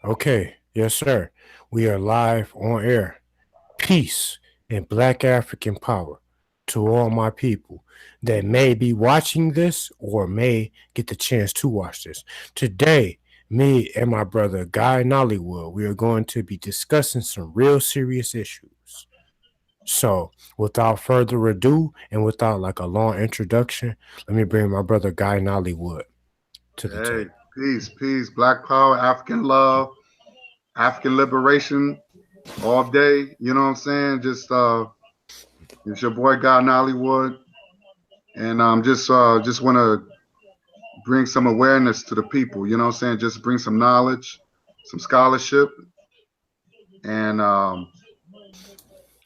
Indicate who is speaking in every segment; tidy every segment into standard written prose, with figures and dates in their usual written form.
Speaker 1: Okay, yes, sir. We are live on air. Peace and Black African power to all my people that may be watching this or may get the chance to watch this. Today, me and my brother Guy Nollywood, we are going to be discussing some real serious issues. So, without further ado, and without like a long introduction, let me bring my brother Guy Nollywood to the
Speaker 2: Hey,
Speaker 1: table.
Speaker 2: peace, peace, Black power, African love, African liberation all day. You know what I'm saying? It's your boy God Nollywood, and just want to bring some awareness to the people. You know what I'm saying? Just bring some knowledge, some scholarship, and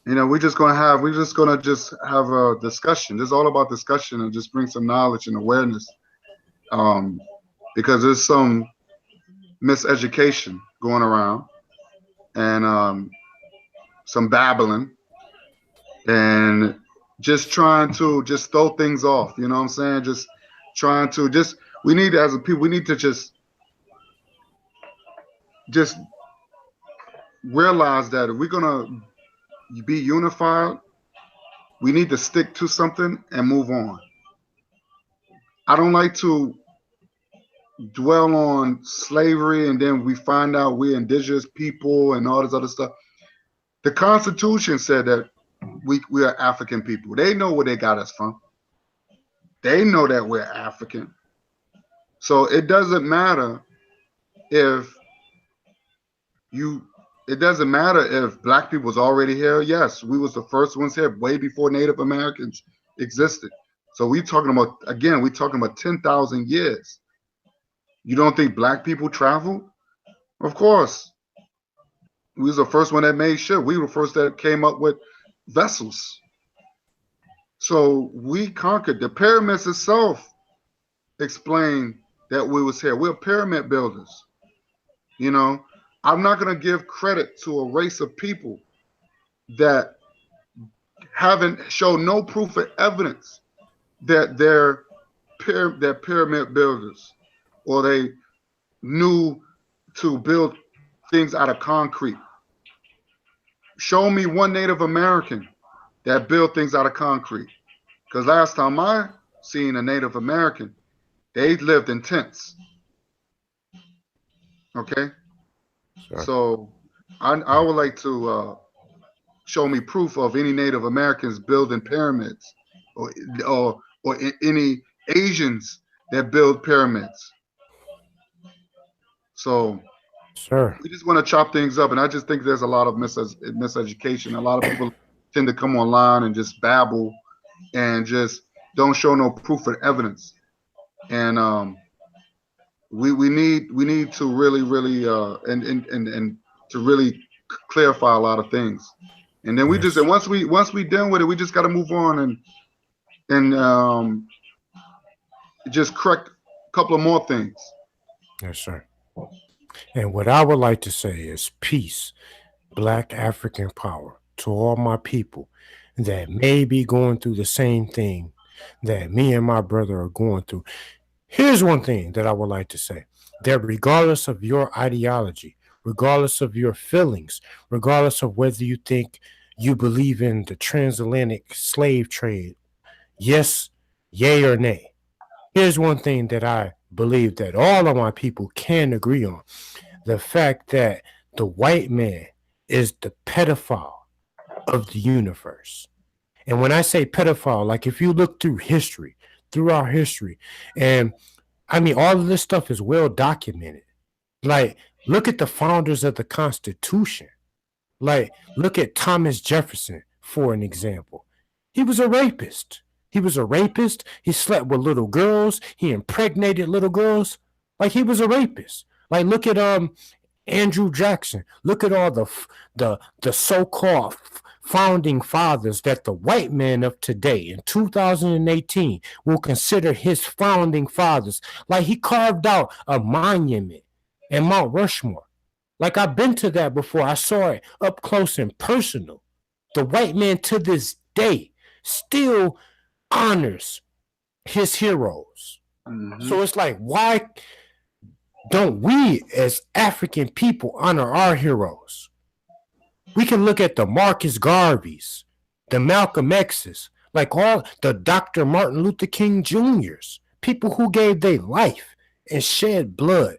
Speaker 2: we're just gonna have a discussion. This is all about discussion and just bring some knowledge and awareness. Um, because there's some miseducation going around and some babbling and just trying to just throw things off. You know what I'm saying? Just trying to just we need as a people we need to just realize that if we're gonna be unified, we need to stick to something and move on. I don't like to dwell on slavery and then we find out we're indigenous people and all this other stuff. The Constitution said that we are African people. They know where they got us from. They know that we're African. So it doesn't matter if you it doesn't matter if black people was already here. Yes, we was the first ones here way before Native Americans existed. So we talking about 10,000 years. You don't think black people traveled? Of course. We was the first one that made sure. We were the first that came up with vessels. So we conquered. The pyramids itself explain that we was here. We're pyramid builders. You know, I'm not going to give credit to a race of people that haven't shown no proof or evidence that they're pyramid builders or they knew to build things out of concrete. Show me one Native American that built things out of concrete. Because last time I seen a Native American, they lived in tents. Okay,
Speaker 1: Sir.
Speaker 2: so I would like to show me proof of any Native Americans building pyramids, or or any Asians that build pyramids. So
Speaker 1: Sir.
Speaker 2: we just want to chop things up, and I just think there's a lot of miseducation. A lot of people tend to come online and just babble and just don't show no proof or evidence. And we need to really and to really clarify a lot of things. And then we just
Speaker 1: Yes.
Speaker 2: and once we done with it, we just got to move on and just correct a couple of more things.
Speaker 1: Yes, sir. And what I would like to say is peace, Black African power to all my people that may be going through the same thing that me and my brother are going through. Here's one thing that I would like to say, that regardless of your ideology, regardless of your feelings, regardless of whether you think you believe in the transatlantic slave trade, yes, yay or nay, here's one thing that I believe that all of my people can agree on: the fact that the white man is the pedophile of the universe. And when I say pedophile, like if you look through history, through our history, and I mean, all of this stuff is well documented. Like, look at the founders of the Constitution. Like, look at Thomas Jefferson, for an example. He was a rapist. He was a rapist. He slept with little girls. He impregnated little girls. Like, he was a rapist. Like, look at Andrew Jackson. Look at all the so-called founding fathers that the white man of today in 2018 will consider his founding fathers. Like, he carved out a monument in Mount Rushmore. Like, I've been to that before. I saw it up close and personal. The white man to this day still honors his heroes.
Speaker 2: Hmm.
Speaker 1: So it's like, why don't we as African people honor our heroes? We can look at the Marcus Garveys, the Malcolm X's, like all the Dr. Martin Luther King Jr.'s, people who gave their life and shed blood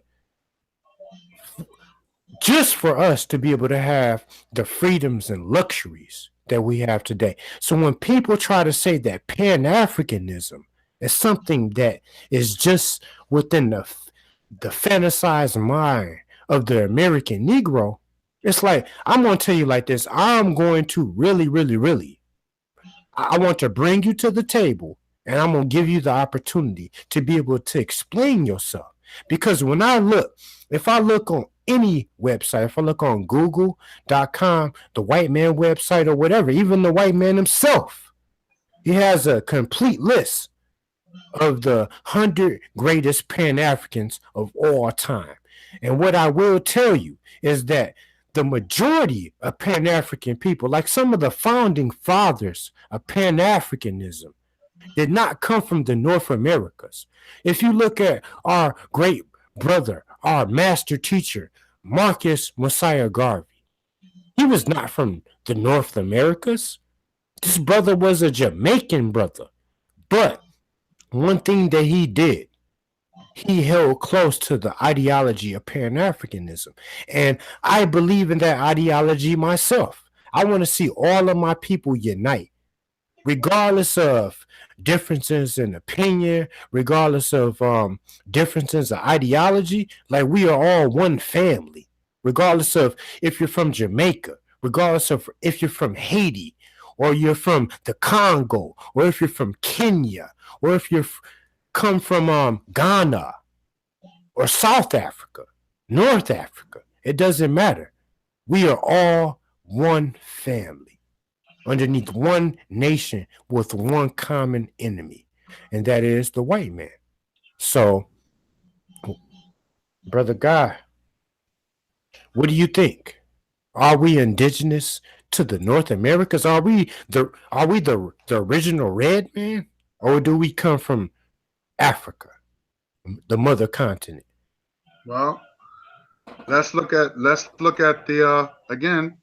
Speaker 1: just for us to be able to have the freedoms and luxuries that we have today. So when people try to say that Pan Africanism is something that is just within the fantasized mind of the American Negro, it's like, I'm going to tell you like this. I'm going to really, really, really, I want to bring you to the table and I'm going to give you the opportunity to be able to explain yourself. Because when I look, if I look on any website, if I look on google.com, the white man website or whatever, even the white man himself, he has a complete list of the 100 greatest Pan Africans of all time. And what I will tell you is that the majority of Pan African people, like some of the founding fathers of Pan Africanism, did not come from the North Americas. If you look at our great brother, our master teacher, Marcus Messiah Garvey, he was not from the North Americas. This brother was a Jamaican brother. But one thing that he did, he held close to the ideology of Pan Africanism. And I believe in that ideology myself. I want to see all of my people unite, regardless of differences in opinion, regardless of differences of ideology. Like, we are all one family, regardless of if you're from Jamaica, regardless of if you're from Haiti, or you're from the Congo, or if you're from Kenya, or if you come from Ghana or South Africa, North Africa. It doesn't matter. We are all one family underneath one nation with one common enemy, and that is the white man. So, Brother Guy, what do you think? Are we indigenous to the North Americas? Are we the original red man? Or do we come from Africa, the mother continent?
Speaker 2: Well, let's look at the again.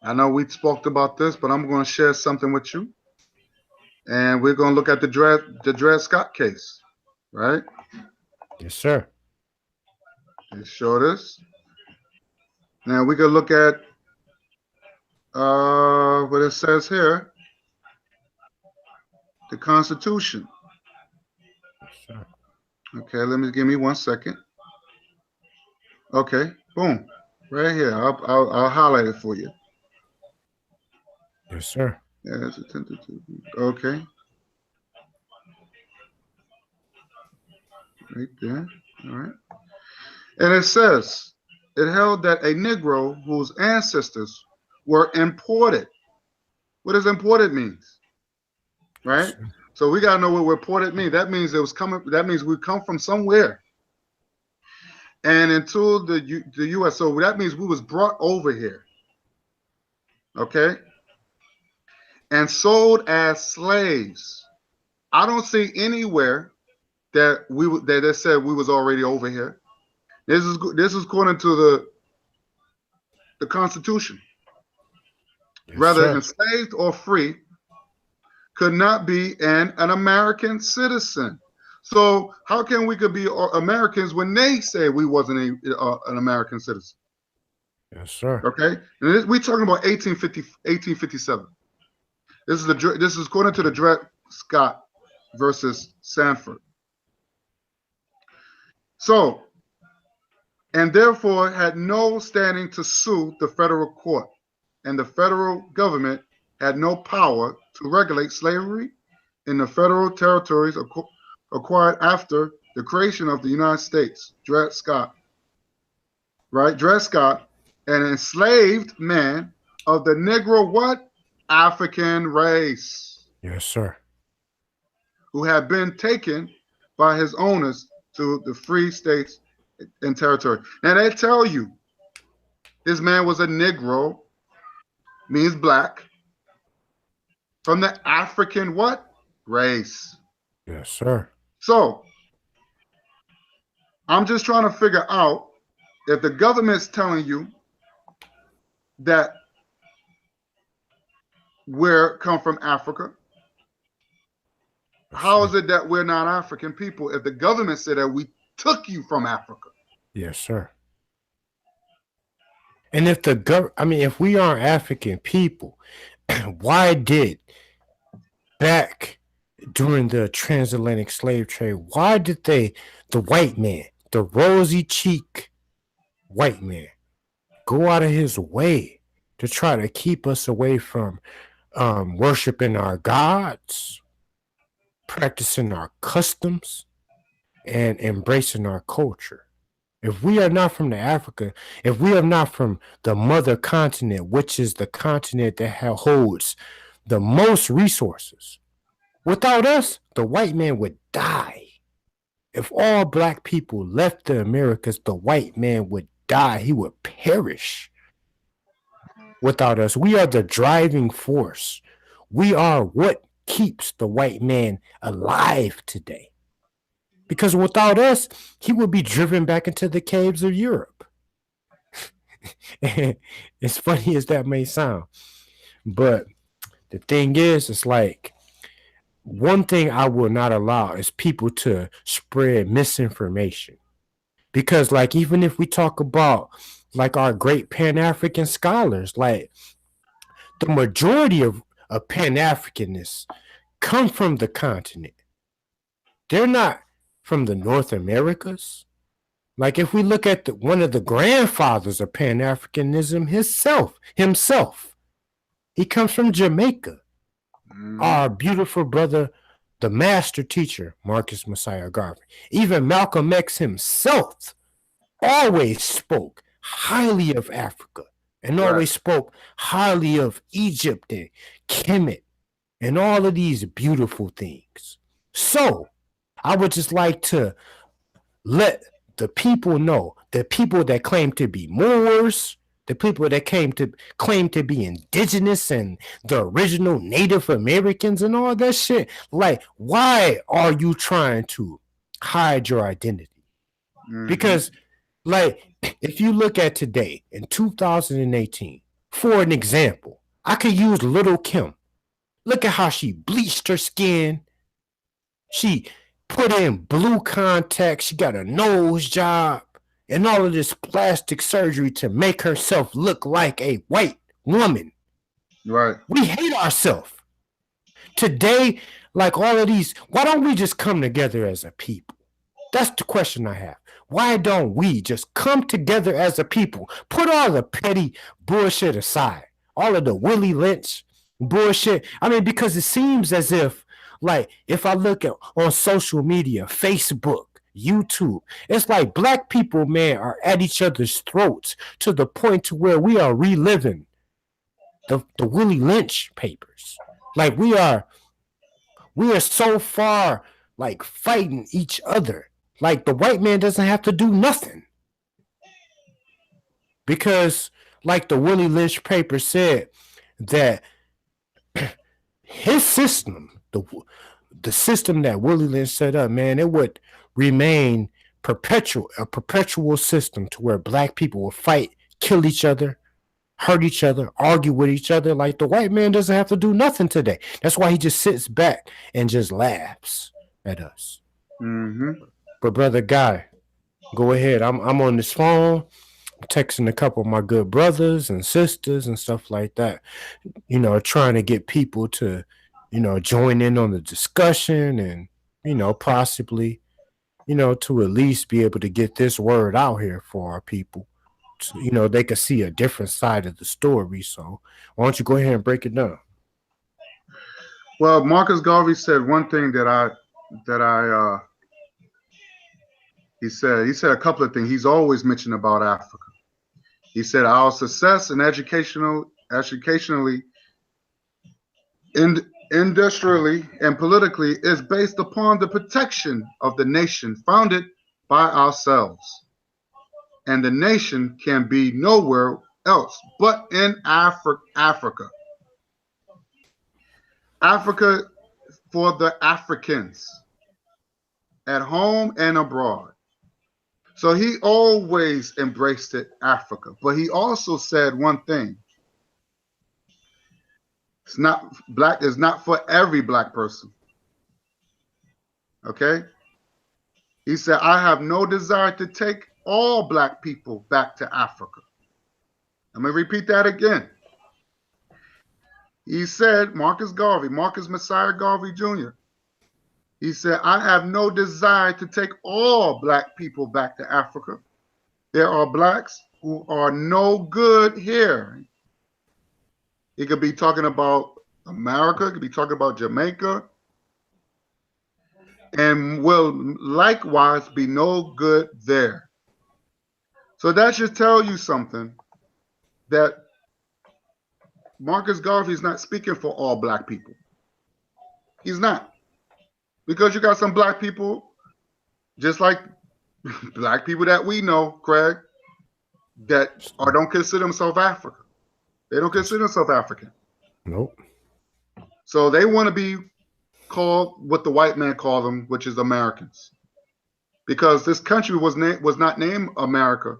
Speaker 2: I know we spoke about this, but I'm going to share something with you, and we're going to look at the Dred Scott case, right?
Speaker 1: Yes, sir.
Speaker 2: Let's show this. Now we can look at what it says here, the Constitution.
Speaker 1: Yes, sir.
Speaker 2: Okay, give me 1 second. Okay, boom, right here. I'll highlight it for you.
Speaker 1: Yes, sir.
Speaker 2: Yeah, that's attempted to. Okay, right there. All right, and it says it held that a Negro whose ancestors were imported. What does imported means? Right.
Speaker 1: Yes,
Speaker 2: So we gotta know what imported means. That means it was coming. That means we come from somewhere. And until the U.S., so that means we was brought over here, okay, and sold as slaves. I don't see anywhere that they said we was already over here. This is according to the Constitution.
Speaker 1: yes,
Speaker 2: Rather,
Speaker 1: sir.
Speaker 2: enslaved or free could not be an American citizen. So how can we could be Americans when they say we wasn't an American citizen?
Speaker 1: Yes, sir.
Speaker 2: Okay, and we're talking about 1857. This is according to the Dred Scott versus Sanford. So, and therefore had no standing to sue the federal court, and the federal government had no power to regulate slavery in the federal territories acquired after the creation of the United States. Dred Scott, right? Dred Scott, an enslaved man of the Negro what? African race,
Speaker 1: Yes, sir.
Speaker 2: who had been taken by his owners to the free states and territory. Now they tell you this man was a Negro, means black, from the African what? Race.
Speaker 1: Yes, sir.
Speaker 2: So I'm just trying to figure out if the government's telling you that we're come from Africa,
Speaker 1: Yes,
Speaker 2: how is
Speaker 1: sir.
Speaker 2: it that we're not African people if the government said that we took you from Africa?
Speaker 1: Yes, sir. And if I mean, if we aren't African people, why did back during the transatlantic slave trade, why did the white man, the rosy cheek white man, go out of his way to try to keep us away from worshiping our gods, practicing our customs, and embracing our culture? If we are not from the Africa, if we are not from the mother continent, which is the continent that holds the most resources, without us, the white man would die. If all black people left the Americas, the white man would die. He would perish without us. We are the driving force. We are what keeps the white man alive today. Because without us, he would be driven back into the caves of Europe. As funny as that may sound. But the thing is, it's like one thing I will not allow is people to spread misinformation. Because, like, even if we talk about like our great Pan African scholars, like the majority of Pan Africanists come from the continent. They're not from the North Americas. Like if we look at one of the grandfathers of Pan Africanism himself, he comes from Jamaica. Our beautiful brother, the master teacher, Marcus Messiah Garvey. Even Malcolm X himself always spoke highly of Africa and
Speaker 2: Right.
Speaker 1: always spoke highly of Egypt and Kemet and all of these beautiful things. So I would just like to let the people know, the people that claim to be Moors, the people that claim to be indigenous and the original Native Americans and all that shit. Like, why are you trying to hide your identity? Because, like, if you look at today in 2018, for an example, I could use Little Kim. Look at how she bleached her skin. She put in blue contacts. She got a nose job and all of this plastic surgery to make herself look like a white woman.
Speaker 2: Right.
Speaker 1: We hate ourselves. Today, like all of these, why don't we just come together as a people? That's the question I have. Why don't we just come together as a people? Put all the petty bullshit aside. All of the Willie Lynch bullshit. I mean, because it seems as if, like, if I look at on social media, Facebook, YouTube, it's like black people, man, are at each other's throats to the point to where we are reliving the Willie Lynch papers. Like we are so far like fighting each other. Like the white man doesn't have to do nothing. Because like the Willie Lynch paper said, that his system, the system that Willie Lynch set up, man, it would remain a perpetual system to where black people will fight, kill each other, hurt each other, argue with each other. Like the white man doesn't have to do nothing today. That's why he just sits back and just laughs at us. But brother Guy, go ahead. I'm on this phone, texting a couple of my good brothers and sisters and stuff like that. You know, trying to get people to, you know, join in on the discussion and, you know, possibly, you know, to at least be able to get this word out here for our people. So, you know, they could see a different side of the story. So why don't you go ahead and break it down?
Speaker 2: Well, Marcus Garvey said one thing he said a couple of things. He's always mentioned about Africa. He said our success and educationally, industrially, and politically is based upon the protection of the nation founded by ourselves. And the nation can be nowhere else but in Africa. Africa for the Africans at home and abroad. So he always embraced it, Africa. But he also said one thing. It's not black is not for every black person. Okay? He said, I have no desire to take all black people back to Africa. I'm going to repeat that again. He said, Marcus Messiah Garvey Jr., he said, I have no desire to take all black people back to Africa. There are blacks who are no good here. He could be talking about America, he could be talking about Jamaica, and will likewise be no good there. So that should tell you something, that Marcus Garvey is not speaking for all black people. He's not. Because you got some black people, just like black people that we know, Craig, that don't consider themselves African. They don't consider themselves African.
Speaker 1: Nope.
Speaker 2: So they want to be called what the white man called them, which is Americans. Because this country was not named America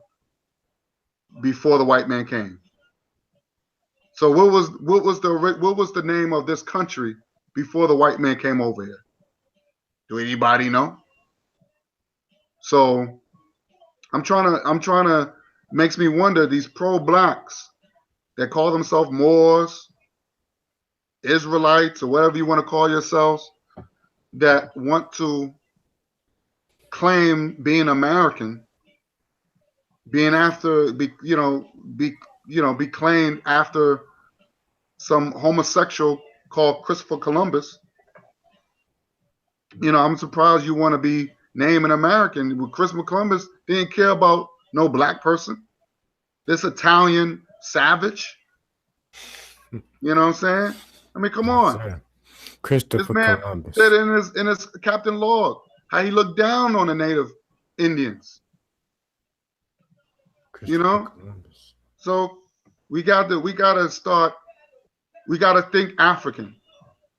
Speaker 2: before the white man came. So what was the name of this country before the white man came over here? Do anybody know? So I'm trying to makes me wonder, these pro-blacks that call themselves Moors, Israelites, or whatever you want to call yourselves, that want to claim being American, being after be claimed after some homosexual called Christopher Columbus. I'm surprised you want to be named an American. Christopher Columbus didn't care about no black person. This Italian savage. You know what I'm saying? I mean, come on.
Speaker 1: Christopher
Speaker 2: This man
Speaker 1: Columbus
Speaker 2: said in his Captain Log how he looked down on the native Indians.
Speaker 1: Columbus.
Speaker 2: So we gotta think African.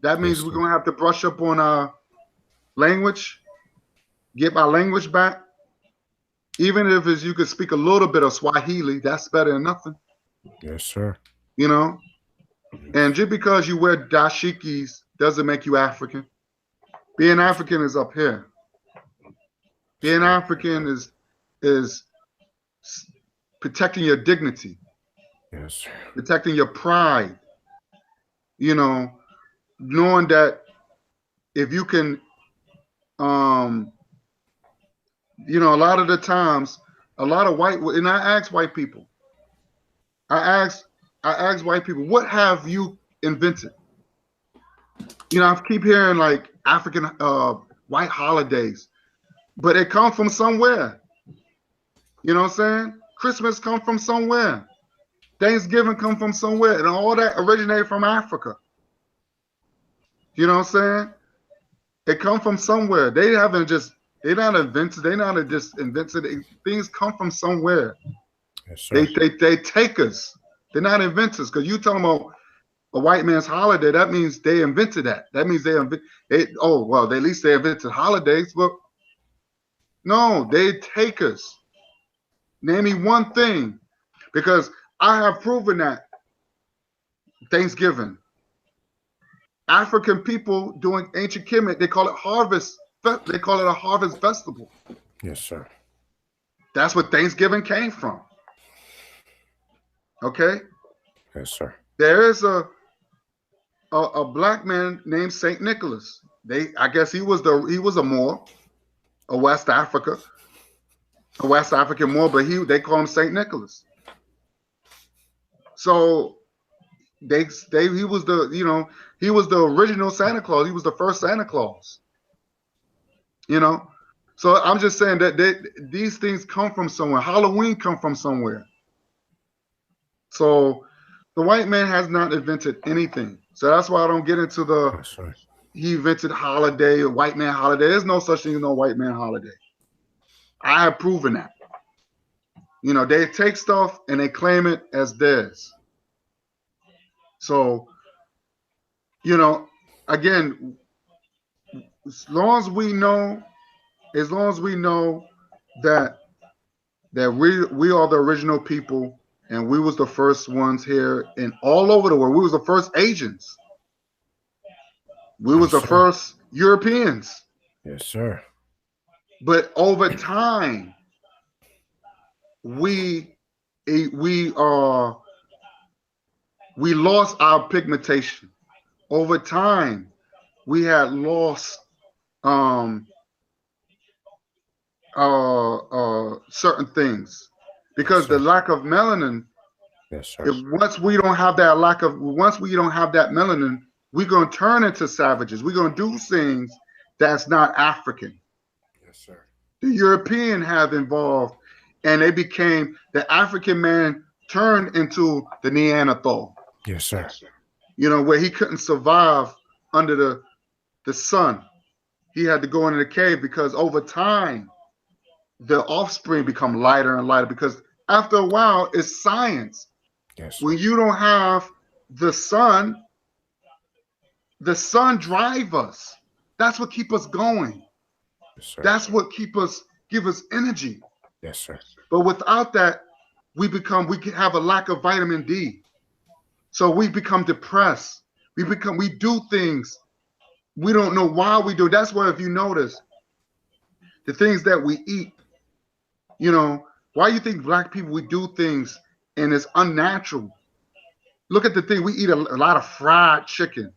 Speaker 2: That means we're gonna have to brush up on our language, get our language back. Even if you could speak a little bit of Swahili, that's better than nothing.
Speaker 1: Yes, sir.
Speaker 2: And just because you wear dashikis doesn't make you African. Being African is up here. Being African is protecting your dignity.
Speaker 1: Yes, sir.
Speaker 2: Protecting your pride. Knowing that if you can, a lot of the times, and I ask white people, I ask white people, what have you invented? I keep hearing like African white holidays, but it comes from somewhere. You know what I'm saying? Christmas comes from somewhere. Thanksgiving comes from somewhere, and all that originated from Africa. You know what I'm saying? It comes from somewhere. They're not invented. They're not just invented. Things come from somewhere.
Speaker 1: Yes, sir.
Speaker 2: They take us. They're not inventors. Because you talking about a white man's holiday, that means they invented that. That means at least they invented holidays. But no, they take us. Name me one thing. Because I have proven that Thanksgiving, African people doing ancient Kemet, they call it harvest. They call it a harvest festival.
Speaker 1: Yes, sir.
Speaker 2: That's what Thanksgiving came from. Okay.
Speaker 1: Yes, sir.
Speaker 2: There is a black man named Saint Nicholas. I guess he was a Moor, a West African Moor, but they call him Saint Nicholas. So he was the original Santa Claus. He was the first Santa Claus. So I'm just saying that these things come from somewhere. Halloween come from somewhere. So the white man has not invented anything. So that's why I don't get into he invented holiday, a white man holiday. There's no such thing as no white man holiday. I have proven that. They take stuff and they claim it as theirs. So, again, as long as we know that that we are the original people, and we was the first ones here and all over the world. We was the first Asians. We was
Speaker 1: Yes,
Speaker 2: the
Speaker 1: sir.
Speaker 2: first Europeans.
Speaker 1: Yes, sir.
Speaker 2: But over time, we we uh we lost our pigmentation. Over time, we had lost um certain things
Speaker 1: Yes,
Speaker 2: because the
Speaker 1: sir.
Speaker 2: lack of melanin.
Speaker 1: Yes,
Speaker 2: If
Speaker 1: sir.
Speaker 2: once we don't have that melanin, we're gonna turn into savages. We're gonna do things that's not African.
Speaker 1: Yes, sir.
Speaker 2: The European have involved, and they became the African man turned into the Neanderthal.
Speaker 1: Yes, sir.
Speaker 2: You know, where he couldn't survive under the sun. He had to go into the cave because over time the offspring become lighter and lighter because after a while it's science.
Speaker 1: Yes, sir.
Speaker 2: When you don't have the sun, the sun drive us. That's what keep us going.
Speaker 1: Yes, sir.
Speaker 2: That's what give us energy.
Speaker 1: Yes, sir.
Speaker 2: But without that, we can have a lack of vitamin D. So we become depressed. We do things we don't know why we do. That's why if you notice the things that we eat, you know, why you think black people we do things and it's unnatural. Look at the thing we eat a lot of fried chicken.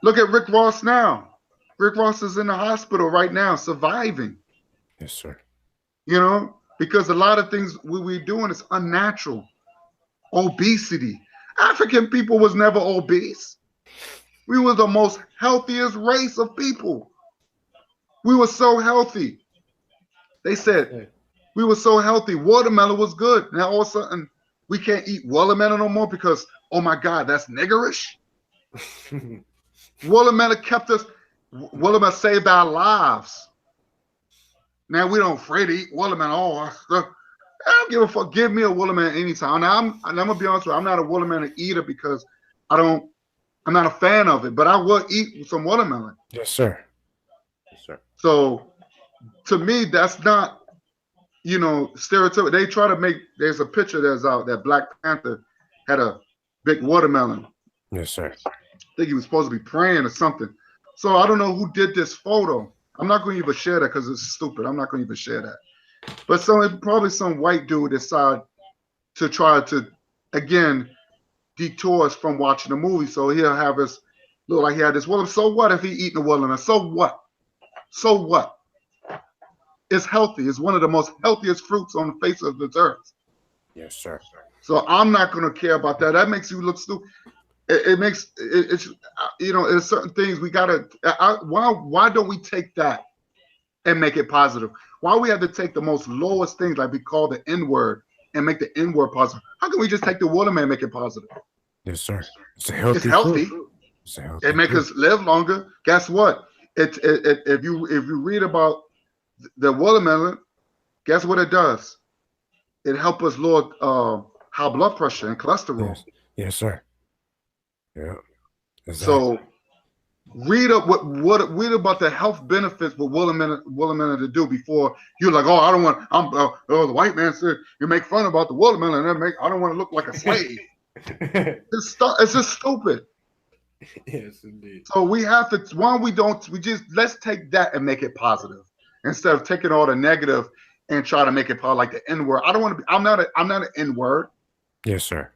Speaker 2: Look at Rick Ross now. Rick Ross is in the hospital right now, surviving.
Speaker 1: Yes, sir.
Speaker 2: You know, because a lot of things we're doing is unnatural. Obesity. African people was never obese. We were the most healthiest race of people. We were so healthy. They said
Speaker 1: Yeah.
Speaker 2: we were so healthy. Watermelon was good. Now all of a sudden we can't eat watermelon no more because oh my God, that's niggerish. Watermelon kept us. Watermelon saved our lives. Now we don't afraid to eat watermelon. I don't give a fuck. Give me a watermelon anytime. Now I'm gonna be honest with you. I'm not a watermelon eater because I don't. I'm not a fan of it. But I will eat some watermelon.
Speaker 1: Yes, sir. Yes, sir.
Speaker 2: So to me, that's not stereotypical. They try to make. There's a picture that's out that Black Panther had a big watermelon.
Speaker 1: Yes, sir.
Speaker 2: I think he was supposed to be praying or something. So I don't know who did this photo. I'm not going to even share that because it's stupid. I'm not going to even share that. But probably some white dude decided to try to again detour us from watching the movie. So he'll have us look like he had this watermelon. So what if he eating a watermelon? So what? So what? It's healthy. It's one of the most healthiest fruits on the face of the earth.
Speaker 1: Yes, sir.
Speaker 2: So I'm not going to care about that. That makes you look stupid. It makes it's there's certain things we gotta. Why don't we take that and make it positive? Why we have to take the most lowest things like we call the N word and make the N word positive? How can we just take the watermelon and make it positive?
Speaker 1: Yes, sir. It's a
Speaker 2: It's
Speaker 1: healthy
Speaker 2: healthy.
Speaker 1: fruit. It's a healthy
Speaker 2: It makes
Speaker 1: fruit.
Speaker 2: us live longer. Guess what? If you read about the watermelon, guess what it does? It helps us lower high blood pressure and cholesterol.
Speaker 1: Yes. Yes, sir. Yeah. Exactly.
Speaker 2: So read up read about the health benefits what watermelon to do before you're like, oh, I don't want. The white man said you make fun about the watermelon and I don't want to look like a slave. It's just stupid.
Speaker 1: Yes, indeed.
Speaker 2: So we have to. Why we don't? We just let's take that and make it positive instead of taking all the negative and try to make it positive like the N word. I don't want to be. I'm not an N word.
Speaker 1: Yes, sir.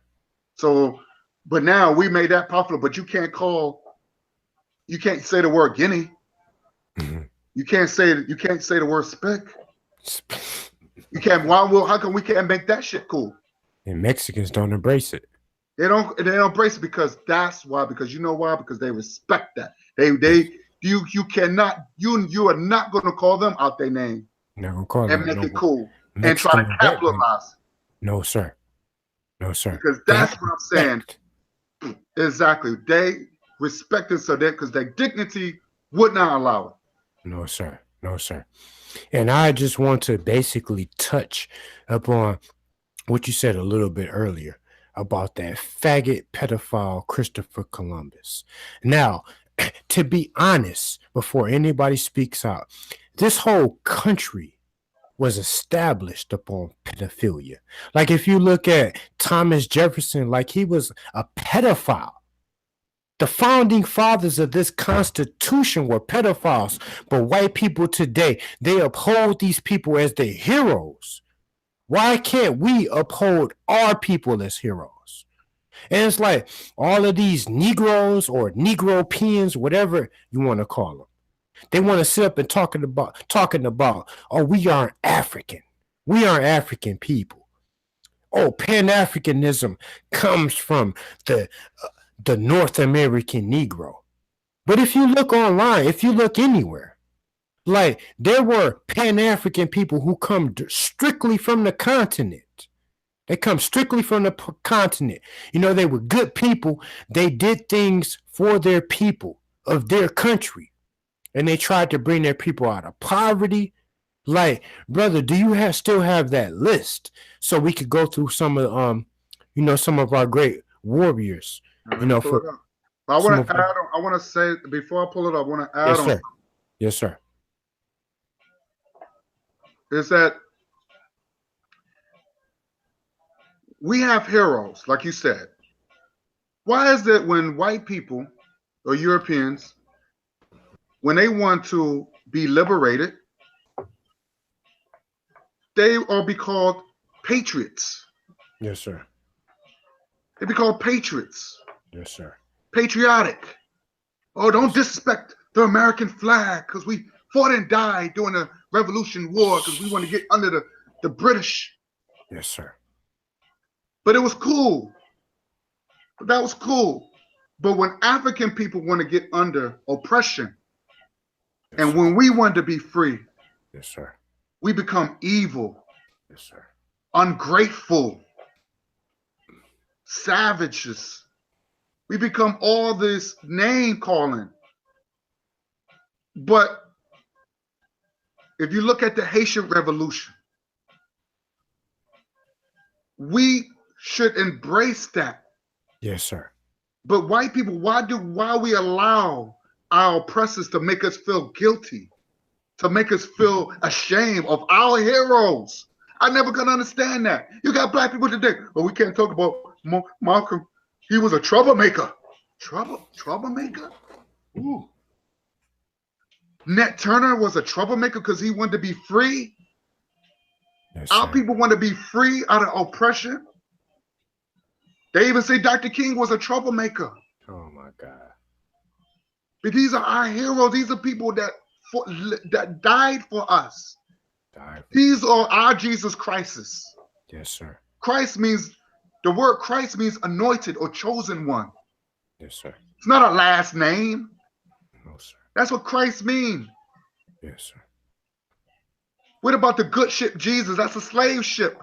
Speaker 2: So, but now we made that popular. But you can't say the word guinea.
Speaker 1: Mm-hmm.
Speaker 2: You can't say the word spick. You can't. How come we can't make that shit cool?
Speaker 1: And Mexicans don't embrace it.
Speaker 2: They don't embrace it because that's why. Because you know why? Because they respect that. You cannot you are not going to call them out their name
Speaker 1: Not gonna call
Speaker 2: and
Speaker 1: them
Speaker 2: make
Speaker 1: no
Speaker 2: it cool and try
Speaker 1: Mexican
Speaker 2: to
Speaker 1: or black man.
Speaker 2: capitalize.
Speaker 1: No, sir. No, sir.
Speaker 2: Because
Speaker 1: They
Speaker 2: that's
Speaker 1: have
Speaker 2: what I'm saying.
Speaker 1: respect.
Speaker 2: Exactly. They respect it so that because their dignity would not allow it.
Speaker 1: No, sir. No, sir. And I just want to basically touch upon what you said a little bit earlier about that faggot pedophile Christopher Columbus. Now, to be honest, before anybody speaks out, this whole country was established upon pedophilia. Like if you look at Thomas Jefferson, like he was a pedophile. The founding fathers of this constitution were pedophiles, but white people today, they uphold these people as their heroes. Why can't we uphold our people as heroes? And it's like all of these Negroes or Negropeans, whatever you want to call them, they want to sit up and talking about, oh, we aren't African. We aren't African people. Oh, Pan-Africanism comes from the North American Negro. But if you look online, if you look anywhere, like there were Pan-African people who come strictly from the continent. They come strictly from the continent. You know, they were good people. They did things for their people of their country. And they tried to bring their people out of poverty. Like, brother, do you still have that list so we could go through some of some of our great warriors?
Speaker 2: Let
Speaker 1: You
Speaker 2: me
Speaker 1: know,
Speaker 2: pull it
Speaker 1: for
Speaker 2: up. I
Speaker 1: some
Speaker 2: want
Speaker 1: of
Speaker 2: to add on. I want to say before I pull it up, I want to add
Speaker 1: yes,
Speaker 2: on
Speaker 1: sir. Yes, sir.
Speaker 2: is that we have heroes, like you said. Why is it when white people or Europeans, when they want to be liberated, they are be called patriots?
Speaker 1: Yes, sir.
Speaker 2: They be called patriots,
Speaker 1: Yes, sir.
Speaker 2: patriotic. Oh, don't disrespect the American flag because we fought and died during the Revolution War because we want to get under the British.
Speaker 1: Yes, sir.
Speaker 2: But it was cool. That was cool. But when African people want to get under oppression,
Speaker 1: Yes,
Speaker 2: and
Speaker 1: sir.
Speaker 2: when we want to be free,
Speaker 1: Yes, sir.
Speaker 2: we become evil,
Speaker 1: Yes, sir.
Speaker 2: ungrateful, savages. We become all this name calling. But if you look at the Haitian Revolution, we should embrace that.
Speaker 1: Yes, sir.
Speaker 2: But white people, why we allow our oppressors to make us feel guilty, to make us feel ashamed of our heroes? I never could understand that. You got black people today, but we can't talk about Malcolm. He was a troublemaker. Troublemaker? Ooh. Nat Turner was a troublemaker because he wanted to be free.
Speaker 1: Yes,
Speaker 2: Our
Speaker 1: sir.
Speaker 2: people want to be free out of oppression. They even say Dr. King was a troublemaker.
Speaker 1: Oh my God.
Speaker 2: But these are our heroes. These are people that died for us. These are our Jesus Christs.
Speaker 1: Yes, sir.
Speaker 2: The word Christ means anointed or chosen one.
Speaker 1: Yes, sir.
Speaker 2: It's not a last name.
Speaker 1: No, sir.
Speaker 2: That's what Christ means.
Speaker 1: Yes, sir.
Speaker 2: What about the good ship Jesus? That's a slave ship.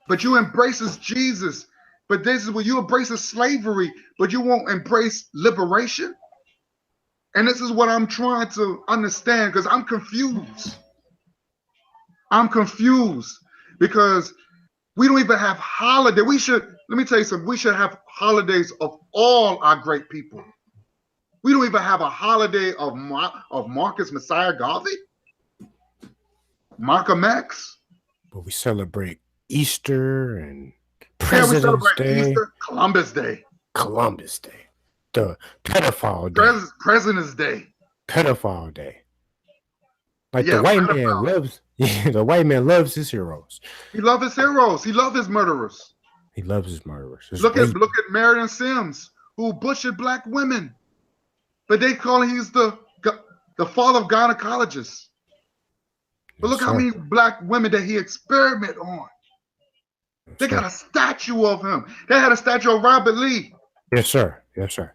Speaker 2: But you embraces Jesus. But this is where you embrace slavery, but you won't embrace liberation. And this is what I'm trying to understand because I'm confused. I'm confused because we don't even have holiday. Let me tell you something. We should have holidays of all our great people. We don't even have a holiday of Marcus Messiah Garvey, Malcolm X.
Speaker 1: But we celebrate Easter and
Speaker 2: We
Speaker 1: President's
Speaker 2: celebrate
Speaker 1: Day,
Speaker 2: Easter, Columbus Day,
Speaker 1: Columbus Day, the pedophile day,
Speaker 2: President's Day.
Speaker 1: pedophile day. Like
Speaker 2: Yeah,
Speaker 1: the white
Speaker 2: pedophile.
Speaker 1: man loves, the white man loves his heroes.
Speaker 2: He loves his heroes. He loves his murderers.
Speaker 1: He loves his murderers.
Speaker 2: Look at Marion Sims, who butchered black women, but they call him he's the father of gynecologists. But look how many black women that he experimented on. They got a statue of him. They had a statue of Robert Lee.
Speaker 1: Yes, sir. Yes, sir.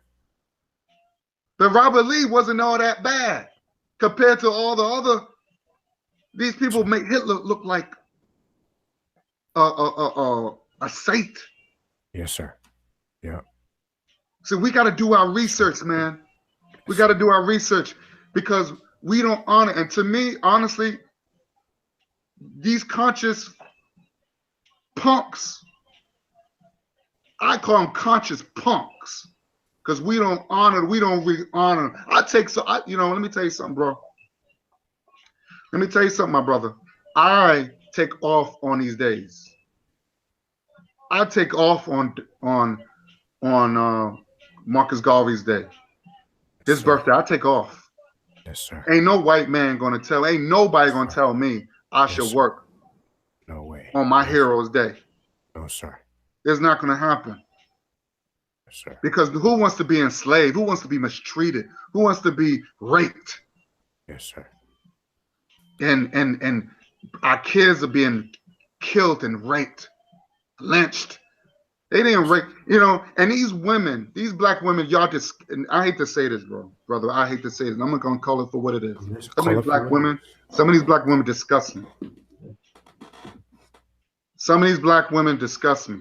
Speaker 2: But Robert Lee wasn't all that bad compared to all the other. These people make Hitler look like a saint.
Speaker 1: Yes, sir. Yeah.
Speaker 2: So we got to do our research, man. We got to do our research because we don't honor. And to me, honestly, these conscious punks, I call them conscious punks because we don't really honor. Let me tell you something, bro. Let me tell you something, my brother. I take off on these days. I take off on Marcus Garvey's day,
Speaker 1: Yes,
Speaker 2: his
Speaker 1: sir.
Speaker 2: birthday. I take off.
Speaker 1: Yes, sir.
Speaker 2: Ain't no white man gonna tell. Ain't nobody
Speaker 1: Yes,
Speaker 2: gonna
Speaker 1: sir.
Speaker 2: tell me I
Speaker 1: Yes,
Speaker 2: should
Speaker 1: sir.
Speaker 2: work
Speaker 1: No way.
Speaker 2: on my
Speaker 1: No, sir.
Speaker 2: hero's day.
Speaker 1: No, sir.
Speaker 2: It's not gonna happen
Speaker 1: Yes, sir.
Speaker 2: because who wants to be enslaved? Who wants to be mistreated? Who wants to be raped?
Speaker 1: Yes, sir.
Speaker 2: And our kids are being killed and raped, lynched. They didn't
Speaker 1: Yes,
Speaker 2: rape, and these women, these black women, y'all just, and I hate to say this, brother, I hate to say this. I'm not gonna call it for what it is.
Speaker 1: just
Speaker 2: Some of
Speaker 1: call
Speaker 2: these
Speaker 1: it for
Speaker 2: black
Speaker 1: what it
Speaker 2: women,
Speaker 1: is.
Speaker 2: some of these black women disgust me. Some of these black women disgust me.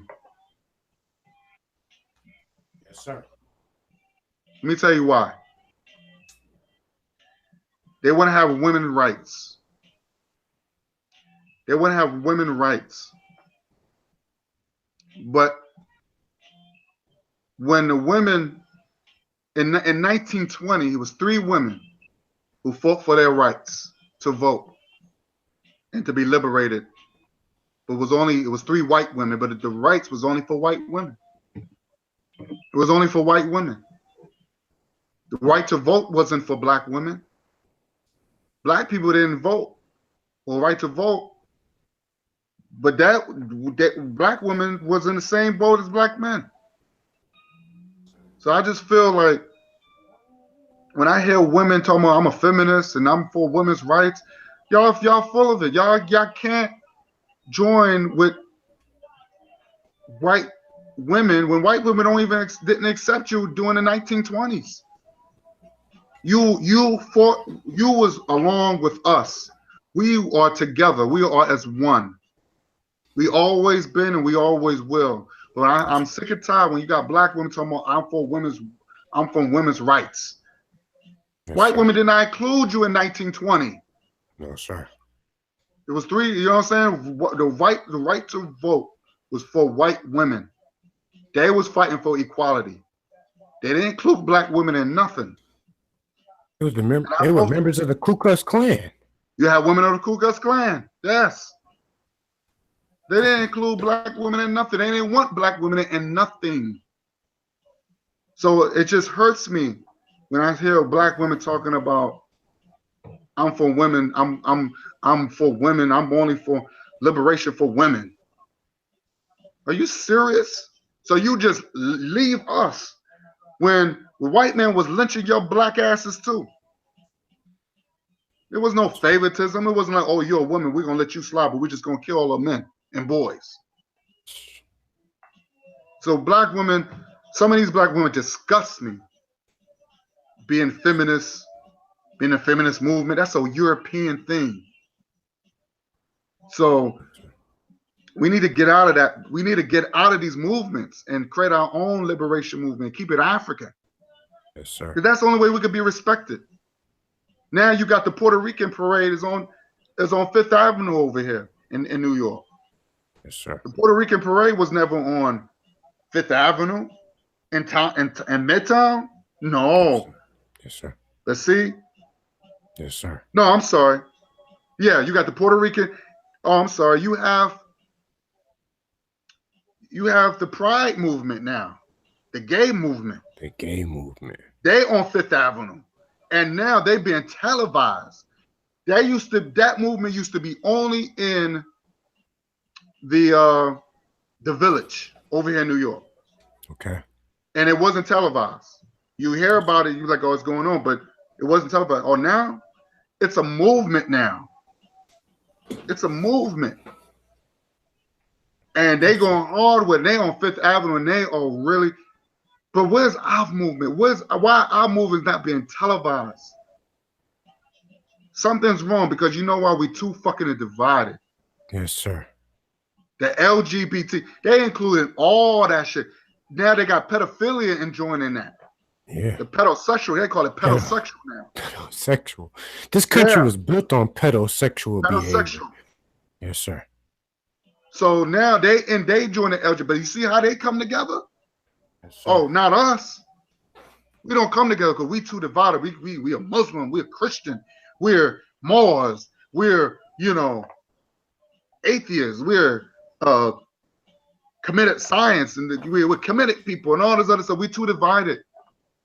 Speaker 1: Yes, sir.
Speaker 2: Let me tell you why. They want to have women rights. They want to have women rights. But when the women in 1920, it was 3 women who fought for their rights to vote and to be liberated. But it was 3 white women, but the rights was only for white women. It was only for white women. The right to vote wasn't for black women. Black people didn't vote or right to vote, but that black women was in the same boat as black men. So I just feel like when I hear women talking about I'm a feminist and I'm for women's rights, y'all full of it. Y'all can't join with white women when white women didn't accept you during the 1920s. You fought. You was along with us. We are together. We are as one. We always been and we always will. But I'm sick and tired when you got black women talking about I'm from women's rights.
Speaker 1: Yes,
Speaker 2: White
Speaker 1: sir.
Speaker 2: women did not include you in 1920.
Speaker 1: No, sir.
Speaker 2: It was 3. You know what I'm saying? The right to vote was for white women. They was fighting for equality. They didn't include black women in nothing.
Speaker 1: It was
Speaker 2: And I
Speaker 1: they were
Speaker 2: vote.
Speaker 1: members of the Ku Klux Klan.
Speaker 2: You have women of the Ku Klux Klan. Yes. They didn't include black women in nothing. They didn't want black women in nothing. So it just hurts me when I hear black women talking about I'm for women. I'm for women. I'm only for liberation for women. Are you serious? So you just leave us when the white man was lynching your black asses too. There was no favoritism. It wasn't like, oh, you're a woman, we're gonna let you slide, but we're just gonna kill all the men and boys. So black women, some of these black women disgust me. Being feminists, being a feminist movement, that's a European thing. So we need to get out of that. We need to get out of these movements and create our own liberation movement. Keep it African.
Speaker 1: Yes, sir.
Speaker 2: Because that's the only way we could be respected. Now you got the Puerto Rican parade is on Fifth Avenue over here in New York.
Speaker 1: Yes, sir.
Speaker 2: The Puerto Rican parade was never on Fifth Avenue in Midtown. No.
Speaker 1: Yes, sir.
Speaker 2: Let's see.
Speaker 1: Yes, sir.
Speaker 2: No, I'm sorry. Yeah, you got the Puerto Rican. Oh, I'm sorry. You have the Pride movement now, the gay movement.
Speaker 1: The gay movement.
Speaker 2: They on Fifth Avenue, and now they being televised. That movement used to be only in the Village over here in New York,
Speaker 1: Okay.
Speaker 2: and it wasn't televised. You hear about it, you're like, oh, it's going on, but it wasn't televised. Oh, now it's a movement now. It's a movement. And they going hard with it. They on Fifth Avenue and they are really, but where's our movement? Why our movement is not being televised? Something's wrong because you know why we too fucking divided.
Speaker 1: Yes, sir.
Speaker 2: The LGBT, they included all that shit. Now they got pedophilia and joining that.
Speaker 1: Yeah.
Speaker 2: The pedosexual, they call it pedosexual now.
Speaker 1: Pedosexual. This country was built on pedosexual behavior.
Speaker 2: Pedosexual.
Speaker 1: Yes, sir.
Speaker 2: So now they join the LGBT. But you see how they come together?
Speaker 1: Yes, sir.
Speaker 2: Oh, not us. We don't come together because we too divided. We are Muslim. We're Christian. We're Moors. we're, atheists, we're uh, committed science, and we're committed people, and all this other stuff. We're too divided.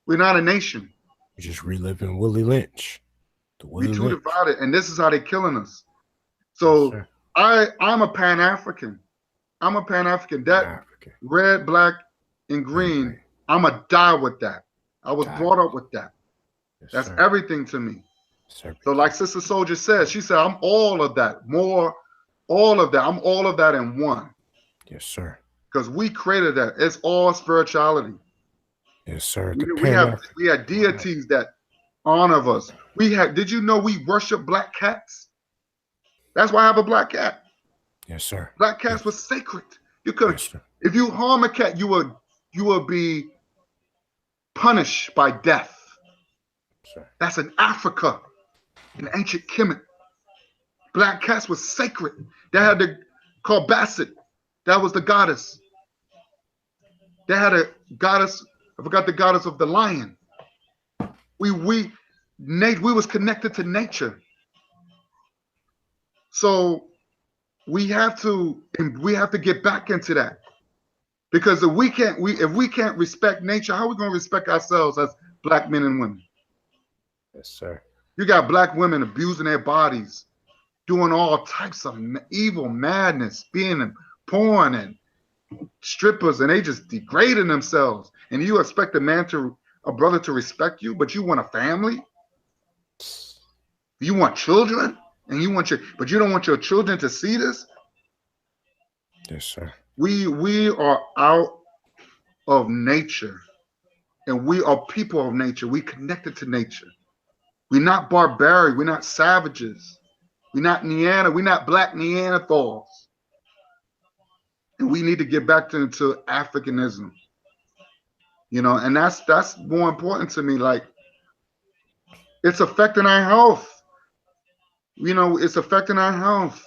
Speaker 2: We're not a nation.
Speaker 1: We're just reliving Willie Lynch. The
Speaker 2: We're
Speaker 1: Willie
Speaker 2: too
Speaker 1: Lynch.
Speaker 2: divided, and this is how they're killing us.
Speaker 1: Yes,
Speaker 2: So
Speaker 1: sir.
Speaker 2: I'm a Pan African. I'm a Pan African.
Speaker 1: An
Speaker 2: That
Speaker 1: African.
Speaker 2: red, black, and
Speaker 1: And
Speaker 2: green,
Speaker 1: green.
Speaker 2: I'm a die with that. I was
Speaker 1: Die.
Speaker 2: brought up with that.
Speaker 1: Yes,
Speaker 2: That's
Speaker 1: sir.
Speaker 2: everything to me.
Speaker 1: It's
Speaker 2: So,
Speaker 1: everything.
Speaker 2: like Sister Soldier said, she said, I'm all of that, more, all of that. I'm all of that in one.
Speaker 1: Yes, sir.
Speaker 2: Because we created that. It's all spirituality.
Speaker 1: Yes, sir.
Speaker 2: We,
Speaker 1: The
Speaker 2: we
Speaker 1: Pan
Speaker 2: have
Speaker 1: African.
Speaker 2: we had deities that honor us. We had. Did you know we worship black cats? That's why I have a black cat.
Speaker 1: Yes, sir.
Speaker 2: Black cats
Speaker 1: Yes.
Speaker 2: was sacred. You could,
Speaker 1: Yes, sir.
Speaker 2: if you harm a cat, you would be punished by death.
Speaker 1: Sir.
Speaker 2: That's in Africa, in ancient Kemet. Black cats was sacred. They had the called Basset. That was the goddess. They had a goddess. I forgot the goddess of the lion. We was connected to nature. So we have to get back into that. Because if we can't respect nature, how are we going to respect ourselves as black men and women?
Speaker 1: Yes, sir.
Speaker 2: You got black women abusing their bodies, doing all types of evil madness, being in porn and strippers, and they just degrading themselves. And you expect a brother to respect you, but you want a family, you want children, and but you don't want your children to see this.
Speaker 1: Yes, sir.
Speaker 2: We are out of nature, and we are people of nature. We connected to nature. We're not barbaric. We're not savages. We're not We're not black Neanderthals. And we need to get back into Africanism. And that's more important to me. Like, it's affecting our health. It's affecting our health.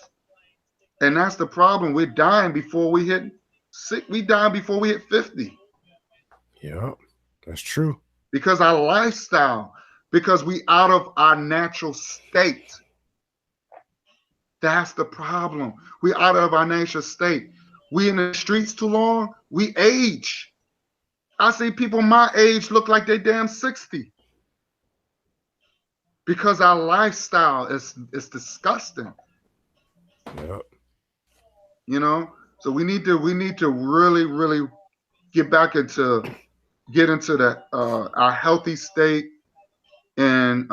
Speaker 2: And that's the problem. We're dying before we hit sick. We dying before we hit 50.
Speaker 1: Yep. That's true.
Speaker 2: Because our lifestyle, because we out of our natural state. That's the problem. We out of our natural state. We in the streets too long, we age. I see people my age look like they damn 60. Because our lifestyle is disgusting.
Speaker 1: Yep.
Speaker 2: So we need to really, really get into that our healthy state. And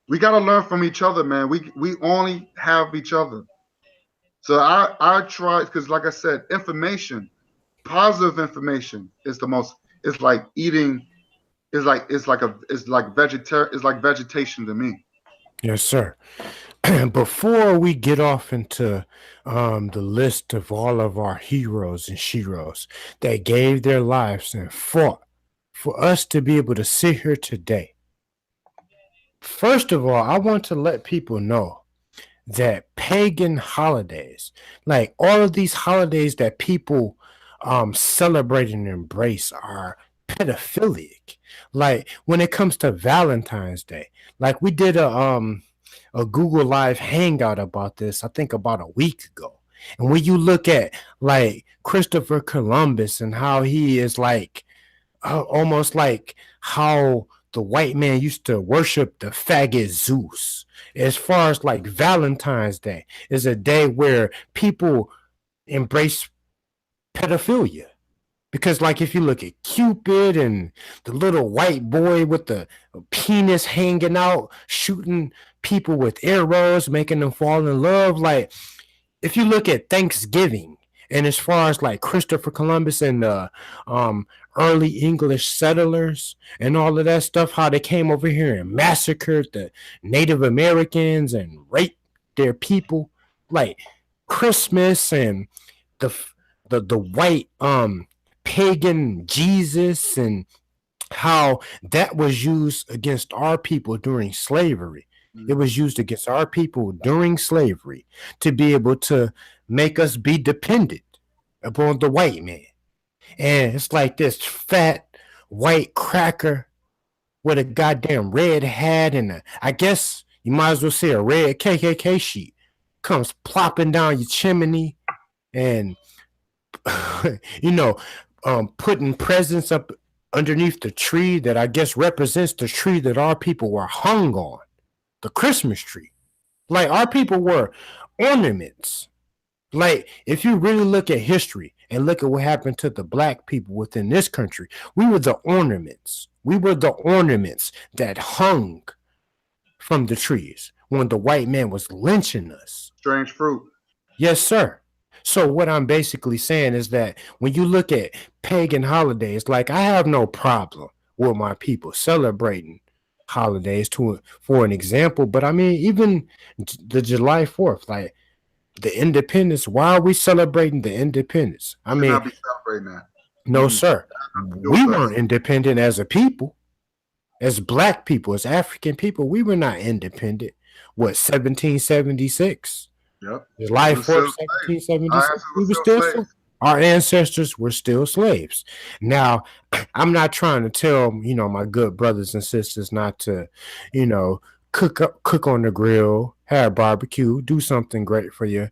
Speaker 2: we got to learn from each other, man. We only have each other. So I try, because like I said, positive information is the most. It's like eating. It's like vegetation to me.
Speaker 1: Yes, sir. Before we get off into the list of all of our heroes and sheroes that gave their lives and fought for us to be able to sit here today, first of all, I want to let people know that pagan holidays, like all of these holidays that people celebrate and embrace, are pedophilic. Like when it comes to Valentine's Day, like we did a Google Live hangout about this, I think about a week ago. And when you look at like Christopher Columbus and how he is like almost like how the white man used to worship the faggot Zeus. As far as like Valentine's Day is a day where people embrace pedophilia. Because, like, if you look at Cupid and the little white boy with the penis hanging out, shooting people with arrows, making them fall in love, like, if you look at Thanksgiving, and as far as like Christopher Columbus and the early English settlers and all of that stuff, how they came over here and massacred the Native Americans and raped their people, like Christmas and the the white pagan Jesus, and how that was used against our people during slavery. It was used against our people during slavery to be able to make us be dependent upon the white man. And it's like this fat white cracker with a goddamn red hat and I guess You might as well say a red KKK sheet comes plopping down your chimney and you know, putting presents up underneath the tree that I guess represents the tree that our people were hung on, the Christmas tree. Like our people were ornaments. Like if you really look at history and look at what happened to the black people within this country, we were the ornaments. We were the ornaments that hung from the trees when the white man was lynching us.
Speaker 2: Strange fruit.
Speaker 1: Yes, sir. So what I'm basically saying is that when you look at pagan holidays, like I have no problem with my people celebrating holidays to for an example, but I mean even the July 4th, like the independence, why are we celebrating the independence? I
Speaker 2: Should
Speaker 1: mean,
Speaker 2: not be celebrating that.
Speaker 1: no, sir.
Speaker 2: Do
Speaker 1: We
Speaker 2: with us.
Speaker 1: weren't independent as a people, as black people, as African people. We were not independent. What, 1776?
Speaker 2: Yep.
Speaker 1: July
Speaker 2: We were still
Speaker 1: 4th,
Speaker 2: slaves. Our
Speaker 1: 1776.
Speaker 2: ancestors
Speaker 1: We
Speaker 2: were
Speaker 1: were
Speaker 2: still
Speaker 1: still
Speaker 2: slaves.
Speaker 1: our ancestors were still slaves. Now, I'm not trying to tell, my good brothers and sisters not to, cook on the grill, have barbecue, do something great for your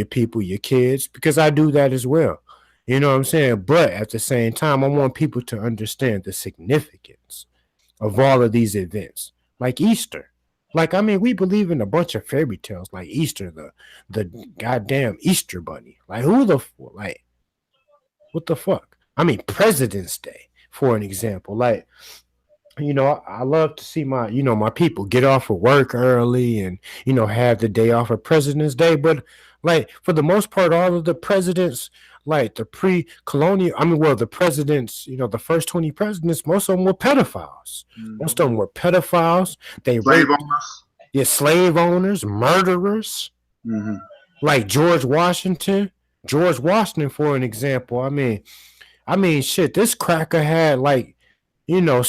Speaker 1: people, your kids, because I do that as well. You know what I'm saying? But at the same time, I want people to understand the significance of all of these events, like Easter. Like, I mean, we believe in a bunch of fairy tales, like Easter, the goddamn Easter bunny. Like, like, what the fuck? I mean, President's Day, for an example. Like, I love to see my people get off of work early and, have the day off of President's Day. But like for the most part, all of the presidents, like the pre-colonial, I mean, well, the presidents, the first 20 presidents, most of them were pedophiles. Most of them were pedophiles. They
Speaker 2: Slave
Speaker 1: raped,
Speaker 2: owners.
Speaker 1: yeah, slave owners, murderers,
Speaker 2: Mm-hmm.
Speaker 1: like George Washington. George Washington, for an example. I mean, shit, this cracker had like, you know,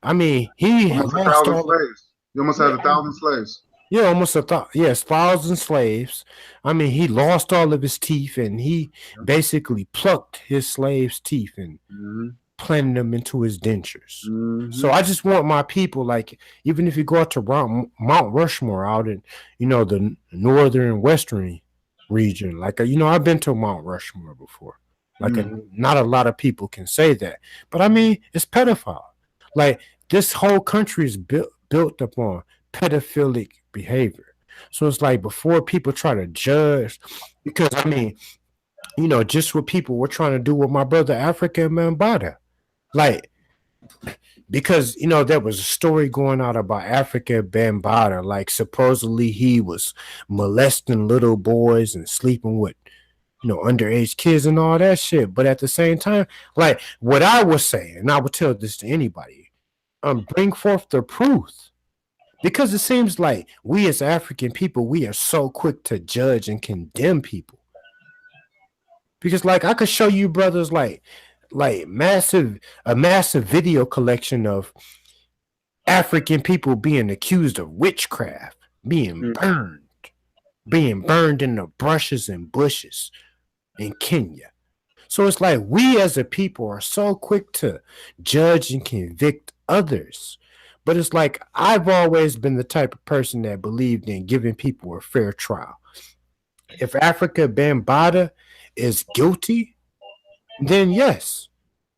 Speaker 1: I mean, he had
Speaker 2: Almost a
Speaker 1: lost
Speaker 2: thousand
Speaker 1: all.
Speaker 2: slaves. You almost had
Speaker 1: Yeah,
Speaker 2: 1,000 slaves.
Speaker 1: yeah, almost yes, 1,000 slaves. I mean, he lost all of his teeth, and he basically plucked his slaves' teeth and
Speaker 2: Mm-hmm.
Speaker 1: planted them into his dentures.
Speaker 2: Mm-hmm.
Speaker 1: So I just want my people, like, even if you go out to Mount Rushmore out in, the northern western region, like, I've been to Mount Rushmore before. Like, not a lot of people can say that, but I mean, it's pedophile. Like, this whole country is built upon pedophilic behavior. So it's like before people try to judge, because I mean, just what people were trying to do with my brother Africa Mambata. Like, because there was a story going out about Africa Bambaataa, like supposedly he was molesting little boys and sleeping with underage kids and all that shit. But at the same time, like what I was saying, and I would tell this to anybody, bring forth the proof. Because it seems like we as African people, we are so quick to judge and condemn people. Because like I could show you brothers like a massive video collection of African people being accused of witchcraft, being burned in the brushes and bushes in Kenya. So it's like we as a people are so quick to judge and convict others. But it's like I've always been the type of person that believed in giving people a fair trial. If Africa Bambaataa is guilty, then yes,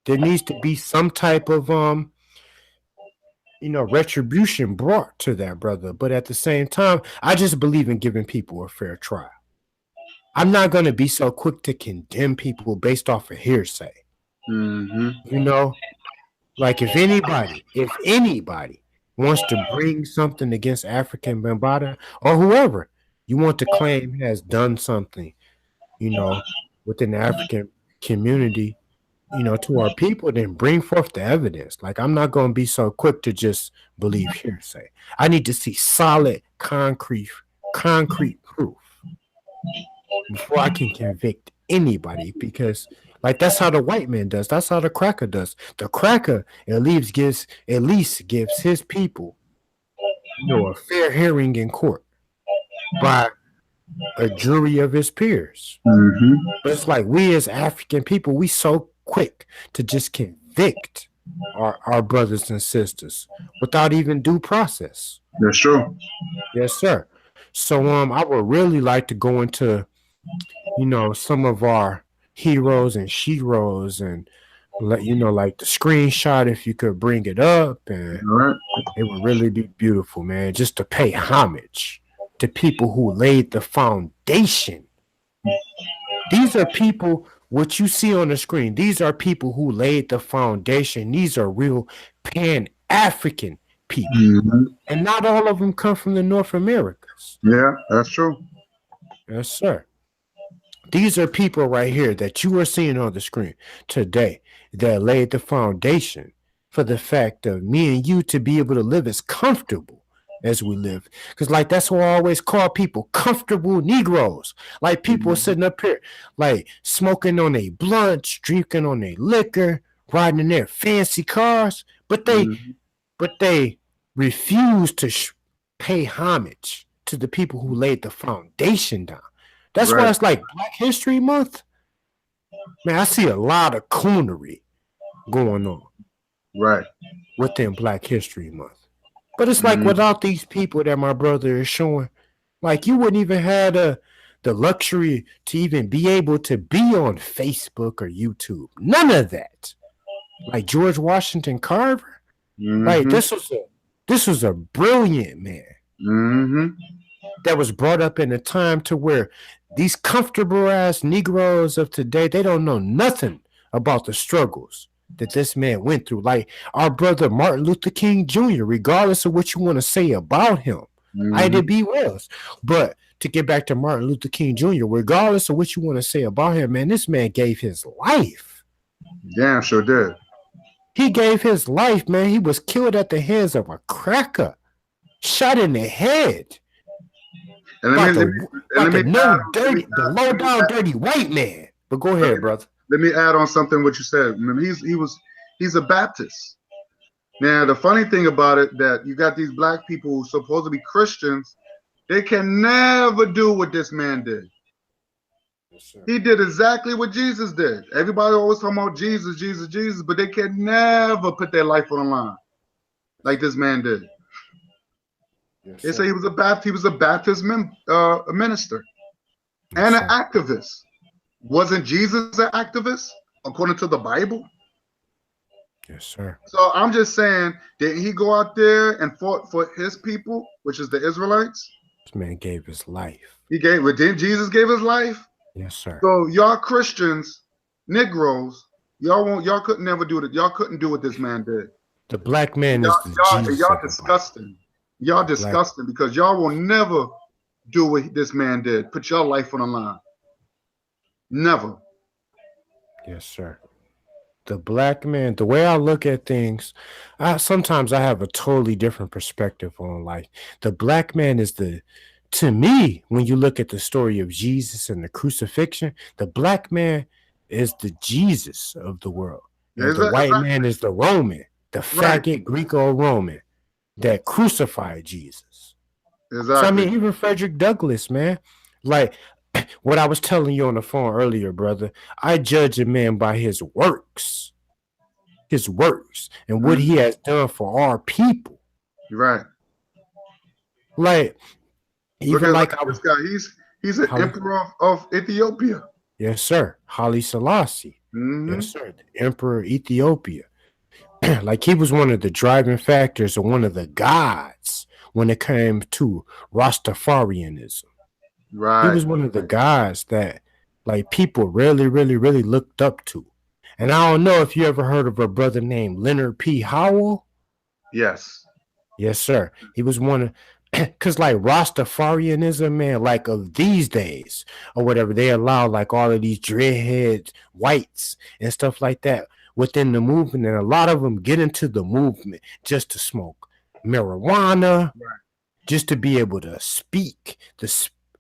Speaker 1: there needs to be some type of retribution brought to that brother. But at the same time, I just believe in giving people a fair trial. I'm not going to be so quick to condemn people based off of hearsay.
Speaker 2: Mm-hmm.
Speaker 1: Like if anybody wants to bring something against African Bambaataa or whoever you want to claim has done something, within the African community, to our people, then bring forth the evidence. Like I'm not going to be so quick to just believe hearsay. I need to see solid, concrete proof before I can convict anybody, because like that's how the white man does. That's how the cracker does. The cracker at least gives his people, a fair hearing in court by a jury of his peers.
Speaker 2: Mm-hmm.
Speaker 1: But it's like we as African people, we so quick to just convict our brothers and sisters without even due process.
Speaker 2: That's true.
Speaker 1: Yes, sir. So I would really like to go into, some of our heroes and sheroes and let like the screenshot if you could bring it up, and
Speaker 2: All right.
Speaker 1: it would really be beautiful, man, just to pay homage to people who laid the foundation. These are people, what you see on the screen, these are people who laid the foundation. These are real Pan-African people.
Speaker 2: Mm-hmm.
Speaker 1: And not all of them come from the North Americas.
Speaker 2: Yeah, that's true.
Speaker 1: Yes, sir. These are people right here that you are seeing on the screen today that laid the foundation for the fact of me and you to be able to live as comfortable as we live. Because, like, that's what I always call people comfortable Negroes. Like, people are
Speaker 2: Mm-hmm.
Speaker 1: sitting up here, like, smoking on their blunts, drinking on their liquor, riding in their fancy cars, but they
Speaker 2: Mm-hmm.
Speaker 1: but they refuse to pay homage to the people who laid the foundation down. That's why
Speaker 2: Right.
Speaker 1: it's like Black History Month. Man, I see a lot of coonery going on
Speaker 2: Right.
Speaker 1: within Black History Month. But it's like
Speaker 2: Mm-hmm.
Speaker 1: without these people that my brother is showing, like you wouldn't even have the luxury to even be able to be on Facebook or YouTube. None of that. Like George Washington Carver, like
Speaker 2: Mm-hmm.
Speaker 1: this was a brilliant man
Speaker 2: Mm-hmm.
Speaker 1: that was brought up in a time to where these comfortable ass Negroes of today, they don't know nothing about the struggles that this man went through. Like our brother Martin Luther King Jr., regardless of what you want to say about him,
Speaker 2: Mm-hmm.
Speaker 1: Ida B. Wells. But to get back to Martin Luther King Jr., regardless of what you want to say about him, man, this man gave his life.
Speaker 2: Damn, sure did.
Speaker 1: He gave his life, man. He was killed at the hands of a cracker, shot in the head.
Speaker 2: And let
Speaker 1: By
Speaker 2: me let
Speaker 1: the
Speaker 2: me and
Speaker 1: by
Speaker 2: let me
Speaker 1: the
Speaker 2: add
Speaker 1: no dirty, the low down dirty white man. But go
Speaker 2: let me
Speaker 1: ahead, brother.
Speaker 2: let me add on something what you said. Remember, he's a Baptist. Now the funny thing about it that you got these black people who supposed to be Christians, they can never do what this man did.
Speaker 1: Yes, sir.
Speaker 2: He did exactly what Jesus did. Everybody always talking about Jesus, Jesus, Jesus, but they can never put their life on the line like this man did.
Speaker 1: Yes,
Speaker 2: They say
Speaker 1: sir.
Speaker 2: he was a Baptist minister
Speaker 1: Yes,
Speaker 2: and an
Speaker 1: sir.
Speaker 2: activist. Wasn't Jesus an activist according to the Bible?
Speaker 1: Yes, sir.
Speaker 2: So I'm just saying, did he go out there and fought for his people, which is the Israelites?
Speaker 1: This man gave his life.
Speaker 2: He gave, but didn't Jesus give his life?
Speaker 1: Yes, sir.
Speaker 2: So y'all Christians, Negroes, y'all couldn't never do it. Y'all couldn't do what this man did.
Speaker 1: The black man is
Speaker 2: Y'all,
Speaker 1: the
Speaker 2: y'all,
Speaker 1: Jesus
Speaker 2: y'all
Speaker 1: of the Bible.
Speaker 2: disgusting. Y'all
Speaker 1: The black.
Speaker 2: disgusting because y'all will never do what this man did. Put your life on the line. Never.
Speaker 1: Yes, sir. The black man. The way I look at things, sometimes I have a totally different perspective on life. The black man is to me, when you look at the story of Jesus and the crucifixion, the black man is the Jesus of the world. And
Speaker 2: Is
Speaker 1: the
Speaker 2: that
Speaker 1: white
Speaker 2: exactly
Speaker 1: man is the Roman, the
Speaker 2: right?
Speaker 1: faggot Greco-Roman that crucified Jesus. So I
Speaker 2: Exactly.
Speaker 1: mean, even Frederick Douglass, man, like what I was telling you on the phone earlier, brother, I judge a man by his works, and what he
Speaker 2: Mm-hmm.
Speaker 1: has done for our people.
Speaker 2: Right.
Speaker 1: Like,
Speaker 2: Look
Speaker 1: even
Speaker 2: at
Speaker 1: like I
Speaker 2: this
Speaker 1: was,
Speaker 2: guy. He's an
Speaker 1: Holly,
Speaker 2: emperor of Ethiopia.
Speaker 1: yes, sir, Haile Selassie, yes,
Speaker 2: Mm-hmm.
Speaker 1: sir, the Emperor of Ethiopia. Like, he was one of the driving factors or one of the gods when it came to Rastafarianism. He
Speaker 2: Right.
Speaker 1: was one of the guys that like people really, really, really looked up to. And I don't know if you ever heard of a brother named Leonard P. Howell.
Speaker 2: Yes.
Speaker 1: Yes, sir. He was one of because like Rastafarianism, man, like of these days or whatever, they allow like all of these dreadheads, whites, and stuff like that within the movement, and a lot of them get into the movement just to smoke marijuana,
Speaker 2: Right.
Speaker 1: just to be able to speak the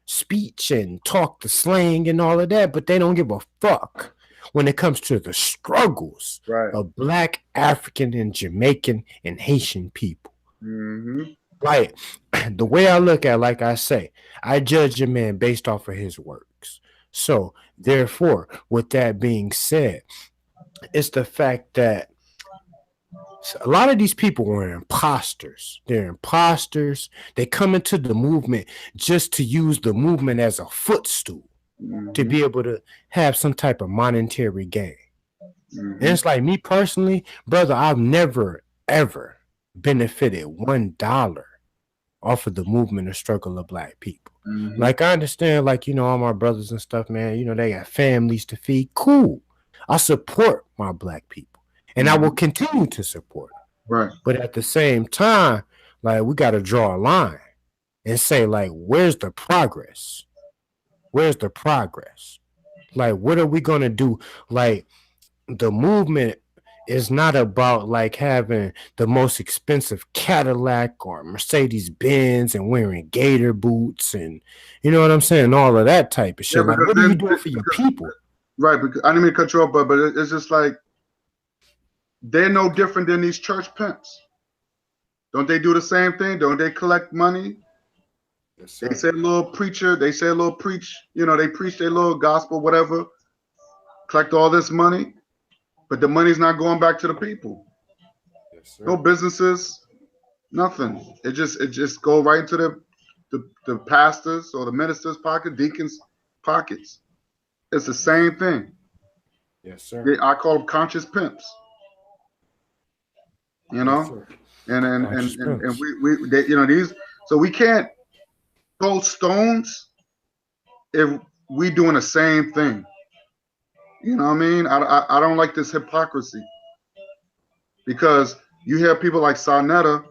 Speaker 1: speech and talk the slang and all of that, but they don't give a fuck when it comes to the struggles
Speaker 2: Right.
Speaker 1: of black, African, and Jamaican and Haitian people.
Speaker 2: Mm-hmm.
Speaker 1: Like the way I look at, like I say, I judge a man based off of his works. So therefore, with that being said, it's the fact that A lot of these people were imposters. They're imposters. They come into the movement just to use the movement as a footstool to
Speaker 2: Mm-hmm.
Speaker 1: be able to have some type of monetary gain. And
Speaker 2: Mm-hmm.
Speaker 1: it's like me personally, brother, I've never ever benefited $1 off of the movement and struggle of black people.
Speaker 2: Mm-hmm.
Speaker 1: Like I understand, like, all my brothers and stuff, man, they got families to feed. Cool. I support my black people. And I will
Speaker 2: Mm-hmm.
Speaker 1: continue to support them.
Speaker 2: Right.
Speaker 1: But at the same time, like we gotta draw a line and say, like, where's the progress? Where's the progress? Like, what are we gonna do? Like, the movement is not about like having the most expensive Cadillac or Mercedes Benz and wearing gator boots and you know what I'm saying, all of that type of
Speaker 2: Yeah,
Speaker 1: shit. Like,
Speaker 2: because
Speaker 1: what are you
Speaker 2: then
Speaker 1: doing for your people?
Speaker 2: right. Because I didn't mean to cut you off, but it's just like they're no different than these church pimps. Don't they do the same thing? Don't they collect money?
Speaker 1: Yes,
Speaker 2: They
Speaker 1: sir.
Speaker 2: say a little preacher. They say a little preach. They preach their little gospel, whatever. Collect all this money, but the money's not going back to the people.
Speaker 1: Yes,
Speaker 2: No
Speaker 1: sir.
Speaker 2: businesses, nothing. It just go right into the pastors or the ministers' pocket, deacons' pockets. It's the same thing.
Speaker 1: Yes, sir.
Speaker 2: I call them conscious pimps. You
Speaker 1: Yes,
Speaker 2: know,
Speaker 1: sir.
Speaker 2: and
Speaker 1: Conscious
Speaker 2: and and
Speaker 1: pimps.
Speaker 2: we they, these. So we can't throw stones if we doing the same thing. You know what I mean? I don't like this hypocrisy because you hear people like Sarnetta.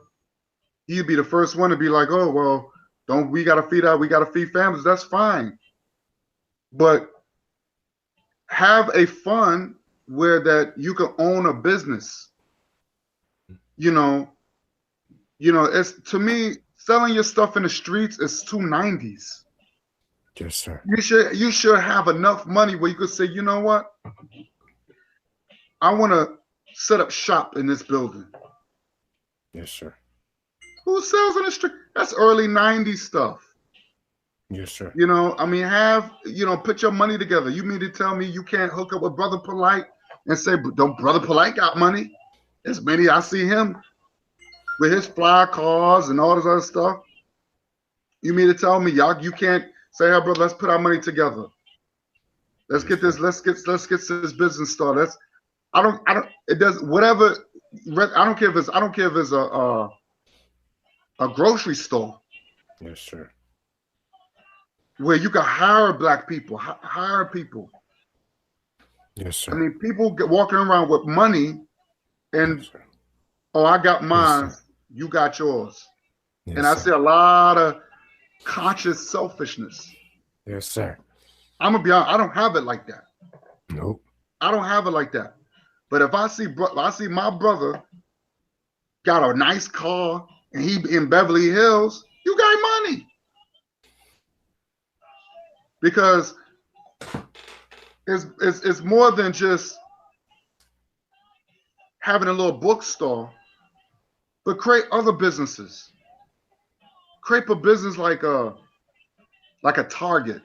Speaker 2: He'd be the first one to be like, "Oh well, don't we got to feed out? We got to feed families. That's fine, but have a fund where that you can own a business. You know, It's to me selling your stuff in the streets is too 90s.
Speaker 1: Yes, sir.
Speaker 2: You should have enough money where you could say, you know what, I want to set up shop in this building.
Speaker 1: Yes, sir.
Speaker 2: Who sells in the street? That's early 90s stuff.
Speaker 1: Yes, sir.
Speaker 2: I mean, put your money together. You mean to tell me you can't hook up with Brother Polite and say, don't Brother Polite got money? As many I see him with his fly cars and all this other stuff. You mean to tell me you can't say, hey, brother, let's put our money together. Let's
Speaker 1: Yes,
Speaker 2: get this,
Speaker 1: sir.
Speaker 2: let's get this business started. I don't, it does whatever. I don't care if it's a grocery store
Speaker 1: Yes, sir.
Speaker 2: where you can hire black people, hire people.
Speaker 1: Yes,
Speaker 2: I
Speaker 1: sir.
Speaker 2: mean, people walking around with money
Speaker 1: Yes,
Speaker 2: and,
Speaker 1: sir.
Speaker 2: oh, I got
Speaker 1: Yes,
Speaker 2: mine,
Speaker 1: sir.
Speaker 2: you got yours. And
Speaker 1: Yes,
Speaker 2: I see
Speaker 1: sir.
Speaker 2: a lot of conscious selfishness.
Speaker 1: Yes, sir.
Speaker 2: I'm gonna be honest, I don't have it like that.
Speaker 1: Nope.
Speaker 2: I don't have it like that. But if I see my brother got a nice car and he in Beverly Hills, you got money because it's more than just having a little bookstore, but create other businesses. Create a business like a Target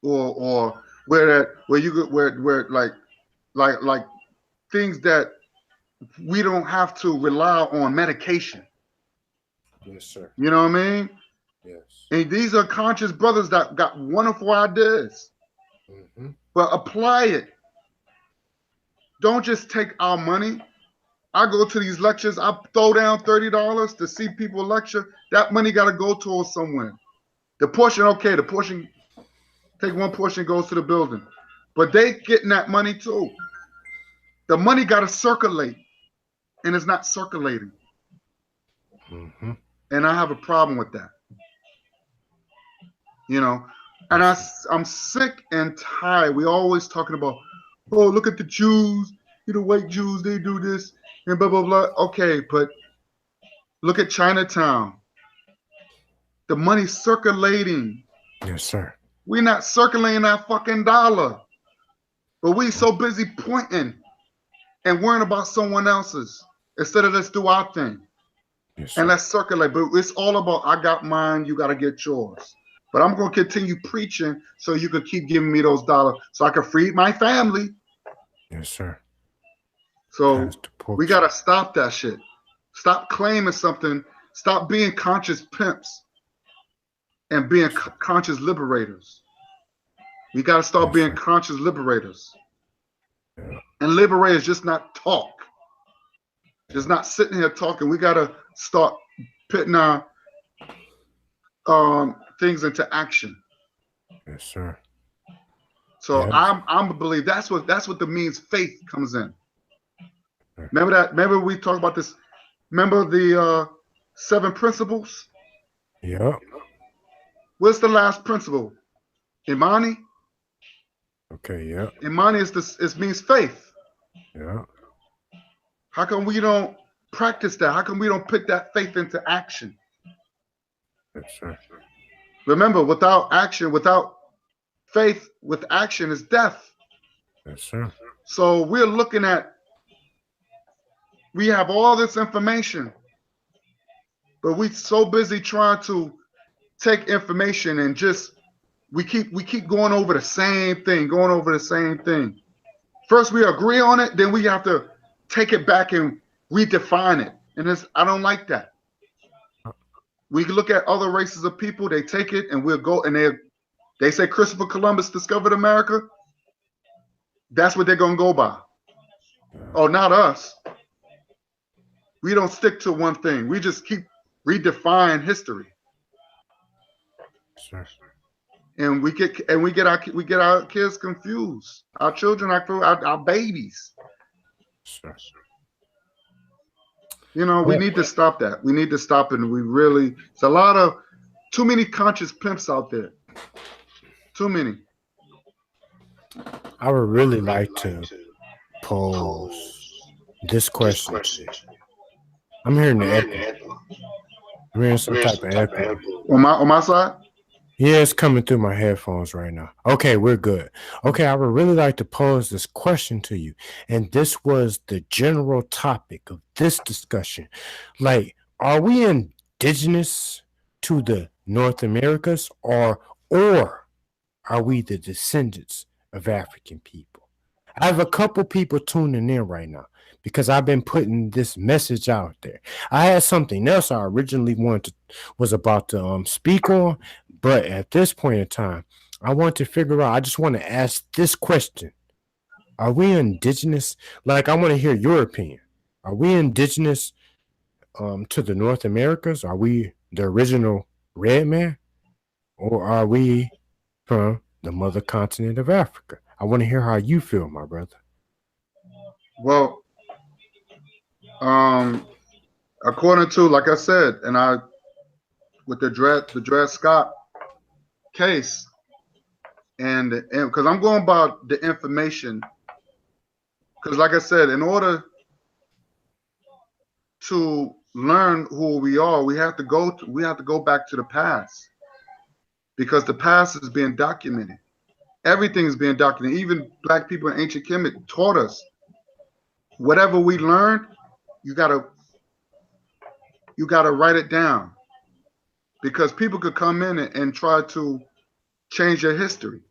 Speaker 2: or where you could where like things that we don't have to rely on medication.
Speaker 1: Yes, sir.
Speaker 2: You know what I mean?
Speaker 1: Yes.
Speaker 2: And these are conscious brothers that got wonderful ideas,
Speaker 1: Mm-hmm.
Speaker 2: but apply it. Don't just take our money. I go to these lectures, I throw down $30 to see people lecture. That money got to go towards somewhere. The portion, okay, take one portion goes to the building, but they getting that money too. The money got to circulate, and it's not circulating.
Speaker 1: Mm-hmm.
Speaker 2: And I have a problem with that, you know. And
Speaker 1: Yes, sir.
Speaker 2: I'm sick and tired. We always talking about, oh, look at the Jews, white Jews, they do this and blah blah blah. Okay, but look at Chinatown. The money's circulating.
Speaker 1: Yes, sir.
Speaker 2: We're not circulating that fucking dollar, but we so busy pointing and worrying about someone else's instead of let's do our thing
Speaker 1: Yes,
Speaker 2: and
Speaker 1: sir.
Speaker 2: let's circulate. But it's all about I got mine, you got to get yours. But I'm going to continue preaching so you can keep giving me those dollars so I can feed my family.
Speaker 1: Yes, sir.
Speaker 2: So
Speaker 1: Past the
Speaker 2: we
Speaker 1: porch.
Speaker 2: got to stop that shit. Stop claiming something. Stop being conscious pimps and being conscious liberators. We got to start
Speaker 1: Yes,
Speaker 2: being
Speaker 1: sir.
Speaker 2: conscious liberators.
Speaker 1: Yeah.
Speaker 2: And liberators just not talk, just
Speaker 1: Yeah.
Speaker 2: not sitting here talking. We got to start putting our things into action.
Speaker 1: Yes, sir.
Speaker 2: So
Speaker 1: Yeah.
Speaker 2: I'm believe that's what the means faith comes in.
Speaker 1: Sir.
Speaker 2: Remember that? Remember we talked about this. Remember the 7 principles?
Speaker 1: Yeah.
Speaker 2: What's the last principle? Imani?
Speaker 1: Okay. Yeah.
Speaker 2: Imani is this. It means faith.
Speaker 1: Yeah.
Speaker 2: How come we don't practice that? How come we don't put that faith into action?
Speaker 1: Yes, sir.
Speaker 2: Remember, without action, without faith, with action is death.
Speaker 1: Yes, sir.
Speaker 2: So we're looking at. We have all this information, but we so busy trying to take information and just we keep going over the same thing, going over the same thing. First we agree on it, then we have to take it back and redefine it. And I don't like that. We can look at other races of people, they take it and we'll go and they say Christopher Columbus discovered America. That's what they're gonna go by.
Speaker 1: Yeah.
Speaker 2: Oh, not us. We don't stick to one thing. We just keep redefine history.
Speaker 1: Sir.
Speaker 2: And we get our kids confused. Our children, our babies.
Speaker 1: Sir.
Speaker 2: We
Speaker 1: Well,
Speaker 2: need to stop that. We need to stop it. And we really, it's a lot of too many conscious pimps out there. Too many.
Speaker 1: I would really like to pose this question to you. I'm hearing the echo. I'm hearing some type of echo.
Speaker 2: On my side,
Speaker 1: Yeah, it's coming through my headphones right now. Okay, we're good. Okay, I would really like to pose this question to you. And this was the general topic of this discussion. Like, are we indigenous to the North Americas or are we the descendants of African people? I have a couple people tuning in right now because I've been putting this message out there. I had something else I originally was about to speak on, but at this point in time, I want to figure out. I just want to ask this question: are we indigenous? Like, I want to hear your opinion. Are we indigenous to the North Americas? Are we the original red man, or are we from the mother continent of Africa? I want to hear how you feel, my brother.
Speaker 2: well, um, according to, like I said, and with the Dred Scott case, and because I'm going by the information, because like I said, in order to learn who we are, we have to go back to the past because the past is being documented. Everything is being documented. Even black people in ancient Kemet taught us whatever we learned, you gotta you gotta write it down because people could come in and try to change your history.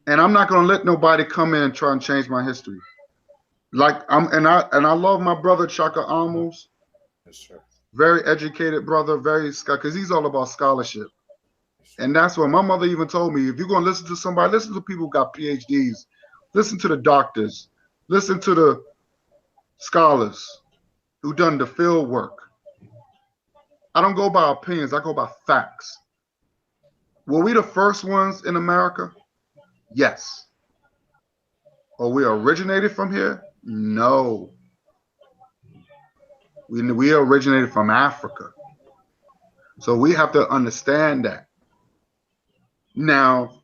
Speaker 2: And I'm not gonna let nobody come in and try and change my history. Like I love my brother Chaka Amos,
Speaker 1: Yes, sir.
Speaker 2: very educated brother, because he's all about scholarship.
Speaker 1: Yes, sir.
Speaker 2: And that's what my mother even told me. If you're gonna listen to somebody, listen to people who got PhDs, listen to the doctors, listen to the scholars who done the field work. I don't go by opinions, I go by facts. Were we the first ones in America? Yes. Or we originated from here? No. We originated from Africa. So we have to understand that. Now,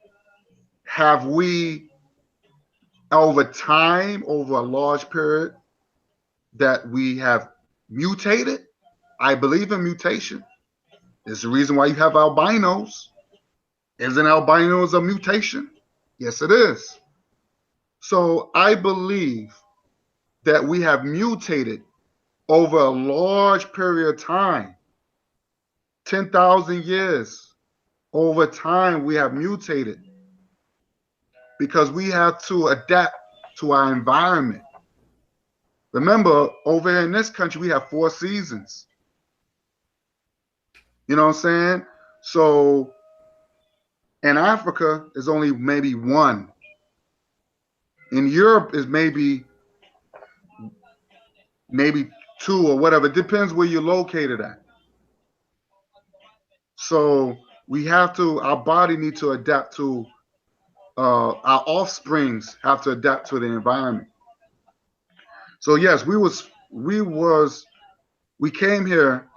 Speaker 2: have we over time, over a large period, that we have mutated? I believe in mutation. It's the reason why you have albinos. Isn't albinos a mutation? Yes, it is. So I believe that we have mutated over a large period of time, 10,000 years. Over time, we have mutated because we have to adapt to our environment. Remember, over here in this country, we have 4 seasons. You know what I'm saying? So in Africa, is only maybe one. In Europe, is maybe two or whatever. It depends where you're located at. So we have to. Our body needs to adapt to. Our offsprings have to adapt to the environment. So yes, we came here.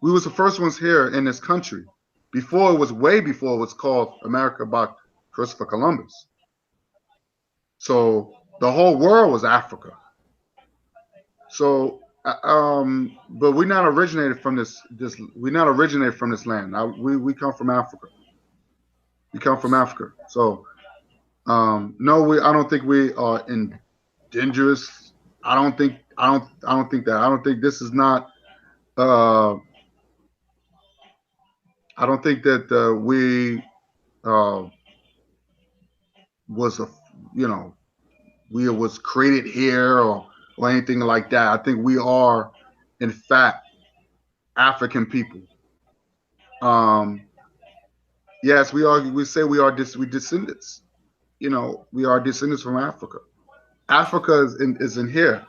Speaker 2: We was the first ones here in this country. Before it was way before it was called America by Christopher Columbus. So the whole world was Africa. So but we're not originated from this. We're not originated from this land. We come from Africa. We come from Africa. So no, I don't think we are indigenous. I don't think that. I don't think this is not. Uh, I don't think that we uh, was a you know we was created here or anything like that. I think we are, in fact, African people. Um, yes, we are. We say we descendants. We are descendants from Africa. Africa is in here,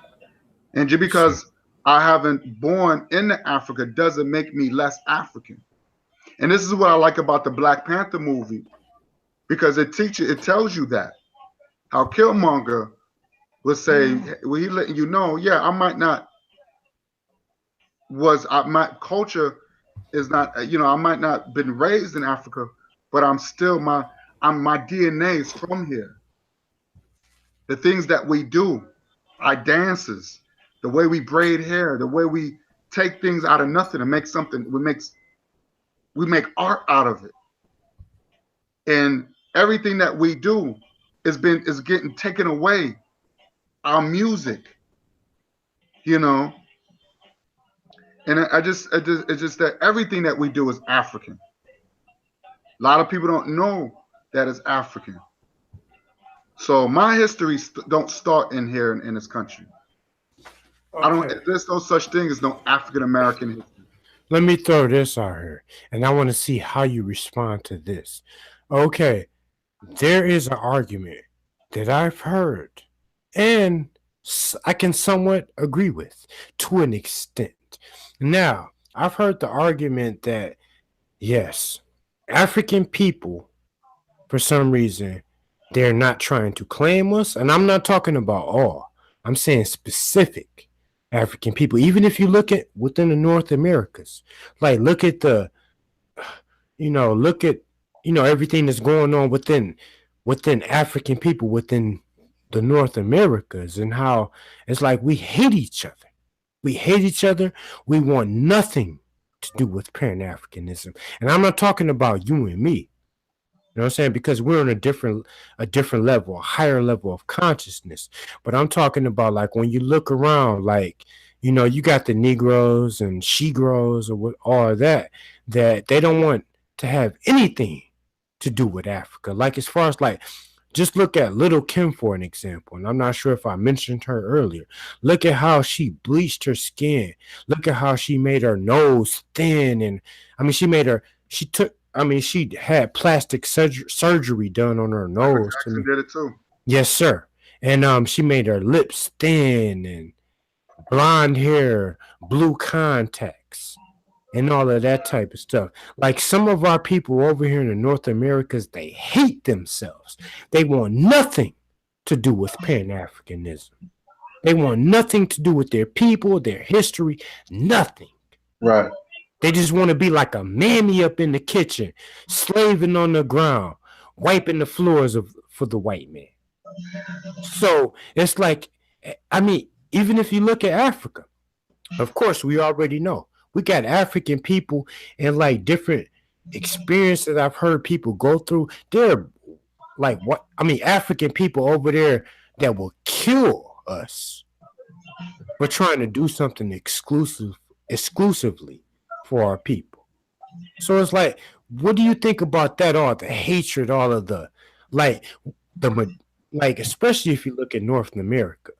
Speaker 2: and just
Speaker 1: Yes, sir.
Speaker 2: because I haven't born in Africa doesn't make me less African. And this is what I like about the Black Panther movie because it tells you that how Killmonger would say, well, he letting you know, yeah, I might not my culture is not, I might not been raised in Africa, but my DNA is from here. The things that we do, our dances, the way we braid hair, the way we take things out of nothing and make something, we make art out of it. And everything that we do is getting taken away. Our music, you know, and it's just that everything that we do is African. A lot of people don't know that it's African. So my history don't start in here in this country. I don't.
Speaker 1: Okay.
Speaker 2: There's no such thing as no African American history.
Speaker 1: Let me throw this out here, and I want to see how you respond to this. Okay, there is an argument that I've heard, and I can somewhat agree with to an extent. Now, I've heard the argument that yes, African people, for some reason, they're not trying to claim us, and I'm not talking about all. I'm saying specific African people. Even if you look at within the North Americas, like look at everything that's going on within African people within the North Americas and how it's like we hate each other. We hate each other. We want nothing to do with Pan Africanism. And I'm not talking about you and me. You know what I'm saying? Because we're on a different level, a higher level of consciousness. But I'm talking about like when you look around, like, you got the Negroes and Shegros or what all of that they don't want to have anything to do with Africa. Like as far as like just look at Little Kim for an example. And I'm not sure if I mentioned her earlier. Look at how she bleached her skin. Look at how she made her nose thin. And I mean, she had plastic surgery done on her
Speaker 2: Michael
Speaker 1: nose to
Speaker 2: Jackson
Speaker 1: me.
Speaker 2: did it too.
Speaker 1: Yes, sir. And she made her lips thin and blonde hair, blue contacts, and all of that type of stuff. Like some of our people over here in the North Americas, they hate themselves. They want nothing to do with Pan Africanism. They want nothing to do with their people, their history, nothing.
Speaker 2: Right.
Speaker 1: They just want to be like a mammy up in the kitchen, slaving on the ground, wiping the floors for the white man. So it's like, I mean, even if you look at Africa, of course, we already know we got African people and like different experiences I've heard people go through. They're like what I mean, African people over there that will kill us for trying to do something exclusively for our people. So it's like, what do you think about that? All the hatred, all of the like the like, especially if you look at North America.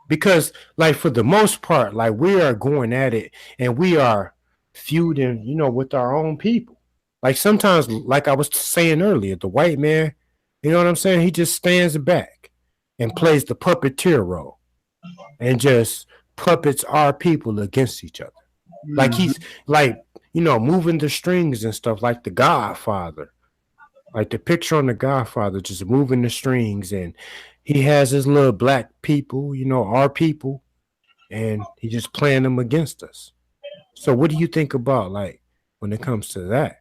Speaker 1: because like for the most part, like we are going at it and we are feuding, with our own people. Like sometimes, like I was saying earlier, the white man, you know what I'm saying? He just stands back and plays the puppeteer role and just puppets our people against each other. Like
Speaker 2: Mhm.
Speaker 1: he's like, moving the strings and stuff like the Godfather. Like the picture on the Godfather, just moving the strings, and he has his little black people, our people, and he just playing them against us. So what do you think about like when it comes to that?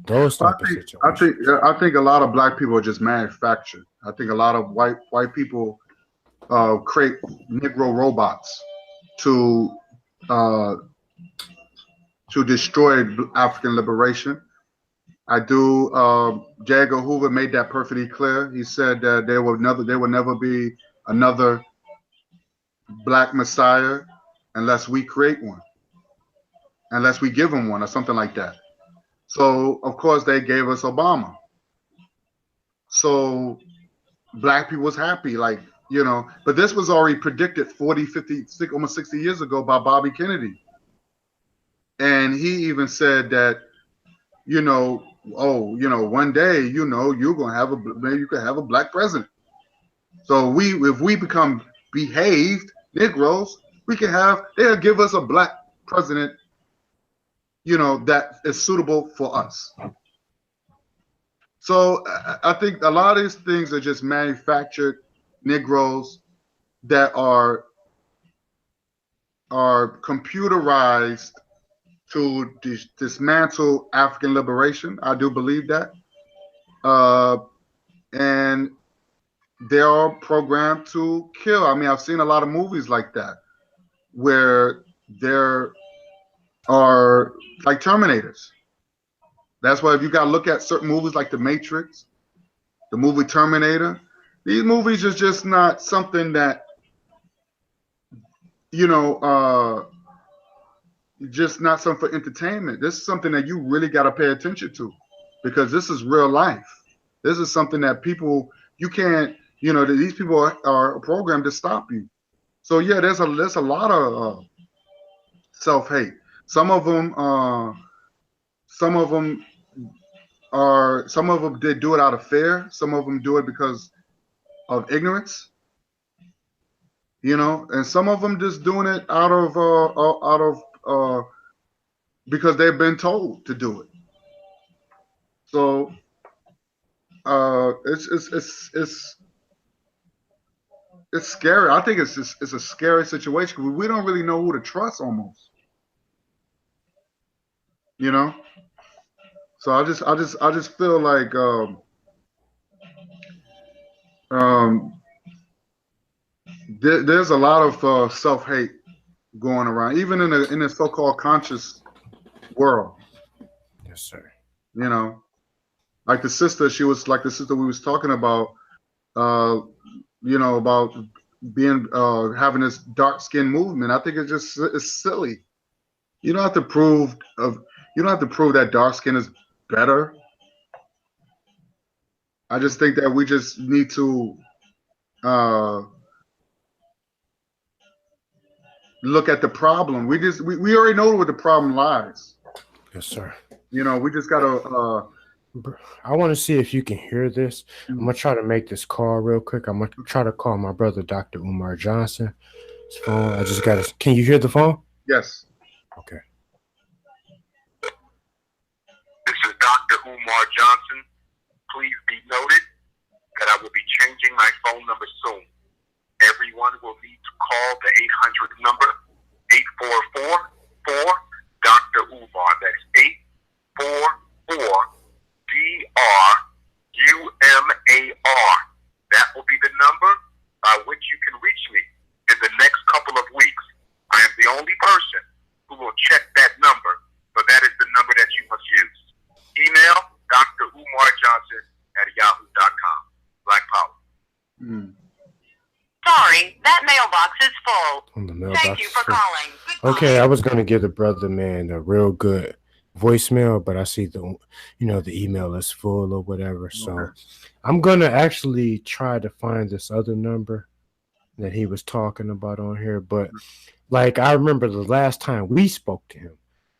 Speaker 1: Those
Speaker 2: I
Speaker 1: type of
Speaker 2: think I think
Speaker 1: situations.
Speaker 2: I think a lot of black people are just manufactured. I think a lot of white people create Negro robots to uh, to destroy African liberation. I do. J. Edgar Hoover made that perfectly clear. He said that there will never be another black messiah unless we create one, unless we give him one, or something like that. So of course they gave us Obama. So black people was happy, like But this was already predicted 40, 50, almost 60 years ago by Bobby Kennedy, and he even said that you know, one day, you're gonna have maybe you could have a black president. So if we become behaved Negroes, we can have they'll give us a black president, that is suitable for us. So I think a lot of these things are just manufactured Negroes that are computerized to dismantle African liberation. I do believe that. Uh, and they are programmed to kill. I mean, I've seen a lot of movies like that where there are like Terminators. That's why if you got to look at certain movies like The Matrix, the movie Terminator, these movies is just not something that, you know, just not something for entertainment. This is something that you really got to pay attention to because this is real life. This is something that you can't, these people are programmed to stop you. So yeah, there's a lot of self hate. Some of them, some of them some of them did do it out of fear. Some of them do it because of ignorance, and some of them just doing it uh, because they've been told to do it. So it's scary. I think it's a scary situation because we don't really know who to trust almost, you know. So I just feel like um, there's a lot of self hate going around, even in the so-called conscious world.
Speaker 1: Yes, sir.
Speaker 2: You know, like the sister, she was like the sister we was talking about. Uh, about being having this dark skin movement. I think it's silly. You don't have to prove of you don't have to prove that dark skin is better. I just think that we just need to uh, look at the problem. We already know where the problem lies.
Speaker 1: Yes, sir.
Speaker 2: We just gotta.
Speaker 1: I want to see if you can hear this. I'm gonna try to make this call real quick. I'm gonna try to call my brother, Dr. Umar Johnson. His phone. I just got to. Can you hear the phone?
Speaker 2: Yes.
Speaker 1: Okay.
Speaker 3: This is Dr. Umar Johnson. Please be noted that I will be changing my phone number soon. Everyone will need to call the 800 number, 8444 Dr. Umar. That's 844 DRUMAR. That will be the number by which you can reach me in the next couple of weeks. I am the only person who will check that number, but that is the number that you must use. Email Dr. Umar Johnson at yahoo.com. Black Power.
Speaker 4: Sorry, that mailbox is full.
Speaker 1: On the mailbox.
Speaker 4: Thank you for calling.
Speaker 1: Okay, I was gonna give the brother man a real good voicemail, but I see the email is full or whatever. So I'm gonna actually try to find this other number that he was talking about on here. But like I remember the last time we spoke to him,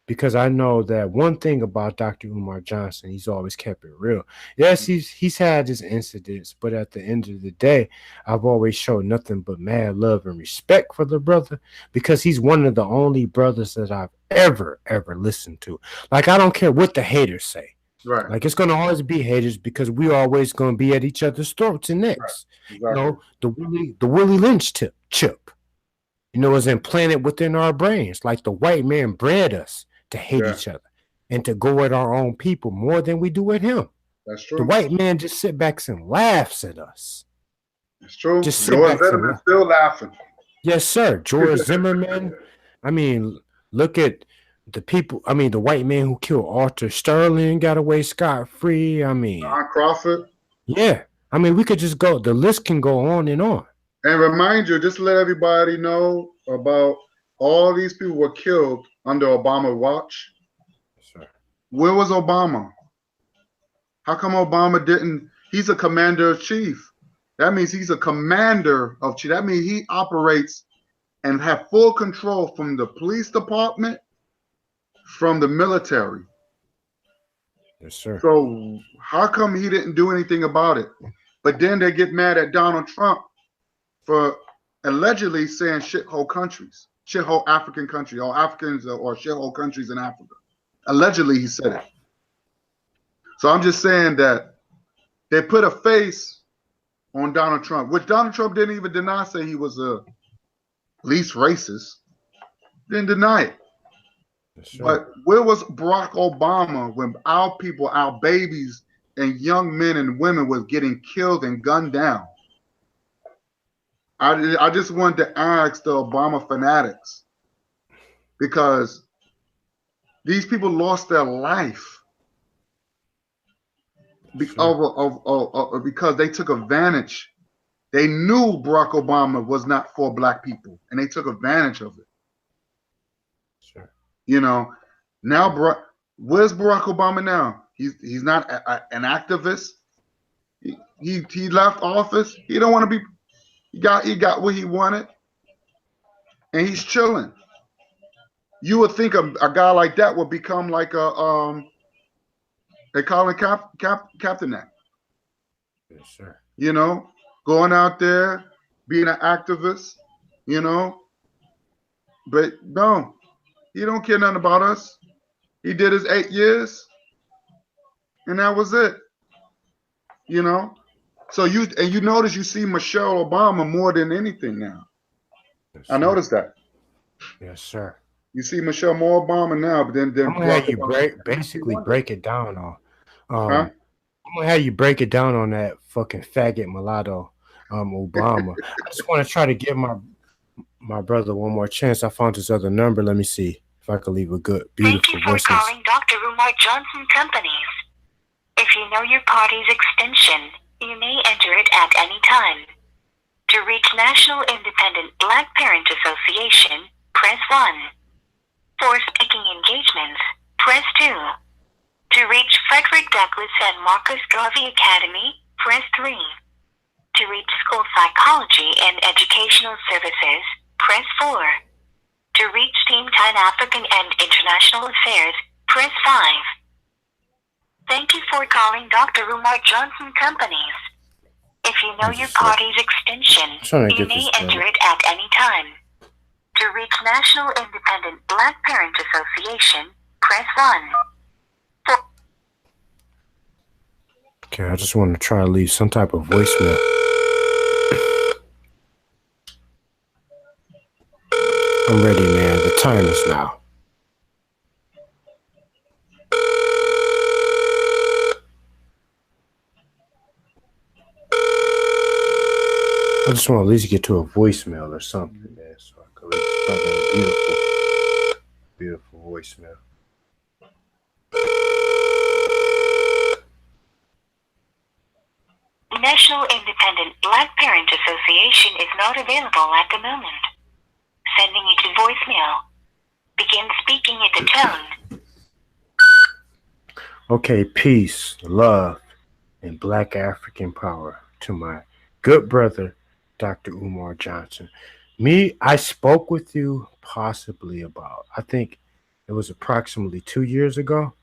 Speaker 1: because I know that one thing about Dr. Umar Johnson, he's always kept it real. Yes, he's had his incidents, but at the end of the day, I've always showed nothing but mad love and respect for the brother, because he's one of the only brothers that I've ever listened to. Like I don't care what the haters say.
Speaker 2: Right.
Speaker 1: Like it's gonna always be haters because we always gonna be at each other's throats and necks.
Speaker 2: Exactly.
Speaker 1: You know, the Willie Lynch chip, is implanted within our brains. Like the white man bred us to hate each other and to go at our own people more than we do at him.
Speaker 2: That's true.
Speaker 1: The white man just sit back and laughs at us.
Speaker 2: It's true.
Speaker 1: Just sit
Speaker 2: George
Speaker 1: back and
Speaker 2: Zimmerman's
Speaker 1: laugh.
Speaker 2: still laughing.
Speaker 1: Yes, sir. George Zimmerman. I mean, look at the people. I mean, the white man who killed Arthur Sterling got away scot-free. I mean,
Speaker 2: John Crawford.
Speaker 1: yeah. I mean, we could just go. The list can go on and on.
Speaker 2: And remind you, just let everybody know about all these people were killed under Obama watch.
Speaker 1: Sure.
Speaker 2: Where was Obama? How come Obama didn't? He's a commander of chief. That means he's a commander of chief. That means he operates and have full control from the police department, from the military.
Speaker 1: Yes, sir.
Speaker 2: So how come he didn't do anything about it? But then they get mad at Donald Trump for allegedly saying shithole countries, shithole African country, or Africans or shithole countries in Africa. Allegedly, he said it. So I'm just saying that they put a face on Donald Trump, which Donald Trump didn't even deny, say he was a least racist. Didn't deny it.
Speaker 1: Sure.
Speaker 2: But where was Barack Obama when our people, our babies and young men and women was getting killed and gunned down? I just wanted to ask the Obama fanatics, because these people lost their life because they took advantage. They knew Barack Obama was not for black people, and they took advantage of it.
Speaker 1: Sure.
Speaker 2: Now where's Barack Obama now? He's not an activist. He left office. He don't want to be. He got what he wanted, and he's chilling. You would think a guy like that would become like a they call him Captain Neck.
Speaker 1: Yes, sir.
Speaker 2: Going out there, being an activist, But no, he don't care nothing about us. He did his 8 years, and that was it. So you notice you see Michelle Obama more than anything now.
Speaker 1: Yes,
Speaker 2: I noticed that.
Speaker 1: Yes, sir.
Speaker 2: You see Michelle more Obama now, but then
Speaker 1: I'm gonna have you break it down on. I'm gonna have you break it down on that fucking faggot mulatto, Obama. I just want to try to give my brother one more chance. I found his other number. Let me see if I can leave a good, beautiful
Speaker 4: Thank you for
Speaker 1: voice.
Speaker 4: calling Dr. Umar Johnson Companies. If you know your party's extension, you may enter it at any time. To reach National Independent Black Parent Association, press 1. For speaking engagements, press 2. To reach Frederick Douglass and Marcus Garvey Academy, press 3. To reach School Psychology and Educational Services, press 4. To reach Team Pan African and International Affairs, press 5. Thank you for calling Dr. Umar Johnson Companies. If you know your party's extension, you may enter it at any time. To reach National Independent Black Parent Association, press 1.
Speaker 1: Okay, I just want to try to leave some type of voicemail. I'm ready, man. The time is now. I just want to at least get to a voicemail or something, man, so I can leave a beautiful voicemail.
Speaker 4: National Independent Black Parent Association is not available at the moment. Sending you to voicemail. Begin speaking at the tone.
Speaker 1: Okay, peace, love, and Black African power to my good brother, Dr. Umar Johnson. Me, I spoke with you possibly about, I think it was approximately 2 years ago.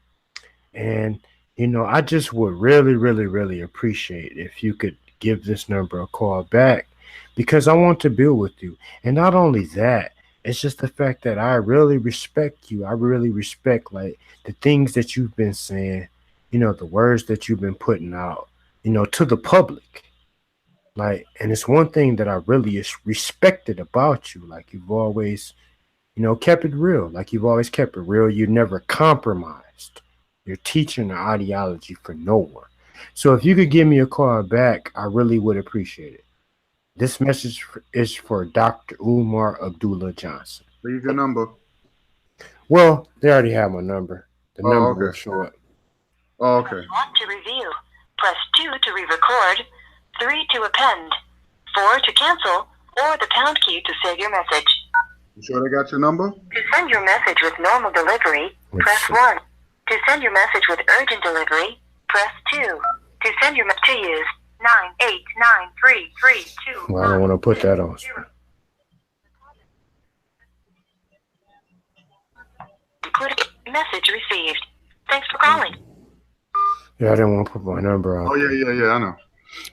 Speaker 1: And, I just would really, really, really appreciate if you could give this number a call back because I want to build with you. And not only that, it's just the fact that I really respect you. I really respect like the things that you've been saying, the words that you've been putting out, to the public. Like, and it's one thing that I really respected about you. Like, you've always, kept it real. Like, you've always kept it real. You never compromised your teaching or ideology for no one. So, if you could give me a call back, I really would appreciate it. This message is for Dr. Umar Abdullah Johnson.
Speaker 2: Leave your number.
Speaker 1: Well, they already have my number. The
Speaker 2: Oh,
Speaker 1: number
Speaker 2: okay.
Speaker 1: will show up.
Speaker 2: Oh, okay.
Speaker 4: Press 1 to review. Press 2 to re-record. 3 to append. 4 to cancel. Or the pound key to save your message.
Speaker 2: You sure they got your number?
Speaker 4: To send your message with normal delivery, press 1. To send your message with urgent delivery, press 2. To send your message to use 9893332.
Speaker 1: Well, I don't want to put that on.
Speaker 4: Message received. Thanks for calling.
Speaker 1: Yeah, I didn't want to put my number out.
Speaker 2: Oh, yeah, I know.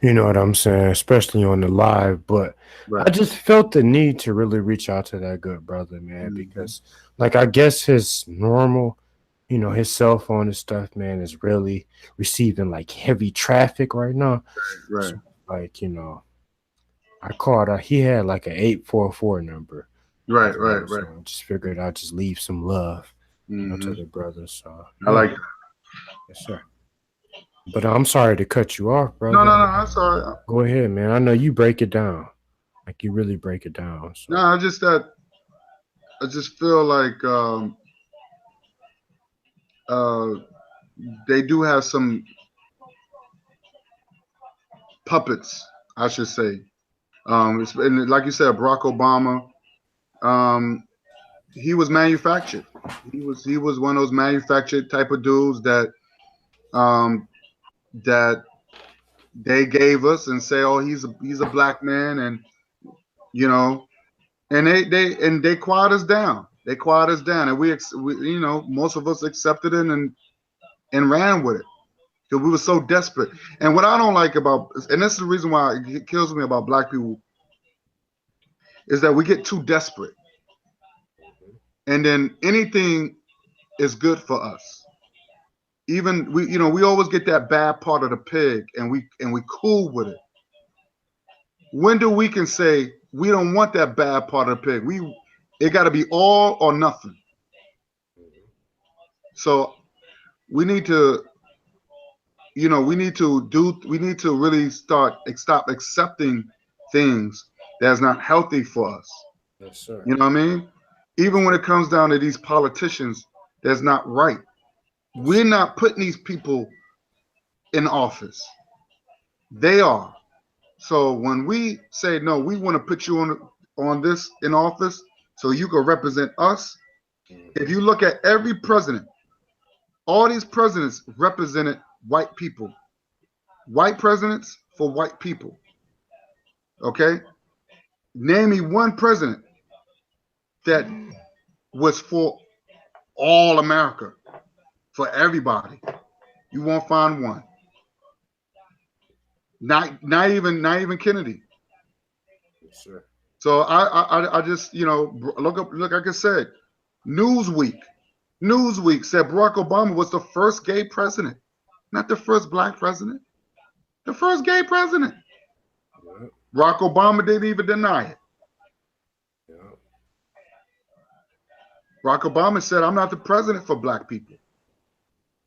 Speaker 1: You know what I'm saying, especially on the live. But
Speaker 2: Right.
Speaker 1: I just felt the need to really reach out to that good brother, man,
Speaker 2: Mhm.
Speaker 1: because, like, I guess his normal, his cell phone and stuff, man, is really receiving like heavy traffic right now.
Speaker 2: Right.
Speaker 1: So, like, I called. He had like an 844 number.
Speaker 2: Right.
Speaker 1: So I just figured I'd just leave some love,
Speaker 2: Mhm.
Speaker 1: to the brother. So
Speaker 2: I like that.
Speaker 1: yes, sir. But I'm sorry to cut you off, brother.
Speaker 2: No, that's all right.
Speaker 1: Go ahead, man. I know you break it down. Like you really break it down. So.
Speaker 2: No, I just feel like they do have some puppets, I should say. And like you said, Barack Obama, he was manufactured. He was one of those manufactured type of dudes that that they gave us and say, oh, he's a black man, and and they quiet us down. They quiet us down, and we most of us accepted it and ran with it because we were so desperate. And what I don't like about, and this is the reason why it kills me about black people, is that we get too desperate, and then anything is good for us. Even we always get that bad part of the pig, and we cool with it. When do we can say we don't want that bad part of the pig? It got to be all or nothing. So we need to, we need to really stop accepting things that's not healthy for us.
Speaker 1: Yes, sir.
Speaker 2: You know what I mean? Even when it comes down to these politicians, that's not right. We're not putting these people in office. They are. So when we say no, we want to put you on this in office so you can represent us. If you look at every president, all these presidents represented white people. White presidents for white people. Okay? Name me one president that was for all America, for everybody. You won't find one. Not even Kennedy.
Speaker 1: Yes, sir.
Speaker 2: So I just look like I said, Newsweek said Barack Obama was the first gay president, not the first black president, the first gay president.
Speaker 1: Yep.
Speaker 2: Barack Obama didn't even deny it.
Speaker 1: Yep.
Speaker 2: Barack Obama said, "I'm not the president for black people."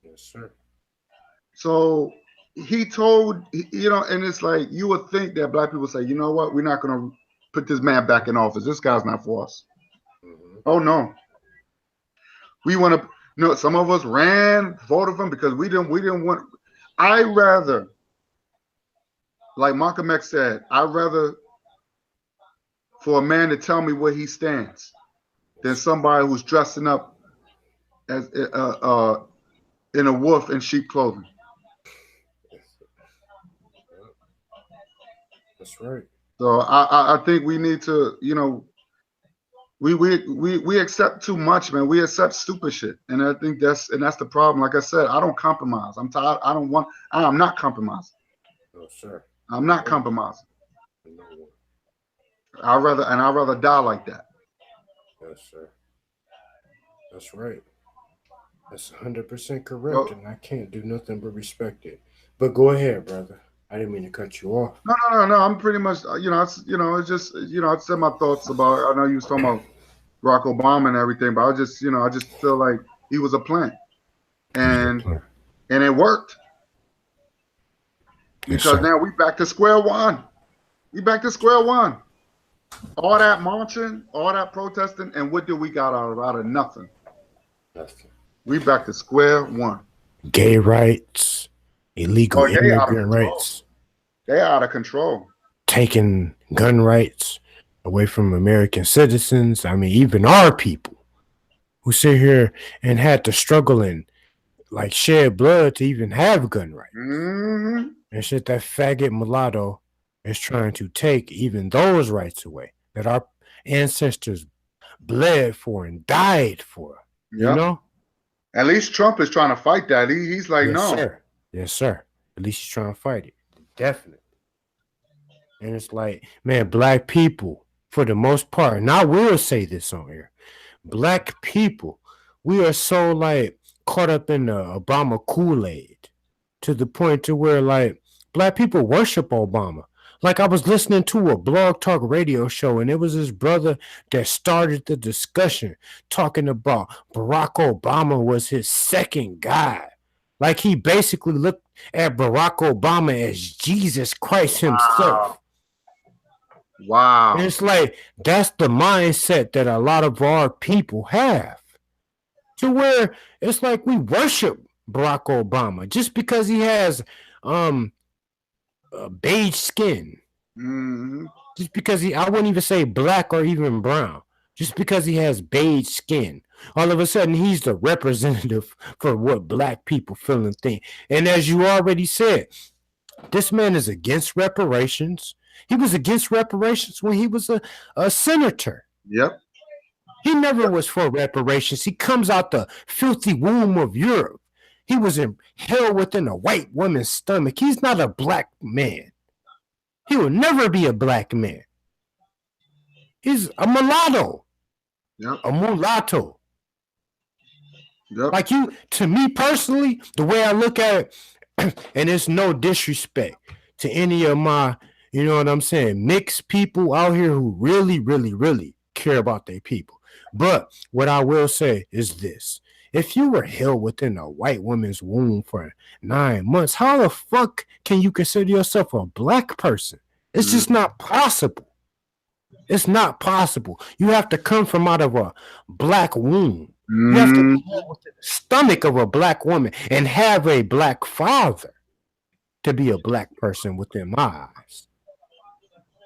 Speaker 1: Yes, sir.
Speaker 2: So he told, and it's like you would think that black people say, you know what, we're not going to put this man back in office. This guy's not for us.
Speaker 1: Mm-hmm.
Speaker 2: Oh no, we want to. No, some of us voted for him because we didn't want. I rather, like Malcolm X said, I'd rather for a man to tell me where he stands than somebody who's dressing up as in a wolf in sheep clothing.
Speaker 1: That's right.
Speaker 2: So I think we need to, we accept too much, man. We accept stupid shit, and I think that's the problem. Like I said, I don't compromise. I'm tired. I am not compromising.
Speaker 1: No, sir.
Speaker 2: I'm not compromising.
Speaker 1: No one.
Speaker 2: I'd rather die like that.
Speaker 1: Yes, sir. That's right. That's 100% correct,
Speaker 2: Yo,
Speaker 1: and I can't do nothing but respect it. But go ahead, brother. I didn't mean to cut you off.
Speaker 2: no. I'm pretty much, it's just, I said my thoughts about. I know you was talking about Barack Obama and everything, but I just feel like he was a plant, and it worked
Speaker 1: Yes,
Speaker 2: because
Speaker 1: sir.
Speaker 2: now we back to square one. We back to square one. All that marching, all that protesting, and what did we got out of nothing?
Speaker 1: Nothing.
Speaker 2: We back to square one.
Speaker 1: Gay rights, illegal
Speaker 2: They out of
Speaker 1: immigrant
Speaker 2: control.
Speaker 1: rights,
Speaker 2: They out of control.
Speaker 1: taking gun rights away from American citizens. I mean, even our people who sit here and had to struggle and like shed blood to even have gun rights.
Speaker 2: Mm-hmm.
Speaker 1: And shit, that faggot mulatto is trying to take even those rights away that our ancestors bled for and died for. You know?
Speaker 2: At least Trump is trying to fight that. He's like,
Speaker 1: yes,
Speaker 2: no.
Speaker 1: Sir. Yes, sir. At least he's trying to fight it. Definitely. And it's like, man, black people, for the most part, and I will say this on here, black people, we are so like caught up in the Obama Kool-Aid to the point to where like black people worship Obama. Like I was listening to a blog talk radio show, and it was his brother that started the discussion talking about Barack Obama was his second guy. Like he basically looked at Barack Obama as Jesus Christ himself.
Speaker 2: Wow.
Speaker 1: And it's like that's the mindset that a lot of our people have. To where it's like we worship Barack Obama just because he has beige skin.
Speaker 2: Mm-hmm.
Speaker 1: Just because I wouldn't even say black or even brown. Just because he has beige skin. All of a sudden, he's the representative for what black people feel and think. And as you already said, this man is against reparations. He was against reparations when he was a senator.
Speaker 2: Yep.
Speaker 1: He never was for reparations. He comes out the filthy womb of Europe. He was held within a white woman's stomach. He's not a black man. He will never be a black man. He's a mulatto.
Speaker 2: Yep.
Speaker 1: A mulatto.
Speaker 2: Yep.
Speaker 1: Like you, to me personally, the way I look at it, and it's no disrespect to any of my, you know what I'm saying, mixed people out here who really, really, really care about their people. But what I will say is this. If you were held within a white woman's womb for 9 months, how the fuck can you consider yourself a black person? It's just not possible. It's not possible. You have to come from out of a black womb. You have to be held within the stomach of a black woman and have a black father to be a black person within my eyes.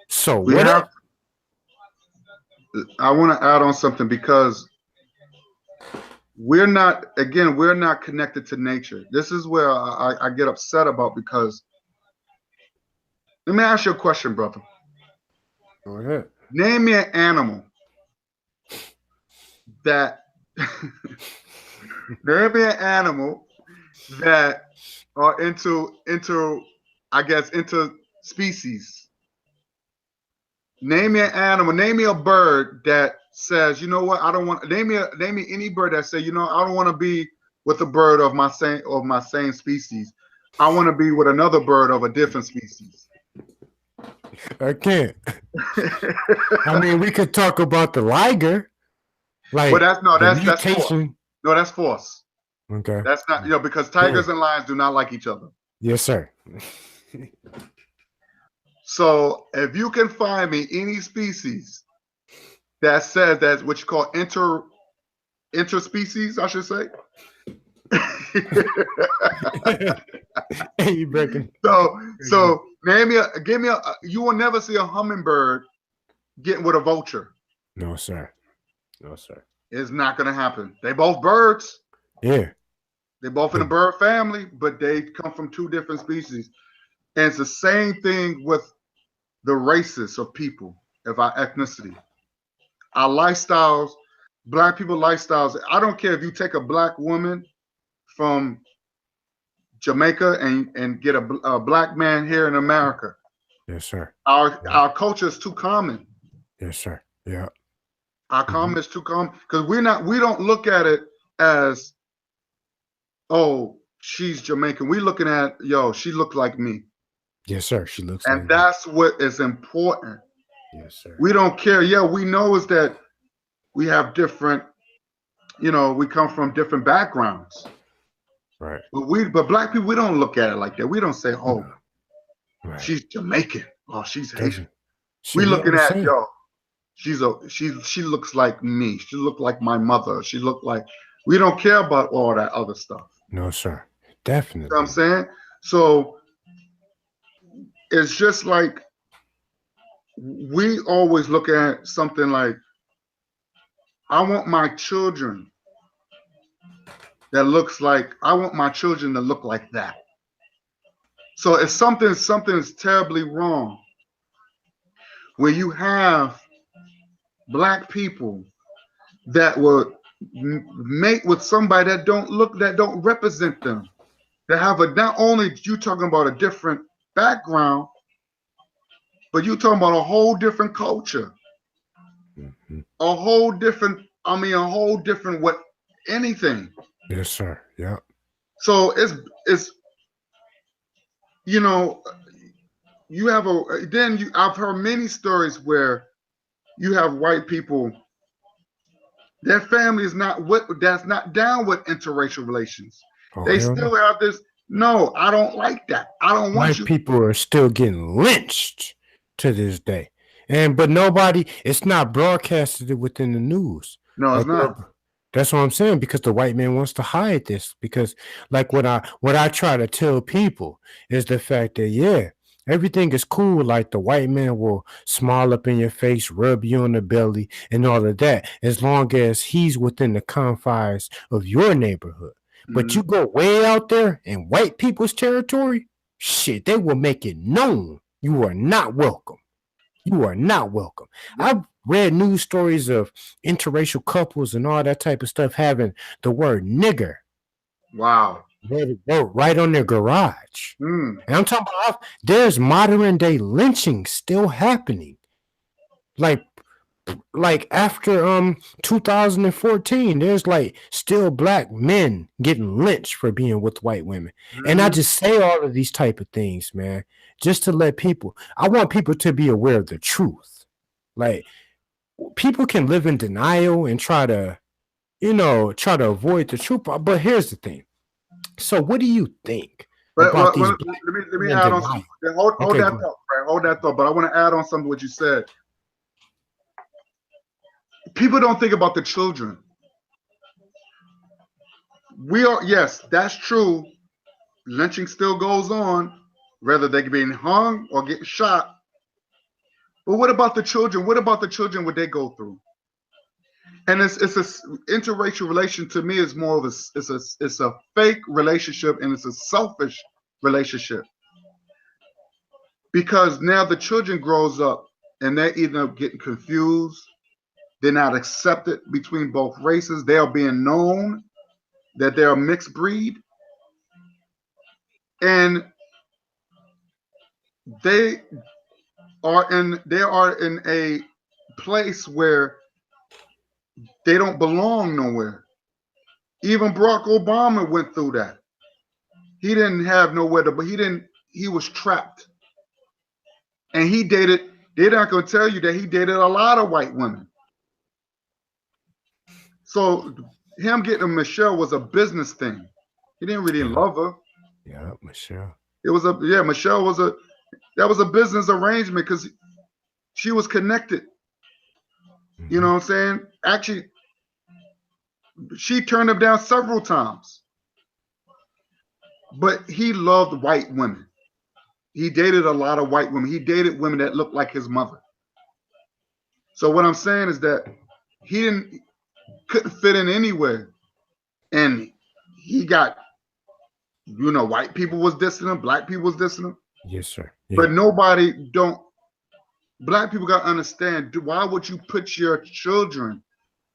Speaker 1: So
Speaker 2: I want to add on something because we're not connected to nature. This is where I get upset about because let me ask you a question, brother.
Speaker 1: Go ahead.
Speaker 2: Name me an animal that name me an animal that are into species. Name me an animal, name me a bird that says, you know what, I don't want name me any bird that says, you know, I don't want to be with a bird of my same species. I want to be with another bird of a different species.
Speaker 1: I can't. I mean, we could talk about the liger. Like,
Speaker 2: but that's
Speaker 1: mutation.
Speaker 2: force. No, that's force.
Speaker 1: Okay.
Speaker 2: That's not, because tigers and lions do not like each other.
Speaker 1: Yes, sir.
Speaker 2: So if you can find me any species that says that's what you call interspecies, I should say.
Speaker 1: You breaking.
Speaker 2: So you will never see a hummingbird getting with a vulture.
Speaker 1: No, sir. No, sir.
Speaker 2: It's not going to happen. They both birds.
Speaker 1: Yeah.
Speaker 2: They're both in the bird family, but they come from two different species. And it's the same thing with the races of people, of our ethnicity, our lifestyles, black people lifestyles. I don't care if you take a black woman from Jamaica and get a black man here in America.
Speaker 1: Yes, sir.
Speaker 2: Our culture is too common.
Speaker 1: Yes, sir. Yeah.
Speaker 2: Our common is too common because we don't look at it as, oh, she's Jamaican. We looking at, yo, she looked like me.
Speaker 1: Yes, sir. She looks
Speaker 2: And
Speaker 1: like
Speaker 2: that's what is important.
Speaker 1: Yes, sir.
Speaker 2: We don't care. Yeah, we know is that we have different, we come from different backgrounds.
Speaker 1: Right.
Speaker 2: But black people, we don't look at it like that. We don't say, oh,
Speaker 1: right.
Speaker 2: she's Jamaican. Oh, she's Haitian.
Speaker 1: So
Speaker 2: We looking at, yo, she looks like me. She looked like my mother. She looked like, we don't care about all that other stuff.
Speaker 1: No, sir. Definitely.
Speaker 2: You know what I'm saying? So it's just like we always look at something like, I want my children I want my children to look like that. So if something is terribly wrong, where you have black people that will mate with somebody that don't represent them, that have not only you talking about a different background, but you talking about a whole different culture, a whole different what anything.
Speaker 1: Yes, sir. Yeah.
Speaker 2: So it's I've heard many stories where you have white people, their family is that's not down with interracial relations. They still have this, no, I don't like that. I don't want
Speaker 1: white people are still getting lynched to this day. But nobody, it's not broadcasted within the news.
Speaker 2: No, it's not.
Speaker 1: That's what I'm saying, because the white man wants to hide this. Because like what I try to tell people is the fact that, yeah, everything is cool. Like the white man will smile up in your face, rub you on the belly and all of that, as long as he's within the confines of your neighborhood. But you go way out there in white people's territory, shit, they will make it known you are not welcome. You are not welcome. I've read news stories of interracial couples and all that type of stuff having the word nigger.
Speaker 2: Wow.
Speaker 1: Right on their garage. And I'm talking about, there's modern day lynching still happening. Like after 2014, there's like still black men getting lynched for being with white women. And I just say all of these type of things, man, just to let people, I want people to be aware of the truth. Like, people can live in denial and try to avoid the truth. But here's the thing. So what do you think about these black
Speaker 2: let me add on something. Hold that thought, Fred. Hold that thought. But I want to add on something what you said. People don't think about the children. Yes, that's true. Lynching still goes on, whether they're being hung or getting shot. But what about the children? What about the children, what they go through? And it's a interracial relation. To me, is more of it's a fake relationship, and it's a selfish relationship. Because now the children grows up and they're either getting confused, they're not accepted between both races. They are being known that they're a mixed breed. And they are in a place where they don't belong nowhere. Even Barack Obama went through that. He didn't have nowhere to, but he was trapped. And they're not going to tell you that he dated a lot of white women. So him getting Michelle was a business thing. He didn't really love her.
Speaker 1: Yeah, Michelle.
Speaker 2: Michelle was a business arrangement because she was connected. You know what I'm saying? Actually, she turned him down several times. But he loved white women. He dated a lot of white women. He dated women that looked like his mother. So what I'm saying is that he couldn't fit in anywhere. And he got, white people was dissing him, black people was dissing him.
Speaker 1: Yes, sir. Yeah.
Speaker 2: But nobody don't Black people got to understand, why would you put your children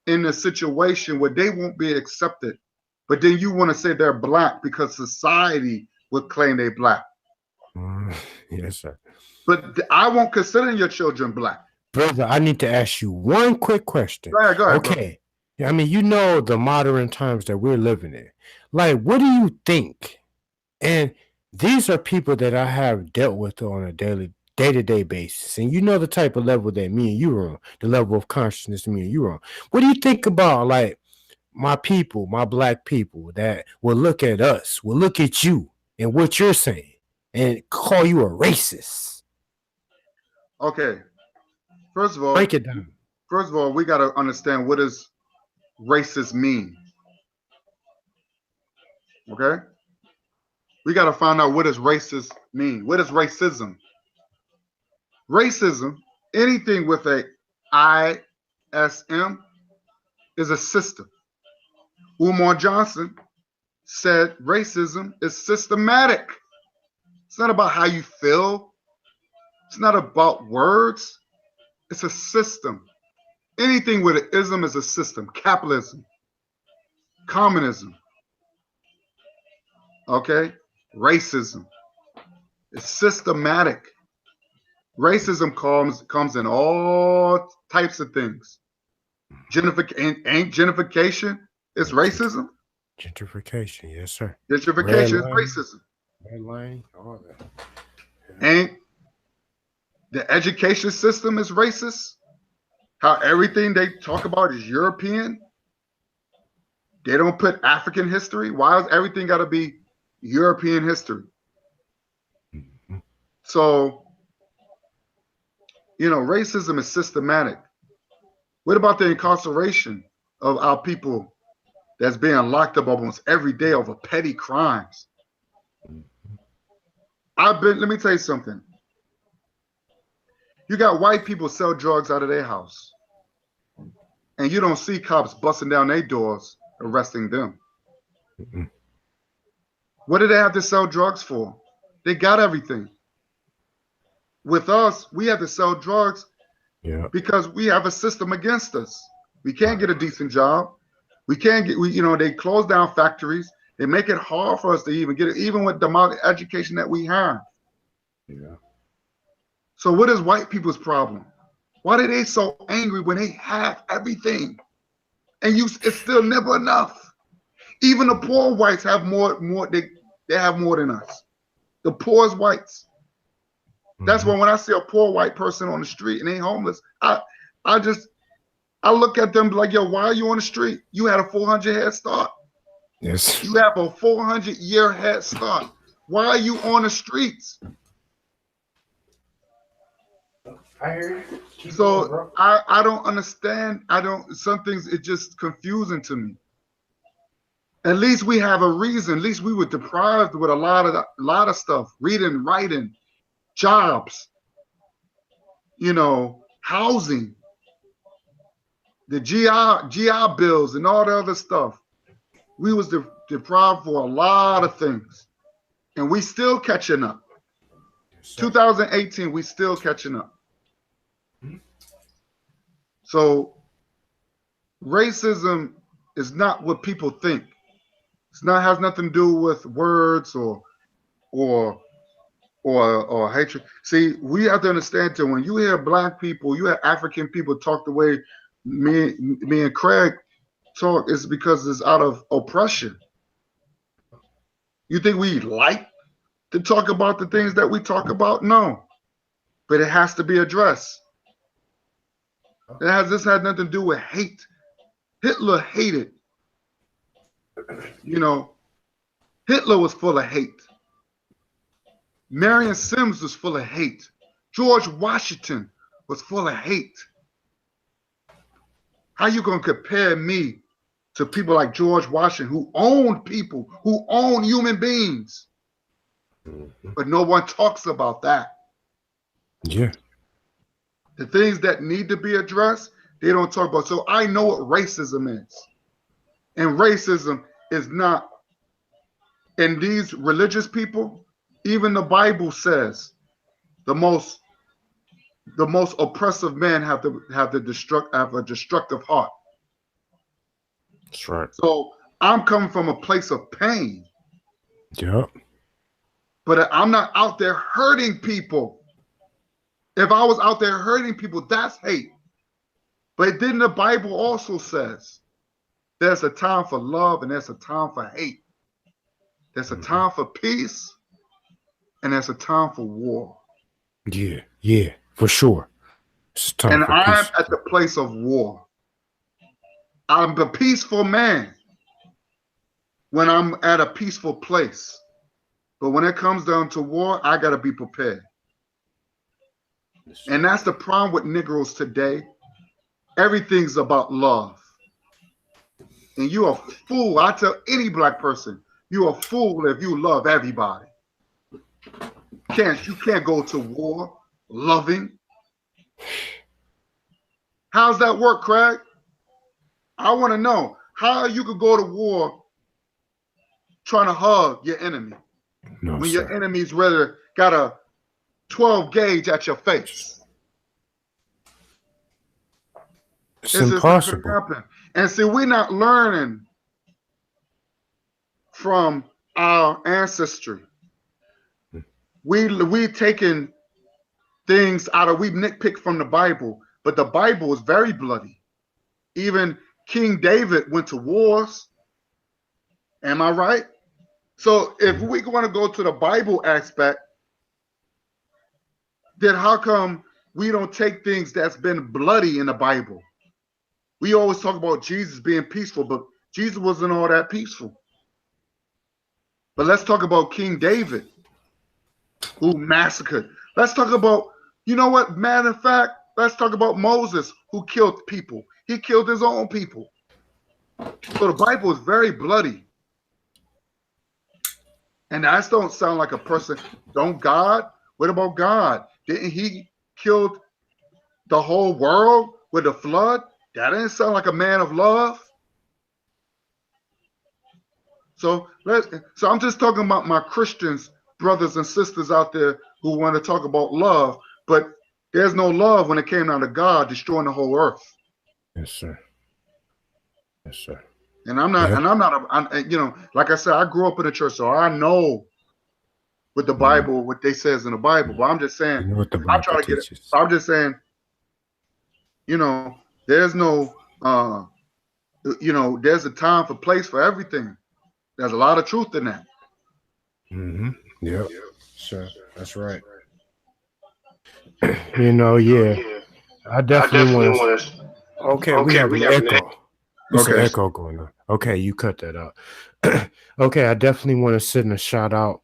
Speaker 2: in a situation where they won't be accepted, but then you want to say they're black because society would claim they're black?
Speaker 1: Yes, sir.
Speaker 2: But I won't consider your children black.
Speaker 1: Brother, I need to ask you one quick question.
Speaker 2: Go ahead,
Speaker 1: Okay. I mean, you know the modern times that we're living in. Like, what do you think? And these are people that I have dealt with on a day-to-day basis. And you know the type of level that me and you are on, the level of consciousness me and you are on. What do you think about, like, my people, my black people that will look at us, will look at you and what you're saying and call you a racist?
Speaker 2: Okay. First of all,
Speaker 1: break it down.
Speaker 2: First of all, we got to understand, what does racist mean? Okay? We got to find out, what does racist mean? What is racism? Racism, anything with a ISM, is a system. Umar Johnson said racism is systematic. It's not about how you feel. It's not about words. It's a system. Anything with an ism is a system. Capitalism, communism, okay? Racism. It's systematic. Racism comes in all types of things. Gentrification is racism.
Speaker 1: Gentrification, yes, sir.
Speaker 2: Gentrification is racism.
Speaker 1: Red line, all that.
Speaker 2: And the education system is racist. How everything they talk about is European. They don't put African history. Why has everything got to be European history?
Speaker 1: Mm-hmm.
Speaker 2: So, you know, racism is systematic. What about the incarceration of our people that's being locked up almost every day over petty crimes? Let me tell you something. You got white people sell drugs out of their house, and you don't see cops busting down their doors, arresting them.
Speaker 1: Mm-hmm.
Speaker 2: What do they have to sell drugs for? They got everything. With us, we have to sell drugs because we have a system against us. We can't get a decent job. We can't get, they close down factories. They make it hard for us to even get it, even with the amount of education that we have.
Speaker 1: Yeah.
Speaker 2: So what is white people's problem? Why are they so angry when they have everything? And it's still never enough. Even the poor whites have more, they have more than us. The poorest whites. That's why when I see a poor white person on the street and they homeless, I look at them like, yo, why are you on the street? You had a 400 head start.
Speaker 1: Yes.
Speaker 2: You have a 400-year head start. Why are you on the streets?
Speaker 1: I hear you.
Speaker 2: So I don't understand. Some things, it's just confusing to me. At least we have a reason. At least we were deprived with a lot of stuff, reading, writing, jobs, housing, the GI bills and all the other stuff. We was deprived for a lot of things, and we still catching up. 2018, we still catching up. So racism is not what people think. Has nothing to do with words or hatred. See, we have to understand too, when you hear black people, you hear African people talk the way me and Craig talk, is because it's out of oppression. You think we like to talk about the things that we talk about? No. But it has to be addressed. This had nothing to do with hate. Hitler hated. Hitler was full of hate. Marion Sims was full of hate. George Washington was full of hate. How you gonna compare me to people like George Washington, who owned people, who owned human beings? But no one talks about that.
Speaker 1: Yeah.
Speaker 2: The things that need to be addressed, they don't talk about. So I know what racism is. And racism is not, and these religious people, even the Bible says the most the most oppressive men have a destructive heart.
Speaker 1: That's right.
Speaker 2: So I'm coming from a place of pain.
Speaker 1: Yep.
Speaker 2: But I'm not out there hurting people. If I was out there hurting people, that's hate. But then the Bible also says there's a time for love and there's a time for hate. There's a time for peace and there's a time for war.
Speaker 1: Yeah, for sure. It's time
Speaker 2: And
Speaker 1: for
Speaker 2: I'm
Speaker 1: peace.
Speaker 2: at the place of war. I'm a peaceful man when I'm at a peaceful place. But when it comes down to war, I got to be prepared. And that's the problem with Negroes today. Everything's about love. And you're a fool. I tell any black person, you're a fool if you love everybody. You can't go to war loving. How's that work, Craig? I want to know how you could go to war trying to hug your enemy when your enemy's rather got a 12 gauge at your face.
Speaker 1: It's impossible.
Speaker 2: Just not gonna happen. And see, we're not learning from our ancestry. We taking things out of, we nitpick from the Bible, but the Bible is very bloody. Even King David went to wars. Am I right? So if we want to go to the Bible aspect, then how come we don't take things that's been bloody in the Bible? We always talk about Jesus being peaceful, but Jesus wasn't all that peaceful. But let's talk about King David, who massacred. Let's talk about, you know what, matter of fact, let's talk about Moses, who killed people. He killed his own people. So the Bible is very bloody. And that don't sound like a person. Don't God? What about God? Didn't he kill the whole world with the flood? That didn't sound like a man of love. So I'm just talking about my Christians, brothers and sisters out there who want to talk about love, but there's no love when it came down to God destroying the whole earth.
Speaker 1: Yes, sir. Yes, sir.
Speaker 2: And I'm not, you know, like I said, I grew up in the church, so I know with the Bible, what they says in the Bible. But I'm just saying,
Speaker 1: you know what the Bible
Speaker 2: I'm trying to get it.
Speaker 1: teaches.
Speaker 2: So I'm just saying, you know, there's no, you know, there's a time for place for everything. There's a lot of truth in that.
Speaker 1: Mm-hmm. Yep. Sure. That's right. You know, yeah. I definitely want to. Okay, we have an echo. There's an echo going on. Okay, you cut that out. Okay, I definitely want to send a shout out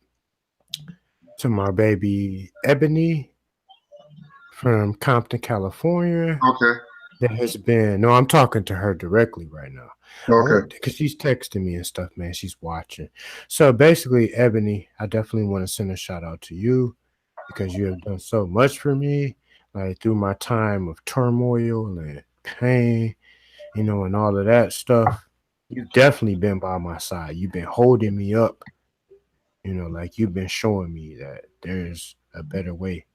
Speaker 1: to my baby Ebony from Compton, California.
Speaker 2: Okay.
Speaker 1: That has been, no, I'm talking to her directly right now.
Speaker 2: Okay.
Speaker 1: Because she's texting me and stuff, man. She's watching. So basically, Ebony, I definitely want to send a shout out to you because you have done so much for me, like through my time of turmoil and pain, you know, and all of that stuff. You've definitely been by my side. You've been holding me up, you know, like you've been showing me that there's a better way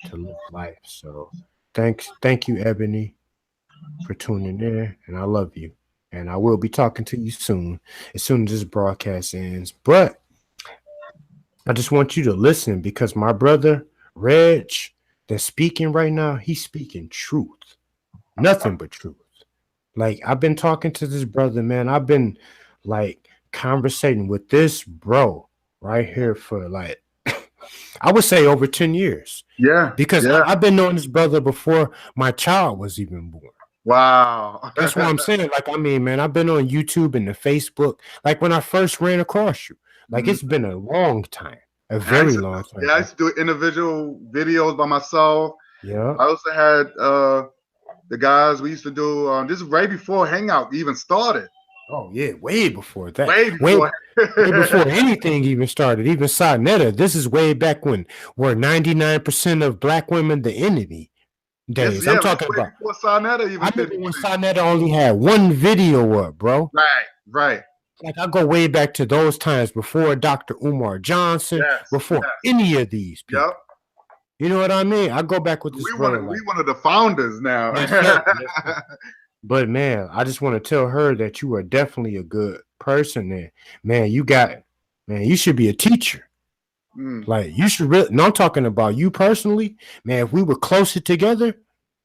Speaker 1: to live life. So thank you, Ebony, for tuning in, and I love you. And I will be talking to you soon, as soon as this broadcast ends. But I just want you to listen because my brother, Reg, that's speaking right now, he's speaking truth. Nothing but truth. Like, I've been talking to this brother, man. I've been, like, conversating with this bro right here for, like, I would say over 10 years.
Speaker 2: Yeah.
Speaker 1: Because I've been knowing this brother before my child was even born.
Speaker 2: Wow.
Speaker 1: That's what I'm saying. Like, I mean, man, I've been on YouTube and the Facebook. Like, when I first ran across you, like, it's been a long time, a very long time.
Speaker 2: Yeah, I used to do individual videos by myself.
Speaker 1: Yeah.
Speaker 2: I also had the guys we used to do. This is way before Hangout even started.
Speaker 1: Oh, yeah, way before that.
Speaker 2: Way before
Speaker 1: anything even started, even Sonetta. This is way back when we're 99% of black women the enemy. Days. I'm talking about. I remember when Sonetta only had one video up, bro.
Speaker 2: Right.
Speaker 1: Like I go way back to those times before Dr. Umar Johnson, before any of these people.
Speaker 2: Yep.
Speaker 1: You know what I mean? I go back with this
Speaker 2: We
Speaker 1: brother.
Speaker 2: one of the founders now.
Speaker 1: Yes, sir. Yes, sir. But man, I just want to tell her that you are definitely a good person. There, man, you should be a teacher. Like you should really. No, I'm talking about you personally, man. If we were closer together,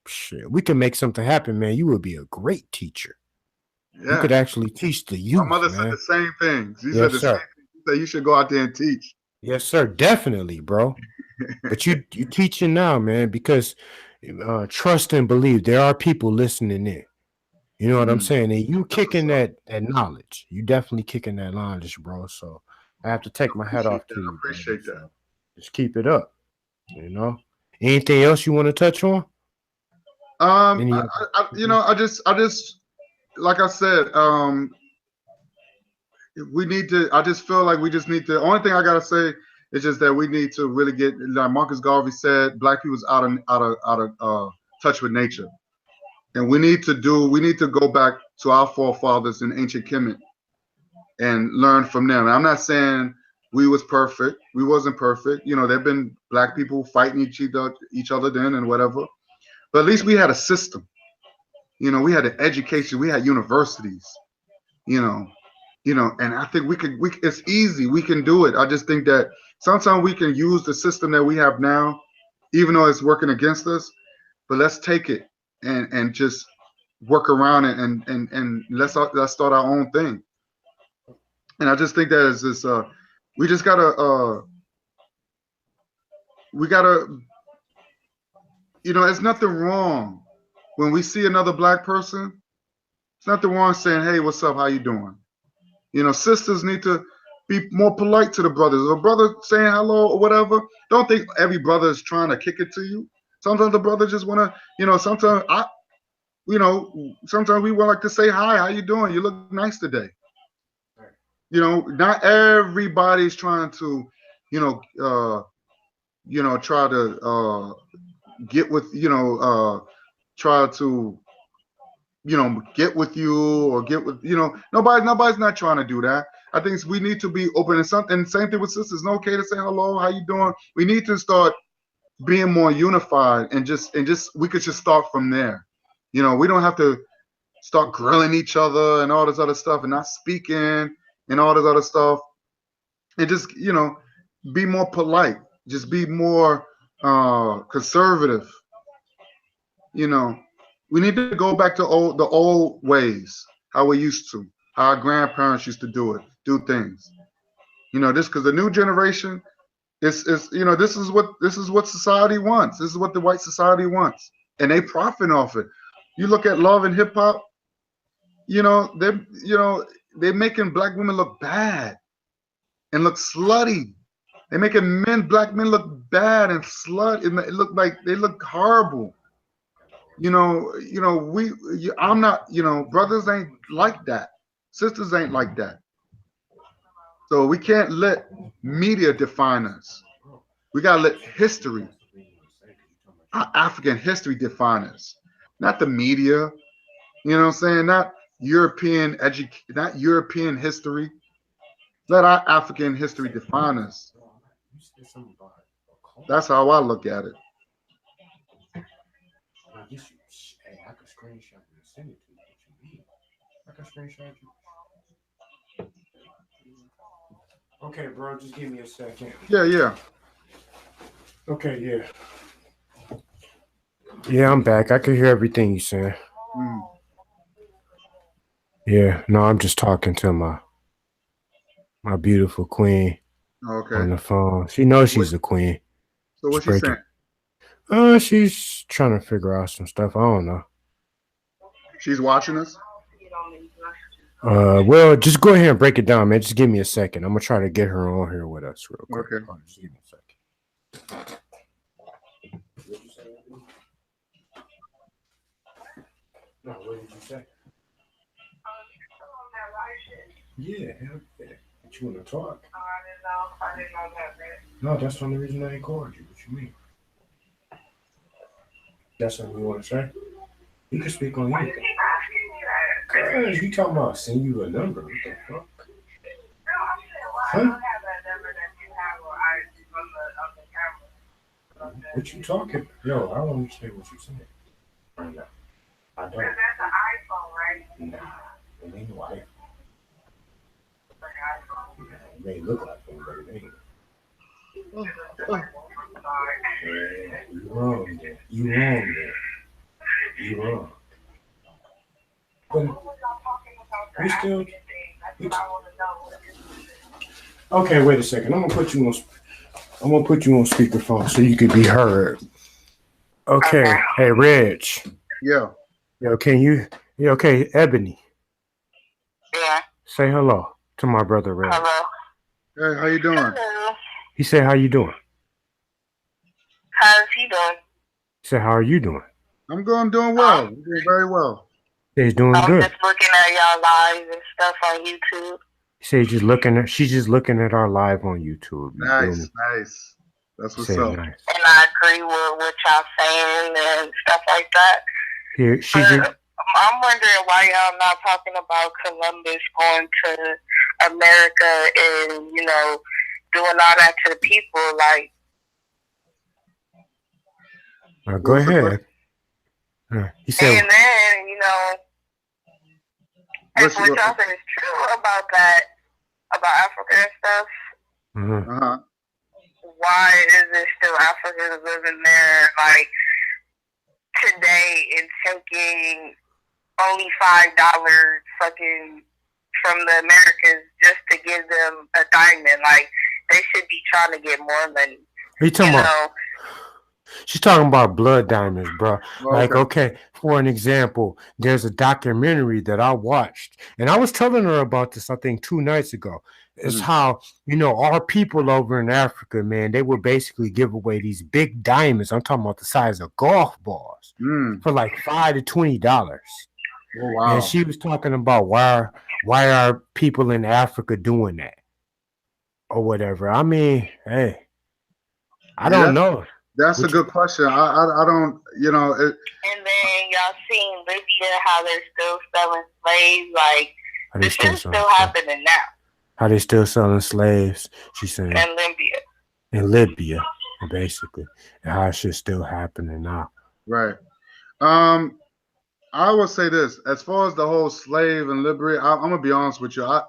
Speaker 1: shit, we can make something happen, man. You would be a great teacher.
Speaker 2: Yeah.
Speaker 1: You could actually teach the youth.
Speaker 2: My mother
Speaker 1: man.
Speaker 2: said the same thing. She
Speaker 1: Yes,
Speaker 2: said the
Speaker 1: sir.
Speaker 2: same thing. She said you should go out there and teach.
Speaker 1: Yes, sir. Definitely, bro. But you teaching now, man, because trust and believe there are people listening in. You know what I'm saying? And you kicking that knowledge. You definitely kicking that knowledge, bro. So I have to take my hat off to you.
Speaker 2: I appreciate that.
Speaker 1: So just keep it up. You know. Anything else you want to touch on?
Speaker 2: I just like I said, we need to. I just feel like we just need to. The only thing I gotta say is just that we need to really get, like Marcus Garvey said, black people's out of touch with nature, and we need to go back to our forefathers in ancient Kemet and learn from them. And I'm not saying we was perfect. We wasn't perfect. You know, there've been black people fighting each other then and whatever, but at least we had a system. You know, we had an education. We had universities. You know, and I think it's easy. We can do it. I just think that sometimes we can use the system that we have now, even though it's working against us, but let's take it and just work around it and let's start our own thing. And I just think that is this, we just gotta, it's nothing wrong when we see another black person. It's nothing wrong saying, hey, what's up? How you doing? You know, sisters need to be more polite to the brothers. If a brother saying hello or whatever, don't think every brother is trying to kick it to you. Sometimes the brother just want to, sometimes we want like to say, hi, how you doing? You look nice today. Not everybody's trying to, try to get with, try to, get with you or get with, nobody's not trying to do that. I think we need to be open and same thing with sisters. It's okay to say hello, how you doing? We need to start being more unified and we could just start from there. We don't have to start grilling each other and all this other stuff and not speaking and all this other stuff. And just, be more polite, just be more conservative. We need to go back to the old ways, how we used to, how our grandparents used to do things. This because the new generation is this is what society wants. This is what the white society wants, and they profit off it. You look at love and hip hop. They're making black women look bad and look slutty. They're making black men look bad and slut, and it look like they look horrible. I'm not, brothers ain't like that. Sisters ain't like that. So we can't let media define us. We got to let history, our African history define us. Not the media, you know what I'm saying? Not European history. Let our African history define us. That's how I look at it.
Speaker 1: I could screenshot and send it to you. What you mean? I could screenshot you. Okay, bro, just give me a second.
Speaker 2: Yeah.
Speaker 1: Okay, yeah. Yeah, I'm back. I can hear everything you're saying. Yeah, no, I'm just talking to my beautiful queen on the phone. She knows she's a queen.
Speaker 2: So what's she saying?
Speaker 1: She's trying to figure out some stuff. I don't know.
Speaker 2: She's watching us?
Speaker 1: Well, just go ahead and break it down, man. Just give me a second. I'm gonna try to get her on here with us real quick.
Speaker 2: Okay.
Speaker 1: Just give me a second. No, what did you say? Yeah, but you want to talk? I didn't know that. No, that's the only reason I ain't called you. What you mean? That's something you want to say? You can speak on anything. Cause you talking about send you a number? What the fuck? No, I'm saying, why I don't have that number that you have on the camera. What you talking? Yo, I don't understand what you saying right now. I don't.
Speaker 4: That's an iPhone, right?
Speaker 1: Nah, it ain't no iPhone. Nah, it may look like one, but it ain't.
Speaker 2: Oh, oh.
Speaker 1: Yeah, you wrong there. You wrong there. You wrong. But we still. We, okay, wait a second. I'm gonna put you on. I'm gonna put you on speakerphone so you can be heard. Okay. Hey, Reg.
Speaker 2: Yeah.
Speaker 1: Yo, can you? Yeah, okay, Ebony.
Speaker 4: Yeah.
Speaker 1: Say hello to my brother Reg.
Speaker 4: Hello.
Speaker 2: Hey, how you doing?
Speaker 4: Hello.
Speaker 1: He said, "How you doing?"
Speaker 4: How's he doing?
Speaker 1: He said, "How are you doing?"
Speaker 2: I'm doing well. I'm doing very well.
Speaker 1: He's doing
Speaker 4: I was
Speaker 1: good.
Speaker 4: just looking at y'all lives and stuff on YouTube.
Speaker 1: He said, "He's just looking at. She's just looking at our live on YouTube." You feel
Speaker 2: Nice,
Speaker 1: me?
Speaker 2: nice. That's what's
Speaker 1: Say
Speaker 2: up.
Speaker 1: nice.
Speaker 4: And I agree with what y'all saying and stuff like that.
Speaker 1: Here, she
Speaker 4: But
Speaker 1: just.
Speaker 4: I'm wondering why y'all not talking about Columbus going to America and, you know, doing all that to the people. Like,
Speaker 1: Go
Speaker 2: What's the
Speaker 1: ahead. He said,
Speaker 4: and then, you know, if what y'all said is true about that, about Africa and stuff,
Speaker 2: Uh-huh.
Speaker 4: why is there still Africans living there, like, today and taking only $5 fucking from the Americans just to give them a diamond? Like, they should be trying to get more money.
Speaker 1: "Are you talking about?" She's talking about blood diamonds, bro. Like, okay, for an example, there's a documentary that I watched, and I was telling her about this, I think, 2 nights ago. It's how, you know, our people over in Africa, man, they would basically give away these big diamonds. I'm talking about the size of golf balls for like $5 to $20.
Speaker 2: Oh, wow.
Speaker 1: And she was talking about why are people in Africa doing that or whatever. I mean, hey, I don't know.
Speaker 2: That's a good question. I don't, you know.
Speaker 4: And then y'all seen Libya, how they're still selling slaves. Like, this is still happening now.
Speaker 1: How they still selling slaves, she's saying.
Speaker 4: In Libya.
Speaker 1: In Libya, basically. And how shit's still happening now.
Speaker 2: Right. I will say this. As far as the whole slave and liberty, I'm going to be honest with you. I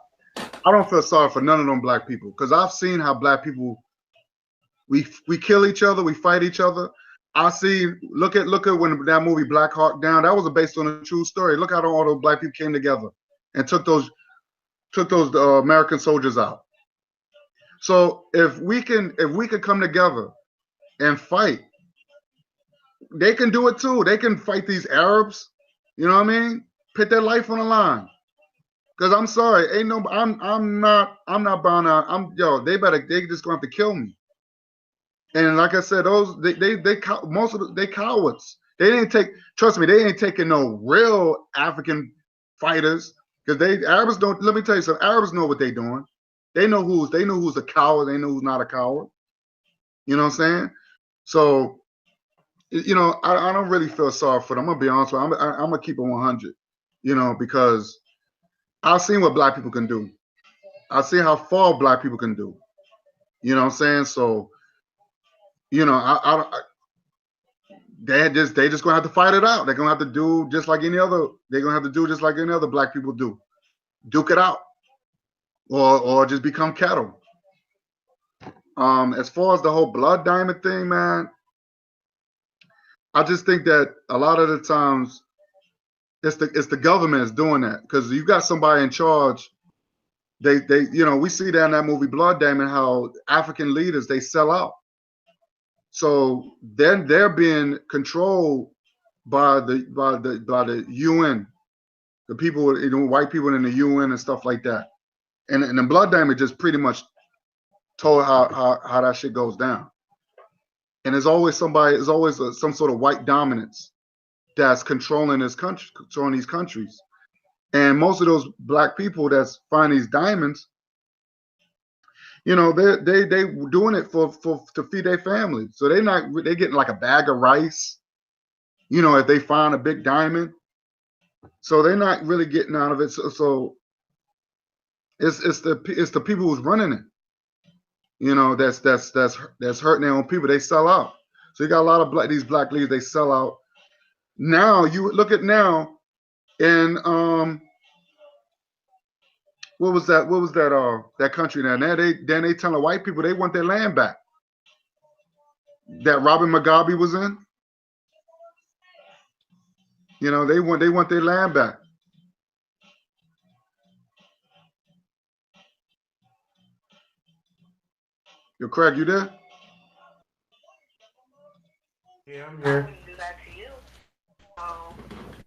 Speaker 2: don't feel sorry for none of them black people, because I've seen how black people, we kill each other, we fight each other. I see. Look at when that movie Black Hawk Down. That was based on a true story. Look how all those black people came together and took those American soldiers out. So if we can come together and fight, they can do it too. They can fight these Arabs. You know what I mean? Put their life on the line. Because I'm sorry, ain't no. I'm not bound out. They just gonna have to kill me. And like I said, most of they cowards. They didn't take. Trust me, they ain't taking no real African fighters, because Arabs don't. Let me tell you something. Arabs know what they're doing. They know who's a coward. They know who's not a coward. You know what I'm saying? So, you know, I don't really feel sorry for them. I'm gonna be honest with you. I'm gonna keep it 100. You know, because I've seen what black people can do. I see how far black people can do. You know what I'm saying? So, you know, they just gonna have to fight it out. They're gonna have to do just like any other. They're gonna have to do just like any other black people do, duke it out, or just become cattle. As far as the whole blood diamond thing, man, I just think that a lot of the times it's the government is doing that, because you got somebody in charge. They you know, we see that in that movie Blood Diamond, how African leaders, they sell out. So then they're being controlled by the UN, the people, you know, white people in the UN and stuff like that. And the Blood Diamond just pretty much told how that shit goes down. And there's always some sort of white dominance that's controlling this country, controlling these countries. And most of those black people that's find these diamonds, you know, they doing it to feed their family. So they getting like a bag of rice, you know, if they find a big diamond. So they're not really getting out of it. So it's the people who's running it, you know, that's hurting their own people. They sell out. So you got a lot of these black leaders. They sell out. Now you look at now, and what was that? What was that? That country now? Now they telling white people they want their land back. That Robert Mugabe was in. You know, they want their land back. Yo, Craig, you there?
Speaker 1: Yeah, I'm here.
Speaker 4: Do that to you. So,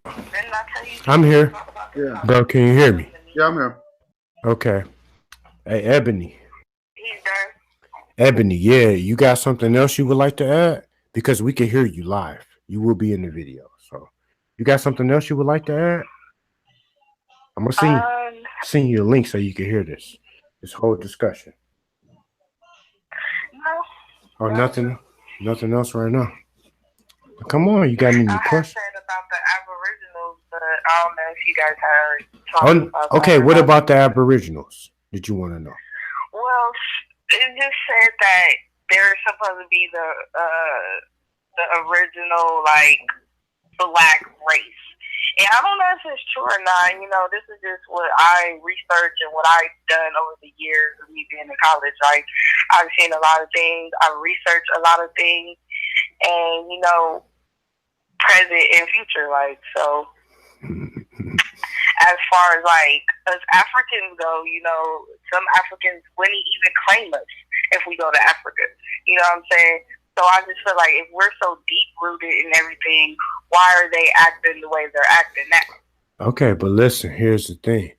Speaker 4: didn't I tell you
Speaker 1: I'm here.
Speaker 4: talk about
Speaker 2: Yeah.
Speaker 1: Bro, can you hear me?
Speaker 2: Yeah, I'm here.
Speaker 1: Okay. Hey, Ebony.
Speaker 4: He's there.
Speaker 1: Ebony, yeah, you got something else you would like to add? Because we can hear you live. You will be in the video. So, you got something else you would like to add? I'm gonna send you a link so you can hear this whole discussion.
Speaker 4: No.
Speaker 1: Or nothing else right now. Come on, you got any questions?
Speaker 4: I said about the Aboriginals, but I don't know if you guys heard talking about
Speaker 1: okay,
Speaker 4: that.
Speaker 1: what about the Aboriginals? Did you want to know?
Speaker 4: Well, it just said that they're supposed to be the original, like, black race. And I don't know if it's true or not. You know, this is just what I researched and what I've done over the years of me being in college. Like, I've seen a lot of things. I've researched a lot of things. And, you know, present and future. Like, so as far as, like, us Africans go, you know, some Africans wouldn't even claim us if we go to Africa. You know what I'm saying? So I just feel like if we're so deep-rooted in everything, why are they acting the way they're acting now?
Speaker 1: Okay, but listen, here's the thing.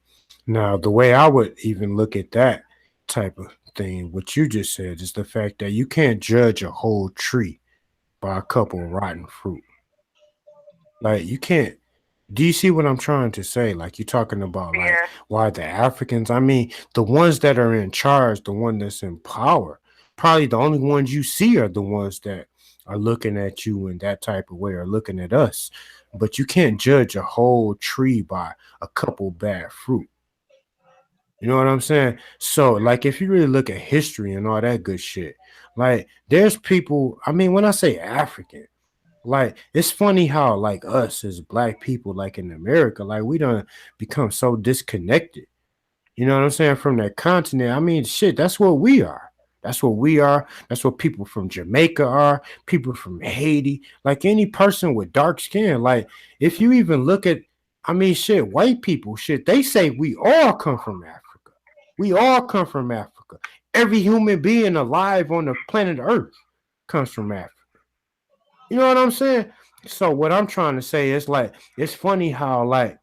Speaker 1: Now, the way I would even look at that type of thing, what you just said, is the fact that you can't judge a whole tree by a couple of rotten fruit. Like, you can't. Do you see what I'm trying to say? Like, you're talking about, like, why the Africans, I mean, the ones that are in charge, the one that's in power, probably the only ones you see are the ones that are looking at you in that type of way or looking at us. But you can't judge a whole tree by a couple bad fruit. You know what I'm saying? So, like, if you really look at history and all that good shit, like, there's people, I mean, when I say African, like, it's funny how, like, us as black people, like in America, like, we done become so disconnected. You know what I'm saying? From that continent. I mean, shit, that's what we are. That's what we are. That's what people from Jamaica are, people from Haiti, like any person with dark skin. Like, if you even look at, I mean, shit, white people, shit, they say we all come from Africa. We all come from Africa. Every human being alive on the planet Earth comes from Africa. You know what I'm saying? So what I'm trying to say is, like, it's funny how, like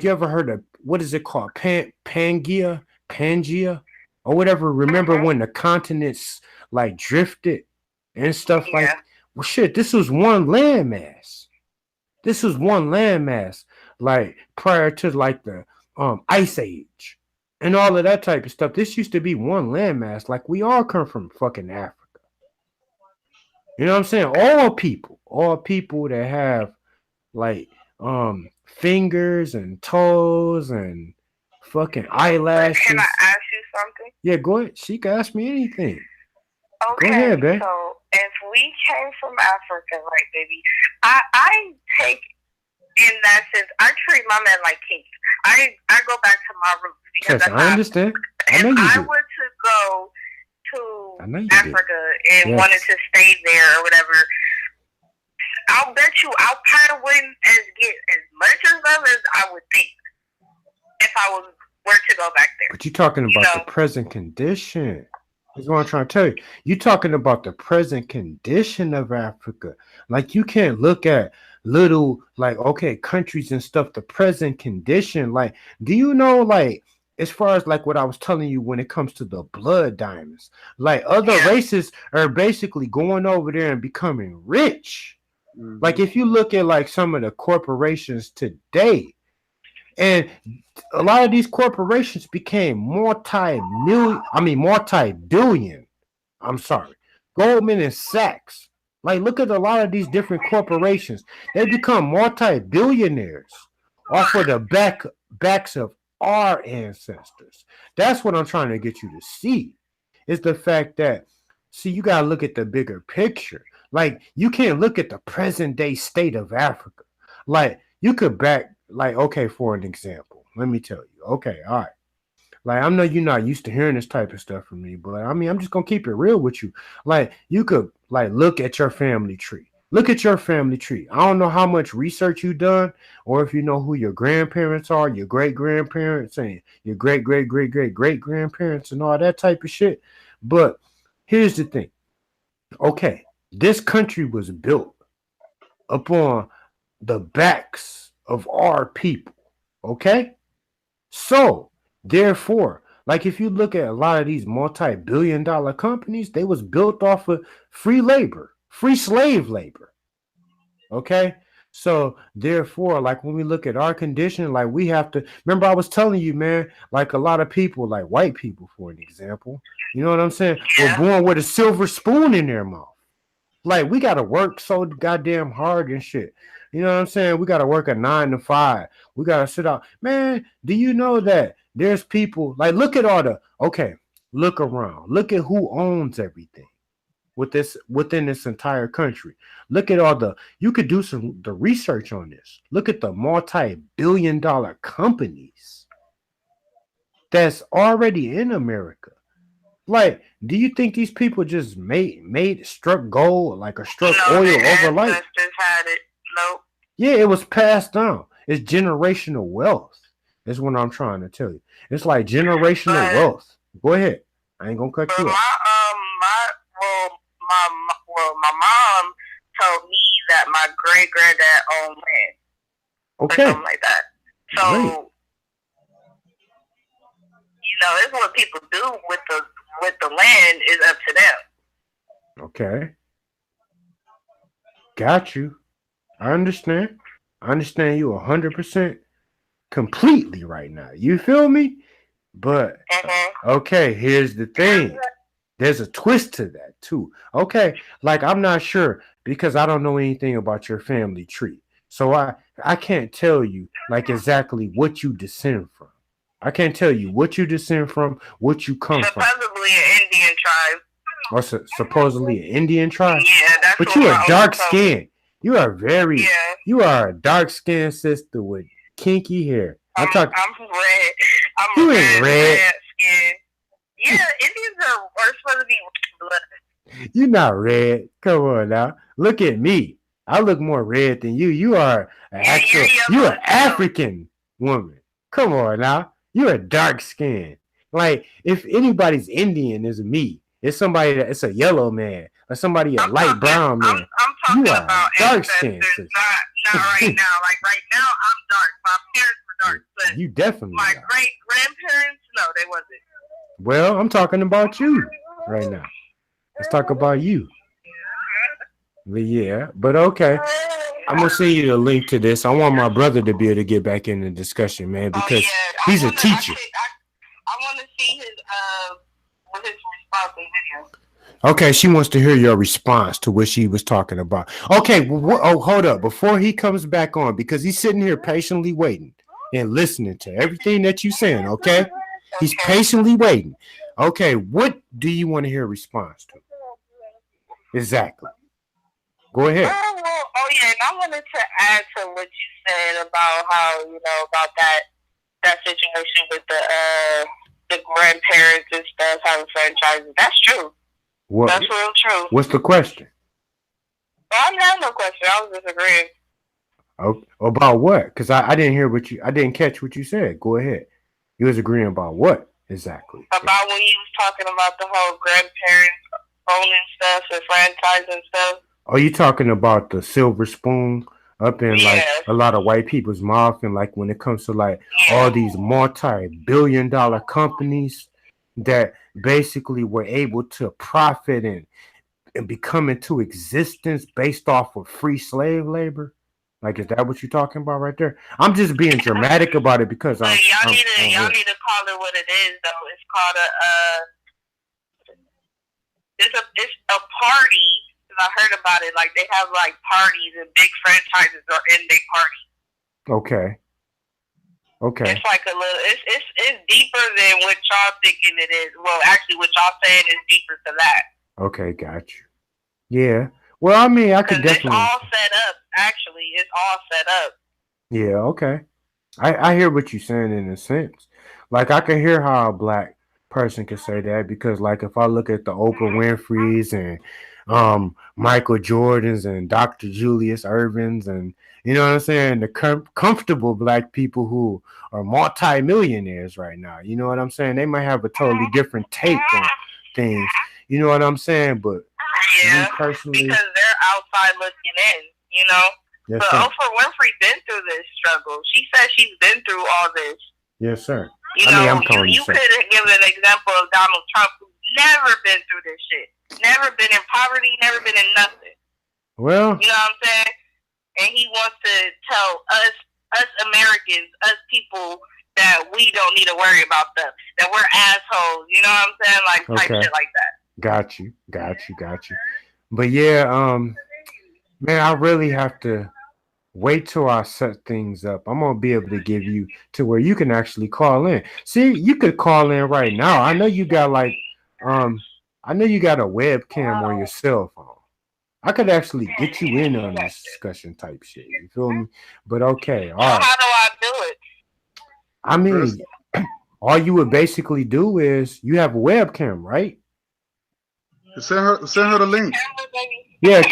Speaker 1: you ever heard of, what is it called? Pangea, or whatever. Remember when the continents, like, drifted and stuff like, well, shit, this was one landmass. This was one landmass, like, prior to, like, the Ice Age and all of that type of stuff. This used to be one landmass. Like, we all come from fucking Africa. You know what I'm saying? All people that have, like, fingers and toes and fucking eyelashes.
Speaker 4: Can I ask you something?
Speaker 1: Yeah, go ahead. She can ask me anything.
Speaker 4: Okay,
Speaker 1: go ahead, babe.
Speaker 4: So if we came from Africa, right, baby, I take, in that sense, I treat my men like kings. I go back to my roots because
Speaker 1: yes, I understand. I know you do.
Speaker 4: If I were to go to Africa and
Speaker 1: yes.
Speaker 4: wanted to stay there or whatever, I'll bet you I probably wouldn't get as much of them as I would think if I were to go back there.
Speaker 1: But you're talking about the present condition. That's what I'm trying to tell you. You're talking about the present condition of Africa. Like, you can't look at little, like, okay, countries and stuff, the present condition. Like, do you know, like, as far as, like, what I was telling you when it comes to the blood diamonds, like, other races are basically going over there and becoming rich. Mm-hmm. Like, if you look at, like, some of the corporations today, and a lot of these corporations became multi-billion. Goldman and Sachs. Like, look at a lot of these different corporations. They become multi-billionaires off of the backs of our ancestors. That's what I'm trying to get you to see. Is the fact that, see, you gotta look at the bigger picture. Like you can't look at the present day state of Africa. Like you could back like okay, for an example, let me tell you. Okay, all right. Like I know you're not used to hearing this type of stuff from me, but I mean I'm just gonna keep it real with you. Like you could like look at your family tree. Look at your family tree. I don't know how much research you done, or if you know who your grandparents are, your great grandparents, and your great grandparents, and all that type of shit. But here's the thing. Okay, this country was built upon the backs of our people. Okay, so therefore, like if you look at a lot of these multi-billion-dollar companies, they was built off of free labor, free slave labor. Okay. So therefore, like when we look at our condition, like we have to remember I was telling you, man, like a lot of people, like white people, for an example, you know what I'm saying, were born with a silver spoon in their mouth. Like we gotta work so goddamn hard and shit. You know what I'm saying? We gotta work a 9 to 5. We gotta sit out. Man, do you know that there's people like look at all the okay, look around. Look at who owns everything with this within this entire country. Look at all the you could do some the research on this. Look at the multi-billion-dollar companies that's already in America. Like, do you think these people just made struck gold like a struck oil overnight?
Speaker 5: Had it. Nope.
Speaker 1: Yeah, it was passed down. It's generational wealth. That's what I'm trying to tell you. It's like generational wealth. Go ahead. I ain't gonna cut you off.
Speaker 5: My mom told me that my great granddad owned land.
Speaker 1: Okay.
Speaker 5: Or something like that. So
Speaker 1: Great.
Speaker 5: you know, it's what people do with the land is up to them.
Speaker 1: Okay. Got you. I understand. I understand you 100% completely right now. You feel me? But okay, here's the thing. There's a twist to that too. Okay, like I'm not sure because I don't know anything about your family tree. So I can't tell you like exactly what you descend from. I can't tell you what you descend from, what you come from.
Speaker 5: Supposedly an Indian tribe.
Speaker 1: Or supposedly an Indian tribe?
Speaker 5: Yeah, that's
Speaker 1: but you are dark skinned. You are very you are a dark skinned sister with kinky hair.
Speaker 5: I'm red.
Speaker 1: You ain't red.
Speaker 5: Skin. Yeah, Indians are supposed to be blood.
Speaker 1: You're not red. Come on now. Look at me. I look more red than you. You are an actual. You're an African woman. Come on now. You're a dark skin. Like if anybody's Indian, is me. It's somebody that it's a yellow man or somebody a light brown man.
Speaker 5: I'm talking
Speaker 1: you are
Speaker 5: about
Speaker 1: dark skin.
Speaker 5: Not right now. Like right now, I'm dark. My parents were dark, but
Speaker 1: you definitely.
Speaker 5: My great grandparents, no, they wasn't.
Speaker 1: Well, I'm talking about you right now. Let's talk about you. But yeah, but okay. I'm gonna send you the link to this. I want my brother to be able to get back in the discussion, man, because he's a teacher.
Speaker 5: I want to see his response in video.
Speaker 1: Okay, she wants to hear your response to what she was talking about. Okay, well, hold up. Before he comes back on, because he's sitting here patiently waiting and listening to everything that you're saying, okay? He's patiently waiting. Okay, what do you want to hear a response to? Exactly. Go ahead.
Speaker 5: And I wanted to add to what you said about how, about that situation with the grandparents and stuff having franchises. That's true. That's real true.
Speaker 1: What's the question?
Speaker 5: Well, I didn't have no question. I was just agreeing.
Speaker 1: Oh, about what? Because I didn't hear I didn't catch what you said. Go ahead. You was agreeing about what exactly?
Speaker 5: About when you was talking about the whole grandparents owning stuff and franchising stuff.
Speaker 1: Are you talking about the silver spoon up in like a lot of white people's mouth, and like when it comes to like all these multi-billion-dollar companies that basically were able to profit and become into existence based off of free slave labor? Like, is that what you're talking about right there? I'm just being dramatic about it because
Speaker 5: y'all need to call it what it is, though. It's called it's a party. I heard about it. Like they have like parties and big franchises are in their party.
Speaker 1: Okay.
Speaker 5: It's like a little. It's deeper than what y'all thinking it is. Well, actually, what y'all saying is deeper to that.
Speaker 1: Okay, got you. Yeah. Well, I mean, I could
Speaker 5: Because it's
Speaker 1: definitely.
Speaker 5: all set up. Actually, it's all set up.
Speaker 1: Yeah, okay. I hear what you're saying in a sense. Like I can hear how a black person can say that because like if I look at the Oprah Winfrey's and Michael Jordans and Dr. Julius Irvins and you know what I'm saying, the comfortable black people who are multi-millionaires right now. You know what I'm saying? They might have a totally different take on things. You know what I'm saying? But me
Speaker 5: Yeah,
Speaker 1: personally,
Speaker 5: because they're outside looking in, you know.
Speaker 1: yes,
Speaker 5: But
Speaker 1: sir.
Speaker 5: Oprah Winfrey been through this struggle. She said she's been through all this.
Speaker 1: Yes, sir.
Speaker 5: You
Speaker 1: I mean,
Speaker 5: know,
Speaker 1: I'm calling
Speaker 5: you
Speaker 1: you, sir.
Speaker 5: could give an example of Donald Trump, who's never been through this shit. Never been in poverty, never been in nothing.
Speaker 1: Well,
Speaker 5: You know what I'm saying? And he wants to tell us Americans, us people, that we don't need to worry about them, that we're assholes. You know what I'm saying? Like type
Speaker 1: okay.
Speaker 5: shit like that.
Speaker 1: Got you. But yeah, man, I really have to wait till I set things up. I'm gonna be able to give you to where you can actually call in. See, you could call in right now. I know you got like I know you got a webcam on your cell phone. I could actually get you in on this discussion type shit. You feel me? But okay, all
Speaker 5: So
Speaker 1: right.
Speaker 5: how do I do it?
Speaker 1: I mean, all you would basically do is you have a webcam, right?
Speaker 2: Send her the link.
Speaker 1: Yeah,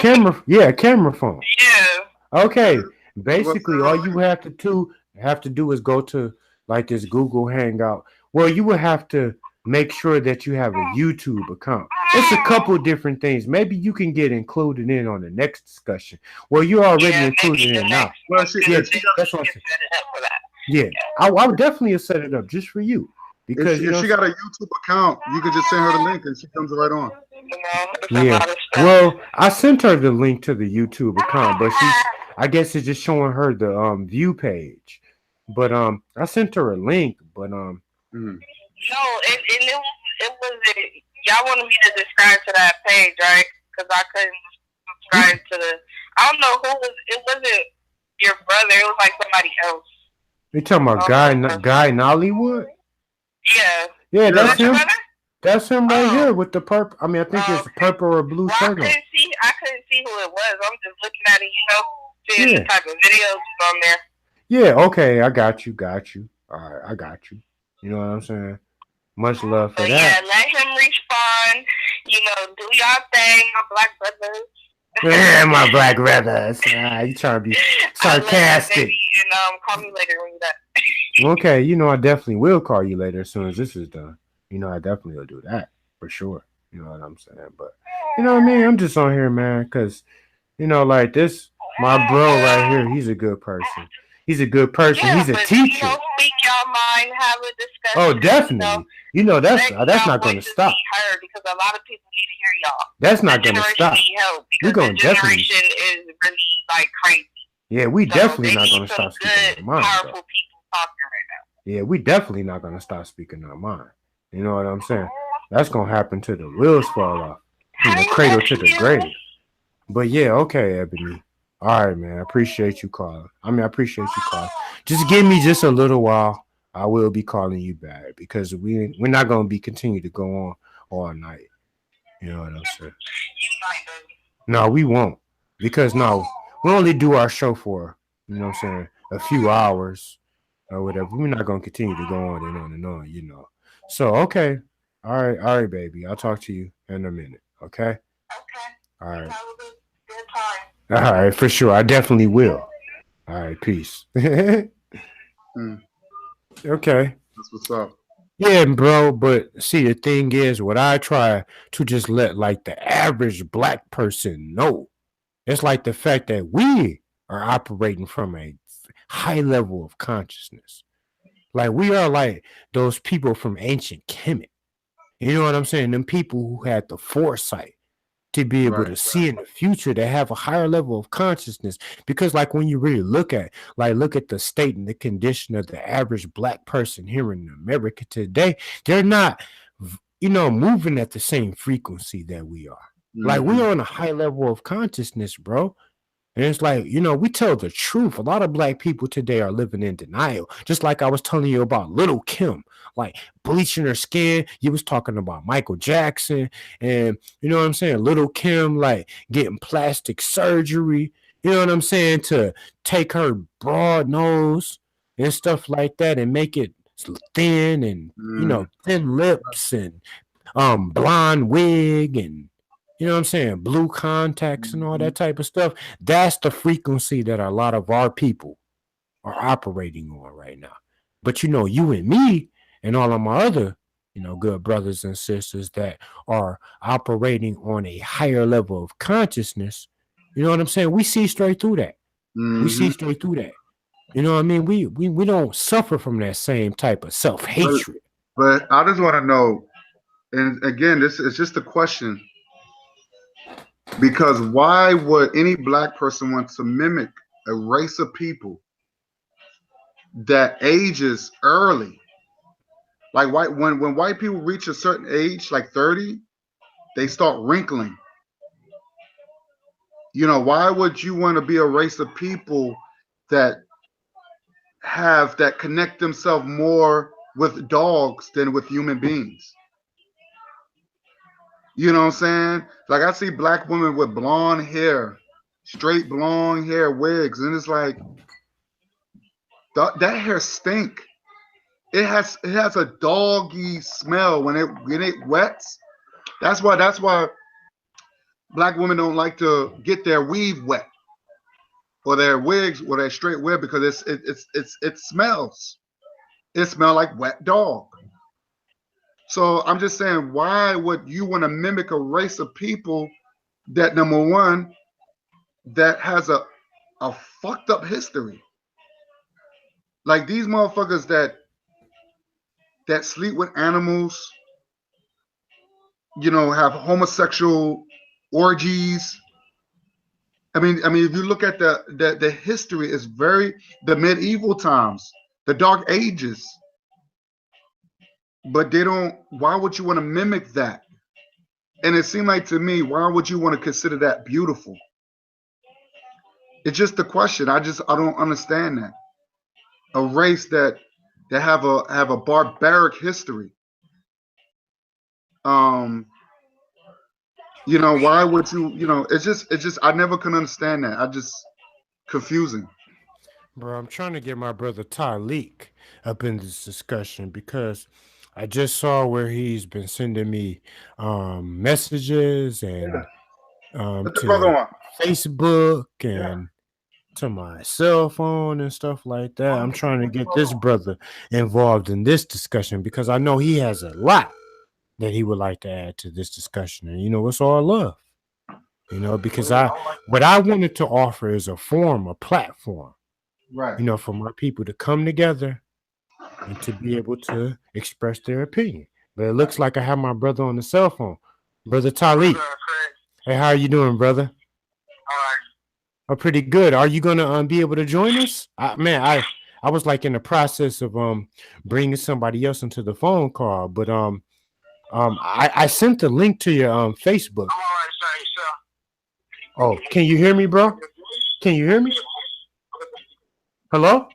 Speaker 1: camera phone.
Speaker 5: Yeah.
Speaker 1: Okay, basically all you have to do is go to like this Google Hangout. Well, you would have to make sure that you have a YouTube account. It's a couple different things. Maybe you can get included in on the next discussion. Well, you're already included in now.
Speaker 2: Well,
Speaker 1: Yeah, that's what I'm saying. Yeah, I would definitely set it up just for you because
Speaker 2: if she got a YouTube account, you could just send her the link and she comes right on.
Speaker 1: Yeah. Well, I sent her the link to the YouTube account, but I guess it's just showing her the view page. But I sent her a link, but
Speaker 2: Mm.
Speaker 5: No, it was y'all wanted me to subscribe to that page, right? Because I couldn't subscribe to the. I don't know who was. It wasn't your brother. It was like somebody else.
Speaker 1: you talking about guy in Hollywood?
Speaker 5: Yeah.
Speaker 1: Yeah, that's
Speaker 5: Was your
Speaker 1: him.
Speaker 5: brother?
Speaker 1: That's him right here with the purple. I mean, I think it's purple or blue
Speaker 5: Well,
Speaker 1: shirt on.
Speaker 5: I couldn't see who it was. I'm just looking at it, seeing the type of videos on there.
Speaker 1: Yeah, okay, I got you. All right, I got you. You know what I'm saying? Much love for
Speaker 5: But
Speaker 1: that.
Speaker 5: yeah, let him respond. Do y'all thing, my black brothers.
Speaker 1: Yeah, my black brothers. You trying to be sarcastic.
Speaker 5: Call me later when you're done.
Speaker 1: Okay, I definitely will call you later as soon as this is done. I definitely will do that for sure. You know what I'm saying? But you know what I mean? I'm just on here, man, because like this, my bro right here, he's a good person. He's a good person.
Speaker 5: Yeah,
Speaker 1: he's a teacher.
Speaker 5: Speak your mind, have a discussion.
Speaker 1: Oh, definitely. That's not going to stop.
Speaker 5: Heard because a lot of people need to hear y'all.
Speaker 1: That's not going to stop.
Speaker 5: We're going to definitely. Generation is really like crazy.
Speaker 1: Yeah, we definitely not going to stop speaking
Speaker 5: our mind. Powerful people talking right now.
Speaker 1: Yeah, we definitely not going to stop speaking our mind. You know what I'm saying? That's going to happen till the wheels fall off. From the cradle to the grave. But yeah, okay, Ebony. All right, man. I appreciate you calling. Just give me just a little while. I will be calling you back because we're not going to be continue to go on all night. You know what I'm saying? No, we won't. Because we only do our show for, a few hours or whatever. We're not going to continue to go on and on and on, So, okay. All right, baby. I'll talk to you in a minute. Okay?
Speaker 5: Okay.
Speaker 1: All right.
Speaker 5: Have a good time.
Speaker 1: All right, for sure. I definitely will. All right, peace. Okay.
Speaker 2: That's what's up.
Speaker 1: Yeah, bro. But see, the thing is, what I try to just let like the average black person know, it's like the fact that we are operating from a high level of consciousness. Like we are like those people from ancient Kemet. You know what I'm saying? Them people who had the foresight to be able to see in the future, to have a higher level of consciousness. Because like when you really look at the state and the condition of the average black person here in America today, they're not, moving at the same frequency that we are. Mm-hmm. Like we're on a high level of consciousness, bro. And it's like, we tell the truth. A lot of black people today are living in denial. Just like I was telling you about Little Kim, like bleaching her skin. You was talking about Michael Jackson, and you know what I'm saying? Little Kim, like getting plastic surgery, you know what I'm saying? To take her broad nose and stuff like that and make it thin and, thin lips and blonde wig and you know what I'm saying, blue contacts and all that type of stuff. That's the frequency that a lot of our people are operating on right now. But you and me and all of my other, good brothers and sisters that are operating on a higher level of consciousness, you know what I'm saying? We see straight through that. We see straight through that. You know what I mean? We don't suffer from that same type of self-hatred.
Speaker 2: But I just want to know, and again, this is just a question. Because why would any black person want to mimic a race of people that ages early? Like when white people reach a certain age, like 30, they start wrinkling. Why would you want to be a race of people that connect themselves more with dogs than with human beings? You know what I'm saying? Like I see black women with blonde hair, straight blonde hair wigs, and it's like that hair stink. It has a doggy smell when it wets. That's why black women don't like to get their weave wet or their wigs or their straight wig because it smells. It smells like wet dog. So I'm just saying, why would you want to mimic a race of people that, number one, that has a fucked up history? Like these motherfuckers that sleep with animals, have homosexual orgies. I mean, if you look at the history, is the medieval times, the dark ages. But they don't. Why would you want to mimic that? And it seemed like to me, why would you want to consider that beautiful? It's just a question. I don't understand that. A race that have a barbaric history. Why would you? It's just I never can understand that. I just confusing.
Speaker 1: Bro, I'm trying to get my brother Tyleek up in this discussion because I just saw where he's been sending me messages and
Speaker 2: Put the brother
Speaker 1: to
Speaker 2: on.
Speaker 1: Facebook and to my cell phone and stuff like that. I'm trying to get this brother involved in this discussion because I know he has a lot that he would like to add to this discussion. And it's all love. Because what I wanted to offer is a platform,
Speaker 2: Right.
Speaker 1: for my people to come together and to be able to express their opinion. But it looks like I have my brother on the cell phone. Brother Talib. Hey, how are you doing, brother?
Speaker 3: All right.
Speaker 1: Oh, pretty good. Are you gonna be able to join us? I was like in the process of bringing somebody else into the phone call, but I sent the link to your Facebook.
Speaker 3: I'm all right, sir.
Speaker 1: Oh, can you hear me, bro? Can you hear me? Hello?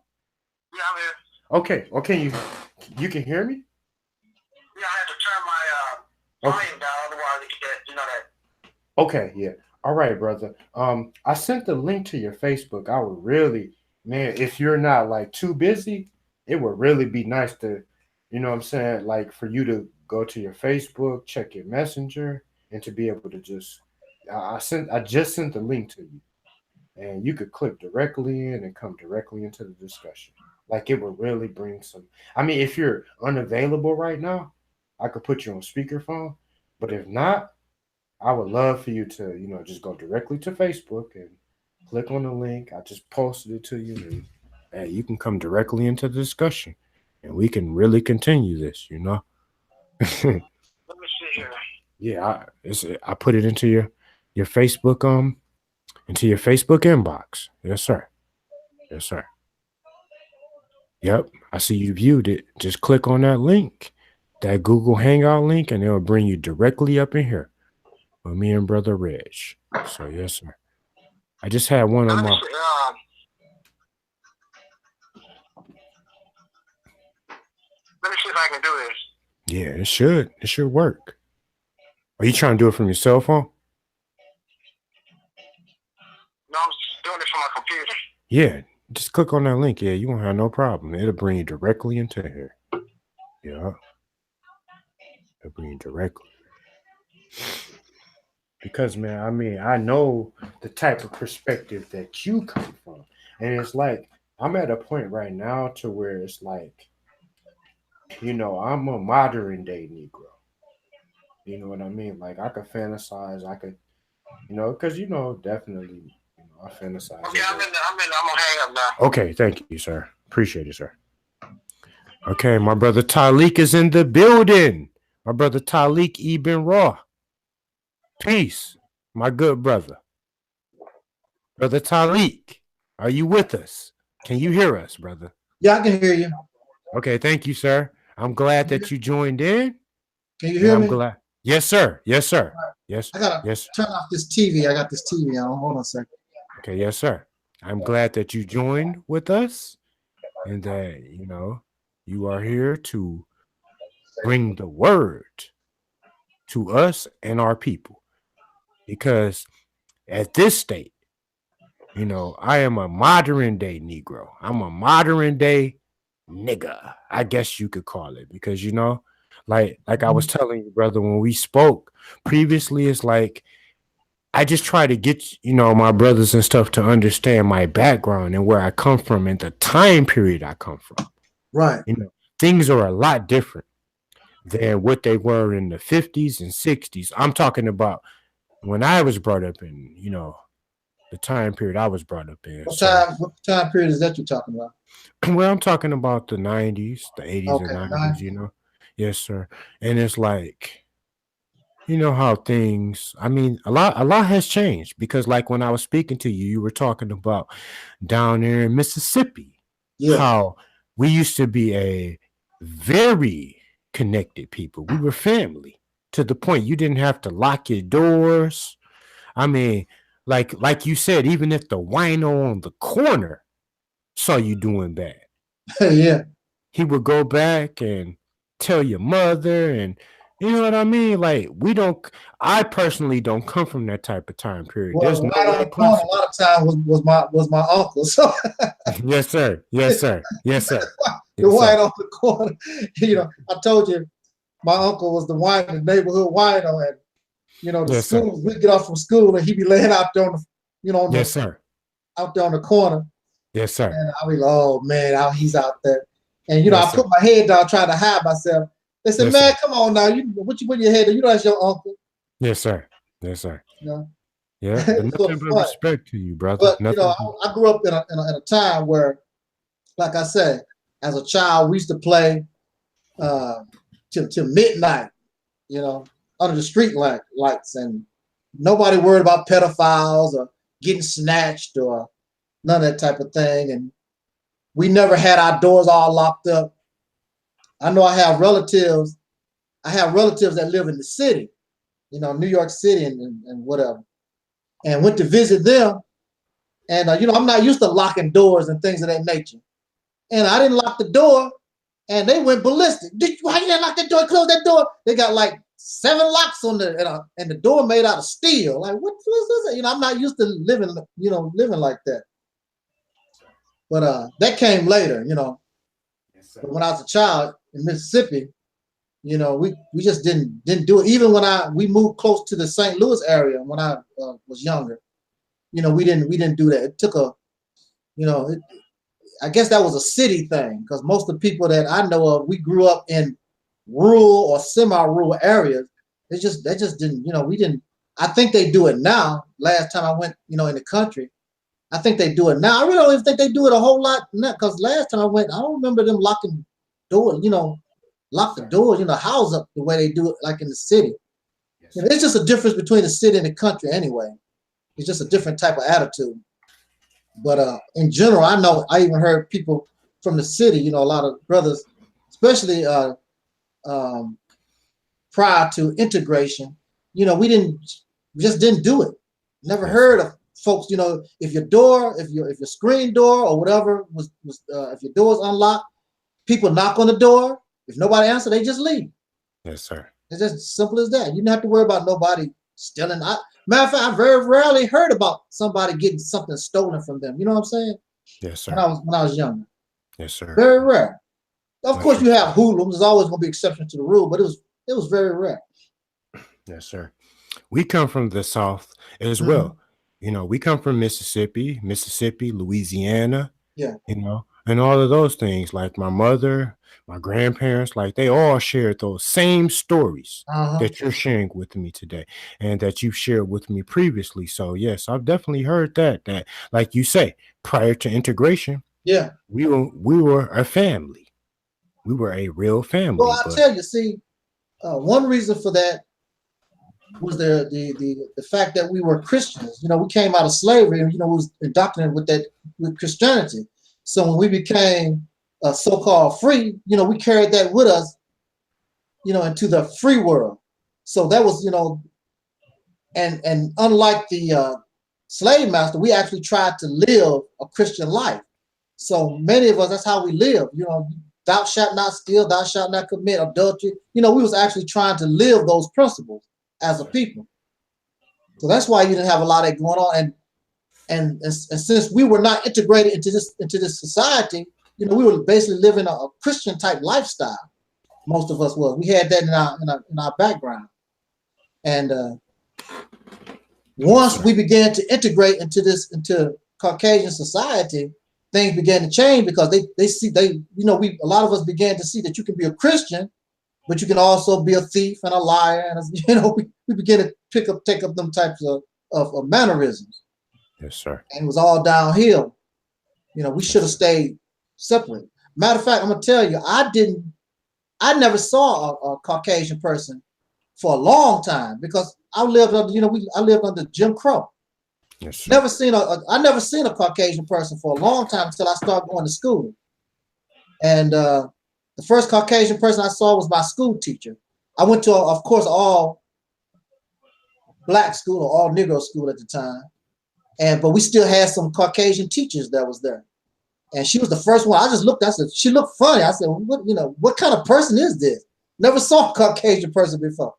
Speaker 3: Yeah, I'm here.
Speaker 1: Okay. You can hear me?
Speaker 3: Yeah, I had to turn my volume down, otherwise it get that.
Speaker 1: Okay, yeah. All right, brother. I sent the link to your Facebook. I would really, man, if you're not like too busy, it would really be nice to, what I'm saying, like for you to go to your Facebook, check your messenger, and to be able to just I just sent the link to you. And you could click directly in and come directly into the discussion. Like it would really bring some. I mean, if you're unavailable right now, I could put you on speakerphone. But if not, I would love for you to, just go directly to Facebook and click on the link. I just posted it to you, and you can come directly into the discussion, and we can really continue this.
Speaker 3: Let me see here.
Speaker 1: Yeah, I put it into your Facebook into your Facebook inbox. Yes, sir. Yes, sir. Yep, I see you viewed it. Just click on that link, that Google Hangout link, and it will bring you directly up in here with me and Brother Reg. So, yes, sir. I just had one on my.
Speaker 3: Let me see if I can do this.
Speaker 1: Yeah, it should. It should work. Are you trying to do it from your cell phone?
Speaker 3: No, I'm doing it from my computer.
Speaker 1: Yeah, just click on that link. Yeah, you won't have no problem. It'll bring you directly into here. Yeah. It'll bring you directly. Because, man, I mean, I know the type of perspective that you come from. And it's like, I'm at a point right now to where it's like, you know, I'm a modern day Negro. You know what I mean? Like, I could fantasize. I could, you know, because, you know, definitely, you know, I fantasize.
Speaker 3: Okay, I'm gonna hang up now.
Speaker 1: Okay, thank you, sir. Appreciate it, sir. Okay, my brother Talik is in the building. My brother Talik Ibn Raw. Peace, my good brother. Brother Talik, are you with us? Can you hear us, brother?
Speaker 6: Yeah, I can hear you.
Speaker 1: Okay, thank you, sir. I'm glad that you joined in.
Speaker 6: Can you hear me?
Speaker 1: I'm glad. Yes, sir. Yes, sir.
Speaker 6: Right.
Speaker 1: Yes.
Speaker 6: I gotta
Speaker 1: yes.
Speaker 6: turn off this TV. I got this TV on. Hold on a second.
Speaker 1: Okay, yes, sir. I'm glad that you joined with us and that, you know, you are here to bring the word to us and our people. Because at this state, you know, I am a modern day Negro. I'm a modern day nigga, I guess you could call it. Because, you know, like I was telling you, brother, when we spoke previously, it's like I just try to get, you know, my brothers and stuff to understand my background and where I come from and the time period I come from.
Speaker 6: Right.
Speaker 1: You know, things are a lot different than what they were in the 50s and 60s. I'm talking about when I was brought up in, you know, the time period I was brought up in.
Speaker 6: What time period is that you're talking about?
Speaker 1: Well, I'm talking about the 90s, the 80s
Speaker 6: Okay,
Speaker 1: and 90s, you know. Yes, sir. And it's like, you know how things, I mean, a lot has changed because like when I was speaking to you, you were talking about down there in Mississippi, how we used to be a very connected people. We were family to the point you didn't have to lock your doors. I mean, like you said, even if the wino on the corner saw you doing bad,
Speaker 6: yeah,
Speaker 1: he would go back and tell your mother, and you know what I mean? Like I personally don't come from that type of time period.
Speaker 6: Well,
Speaker 1: There's no
Speaker 6: right on the corner, a lot of times was my uncle. So
Speaker 1: yes, sir. Yes, sir. Yes, sir.
Speaker 6: The white on the corner. You know, I told you my uncle was the neighborhood wino, and you know, the school, we'd get off from school and he'd be laying out there on the, you know,
Speaker 1: yes, sir.
Speaker 6: Out there on the corner.
Speaker 1: Yes, sir.
Speaker 6: And I'll be like, oh man, he's out there. And you know, I put my head down, trying to hide myself. They said, man, come on now. What you put your head down? You know that's your uncle.
Speaker 1: Yes, sir. Yes, sir.
Speaker 6: You know?
Speaker 1: Yeah. Nothing but respect to you, brother.
Speaker 6: But you know, I grew up in a time where, like I said, as a child, we used to play till midnight, you know, under the street lights, and nobody worried about pedophiles or getting snatched or none of that type of thing. And we never had our doors all locked up. I know I have relatives that live in the city, you know, New York City and whatever, and went to visit them. And, you know, I'm not used to locking doors and things of that nature. And I didn't lock the door, and they went ballistic. Why you didn't lock that door? Close that door. They got like 7 locks on and the door made out of steel. Like, what's this? You know, I'm not used to living like that. But that came later, you know. Yes, but when I was a child in Mississippi, you know, we just didn't do it. Even when we moved close to the St. Louis area when I was younger, you know, we didn't do that. It took I guess that was a city thing, because most of the people that I know of, we grew up in rural or semi-rural areas. That just didn't, you know, we didn't. I think they do it now. Last time I went, you know, in the country, I think they do it now. I really don't even think they do it a whole lot now, because last time I went, I don't remember them locking doors, you know, lock the doors, you know, house up the way they do it like in the city. Yes. You know, it's just a difference between the city and the country anyway. It's just a different type of attitude. But in general, I even heard people from the city, you know, a lot of brothers, especially prior to integration, you know, we just didn't do it. Never heard of folks, you know, if your door, if your screen door or whatever was if your door is unlocked, people knock on the door. If nobody answers, they just leave.
Speaker 1: Yes, sir.
Speaker 6: It's just simple as that. You don't have to worry about nobody stealing. Matter of fact, I very rarely heard about somebody getting something stolen from them. You know what I'm saying?
Speaker 1: Yes, sir.
Speaker 6: When I was younger.
Speaker 1: Yes, sir.
Speaker 6: Very rare. Of
Speaker 1: That's
Speaker 6: course, you
Speaker 1: right.
Speaker 6: have hoodlums. There's always going to be exceptions to the rule, but it was very rare.
Speaker 1: Yes, sir. We come from the South as
Speaker 6: Mhm.
Speaker 1: well. You know, we come from Mississippi, Louisiana,
Speaker 6: Yeah.
Speaker 1: you know, and all of those things. Like my mother, my grandparents, like they all shared those same stories
Speaker 6: Uh-huh.
Speaker 1: that you're sharing with me today and that you've shared with me previously. So yes, I've definitely heard that like you say, prior to integration,
Speaker 6: Yeah.
Speaker 1: we were a family. We were a real
Speaker 6: Well,
Speaker 1: family,
Speaker 6: I
Speaker 1: but
Speaker 6: tell you, see, one reason for that was the fact that we were Christians. You know, we came out of slavery, and you know, we was indoctrinated with Christianity. So when we became so-called free, you know, we carried that with us, you know, into the free world. So that was, you know, and unlike the slave master, we actually tried to live a Christian life. So many of us, that's how we live. You know, thou shalt not steal, thou shalt not commit adultery. You know, we was actually trying to live those principles as a people. So that's why you didn't have a lot of that going on. And since we were not integrated into this society, you know, we were basically living a Christian type lifestyle. Most of us was. We had that in our background. And once we began to integrate into Caucasian society, things began to change because a lot of us began to see that you can be a Christian, but you can also be a thief and a liar, and you know, we began to take up them types of mannerisms.
Speaker 1: yes, sir.
Speaker 6: And it was all downhill. You know, we should have stayed separate. Matter of fact, I'm gonna tell you, I never saw a Caucasian person for a long time because I lived under, you know, I lived under Jim Crow.
Speaker 1: Yes, sir.
Speaker 6: I never seen a Caucasian person for a long time until I started going to school. And the first Caucasian person I saw was my school teacher. I went to, of course, all black school or all Negro school at the time. But we still had some Caucasian teachers that was there. And she was the first one. I just looked, I said, she looked funny. I said, what kind of person is this? Never saw a Caucasian person before.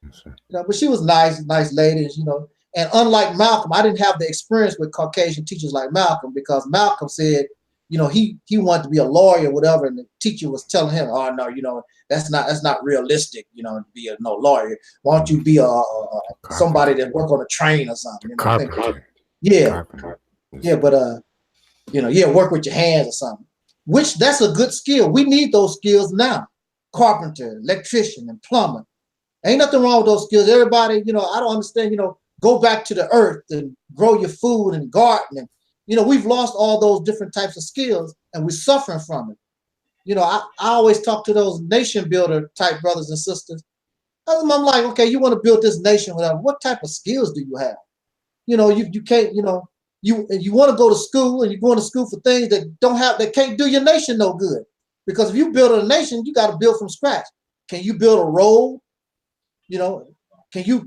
Speaker 1: Yes, sir.
Speaker 6: You know, but she was nice lady, you know. And unlike Malcolm, I didn't have the experience with Caucasian teachers like Malcolm, because Malcolm said, you know, he wanted to be a lawyer or whatever, and the teacher was telling him, oh no, you know, that's not realistic, you know, to be no lawyer. Why don't you be somebody that work on a train or something? You know,
Speaker 1: Carpenter.
Speaker 6: yeah,
Speaker 1: Carpenter. Yes,
Speaker 6: yeah, but you know, yeah, work with your hands or something. Which that's a good skill. We need those skills now. Carpenter, electrician, and plumber. Ain't nothing wrong with those skills. Everybody, you know, I don't understand, you know, go back to the earth and grow your food and garden. And, you know, we've lost all those different types of skills and we're suffering from it. You know, I always talk to those nation builder type brothers and sisters. I'm like, okay, you want to build this nation, whatever. What type of skills do you have? You know, you can't, you know, you want to go to school and you're going to school for things that can't do your nation no good. Because if you build a nation, you got to build from scratch. Can you build a road? You know, can you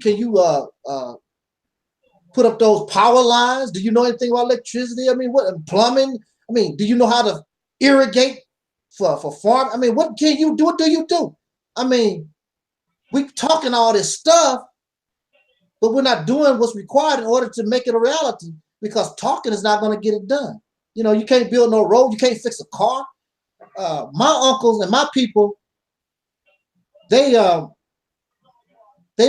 Speaker 6: put up those power lines? Do you know anything about electricity? I mean, what plumbing? I mean, do you know how to irrigate for farm? I mean, what can you do? What do you do? I mean, we talking all this stuff, but we're not doing what's required in order to make it a reality, because talking is not going to get it done. You know, you can't build no road. You can't fix a car. My uncles and my people, they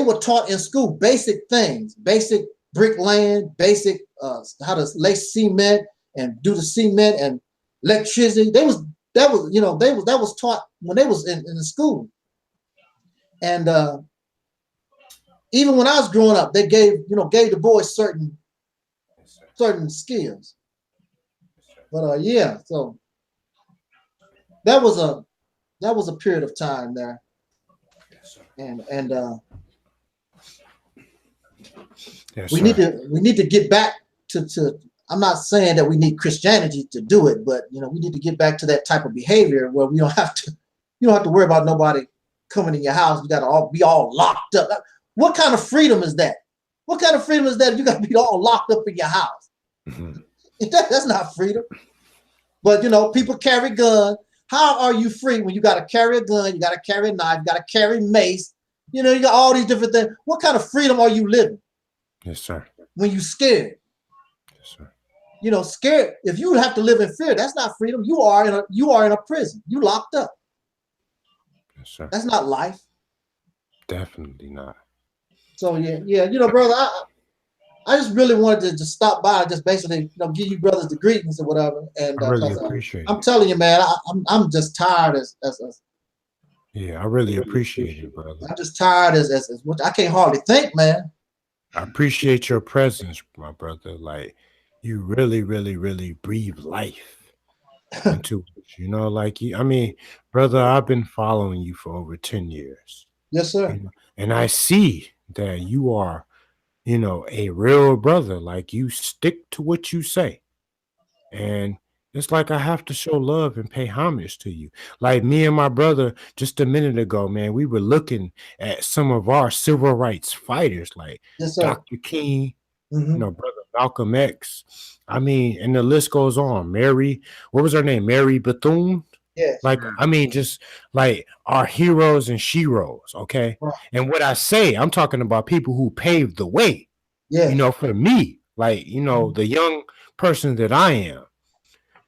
Speaker 6: were taught in school basic things, basic bricklaying, basic how to lay cement and do the cement and electricity. That was taught when they was in the school. And even when I was growing up, they gave the boys certain skills. But yeah, so that was a period of time there. And
Speaker 1: yes,
Speaker 6: we
Speaker 1: sir.
Speaker 6: need to get back to I'm not saying that we need Christianity to do it, but you know, we need to get back to that type of behavior where you don't have to worry about nobody coming in your house. You got to be all locked up. What kind of freedom is that? What kind of freedom is that if you got to be all locked up in your house?
Speaker 1: Mhm.
Speaker 6: That's not freedom. But people carry guns. How are you free when you got to carry a gun, you got to carry a knife, you got to carry mace? You got all these different things. What kind of freedom are you living?
Speaker 1: Yes, sir.
Speaker 6: When you scared?
Speaker 1: Yes, sir.
Speaker 6: Scared. If you have to live in fear, that's not freedom. You are in a prison. You locked up.
Speaker 1: Yes, sir.
Speaker 6: That's not life.
Speaker 1: Definitely not.
Speaker 6: So yeah, brother, I just really wanted to just stop by and just basically, give you brothers the greetings or whatever. And
Speaker 1: I really appreciate
Speaker 6: I'm
Speaker 1: it.
Speaker 6: telling you, man, I'm just tired as
Speaker 1: Yeah, I really appreciate it, brother.
Speaker 6: I'm just tired as much. I can't hardly think, man.
Speaker 1: I appreciate your presence, my brother. Like, you really, really, really breathe life into it. Like brother, I've been following you for over 10 years.
Speaker 6: Yes, sir.
Speaker 1: And I see that you are, a real brother. Like, you stick to what you say. And it's like I have to show love and pay homage to you. Like me and my brother just a minute ago, man, we were looking at some of our civil rights fighters like
Speaker 6: Yes, sir.
Speaker 1: Dr. King,
Speaker 6: Mhm.
Speaker 1: brother Malcolm X. And the list goes on. Mary, what was her name? Mary Bethune.
Speaker 6: Yes.
Speaker 1: Like, just like our heroes and sheroes, okay?
Speaker 6: Right.
Speaker 1: And what I say, I'm talking about people who paved the way,
Speaker 6: Yes.
Speaker 1: for me, like, the young person that I am,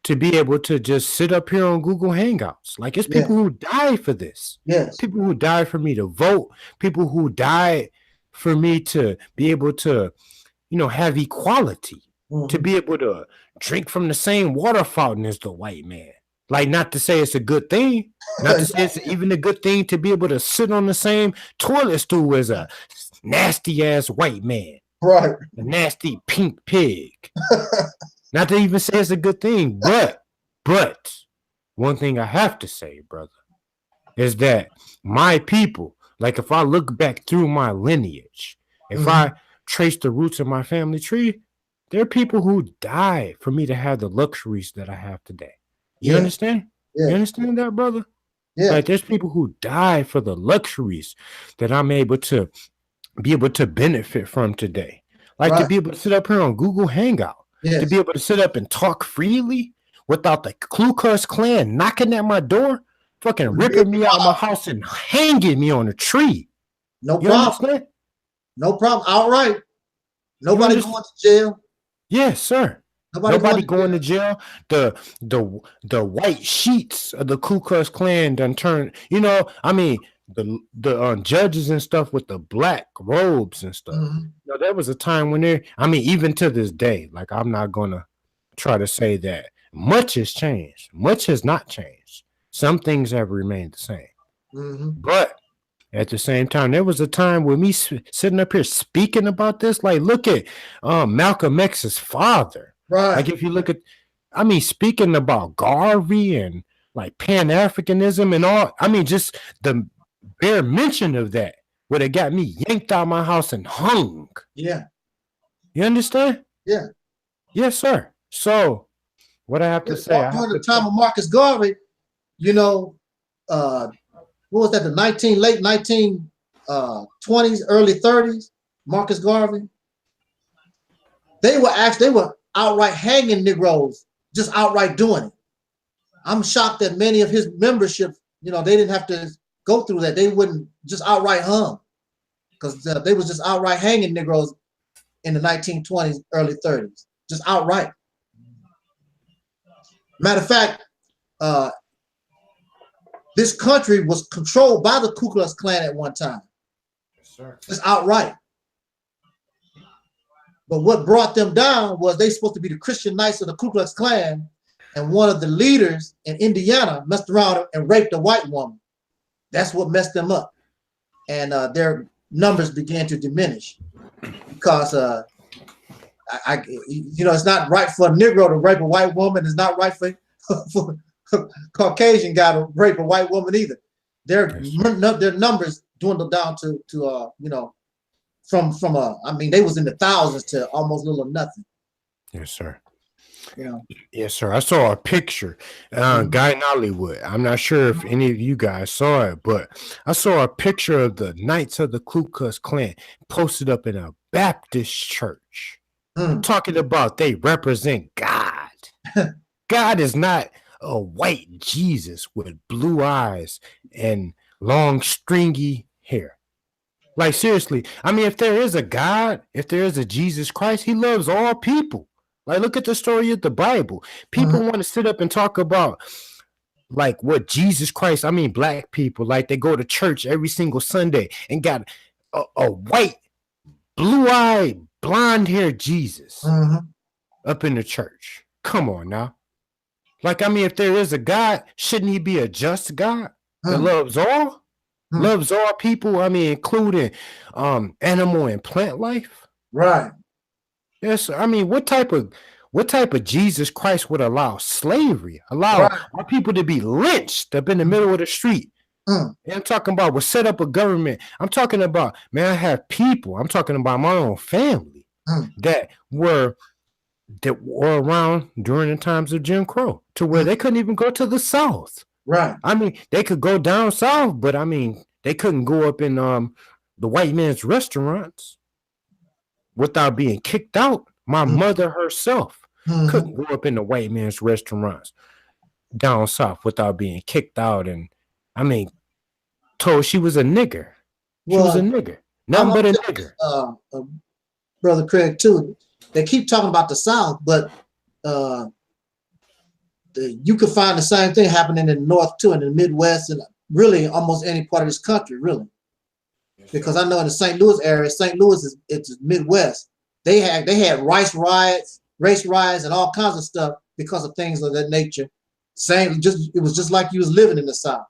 Speaker 1: to be able to just sit up here on Google Hangouts. Like, it's people who died for this.
Speaker 6: Yes.
Speaker 1: People who died for me to vote. People who died for me to be able to, have equality. To be able to drink from the same water fountain as the white man. Like, not to say it's a good thing. Not to say it's even a good thing to be able to sit on the same toilet stool as a nasty ass white man.
Speaker 6: Right.
Speaker 1: A nasty pink pig. Not to even say it's a good thing, but one thing I have to say, brother, is that my people, like if I look back through my lineage, if I trace the roots of my family tree, there are people who died for me to have the luxuries that I have today. You understand?
Speaker 6: Yeah.
Speaker 1: You understand that, brother?
Speaker 6: Yeah.
Speaker 1: Like, there's people who died for the luxuries that I'm able to be able to benefit from today. Like, to be able to sit up here on Google Hangout, to be able to sit up and talk freely without the Ku Klux Klan knocking at my door, fucking ripping me out of my house and hanging me on a tree.
Speaker 6: No
Speaker 1: You
Speaker 6: problem.
Speaker 1: understand?
Speaker 6: No problem. All right. Nobody going to jail.
Speaker 1: Yes, sir. Nobody going to jail. The white sheets of the Ku Klux Klan done turned. The judges and stuff with the black robes and stuff. There was a time when even to this day, like, I'm not gonna try to say that much has changed. Much has not changed. Some things have remained the same. But at the same time, there was a time with me sitting up here speaking about this. Like, look at Malcolm X's father.
Speaker 6: Right.
Speaker 1: Like, if you look at, speaking about Garvey and like Pan-Africanism and all, just the bare mention of that would have got me yanked out of my house and hung.
Speaker 6: Yeah.
Speaker 1: You understand?
Speaker 6: Yeah.
Speaker 1: Yes, sir. So what I have to say,
Speaker 6: during the time of Marcus Garvey, what was that? The late 1920s, early 30s. Marcus Garvey. They were outright hanging Negroes, just outright doing it. I'm shocked that many of his membership, they didn't have to go through that. They wouldn't just outright hung, because they was just outright hanging Negroes in the 1920s, early 30s, just outright. Matter of fact, this country was controlled by the Ku Klux Klan at one time. Yes, sir. Just outright. But what brought them down was they supposed to be the Christian Knights of the Ku Klux Klan, and one of the leaders in Indiana messed around and raped a white woman. That's what messed them up. And their numbers began to diminish because it's not right for a Negro to rape a white woman. It's not right for Caucasian guy to rape a white woman either. Their numbers dwindled down to they was in the thousands to almost little or nothing.
Speaker 1: Yes, sir.
Speaker 6: Yeah.
Speaker 1: Yes, sir. I saw a picture, guy in Hollywood. I'm not sure if any of you guys saw it, but I saw a picture of the Knights of the Ku Klux Klan posted up in a Baptist Church.
Speaker 6: Mm.
Speaker 1: Talking about they represent God. God is not a white Jesus with blue eyes and long stringy hair. Like seriously, I mean, if there is a God, if there is a Jesus Christ, he loves all people. Like look at the story of the Bible. People want to sit up and talk about like what Jesus Christ, I mean black people, like they go to church every single Sunday and got a white, blue-eyed, blonde-haired Jesus up in the church. Come on now. Like, I mean, if there is a God, shouldn't he be a just God that loves all? Loves all people, I mean, including animal and plant life?
Speaker 6: Right.
Speaker 1: Yes, I mean, what type of Jesus Christ would allow slavery, allow our people to be lynched up in the middle of the street? And I'm talking about we'll set up a government. I'm talking about, man, I have people. I'm talking about my own family that were around during the times of Jim Crow, to where they couldn't even go to the South.
Speaker 6: Right.
Speaker 1: I mean, they could go down south, but I mean, they couldn't go up in the white man's restaurants without being kicked out. My mother herself couldn't go up in the white man's restaurants down south without being kicked out. And I mean, told she was a nigger. She was a nigger. Nothing but a nigger.
Speaker 6: Brother Craig, too. They keep talking about the South, but you could find the same thing happening in the North, too, and in the Midwest, and really almost any part of this country, really. Because I know in the St. Louis area, St. Louis it's Midwest. They had race riots, and all kinds of stuff because of things of that nature. It was just like you was living in the South.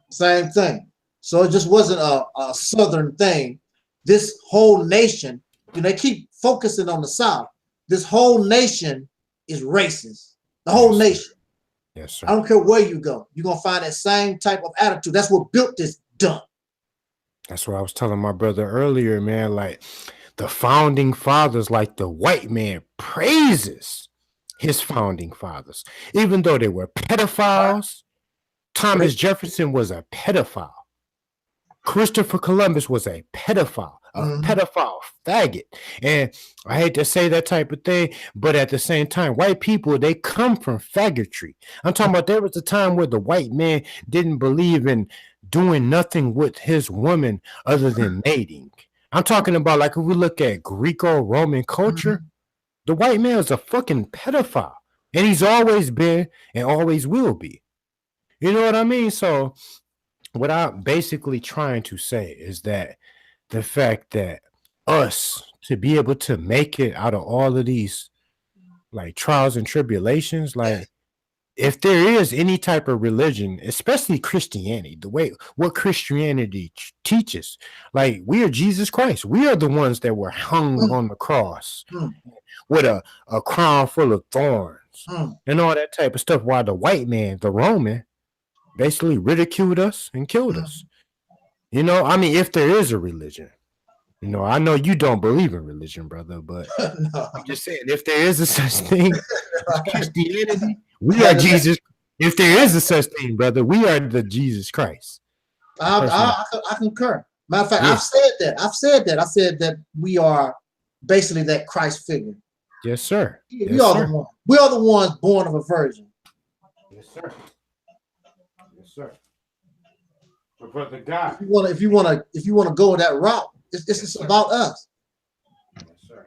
Speaker 6: Same thing. So it just wasn't a Southern thing. This whole nation, they keep focusing on the South. This whole nation is racist. The whole nation.
Speaker 1: Yes, sir.
Speaker 6: I don't care where you go. You're going to find that same type of attitude. That's what built this dump.
Speaker 1: That's what I was telling my brother earlier, man. Like the founding fathers, like the white man praises his founding fathers, even though they were pedophiles. Thomas Jefferson was a pedophile. Christopher Columbus was a pedophile, pedophile faggot. And I hate to say that type of thing, but at the same time, white people, they come from faggotry. I'm talking about there was a time where the white man didn't believe in doing nothing with his woman other than mating. I'm talking about like if we look at Greco-Roman culture, the white man is a fucking pedophile. And he's always been and always will be. You know what I mean? So what I'm basically trying to say is that the fact that us to be able to make it out of all of these like trials and tribulations, like if there is any type of religion, especially Christianity, the way what Christianity teaches, like we are Jesus Christ. We are the ones that were hung on the cross with a crown full of thorns and all that type of stuff, while the white man, the Roman, basically ridiculed us and killed us. You know, I mean, if there is a religion, you know, I know you don't believe in religion, brother, but
Speaker 6: No.
Speaker 1: I'm just saying, if there is a such thing as Christianity, we are Jesus. If there is a such thing, brother, we are the Jesus Christ.
Speaker 6: I concur. Matter of fact, I've said that. I said that we are basically that Christ figure.
Speaker 1: Yes, sir.
Speaker 6: We are the ones. We are the ones born of a virgin.
Speaker 1: Yes, sir. Yes, sir. But brother God,
Speaker 6: If you want to go that route, it's about us.
Speaker 1: yes, sir.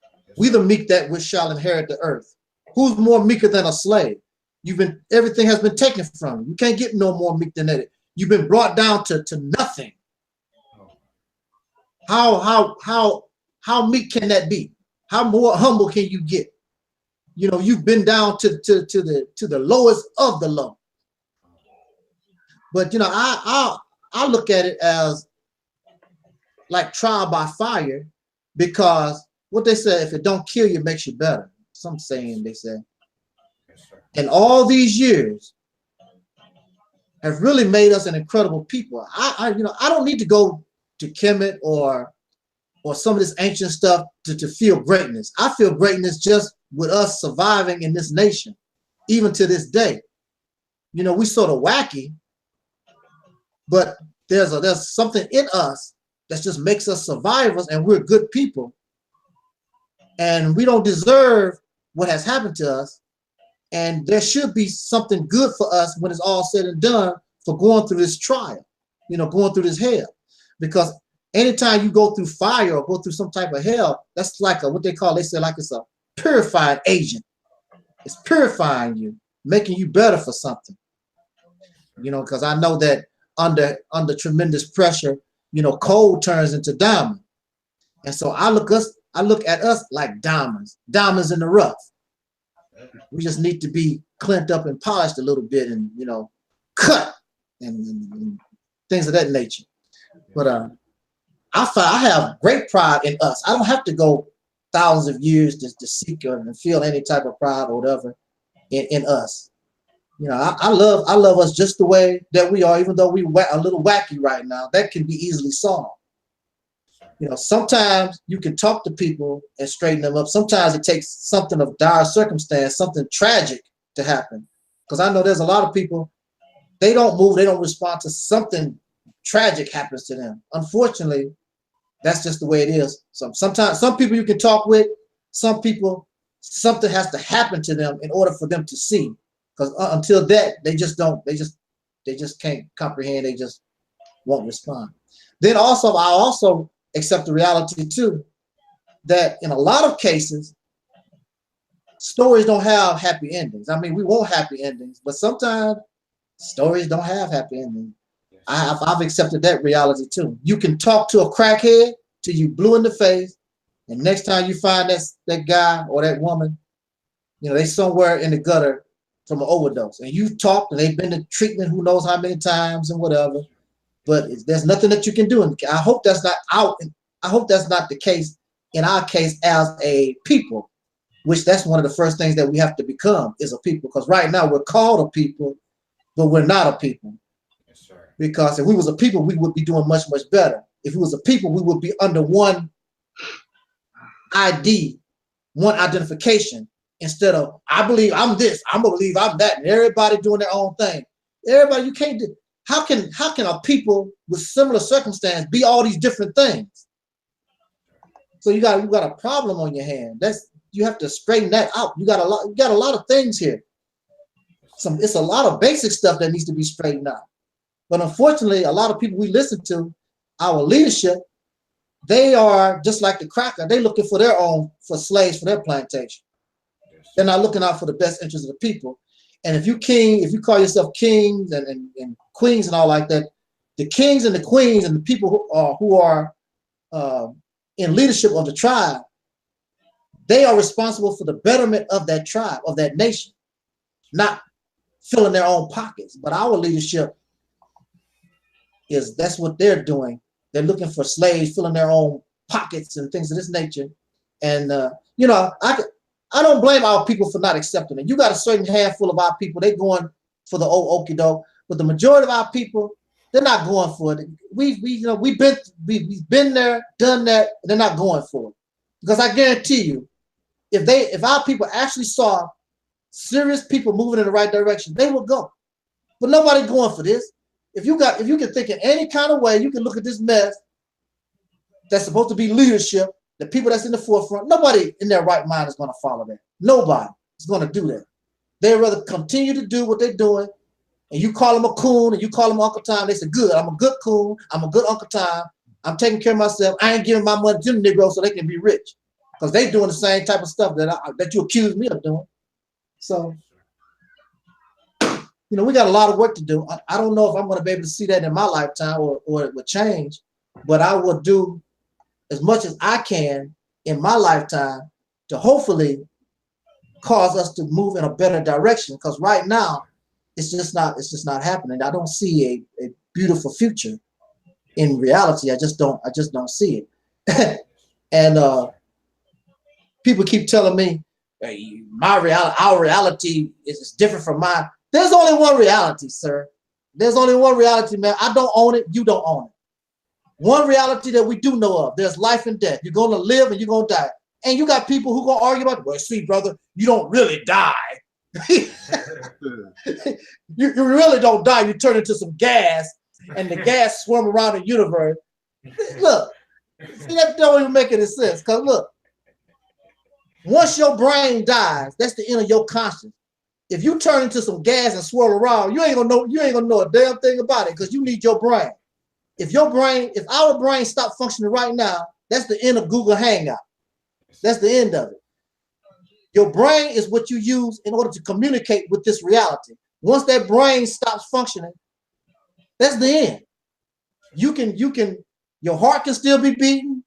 Speaker 1: Yes,
Speaker 6: We the meek that which shall inherit the earth. Who's more meeker than a slave? Everything has been taken from you. You can't get no more meek than that. You've been brought down to nothing. How meek can that be? How more humble can you get? You know, you've been down to the lowest of the low. But you know, I look at it as like trial by fire, because what they say, if it don't kill you, it makes you better. Some saying they say. And all these years have really made us an incredible people. I don't need to go to Kemet or some of this ancient stuff to feel greatness. I feel greatness just with us surviving in this nation, even to this day. You know, we sort of wacky, but there's something in us that just makes us survivors, and we're good people, and we don't deserve what has happened to us. And there should be something good for us when it's all said and done for going through this trial, you know, going through this hell. Because anytime you go through fire or go through some type of hell, that's like what they say like it's a purifying agent. It's purifying you, making you better for something. You know, because I know that under tremendous pressure, you know, coal turns into diamond. And so I look at us like diamonds in the rough. We just need to be cleaned up and polished a little bit, and, you know, cut and things of that nature. But I have great pride in us. I don't have to go thousands of years to seek and feel any type of pride or whatever in us. You know, I love us just the way that we are, even though we a little wacky right now. That can be easily solved. You know, sometimes you can talk to people and straighten them up. Sometimes it takes something of dire circumstance, something tragic to happen. Because I know there's a lot of people, they don't move, they don't respond to something tragic happens to them. Unfortunately, that's just the way it is. So sometimes some people you can talk with, some people, something has to happen to them in order for them to see. Because until that, they just can't comprehend, they just won't respond. Then also, I also accept the reality too, that in a lot of cases, stories don't have happy endings. I mean, we want happy endings, but sometimes stories don't have happy endings. I've accepted that reality too. You can talk to a crackhead till you blue in the face, and next time you find that guy or that woman, you know, they somewhere in the gutter from an overdose, and you talked and they've been to treatment who knows how many times and whatever. But there's nothing that you can do. And I hope that's not the case in our case as a people, which that's one of the first things that we have to become is a people. Because right now we're called a people, but we're not a people.
Speaker 1: Yes, sir.
Speaker 6: Because if we was a people, we would be doing much, much better. If we was a people, we would be under one ID, one identification, instead of I believe I'm this, I'm gonna believe I'm that, and everybody doing their own thing. Everybody, you can't do. How can a people with similar circumstance be all these different things? So you got a problem on your hand. You have to straighten that out. You got a lot of things here. It's a lot of basic stuff that needs to be straightened out. But unfortunately, a lot of people we listen to, our leadership, they are just like the cracker. They're looking for slaves for their plantation. They're not looking out for the best interest of the people. And if you call yourself kings and queens and all like that, the kings and the queens and the people who are in leadership of the tribe, they are responsible for the betterment of that tribe, of that nation, not filling their own pockets. But our leadership that's what they're doing. They're looking for slaves, filling their own pockets and things of this nature. And you know, I don't blame our people for not accepting it. You got a certain handful of our people, they going for the old okie doke, but the majority of our people, they're not going for it. We've been there, done that, and they're not going for it. Because I guarantee you, if our people actually saw serious people moving in the right direction, they will go. But nobody's going for this. If you can think in any kind of way, you can look at this mess that's supposed to be leadership, the people that's in the forefront, nobody in their right mind is going to follow that. Nobody is going to do that. They'd rather continue to do what they're doing, and you call them a coon and you call them Uncle Tom. They say, good, I'm a good coon, I'm a good Uncle Tom, I'm taking care of myself, I ain't giving my money to the Negroes so they can be rich. Because they doing the same type of stuff that you accuse me of doing. So, you know, we got a lot of work to do. I don't know if I'm going to be able to see that in my lifetime or it will change, but I will do as much as I can in my lifetime to hopefully cause us to move in a better direction. Because right now, it's just not happening. I don't see a beautiful future in reality. I just don't see it. And people keep telling me, hey, our reality is different from mine. There's only one reality, sir. There's only one reality, man. I don't own it. You don't own it. One reality that we do know of, there's life and death. You're going to live and you're going to die. And you got people who going to argue about, well, see, brother, you don't really die. you really don't die. You turn into some gas, and the gas swirl around the universe, Look, see, that don't even make any sense. Because look, once your brain dies, that's the end of your conscience. If you turn into some gas and swirl around, you ain't gonna know a damn thing about it because you need your brain. If our brain stop functioning right now, that's the end of Google Hangout. That's the end of it. Your brain is what you use in order to communicate with this reality. Once that brain stops functioning, that's the end. Your heart can still be beating,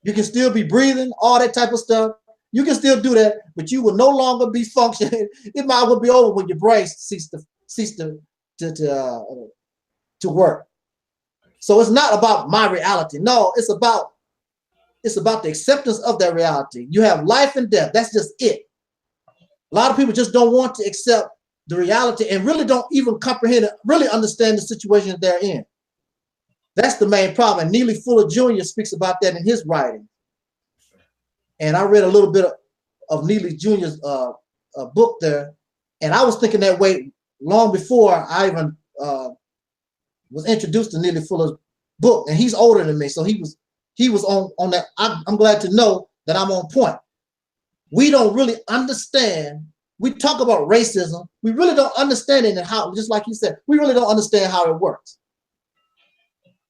Speaker 6: you can still be breathing, all that type of stuff. You can still do that, but you will no longer be functioning. It might well be over when your brain cease to work. So it's not about my reality. No, it's about the acceptance of that reality. You have life and death. That's just it. A lot of people just don't want to accept the reality and really don't even comprehend it, really understand the situation that they're in. That's the main problem. And Neely Fuller Jr. speaks about that in his writing. And I read a little bit of Neely Jr.'s book there, and I was thinking that way long before I even was introduced to Neely Fuller's book. And he's older than me, so he was on that. I'm glad to know that I'm on point. We don't really understand. We talk about racism. We really don't understand it and how, just like you said, we really don't understand how it works.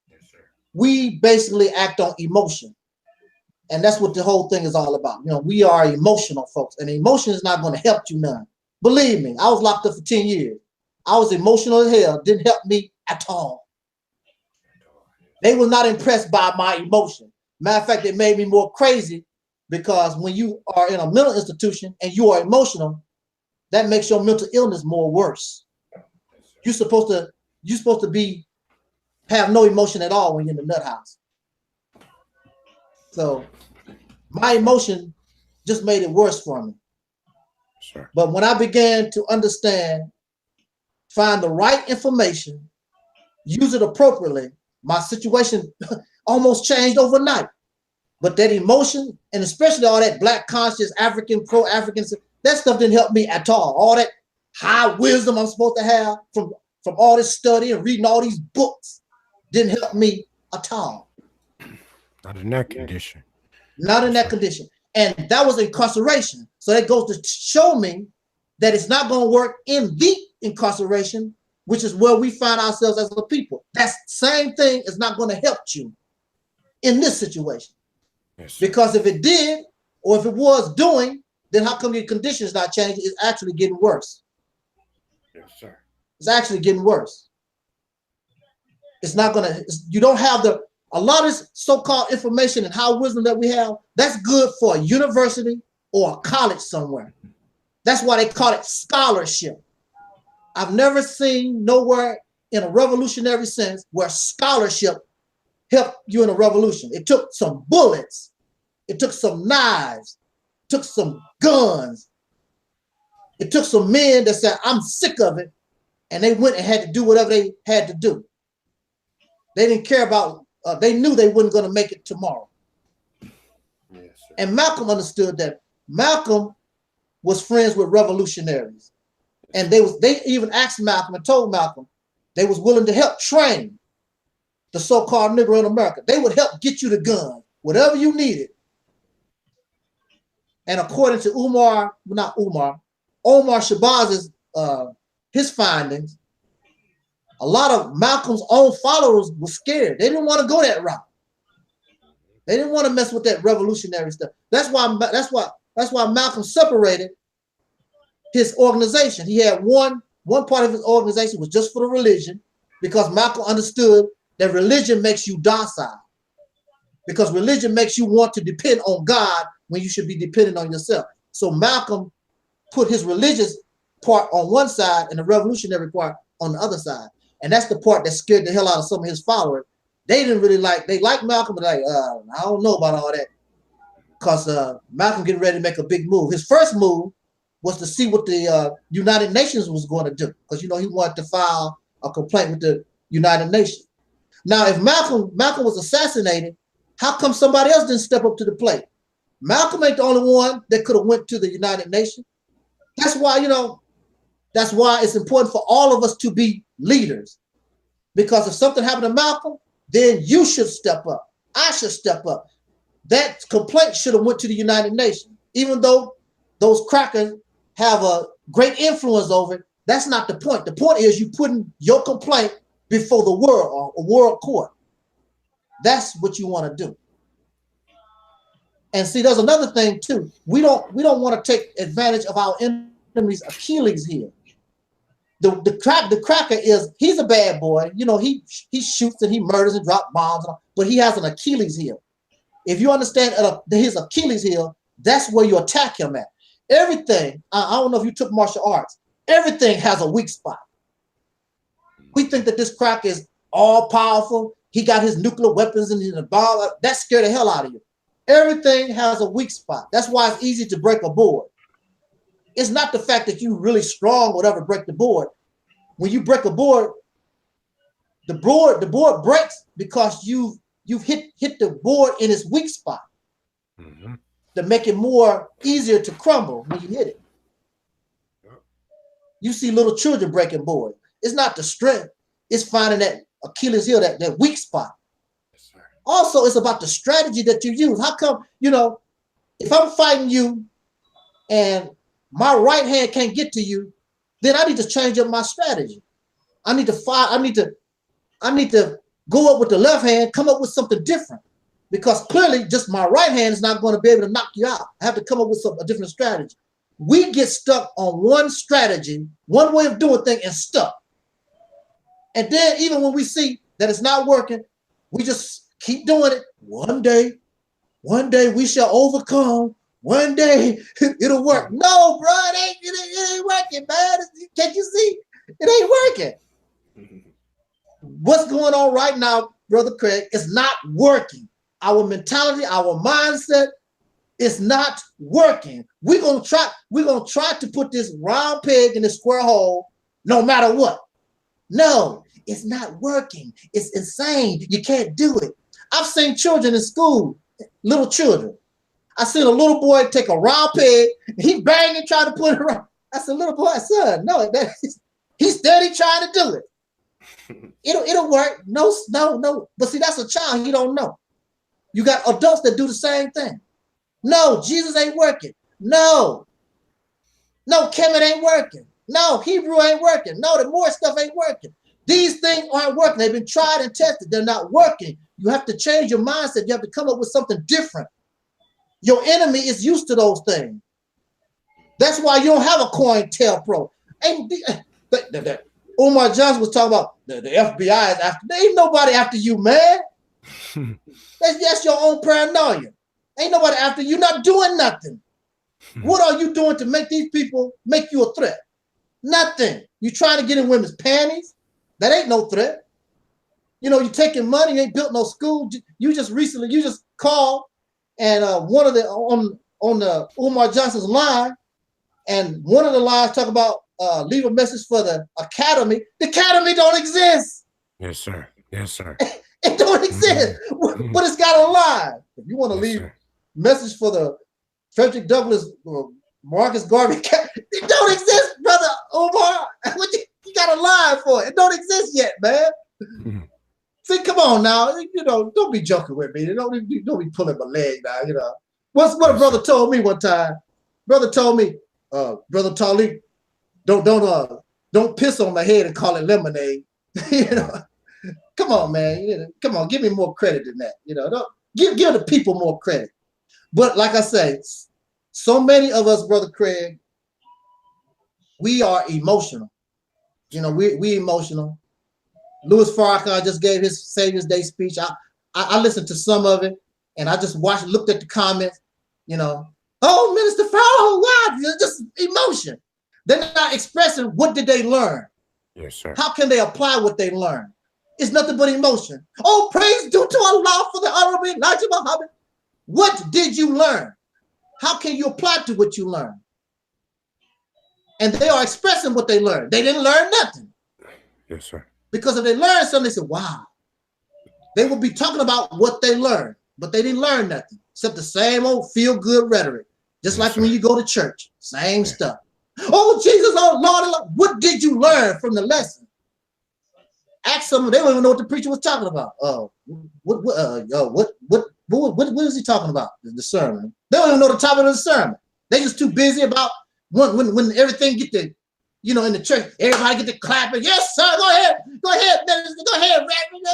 Speaker 6: Yes, sir. We basically act on emotion. And that's what the whole thing is all about. You know, we are emotional folks, and emotion is not going to help you none. Believe me, I was locked up for 10 years. I was emotional as hell. Didn't help me at all. They were not impressed by my emotion. Matter of fact, it made me more crazy because when you are in a mental institution and you are emotional, that makes your mental illness more worse. You're supposed to have no emotion at all when you're in the nut house. So my emotion just made it worse for me. Sure. But when I began to understand, find the right information, use it appropriately, my situation almost changed overnight. But that emotion, and especially all that black conscious, African, pro-African, that stuff didn't help me at all. All that high wisdom I'm supposed to have from all this study and reading all these books didn't help me at all.
Speaker 1: Not in that condition.
Speaker 6: Not in that condition. And that was incarceration. So that goes to show me that it's not going to work in the incarceration, which is where we find ourselves as a people. That same thing is not going to help you in this situation. Yes, because if it did, or if it was doing, then how come the conditions not changing? It's actually getting worse. Yes, sir. It's actually getting worse. It's not going to, you don't have a lot of this so-called information and how wisdom that we have, that's good for a university or a college somewhere. That's why they call it scholarship. I've never seen nowhere in a revolutionary sense where scholarship helped you in a revolution. It took some bullets. It took some knives. It took some guns. It took some men that said, I'm sick of it. And they went and had to do whatever they had to do. They didn't care about, they knew they weren't going to make it tomorrow. Yes, sir. And Malcolm understood that. Malcolm was friends with revolutionaries. And they even asked Malcolm and told Malcolm they was willing to help train the so-called Negro in America. They would help get you the gun, whatever you needed. And according to Omar Shabazz's his findings, a lot of Malcolm's own followers were scared. They didn't want to go that route. They didn't want to mess with that revolutionary stuff. That's why Malcolm separated his organization. He had one part of his organization was just for the religion, because Malcolm understood that religion makes you docile. Because religion makes you want to depend on God when you should be dependent on yourself. So Malcolm put his religious part on one side and the revolutionary part on the other side. And that's the part that scared the hell out of some of his followers. They didn't really they liked Malcolm, but I don't know about all that. Because Malcolm getting ready to make a big move. His first move was to see what the United Nations was going to do. Because, he wanted to file a complaint with the United Nations. Now, if Malcolm was assassinated, how come somebody else didn't step up to the plate? Malcolm ain't the only one that could have went to the United Nations. That's why, it's important for all of us to be leaders. Because if something happened to Malcolm, then you should step up. I should step up. That complaint should have went to the United Nations, even though those crackers have a great influence over it. That's not the point. The point is you putting your complaint before the world or a world court. That's what you want to do. And see, there's another thing too. We don't want to take advantage of our enemy's Achilles heel. The cracker he's a bad boy. You know, he shoots and he murders and drops bombs, but he has an Achilles heel. If you understand his Achilles heel, that's where you attack him at. Everything, I don't know if you took martial arts, everything has a weak spot. We think that this cracker is all powerful. He got his nuclear weapons and the bomb. That scared the hell out of you. Everything has a weak spot. That's why it's easy to break a board. It's not the fact that you're really strong or whatever break the board. When you break a board, the board breaks because you've hit the board in its weak spot to make it more easier to crumble when you hit it. You see little children breaking boards. It's not the strength. It's finding that Achilles heel, that weak spot. Yes, sir. Also, it's about the strategy that you use. How come, if I'm fighting you and my right hand can't get to you, then I need to change up my strategy. I need to go up with the left hand, come up with something different. Because clearly just my right hand is not going to be able to knock you out. I have to come up with a different strategy. We get stuck on one strategy, one way of doing things and stuck. And then even when we see that it's not working, we just keep doing it. One day we shall overcome. One day it'll work. No, bro, it ain't working, man. Can't you see? It ain't working. What's going on right now, Brother Craig, is not working. Our mentality, our mindset is not working. We're gonna try to put this round peg in the square hole no matter what. No, it's not working. It's insane. You can't do it. I've seen children in school, little children. I seen a little boy take a round peg, and he banging trying to put it around. I said, little boy, son, no, he's steady trying to do it. It'll work. No. But see, that's a child. He don't know. You got adults that do the same thing. No, Jesus ain't working. No, Kemet ain't working. No, Hebrew ain't working. No, the more stuff ain't working. These things aren't working. They've been tried and tested. They're not working. You have to change your mindset. You have to come up with something different. Your enemy is used to those things. That's why you don't have a COINTELPRO. Umar Johnson was talking about the FBI is after. There ain't nobody after you, man. That's your own paranoia. Ain't nobody after you. Not doing nothing. What are you doing to make these people make you a threat? Nothing. You trying to get in women's panties? That ain't no threat. You taking money. You ain't built no school. You just called and one of the on the Umar Johnson's line, and one of the lines talk about leave a message for the academy. The academy don't exist.
Speaker 1: Yes, sir. Yes, sir.
Speaker 6: It don't exist, but it's got a line. If you want to leave message for the Frederick Douglass Marcus Garvey, it don't exist, brother Omar. You got a line for it. It don't exist yet, man. See, come on now. Don't be joking with me. Don't be pulling my leg now. What a brother told me one time. Brother told me, Brother Talik, don't piss on my head and call it lemonade. Come on, man. Come on, give me more credit than that. Don't give the people more credit. But like I say, so many of us, Brother Craig, we are emotional. We emotional. Louis Farrakhan just gave his Savior's Day speech. I listened to some of it, and I just looked at the comments. Oh, Minister Farrakhan, wow, just emotion. They're not expressing what did they learn.
Speaker 1: Yes, sir.
Speaker 6: How can they apply what they learned? It's nothing but emotion. Oh, praise due to Allah for the honorable Elijah Muhammad. What did you learn? How can you apply to what you learned? And they are expressing what they learned. They didn't learn nothing.
Speaker 1: Yes, sir.
Speaker 6: Because if they learned something, they said, wow. They will be talking about what they learned, but they didn't learn nothing except the same old feel-good rhetoric. Just like when you go to church, same stuff. Oh, Jesus, oh, Lord, what did you learn from the lesson? Ask them, they don't even know what the preacher was talking about. What is he talking about? The sermon. They don't even know the topic of the sermon. They just too busy about when everything get to, you know, in the church, everybody get to clapping. Yes, sir. Go ahead, minister. Go ahead, Reverend.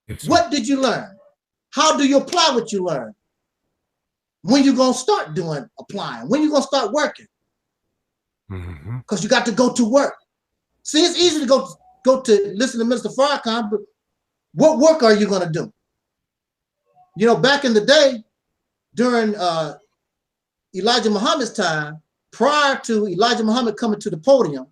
Speaker 1: Yes,
Speaker 6: What did you learn? How do you apply what you learn? When you gonna start applying? When you gonna start working? Because you got to go to work. See, it's easy to go to listen to Minister Farrakhan, but what work are you gonna do? You know, back in the day, during Elijah Muhammad's time, prior to Elijah Muhammad coming to the podium,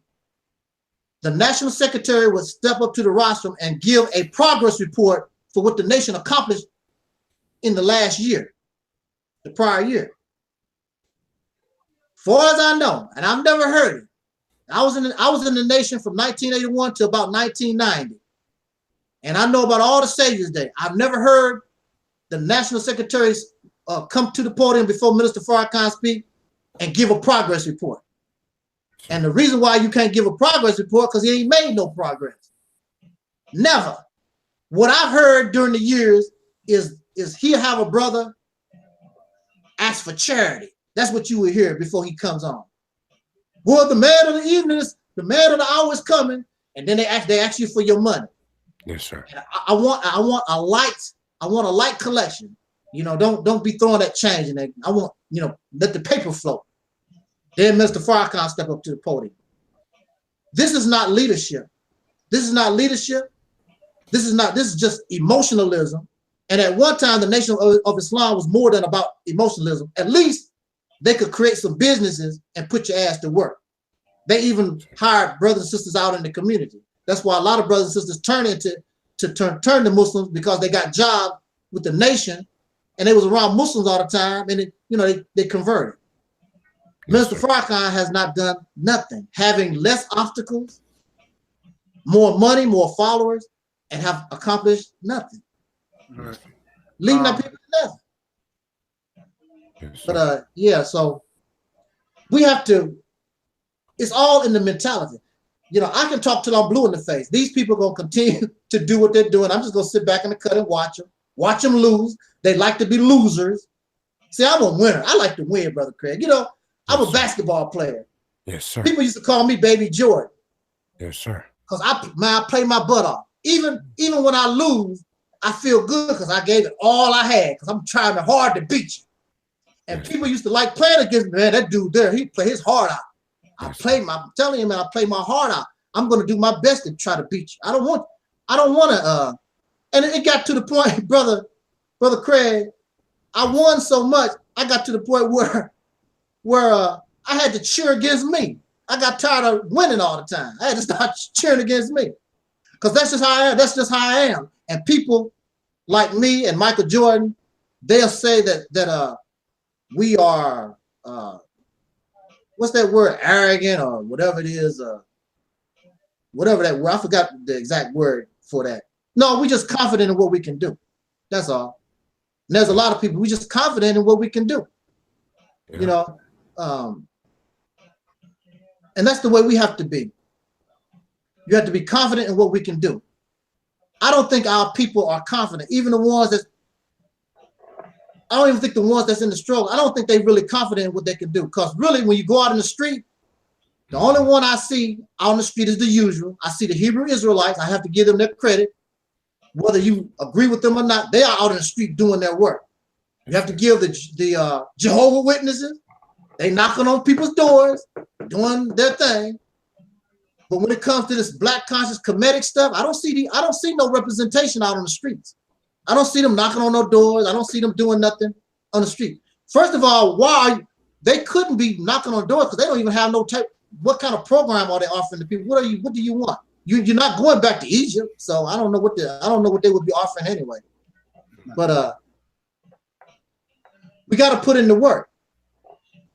Speaker 6: the national secretary would step up to the rostrum and give a progress report for what the nation accomplished in the last year, the prior year. Far as I know, and I've never heard it. I was in the nation from 1981 to about 1990, and I know about all the Savior's Day. I've never heard the national secretaries come to the podium before Minister Farrakhan speak and give a progress report. And the reason why you can't give a progress report because he ain't made no progress. Never. What I've heard during the years is he'll have a brother ask for charity. That's what you will hear before he comes on. Well, the man of the evening the man of the hour is coming, and then they ask you for your money.
Speaker 1: Yes, sir.
Speaker 6: And I want a light collection. You know, don't be throwing that change in there. I want, you know, let the paper flow. Then Mr. Farrakhan step up to the podium. This is not leadership. This is not leadership. This is just emotionalism. And at one time, the Nation of Islam was more than about emotionalism. At least they could create some businesses and put your ass to work. They even hired brothers and sisters out in the community. That's why a lot of brothers and sisters turn to Muslims, because they got jobs with the nation and they was around Muslims all the time, and they converted.
Speaker 1: Yes,
Speaker 6: Mr. Farrakhan has not done nothing, having less obstacles, more money, more followers, and have accomplished nothing.
Speaker 2: Right.
Speaker 6: Leading our people to nothing.
Speaker 1: Yes, sir.
Speaker 6: But yeah, so we have to, it's all in the mentality. You know, I can talk till I'm blue in the face. These people are going to continue to do what they're doing. I'm just going to sit back in the cut and watch them lose. They like to be losers. See, I'm a winner. I like to win, Brother Craig. You know, I'm a basketball player.
Speaker 1: Yes, sir.
Speaker 6: People used to call me Baby Jordan.
Speaker 1: Yes, sir.
Speaker 6: Because I play my butt off. Even when I lose, I feel good because I gave it all I had, because I'm trying hard to beat you. And
Speaker 1: Yes,
Speaker 6: people used to like playing against me. Man, that dude there, he play his heart out.
Speaker 1: Yes,
Speaker 6: I'm telling him, I play my heart out. I'm going to do my best to try to beat you. I don't want to, and it got to the point, brother Craig, I won so much, I got to the point where I had to cheer against me. I got tired of winning all the time. I had to start cheering against me. Because that's just how I am. That's just how I am. And people like me and Michael Jordan, they'll say that we are, what's that word, arrogant or whatever it is, whatever that word, I forgot the exact word for that. No, we just confident in what we can do. That's all. And there's a lot of people, we just confident in what we can do.
Speaker 1: Yeah.
Speaker 6: You know, and that's the way we have to be. You have to be confident in what we can do. I don't think our people are confident. Even the ones I don't even think the ones that's in the struggle, I don't think they're really confident in what they can do. Because really, when you go out in the street, the only one I see out on the street is the usual. I see the Hebrew Israelites. I have to give them their credit. Whether you agree with them or not, they are out in the street doing their work. You have to give the Jehovah Witnesses. They knocking on people's doors, doing their thing. But when it comes to this black conscious Kemetic stuff, I don't see no representation out on the streets. I don't see them knocking on no doors. I don't see them doing nothing on the street. First of all, they couldn't be knocking on doors because they don't even have no type. What kind of program are they offering to people? What do you want? You're not going back to Egypt, so I don't know what they would be offering anyway. But we got to put in the work.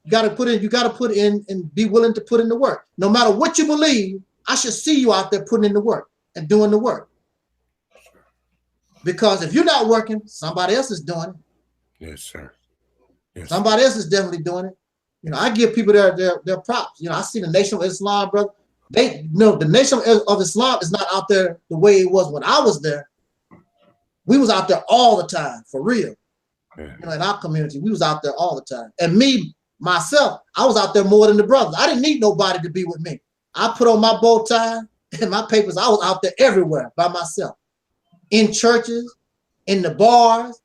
Speaker 6: You got to put in and be willing to put in the work. No matter what you believe, I should see you out there putting in the work and doing the work. Because if you're not working, somebody else is doing it.
Speaker 1: Yes, sir. Yes.
Speaker 6: Somebody else is definitely doing it. You know, I give people their props. You know, I see the Nation of Islam, brother. They know the Nation of Islam is not out there the way it was when I was there. We was out there all the time, for real.
Speaker 1: Yeah.
Speaker 6: You know, in our community, we was out there all the time. And me, myself, I was out there more than the brothers. I didn't need nobody to be with me. I put on my bow tie and my papers. I was out there everywhere by myself. In churches, in the bars,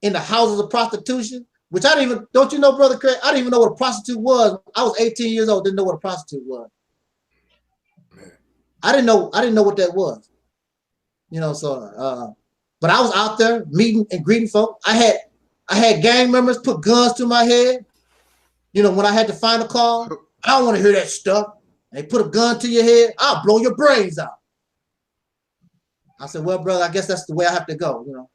Speaker 6: in the houses of prostitution, which I didn't even, don't you know, Brother Craig, I didn't even know what a prostitute was. I was 18 years old, didn't know what a prostitute was. I didn't know what that was. You know, so but I was out there meeting and greeting folks. I had gang members put guns to my head. You know, when I had to find a call, I don't want to hear that stuff. They put a gun to your head, I'll blow your brains out. I said, well, brother, I guess that's the way I have to go. You know,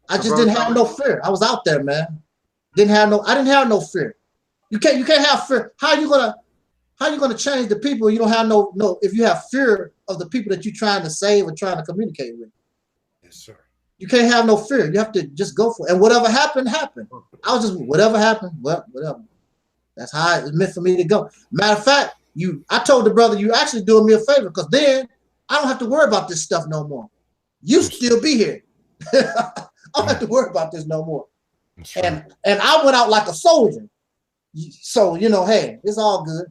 Speaker 6: I just didn't have no fear. I was out there, man. I didn't have no fear. You can't have fear. How you gonna change the people? You don't have no if you have fear of the people that you're trying to save or trying to communicate with.
Speaker 1: Yes, sir.
Speaker 6: You can't have no fear. You have to just go for it. And whatever happened, happened. I was just, whatever happened, well, whatever. That's how it's meant for me to go. Matter of fact, I told the brother, you actually doing me a favor, because then I don't have to worry about this stuff no more. You still be here. I don't have to worry about this no more. And I went out like a soldier. So, you know, hey, it's all good.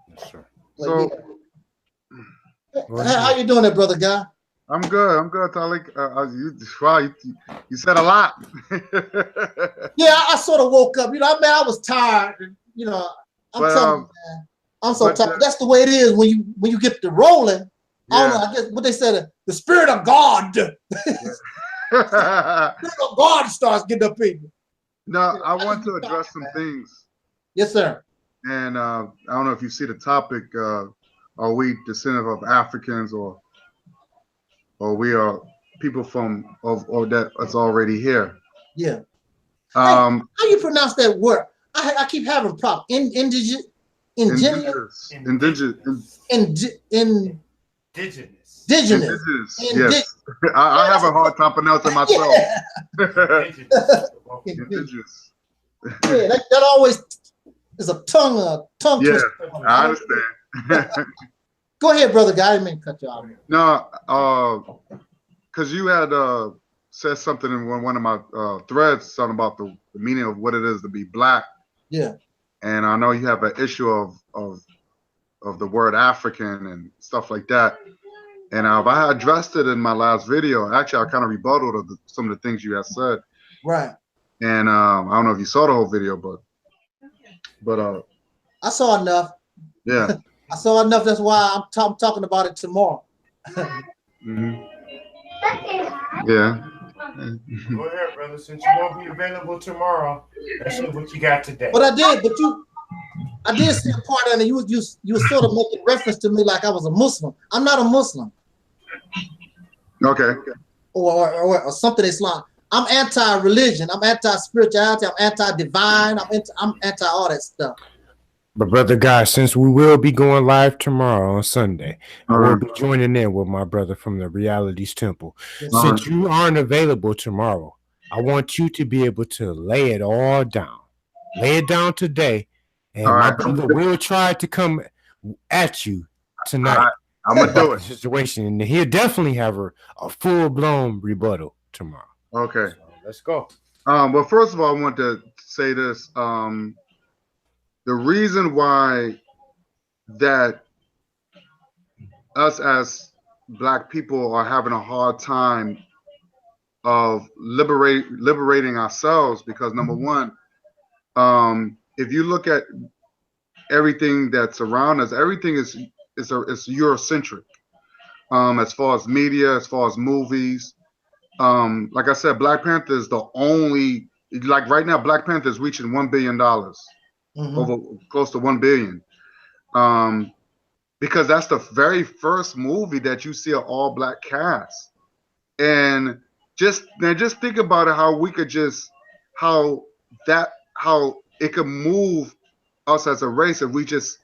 Speaker 1: Yes, sir.
Speaker 2: So,
Speaker 6: how you doing there, brother guy?
Speaker 2: I'm good, Talik. You said a lot.
Speaker 6: Yeah, I sort of woke up. You know, I was tired. And, you know, I'm telling you, man, I'm so tired. That's the way it is when you get to rolling. Yeah. I don't know. I guess what they said, the spirit of God. The spirit of God starts getting up in you.
Speaker 2: No, I want to address some things.
Speaker 6: Yes, sir.
Speaker 2: And I don't know if you see the topic. Are we descendants of Africans or we are people or that's already here?
Speaker 6: Yeah. How you pronounce that word? I keep having problems. Indigenous.
Speaker 2: Yes. I have a hard time pronouncing myself. Indigenous.
Speaker 6: Yeah, that always is a tongue twister.
Speaker 2: I understand.
Speaker 6: Go ahead, brother guy. I didn't mean to cut you off.
Speaker 2: No, because you had said something in one of my threads, something about the meaning of what it is to be black.
Speaker 6: Yeah. And
Speaker 2: I know you have an issue of the word African and stuff like that. And I addressed it in my last video. Actually, I kind of rebutted some of the things you had said.
Speaker 6: Right.
Speaker 2: And I don't know if you saw the whole video, but
Speaker 6: I saw enough.
Speaker 2: Yeah.
Speaker 6: I saw enough. That's why I'm talking about it tomorrow.
Speaker 2: Mm-hmm. Yeah.
Speaker 1: Go ahead, brother. Since you won't be available tomorrow, let's see what you got today.
Speaker 6: But I did see a part of it. You was sort of making reference to me like I was a Muslim. I'm not a Muslim.
Speaker 2: Okay.
Speaker 6: Or something Islam. I'm anti-religion. I'm anti-spirituality. I'm anti-divine. I'm anti all that stuff.
Speaker 1: But brother guy, since we will be going live tomorrow on Sunday, I will be joining in with my brother from the Realities Temple. Since you aren't available tomorrow, I want you to be able to lay it all down. Lay it down today, and my brother will try to come at you tonight.
Speaker 2: I'm gonna do it.
Speaker 1: Situation, and he'll definitely have a full-blown rebuttal tomorrow.
Speaker 2: Okay,
Speaker 1: so let's go.
Speaker 2: Well, first of all, I want to say this. The reason why that us as black people are having a hard time of liberating ourselves, because number one, if you look at everything that's around us, everything is Eurocentric. As far as media, as far as movies, like I said, Black Panther is the only, like right now, Black Panther is reaching $1 billion. Over close to 1 billion, because that's the very first movie that you see an all black cast. And just think about it, how we could how it could move us as a race if we just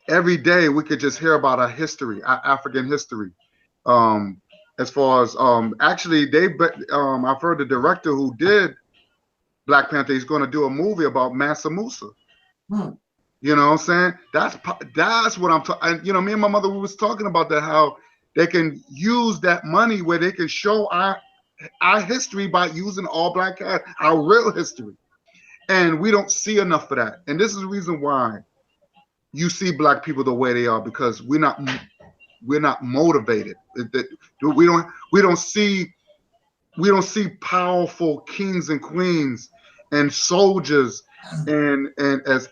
Speaker 2: every day we could just hear about our history, our African history. As far as actually I've heard the director who did Black Panther, he's going to do a movie about Mansa Musa. You know what I'm saying? That's what I'm talking. You know, me and my mother, we was talking about that, how they can use that money where they can show our history by using all black cast, our real history. And we don't see enough of that. And this is the reason why you see black people the way they are, because we're not motivated. We don't see powerful kings and queens and soldiers, and as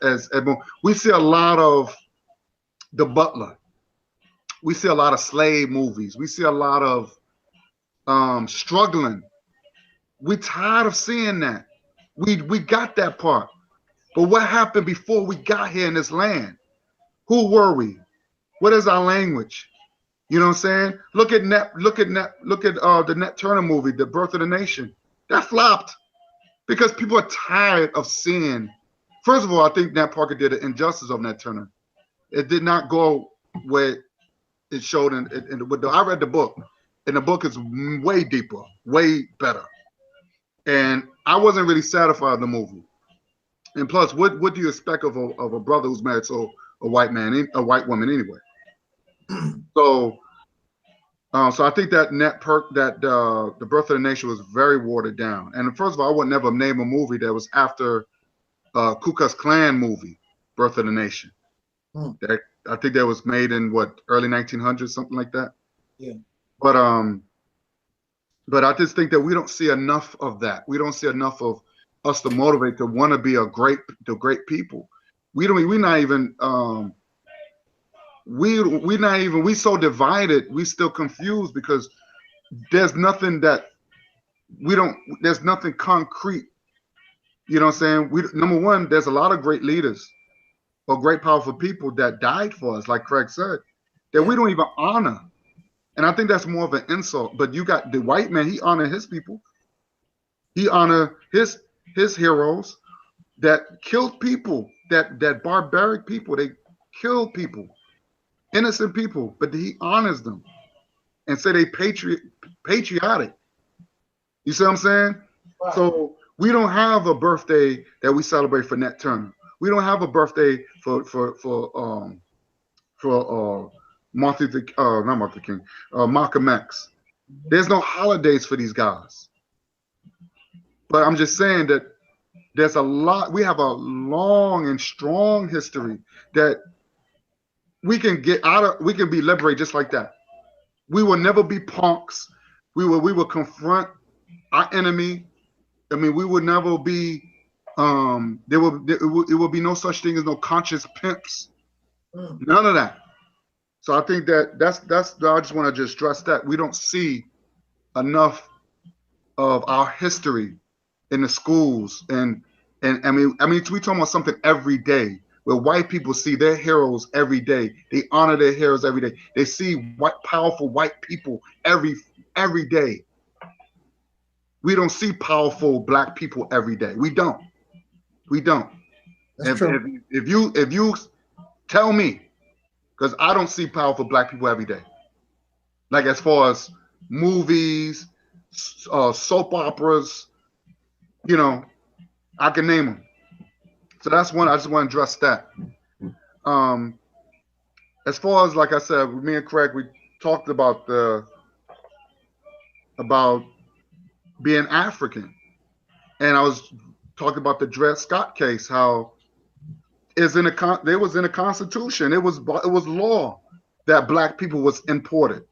Speaker 2: we see a lot of the butler. We see a lot of slave movies. We see a lot of struggling. We tired of seeing that. We got that part. But what happened before we got here in this land? Who were we? What is our language? You know what I'm saying? Look at the Nat Turner movie, The Birth of the Nation. That flopped because people are tired of seeing. First of all, I think Nat Parker did an injustice of Nat Turner. It did not go where it showed in the I read the book, and the book is way deeper, way better. And I wasn't really satisfied with the movie. And plus, what do you expect of a brother who's married to a white white woman anyway? So I think that The Birth of the Nation was very watered down. And first of all, I would never name a movie that was after Ku Klux Klan movie, Birth of the Nation. That I think that was made in early 1900s, something like that.
Speaker 6: Yeah.
Speaker 2: But I just think that we don't see enough of that. We don't see enough of us to motivate to want to be the great people. We so divided, we still confused because there's nothing concrete. You know what I'm saying? Number one, there's a lot of great leaders or great powerful people that died for us, like Craig said, that we don't even honor. And I think that's more of an insult. But you got the white man, he honored his people. He honored his heroes that killed people, that barbaric people. They killed people, innocent people, but he honors them and say they patriotic. You see what I'm saying?
Speaker 6: Right.
Speaker 2: So we don't have a birthday that we celebrate for Nat Turner. We don't have a birthday for Malcolm X. There's no holidays for these guys. But I'm just saying that we have a long and strong history that we can get out of, we can be liberated just like that. We will never be punks. We will confront our enemy. I mean, we would never be, it will be no such thing as no conscious pimps. None of that. So I think that's I just want to just stress that we don't see enough of our history in the schools, and I mean we talking about something every day where white people see their heroes every day. They honor their heroes every day. They see powerful white people every day. We don't see powerful black people every day. We don't.
Speaker 6: That's true.
Speaker 2: If you tell me, because I don't see powerful black people every day. Like as far as movies, soap operas, you know, I can name them. So that's one. I just want to address that. As far as, like I said, me and Craig, we talked about being African, and I was talking about the Dred Scott case. How there was in the Constitution. It was law that black people was imported.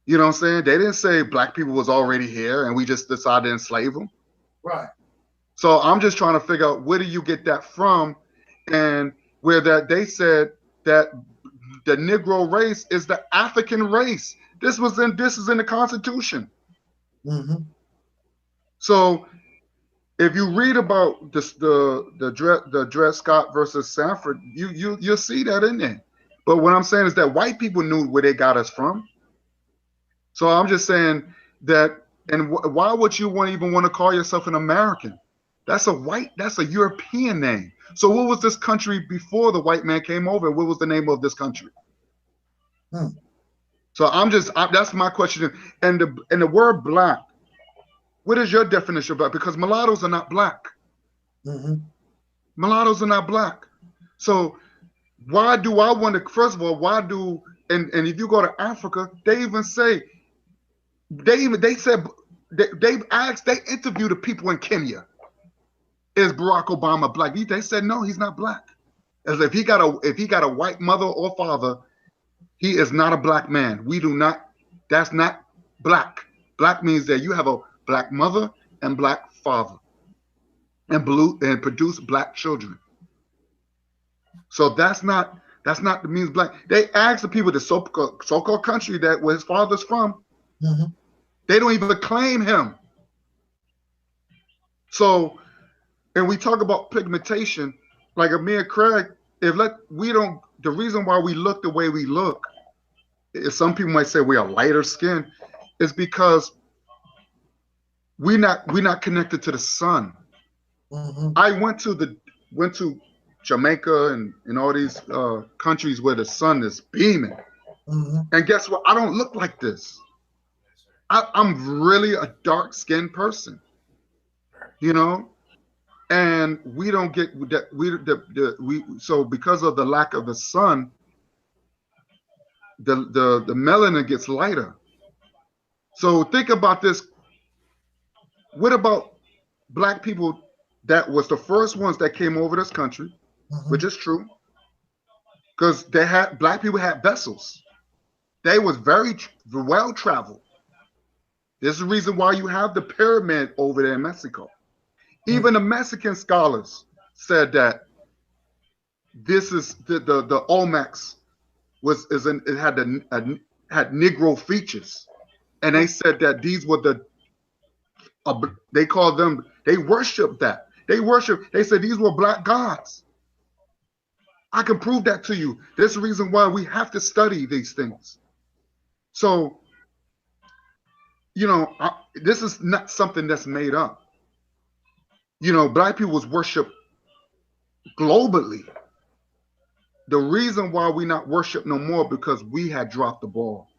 Speaker 2: You know what I'm saying? They didn't say black people was already here and we just decided to enslave them.
Speaker 6: Right.
Speaker 2: So I'm just trying to figure out, where do you get that from? And where that they said that the Negro race is the African race. This is in the Constitution.
Speaker 6: Mm-hmm.
Speaker 2: So if you read about the Dred Scott versus Sanford, you'll see that in there. But what I'm saying is that white people knew where they got us from. So I'm just saying that, and why would you even want to call yourself an American? That's a European name. So what was this country before the white man came over? What was the name of this country? So that's my question. And the word black, what is your definition of black? Because mulattoes are not black.
Speaker 6: Mm-hmm.
Speaker 2: Mulattoes are not black. So why do I want to? First of all, why do and if you go to Africa, they even say they said they interview the people in Kenya. Is Barack Obama black? They said no, he's not black. As if he got a white mother or father, he is not a black man. We do not. That's not black. Black means that you have a black mother and black father, and produce black children. So that's not the means black. They ask the people the so-called country that where his father's from.
Speaker 6: Mhm.
Speaker 2: They don't even claim him. So, and we talk about pigmentation, like me and Craig. We don't. The reason why we look the way we look, some people might say we are lighter skin, is because we're not connected to the sun.
Speaker 6: Mhm.
Speaker 2: I went to Jamaica and all these countries where the sun is beaming,
Speaker 6: Mhm.
Speaker 2: and guess what? I don't look like this. I'm really a dark skinned person, you know, and we don't get that we so because of the lack of the sun, the melanin gets lighter. So think about this. What about black people that was the first ones that came over this country, which
Speaker 6: Mhm.
Speaker 2: is true, because black people had vessels. They was very well traveled. This is the reason why you have the pyramid over there in Mexico.
Speaker 6: Mhm.
Speaker 2: Even the Mexican scholars said that this is the Olmecs it had had Negro features, and they said that these were they called them, they worshiped that. They said these were black gods. I can prove that to you. There's a reason why we have to study these things. So, this is not something that's made up. Black people was worshipped globally. The reason why we not worship no more because we had dropped the ball.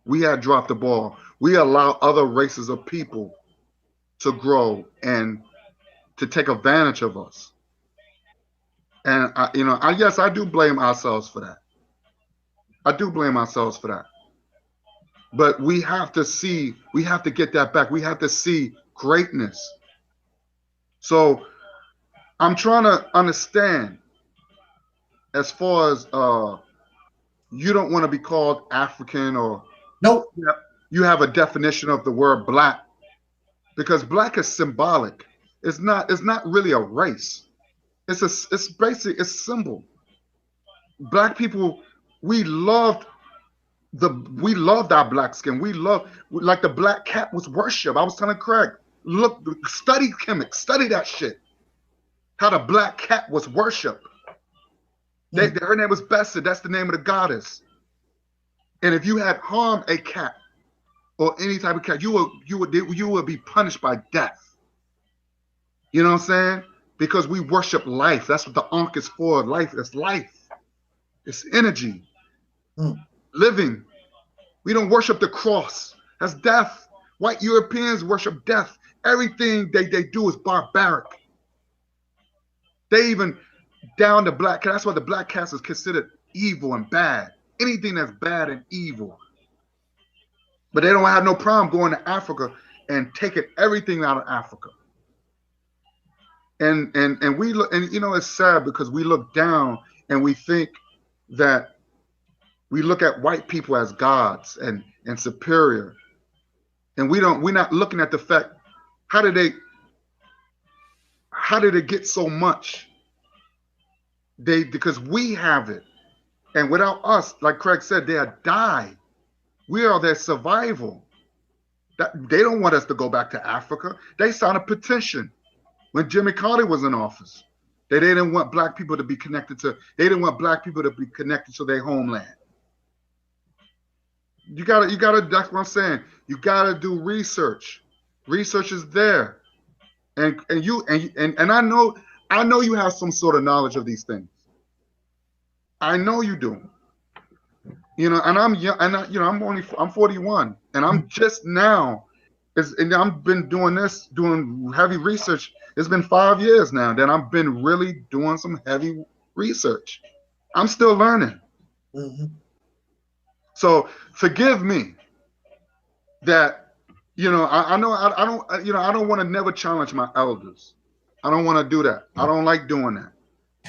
Speaker 2: We had dropped the ball. We allow other races of people to grow and to take advantage of us. And yes, I do blame ourselves for that. I do blame ourselves for that. But we have to get that back. We have to see greatness. So I'm trying to understand as far as you don't want to be called African, or
Speaker 6: Nope.
Speaker 2: you have a definition of the word black, because black is symbolic. It's not really a race. It's basically a symbol. Black people, we loved we loved our black skin. We loved, like, the black cat was worship. I was telling Craig, look, study Kemet, study that shit. How the black cat was worship. Her name was Bessie. That's the name of the goddess. And if you had harmed a cat or any type of cat, you would be punished by death. You know what I'm saying? Because we worship life. That's what the Ankh is for. Life is life. It's energy.
Speaker 6: Mm.
Speaker 2: Living. We don't worship the cross. That's death. White Europeans worship death. Everything they do is barbaric. They even down the black cat. That's why the black cat is considered evil and bad. Anything that's bad and evil. But they don't have no problem going to Africa and taking everything out of Africa. And we look, and it's sad because we look down and we think that we look at white people as gods and superior. And we're not looking at the fact, how did they get so much? Because we have it. And without us, like Craig said, they had died. We are their survival. They don't want us to go back to Africa. They signed a petition when Jimmy Carter was in office. They didn't want black people to be connected to. They didn't want black people to be connected to their homeland. You gotta. That's what I'm saying. You gotta do research. Research is there, and I know you have some sort of knowledge of these things. I know you do. And I'm young, and I'm 41, and I'm just now, and I've been doing heavy research. It's been 5 years now that I've been really doing some heavy research. I'm still learning.
Speaker 6: Mm-hmm.
Speaker 2: So forgive me that, I know I don't, I don't want to never challenge my elders. I don't want to do that. I don't like doing that.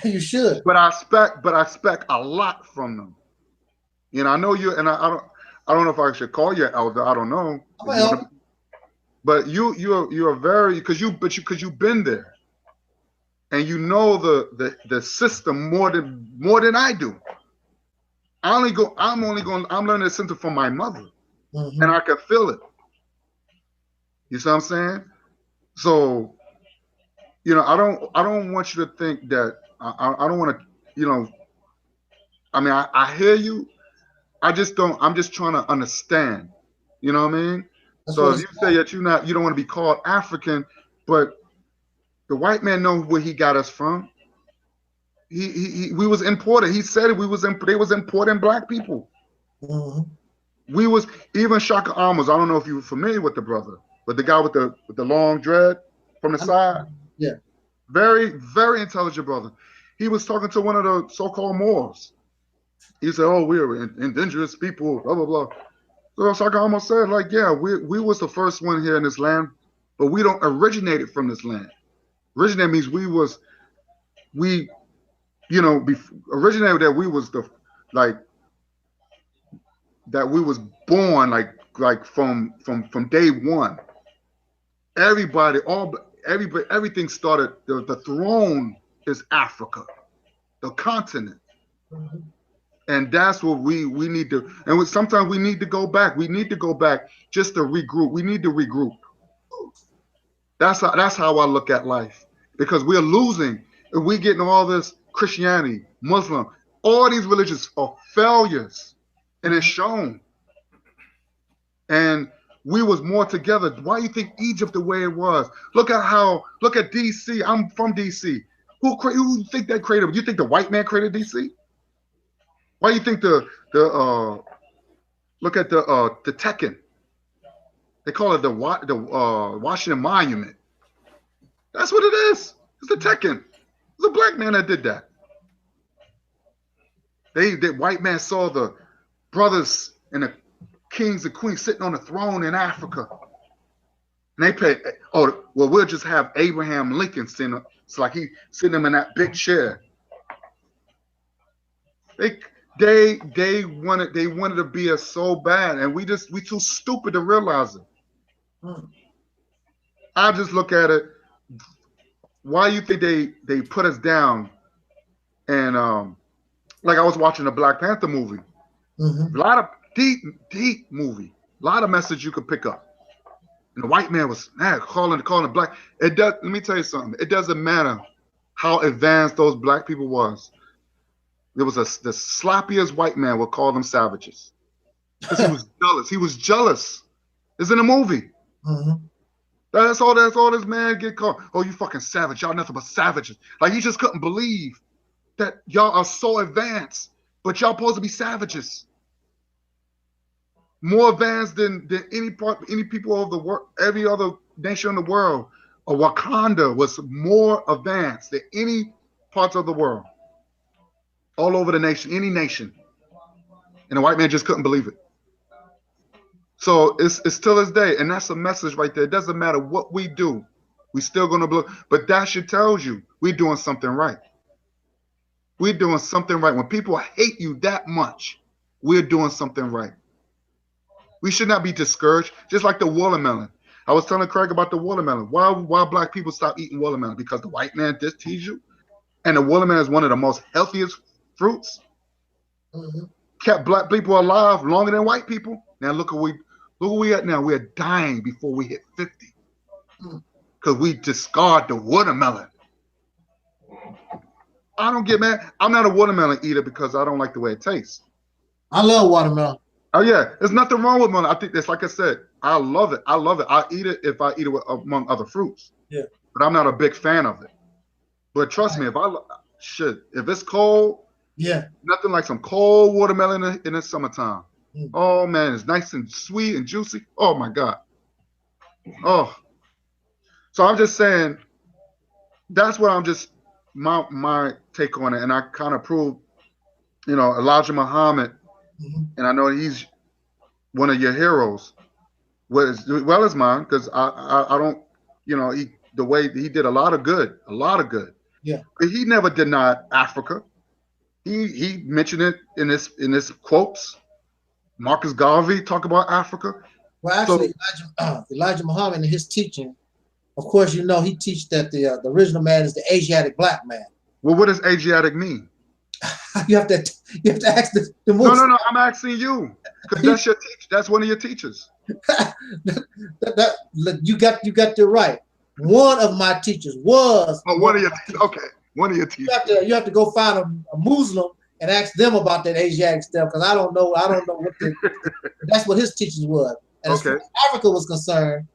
Speaker 6: You should.
Speaker 2: But I expect a lot from them. I know you, and I don't know if I should call you an elder. I don't know.
Speaker 6: Well,
Speaker 2: But you're very, because you've been there, and you know the system more than I do. I'm learning the system from my mother,
Speaker 6: mm-hmm.
Speaker 2: and I can feel it. You see what I'm saying? So, I don't want you to think that I don't want to, I mean, I hear you. I'm just trying to understand. You know what I mean?
Speaker 6: That's
Speaker 2: So
Speaker 6: what
Speaker 2: if
Speaker 6: it's
Speaker 2: you say that you don't want to be called African, but the white man knows where he got us from. We was imported. He said it. They was importing black people.
Speaker 6: mm-hmm.
Speaker 2: We was even Shaka Amos. I don't know if you're familiar with the brother, but the guy with the long dread from the side.
Speaker 6: Yeah.
Speaker 2: Very, very intelligent brother. He was talking to one of the so-called Moors. He said, "Oh, we're indigenous people, blah blah blah." So Shaka Amos said, like, yeah, we was the first one here in this land, but we don't originated from this land. Originate means originated that we was that we was born like from day one. Everything started. The throne is Africa, the continent,
Speaker 6: Mm-hmm.
Speaker 2: and that's what we need to. And sometimes we need to go back. We need to go back just to regroup. We need to regroup. That's how I look at life, because we're losing. If we getting all this Christianity, Muslim, all these religions are failures, and it's shown. And we was more together. Why do you think Egypt the way it was? Look at DC. I'm from DC. Who think they created? You think the white man created DC? Why do you think look at the Tekken? They call it the Washington Monument. That's what it is. It's the Tekken. It's a black man that did that. The white man saw the brothers and the kings and queens sitting on the throne in Africa. And they pay, we'll just have Abraham Lincoln sitting. It's like he sitting him in that big chair. They wanted to be us so bad, and we too stupid to realize it. I just look at it. Why you think they put us down? And like I was watching the Black Panther movie.
Speaker 6: Mm-hmm.
Speaker 2: A lot of deep movie. A lot of message you could pick up. And the white man was calling the black. Let me tell you something. It doesn't matter how advanced those black people was. There was the sloppiest white man would call them savages. Because he was jealous. He was jealous. It's in a movie.
Speaker 6: Mm-hmm.
Speaker 2: That's all this man get called. Oh, you fucking savage. Y'all nothing but savages. Like he just couldn't believe that y'all are so advanced, but y'all supposed to be savages. More advanced than any people of the world, every other nation in the world. Wakanda was more advanced than any parts of the world. All over the nation, any nation. And the white man just couldn't believe it. So it's till this day, and that's a message right there. It doesn't matter what we do, we still gonna blow. But that should tells you we're doing something right. We're doing something right. When people hate you that much, we're doing something right. We should not be discouraged, just like the watermelon. I was telling Craig about the watermelon. Why black people stop eating watermelon? Because the white man just teased you? And the watermelon is one of the most healthiest fruits.
Speaker 6: Mm-hmm.
Speaker 2: Kept black people alive longer than white people. Now look where we at now. We're dying before we hit 50. Because we discard the watermelon. I don't get mad. I'm not a watermelon eater because I don't like the way it tastes.
Speaker 6: I love watermelon.
Speaker 2: Oh yeah, there's nothing wrong with melon. I think that's like I said. I love it. I eat it if I eat it among other fruits.
Speaker 6: Yeah.
Speaker 2: But I'm not a big fan of it. But trust me, if it's cold,
Speaker 6: yeah,
Speaker 2: nothing like some cold watermelon in the summertime.
Speaker 6: Mm.
Speaker 2: Oh man, it's nice and sweet and juicy. Oh my God. Oh. So I'm just saying, that's what I'm just, my take on it, and I kind of proved, Elijah Muhammad, and I know he's one of your heroes, well as mine, because I don't, the way he did a lot of good,
Speaker 6: Yeah.
Speaker 2: But he never denied Africa. He mentioned it in his quotes. Marcus Garvey talk about Africa.
Speaker 6: Well, actually, Elijah Muhammad and his teaching, of course, he teaches that the original man is the Asiatic black man.
Speaker 2: Well, what does Asiatic mean?
Speaker 6: you have to ask the
Speaker 2: No, I'm asking you, because that's your teacher. That's one of your teachers.
Speaker 6: You got it right. One of my teachers was.
Speaker 2: Oh, one of your teachers. Okay, one of your teachers.
Speaker 6: You have to go find a Muslim and ask them about that Asiatic stuff, because I don't know what that's what his teachings was. And as far as Africa was concerned,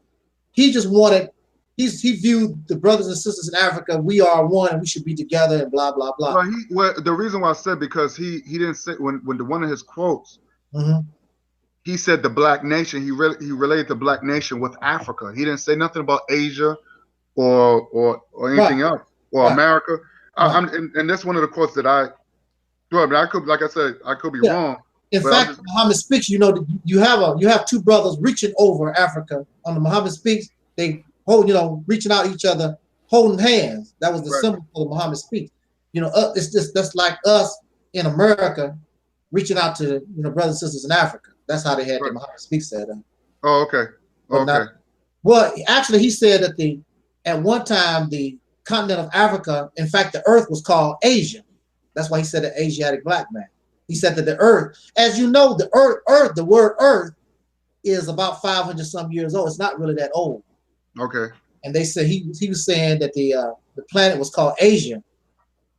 Speaker 6: he just wanted. He viewed the brothers and sisters in Africa. We are one, and we should be together, and blah blah blah.
Speaker 2: Well, the reason why I said, because he didn't say, when one of his quotes, he said the black nation. He related the black nation with Africa. He didn't say nothing about Asia or anything else, or America. And that's one of the quotes that I mean, I could, like I said, I could be wrong.
Speaker 6: In fact, Muhammad Speaks, you have two brothers reaching over Africa on the Muhammad Speaks. They hold, reaching out each other, holding hands. That was the symbol for the Muhammad Speaks. It's just that's like us in America reaching out to brothers and sisters in Africa. That's how they had the Muhammad Speaks set up.
Speaker 2: Oh, okay.
Speaker 6: Well, actually, he said that at one time the continent of Africa, in fact, the earth was called Asia. That's why he said the Asiatic black man. He said that the earth, as you know, the earth, the word earth is about 500 some years old. It's not really that old.
Speaker 2: Okay.
Speaker 6: And they said he was saying that the planet was called Asia.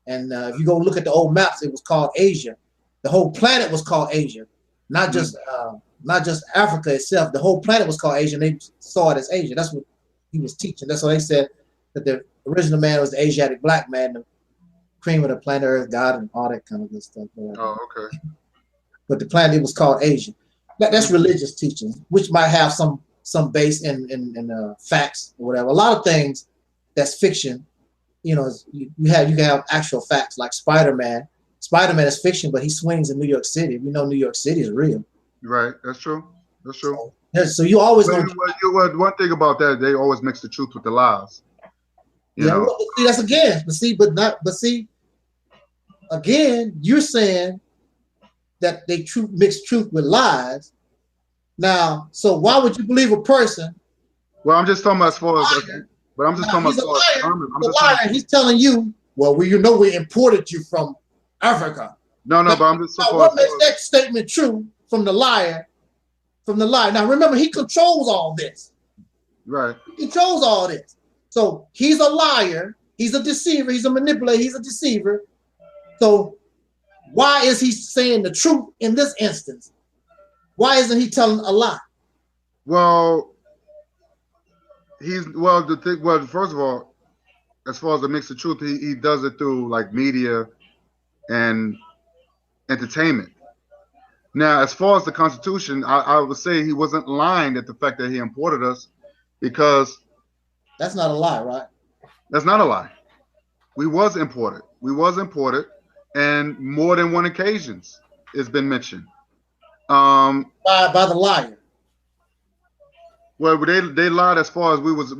Speaker 6: And if you go look at the old maps, it was called Asia. The whole planet was called Asia, not just Africa itself. The whole planet was called Asia, and they saw it as Asia. That's what he was teaching. That's why they said that the original man was the Asiatic black man, the cream of the planet Earth, God, and all that kind of good stuff.
Speaker 2: Oh, okay.
Speaker 6: But the planet, it was called Asia. That's religious teaching, which might have some base in facts or whatever. A lot of things that's fiction, you can have actual facts, like Spider-Man. Spider-Man is fiction, but he swings in New York City. We know New York City is real.
Speaker 2: Right. That's true.
Speaker 6: So you always
Speaker 2: one thing about that, they always mix the truth with the lies. You know?
Speaker 6: Well, see, that's again. Again, you're saying that they mix truth with lies. Now, so why would you believe a person?
Speaker 2: Well, I'm just talking about as far as, but I'm just talking about
Speaker 6: as far as he's telling you, well, we imported you from Africa.
Speaker 2: No, but I'm just
Speaker 6: talking about what makes that statement true from the liar? Now, remember, he controls all this.
Speaker 2: Right.
Speaker 6: He controls all this. So he's a liar. He's a deceiver. He's a manipulator. He's a deceiver. So why is he saying the truth in this instance? Why isn't he telling a lie?
Speaker 2: Well, first of all, as far as the mix of truth, he does it through like media and entertainment. Now, as far as the Constitution, I would say he wasn't lying at the fact that he imported us, because
Speaker 6: that's not a lie, right?
Speaker 2: That's not a lie. We was imported, and more than one occasions it's been mentioned.
Speaker 6: By the liar.
Speaker 2: Well, they lied as far as we was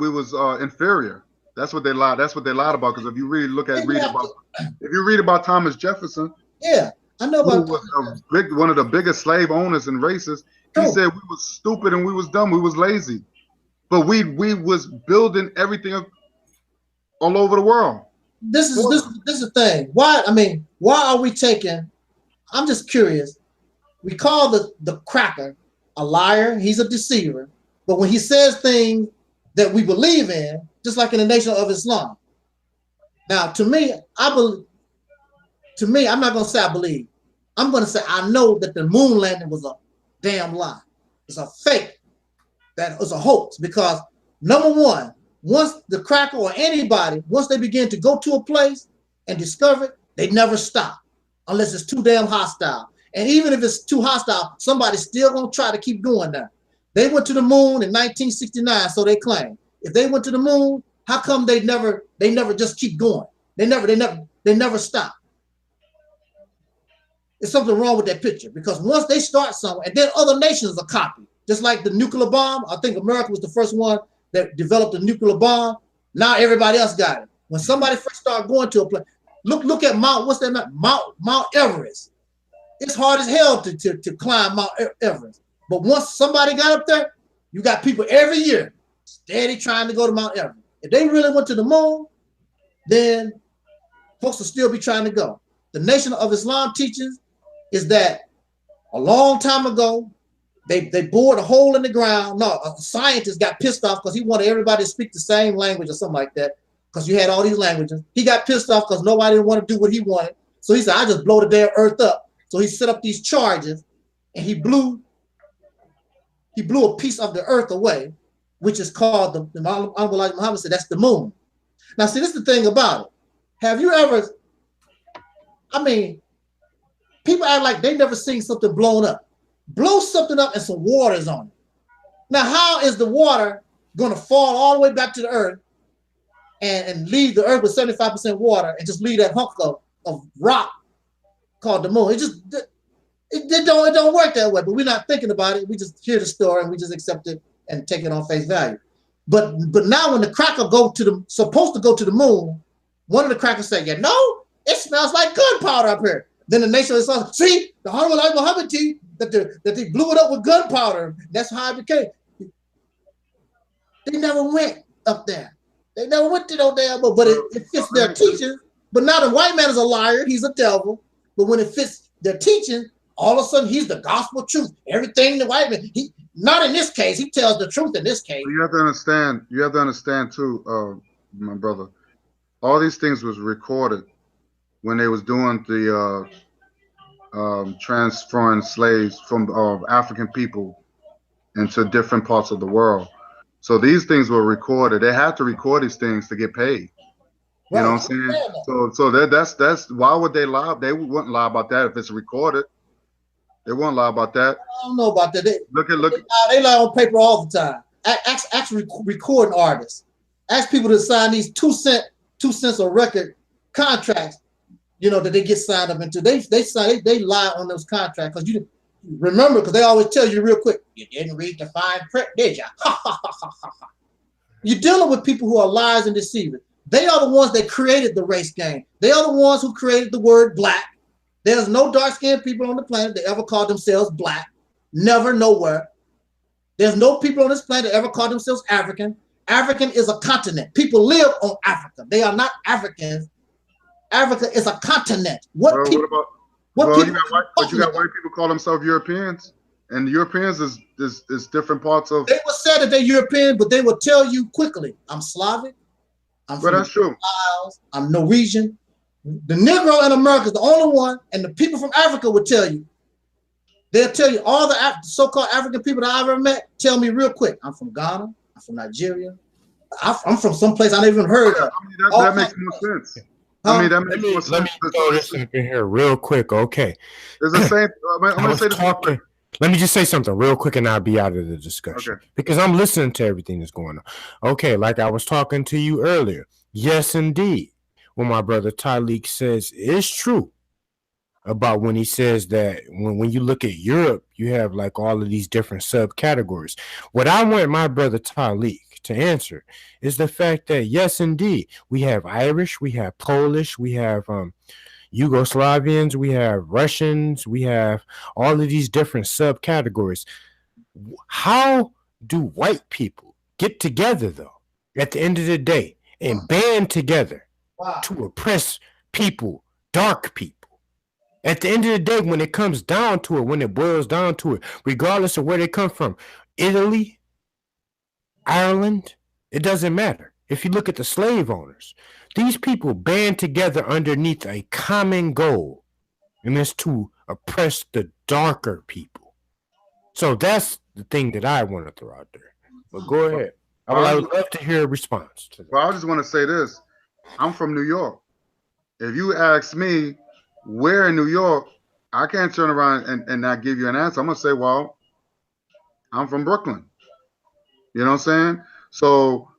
Speaker 2: inferior. That's what they lied. That's what they lied about. Because if you really read about Thomas Jefferson,
Speaker 6: yeah, I know about.
Speaker 2: Who was one of the biggest slave owners and racists. He said we was stupid and we was dumb. We was lazy, but we was building everything all over the world.
Speaker 6: This is the thing. Why are we taking? I'm just curious. We call the cracker a liar. He's a deceiver. But when he says things that we believe in, just like in the Nation of Islam. Now, to me, I'm not going to say I believe. I'm going to say I know that the moon landing was a damn lie. It's a fake. That was a hoax, because number one, once the cracker or anybody, once they begin to go to a place and discover it, they never stop unless it's too damn hostile. And even if it's too hostile, somebody's still going to try to keep going there. They went to the moon in 1969, so they claim. If they went to the moon, how come they never just keep going? They never stop. There's something wrong with that picture because once they start somewhere, and then other nations are copy. Just like the nuclear bomb, I think America was the first one that developed a nuclear bomb. Now everybody else got it. When somebody first started going to a place, look at what's that? Mount Everest. It's hard as hell to climb Mount Everest. But once somebody got up there, you got people every year steady trying to go to Mount Everest. If they really went to the moon, then folks will still be trying to go. The Nation of Islam teaches is that a long time ago, they bored a hole in the ground. No, a scientist got pissed off because he wanted everybody to speak the same language or something like that because you had all these languages. He got pissed off because nobody didn't want to do what he wanted. So he said, I just blow the damn earth up. So he set up these charges and he blew a piece of the earth away, which is called the Honorable Elijah Muhammad said, that's the moon. Now, see, this is the thing about it. Have you ever, people act like they never seen something blown up. Blow something up and some water's on it. Now, how is the water going to fall all the way back to the earth and leave the earth with 75% water and just leave that hunk of rock called the moon? It don't work that way, but we're not thinking about it. We just hear the story and we just accept it and take it on face value. But now when the cracker supposed to go to the moon, one of the crackers said, it smells like gunpowder up here. Then the Nation of Islam, see, the Honorable Elijah Muhammad teach that they blew it up with gunpowder. That's how it became. They never went up there. They never went to no damn, but it fits their teaching. But now the white man is a liar. He's a devil. But when it fits their teaching, all of a sudden he's the gospel truth. Everything the white man, not in this case, he tells the truth in this case.
Speaker 2: You have to understand too, my brother, all these things was recorded when they was doing the transferring slaves from African people into different parts of the world. So these things were recorded. They had to record these things to get paid. You know what I'm saying? So that's why would they lie? They wouldn't lie about that if it's recorded. They won't lie about that.
Speaker 6: I don't know about that.
Speaker 2: Look.
Speaker 6: They lie on paper all the time. Ask recording artists. Ask people to sign these 2 cents a record contracts. That they get signed up into. They lie on those contracts because you remember because they always tell you real quick. You didn't read the fine print, did you? You're dealing with people who are liars and deceivers. They are the ones that created the race game. They are the ones who created the word black. There's no dark-skinned people on the planet that ever called themselves black. Never, nowhere. There's no people on this planet that ever called themselves African. African is a continent. People live on Africa. They are not Africans. Africa is a continent.
Speaker 2: You got white people call themselves Europeans, and Europeans is different parts of.
Speaker 6: They will say that they're European, but they will tell you quickly, I'm Slavic.
Speaker 2: That's true.
Speaker 6: I'm Norwegian. The Negro in America is the only one, and the people from Africa will tell you. They'll tell you all the so-called African people that I've ever met. Tell me real quick. I'm from Ghana. I'm from Nigeria. I'm from someplace I never even heard of.
Speaker 2: That makes more sense. That makes more sense.
Speaker 1: Let me throw this in here real quick, okay?
Speaker 2: It's the same. I'm gonna say this.
Speaker 1: Let me just say something real quick and I'll be out of the discussion. Okay. Because I'm listening to everything that's going on. Okay, like I was talking to you earlier. Yes, indeed. What my brother Tyleek says is true about when he says that when you look at Europe, you have like all of these different subcategories. What I want my brother Tyleek to answer is the fact that, yes, indeed, we have Irish, we have Polish, we have Yugoslavians, we have Russians, we have all of these different subcategories. How do white people get together, though, at the end of the day and band together to oppress people, dark people? At the end of the day, when it comes down to it, when it boils down to it, regardless of where they come from, Italy, Ireland, it doesn't matter. If you look at the slave owners, these people band together underneath a common goal, and it's to oppress the darker people. So that's the thing that I want to throw out there. But go ahead. I would love to hear a response to that.
Speaker 2: Well, I just want to say this. I'm from New York. If you ask me where in New York, I can't turn around and not give you an answer. I'm going to say, well, I'm from Brooklyn. You know what I'm saying? So,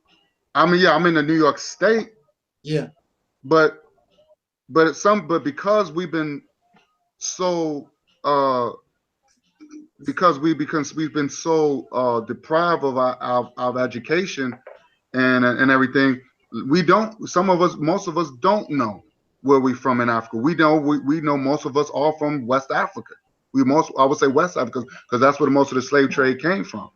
Speaker 2: I'm in the New York State.
Speaker 6: Yeah.
Speaker 2: But but because we've been so because we've been so deprived of our education and everything, we don't, most of us don't know where we from in Africa. We know most of us are from West Africa. I would say West Africa because that's where most of the slave trade came from.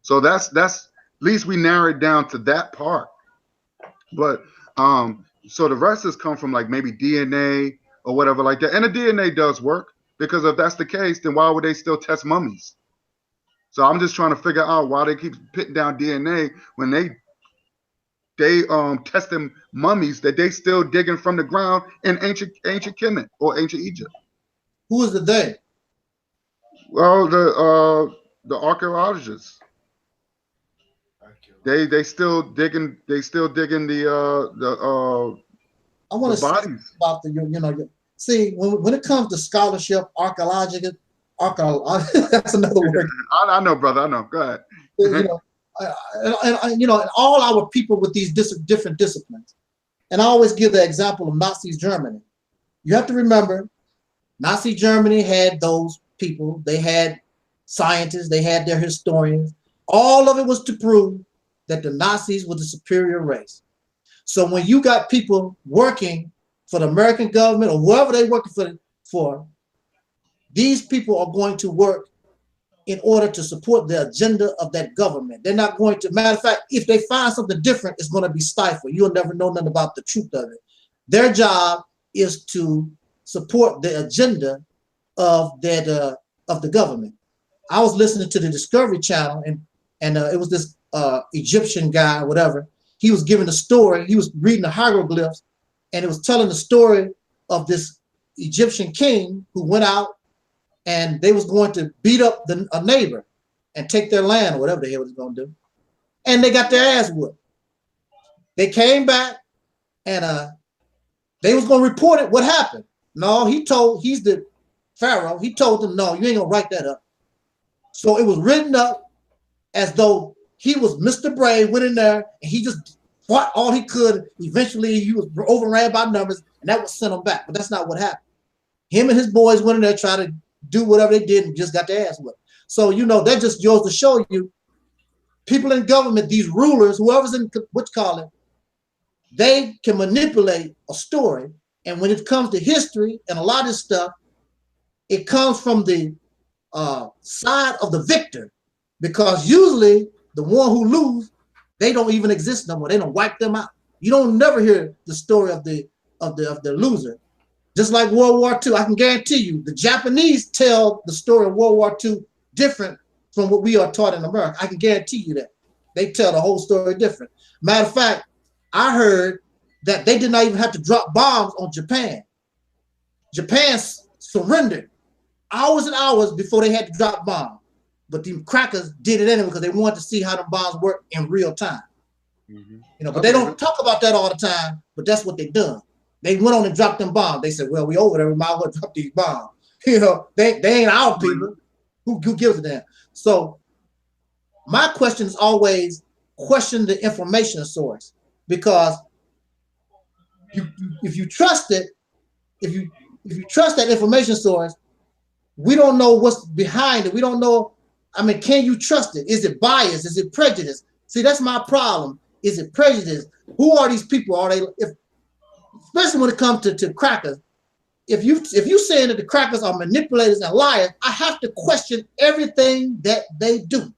Speaker 2: So that's at least we narrowed down to that part. But so the rest has come from like maybe DNA or whatever like that. And the DNA does work, because if that's the case, then why would they still test mummies? So I'm just trying to figure out why they keep putting down DNA when they testing mummies that they still digging from the ground in ancient Kemet or ancient Egypt.
Speaker 6: Who is the they?
Speaker 2: Well, the archaeologists. They still digging the
Speaker 6: I want to say
Speaker 2: bodies.
Speaker 6: about the see when it comes to scholarship, archaeology, that's another word.
Speaker 2: I know, brother. I know. Go ahead.
Speaker 6: And all our people with these different disciplines. And I always give the example of Nazi Germany. You have to remember, Nazi Germany had those people. They had scientists. They had their historians. All of it was to prove that the Nazis were the superior race. So when you got people working for the American government or whoever they're working for, these people are going to work in order to support the agenda of that government. They're not going to, matter of fact, if they find something different, it's going to be stifled. You'll never know nothing about the truth of it. Their job is to support the agenda of the government. I was listening to the Discovery Channel, and it was this Egyptian guy, or whatever. He was giving a story. He was reading the hieroglyphs, and it was telling the story of this Egyptian king who went out and they was going to beat up a neighbor and take their land or whatever the hell was going to do. And they got their ass whooped. They came back and they was going to report it. What happened? No, he's the Pharaoh. He told them, no, you ain't going to write that up. So it was written up as though he was Mr. Brave, went in there and he just fought all he could. Eventually he was overran by numbers and that would send him back. But that's not what happened. Him and his boys went in there, tried to do whatever they did and just got their ass whipped. So, that just goes to show you people in government, these rulers, whoever's in they can manipulate a story. And when it comes to history and a lot of this stuff, it comes from the side of the victor, because usually the one who lose, they don't even exist no more. They don't wipe them out. You don't never hear the story of the loser. Just like World War II, I can guarantee you, the Japanese tell the story of World War II different from what we are taught in America. I can guarantee you that. They tell the whole story different. Matter of fact, I heard that they did not even have to drop bombs on Japan. Japan surrendered hours and hours before they had to drop bombs. But the crackers did it anyway because they wanted to see how the bombs work in real time. Mm-hmm. But they don't talk about that all the time, but that's what they done. They went on and dropped them bombs. They said, well, we over there, we might as well drop these bombs. They ain't our people. Who gives a damn? So my question is always question the information source, because if you trust it, if you trust that information source, we don't know what's behind it. We don't know. I mean, can you trust it? Is it bias? Is it prejudice? See, that's my problem. Is it prejudice? Who are these people? Are they, especially when it comes to crackers? If you saying that the crackers are manipulators and liars, I have to question everything that they do.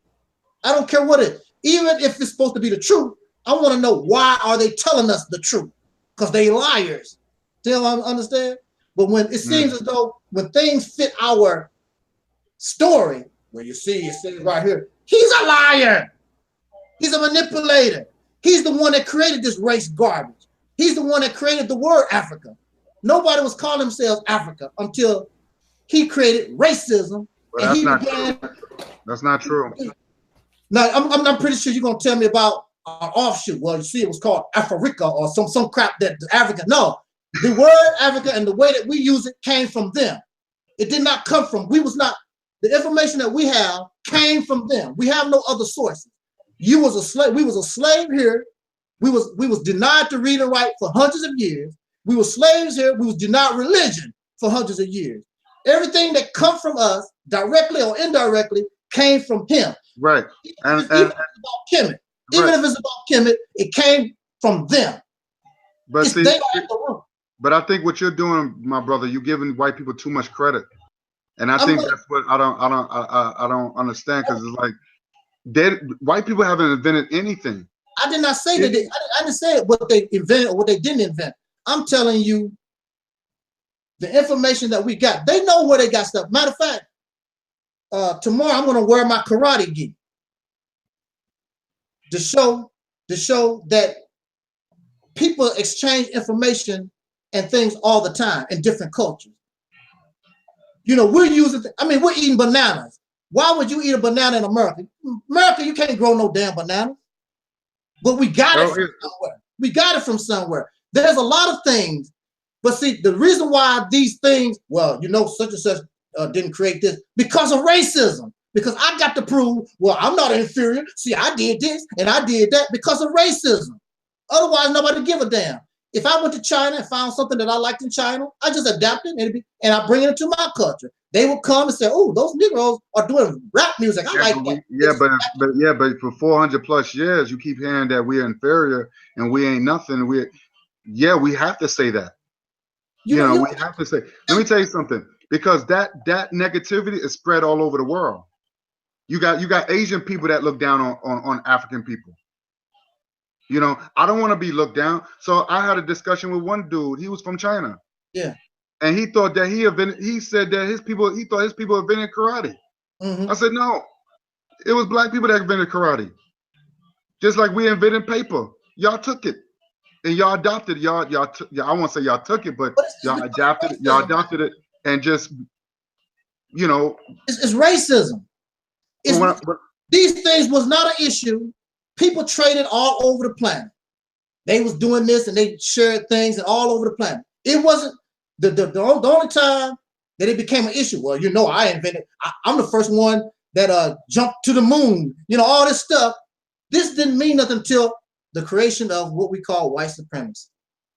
Speaker 6: I don't care what it is. Even if it's supposed to be the truth, I want to know why are they telling us the truth? Because they liars. Still understand? But when it seems as though when things fit our story, where you see it says right here, he's a liar. He's a manipulator. He's the one that created this race garbage. He's the one that created the word Africa. Nobody was calling themselves Africa until he created racism.
Speaker 2: Well,
Speaker 6: and
Speaker 2: that's not true.
Speaker 6: Now, I'm pretty sure you're going to tell me about an offshoot. Well, you see, it was called Africa or some crap that the African. No, the word Africa and the way that we use it came from them. It did not come from, the information that we have came from them. We have no other sources. You was a slave. We was a slave here. We was denied to read and write for hundreds of years. We were slaves here. We was denied religion for hundreds of years. Everything that come from us, directly or indirectly, came from him.
Speaker 2: Right.
Speaker 6: Even if it's about Kemet, even if it's about Kemet, it came from them.
Speaker 2: But see,
Speaker 6: they are at the root.
Speaker 2: but I think what you're doing, my brother, you're giving white people too much credit, and I think that's what I don't understand, because it's like white people haven't invented anything.
Speaker 6: I did not say that. I didn't say what they invented or what they didn't invent. I'm telling you the information that we got. They know where they got stuff. Matter of fact, tomorrow I'm going to wear my karate gi to show that people exchange information and things all the time in different cultures. You know, we're eating bananas. Why would you eat a banana in America? America, you can't grow no damn banana. But we got it from somewhere. We got it from somewhere. There's a lot of things. But see, the reason why these things, well, you know, such and such didn't create this, because of racism. Because I got to prove, well, I'm not inferior. See, I did this and I did that because of racism. Otherwise, nobody give a damn. If I went to China and found something that I liked in China, I just adapt it and I bring it into my culture. They will come and say, "Oh, those Negroes are doing rap music. I like that."
Speaker 2: But for 400 plus years, you keep hearing that we're inferior and we ain't nothing. We have to say that. We have to say. Let me tell you something, because that negativity is spread all over the world. You got Asian people that look down on African people. You know, I don't want to be looked down. So I had a discussion with one dude. He was from China.
Speaker 6: Yeah.
Speaker 2: And he thought that he said that his people invented karate.
Speaker 6: Mm-hmm.
Speaker 2: I said, no, it was black people that invented karate. Just like we invented paper. Y'all took it. And y'all adopted it. I won't say y'all took it, but y'all adopted it and just, you know.
Speaker 6: It's racism. These things was not an issue. People traded all over the planet. They was doing this and they shared things and all over the planet. It wasn't the only time that it became an issue. Well, you know, I'm the first one that jumped to the moon. You know, all this stuff. This didn't mean nothing until the creation of what we call white supremacy.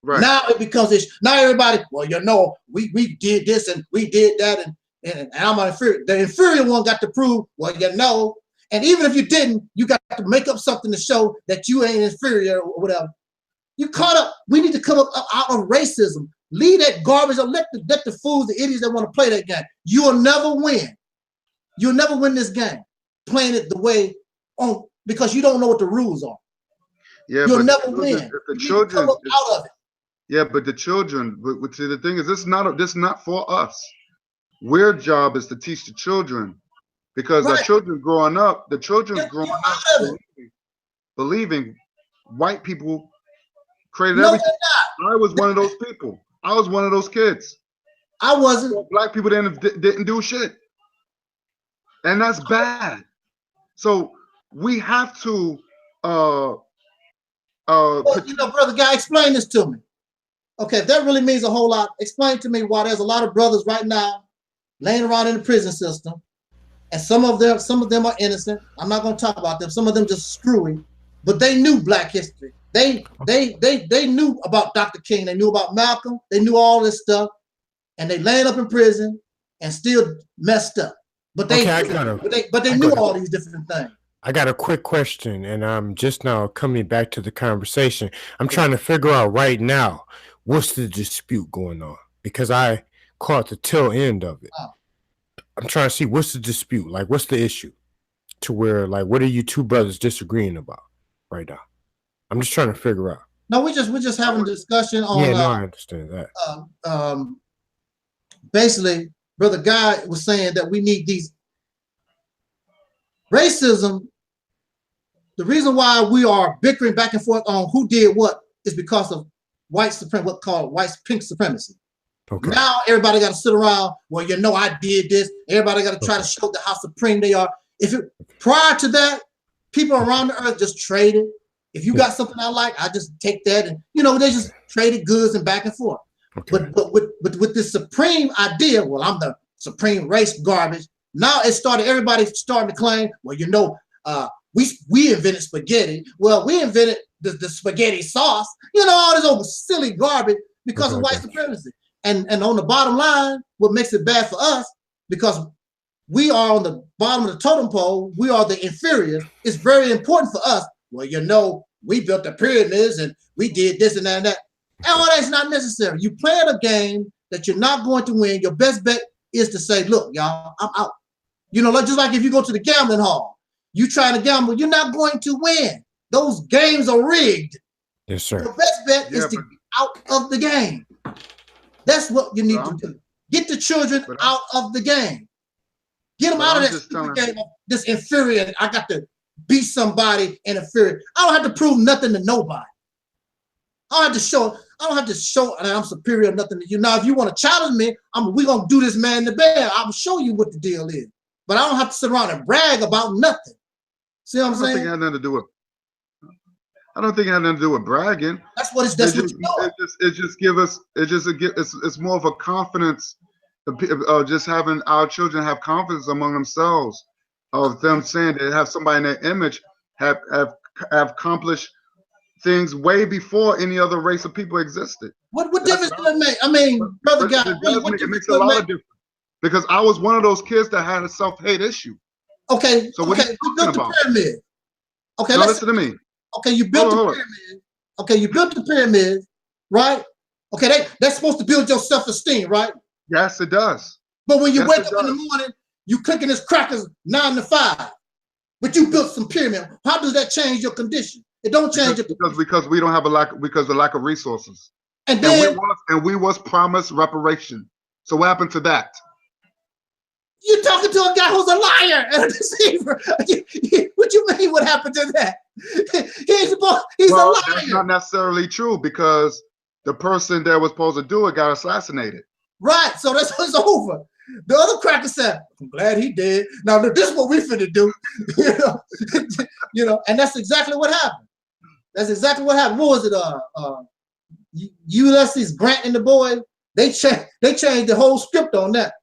Speaker 6: Right. Now it becomes issue. Now everybody, well, you know, we did this and we did that and I'm inferior. The inferior one got to prove, well, you know. And even if you didn't, you got to make up something to show that you ain't inferior or whatever. You caught up. We need to come up out of racism. Leave that garbage up. Let the fools, the idiots that want to play that game. You'll never win. You'll never win this game playing it the way because you don't know what the rules are. Yeah, you'll never win.
Speaker 2: The children
Speaker 6: come up out of it.
Speaker 2: Yeah, but the children. But see, the thing is, this is not for us. Our job is to teach the children. Because the children's growing up believing white people created everything. I was one of those people. I was one of those kids.
Speaker 6: I wasn't.
Speaker 2: Black people didn't do shit. And that's bad. So we have to
Speaker 6: well, you know, brother guy, explain this to me. Okay, if that really means a whole lot, explain to me why there's a lot of brothers right now laying around in the prison system. And some of them are innocent. I'm not going to talk about them. Some of them just screwy, but they knew Black history. They knew about Dr. King. They knew about Malcolm. They knew all this stuff, and they laying up in prison and still messed up. But they knew all these different things.
Speaker 1: I got a quick question, and I'm just now coming back to the conversation. I'm trying to figure out right now what's the dispute going on, because I caught the tail end of it. Oh. I'm trying to see what's the dispute, like what's the issue, to where like what are you two brothers disagreeing about right now? I'm just trying to figure out.
Speaker 6: No, we're just having a discussion on.
Speaker 1: Yeah, no, I understand that.
Speaker 6: Basically, Brother Guy was saying that we need these racism. The reason why we are bickering back and forth on who did what is because of what's called white pink supremacy. Okay. Now everybody got to sit around. Well, you know, I did this. Everybody got to try to show how supreme they are. Prior to that, people around the earth just traded. If you got something I like, I just take that, and you know, they just traded goods and back and forth. Okay. But with this supreme idea, well, I'm the supreme race garbage. Now everybody starting to claim, well, you know, we invented spaghetti. Well, we invented the spaghetti sauce. You know, all this old silly garbage. because of
Speaker 1: Okay,
Speaker 6: white
Speaker 1: gotcha.
Speaker 6: supremacy. And on the bottom line, what makes it bad for us, because we are on the bottom of the totem pole, we are the inferiors. It's very important for us. Well, you know, we built the pyramids and we did this and that and that. All that's not necessary. You playing a game that you're not going to win. Your best bet is to say, look, y'all, I'm out. You know, just like if you go to the gambling hall, you trying to gamble, you're not going to win. Those games are rigged.
Speaker 1: Yes, sir.
Speaker 6: Your best bet is
Speaker 2: Yeah,
Speaker 6: to
Speaker 2: but-
Speaker 6: get out of the game. That's what you need
Speaker 2: But
Speaker 6: to do. Get the children
Speaker 2: but
Speaker 6: out of the game. Get them
Speaker 2: but
Speaker 6: out of
Speaker 2: I'm
Speaker 6: that
Speaker 2: just
Speaker 6: stupid
Speaker 2: telling-
Speaker 6: game of this inferior. I got to beat somebody and inferior. I don't have to prove nothing to nobody. I don't have to show that I'm superior or nothing to you. Now, if you want to challenge me, we're going to do this man to bear. I'm show you what the deal is. But I don't have to sit around and brag about nothing. See what I'm
Speaker 2: I don't think it
Speaker 6: saying?
Speaker 2: had nothing to do with. I don't think it had nothing to do with bragging.
Speaker 6: That's what it's
Speaker 2: It's more of a confidence, just having our children have confidence among themselves, of them saying they have somebody in their image have accomplished things way before any other race of people existed.
Speaker 6: What difference does it make? I mean, brother guy,
Speaker 2: It makes a lot of difference, because I was one of those kids that had a self-hate issue.
Speaker 6: Okay,
Speaker 2: So what are you
Speaker 6: you built the
Speaker 2: talking about?
Speaker 6: pyramid. Okay,
Speaker 2: No, listen to me.
Speaker 6: Okay, you built the pyramid. Okay, you built the pyramid, right? Okay, that's supposed to build your self-esteem, right?
Speaker 2: Yes, it does.
Speaker 6: But when you
Speaker 2: Yes,
Speaker 6: wake
Speaker 2: it
Speaker 6: up in the
Speaker 2: does.
Speaker 6: morning, you cooking this crackers 9 to 5. But you built some pyramid. How does that change your condition? It don't change
Speaker 2: because we don't have because of lack of resources.
Speaker 6: And then
Speaker 2: we was promised reparation. So what happened to that?
Speaker 6: you're talking to a guy who's a liar and a deceiver. What you mean? What happened to that? He's a liar.
Speaker 2: That's not necessarily true, because the person that was supposed to do it got assassinated.
Speaker 6: Right. So that's what's over. The other cracker said, "I'm glad he did. Now this is what we finna do." And that's exactly what happened. That's exactly what happened. What was it? Ulysses Grant and the boys. They changed the whole script on that.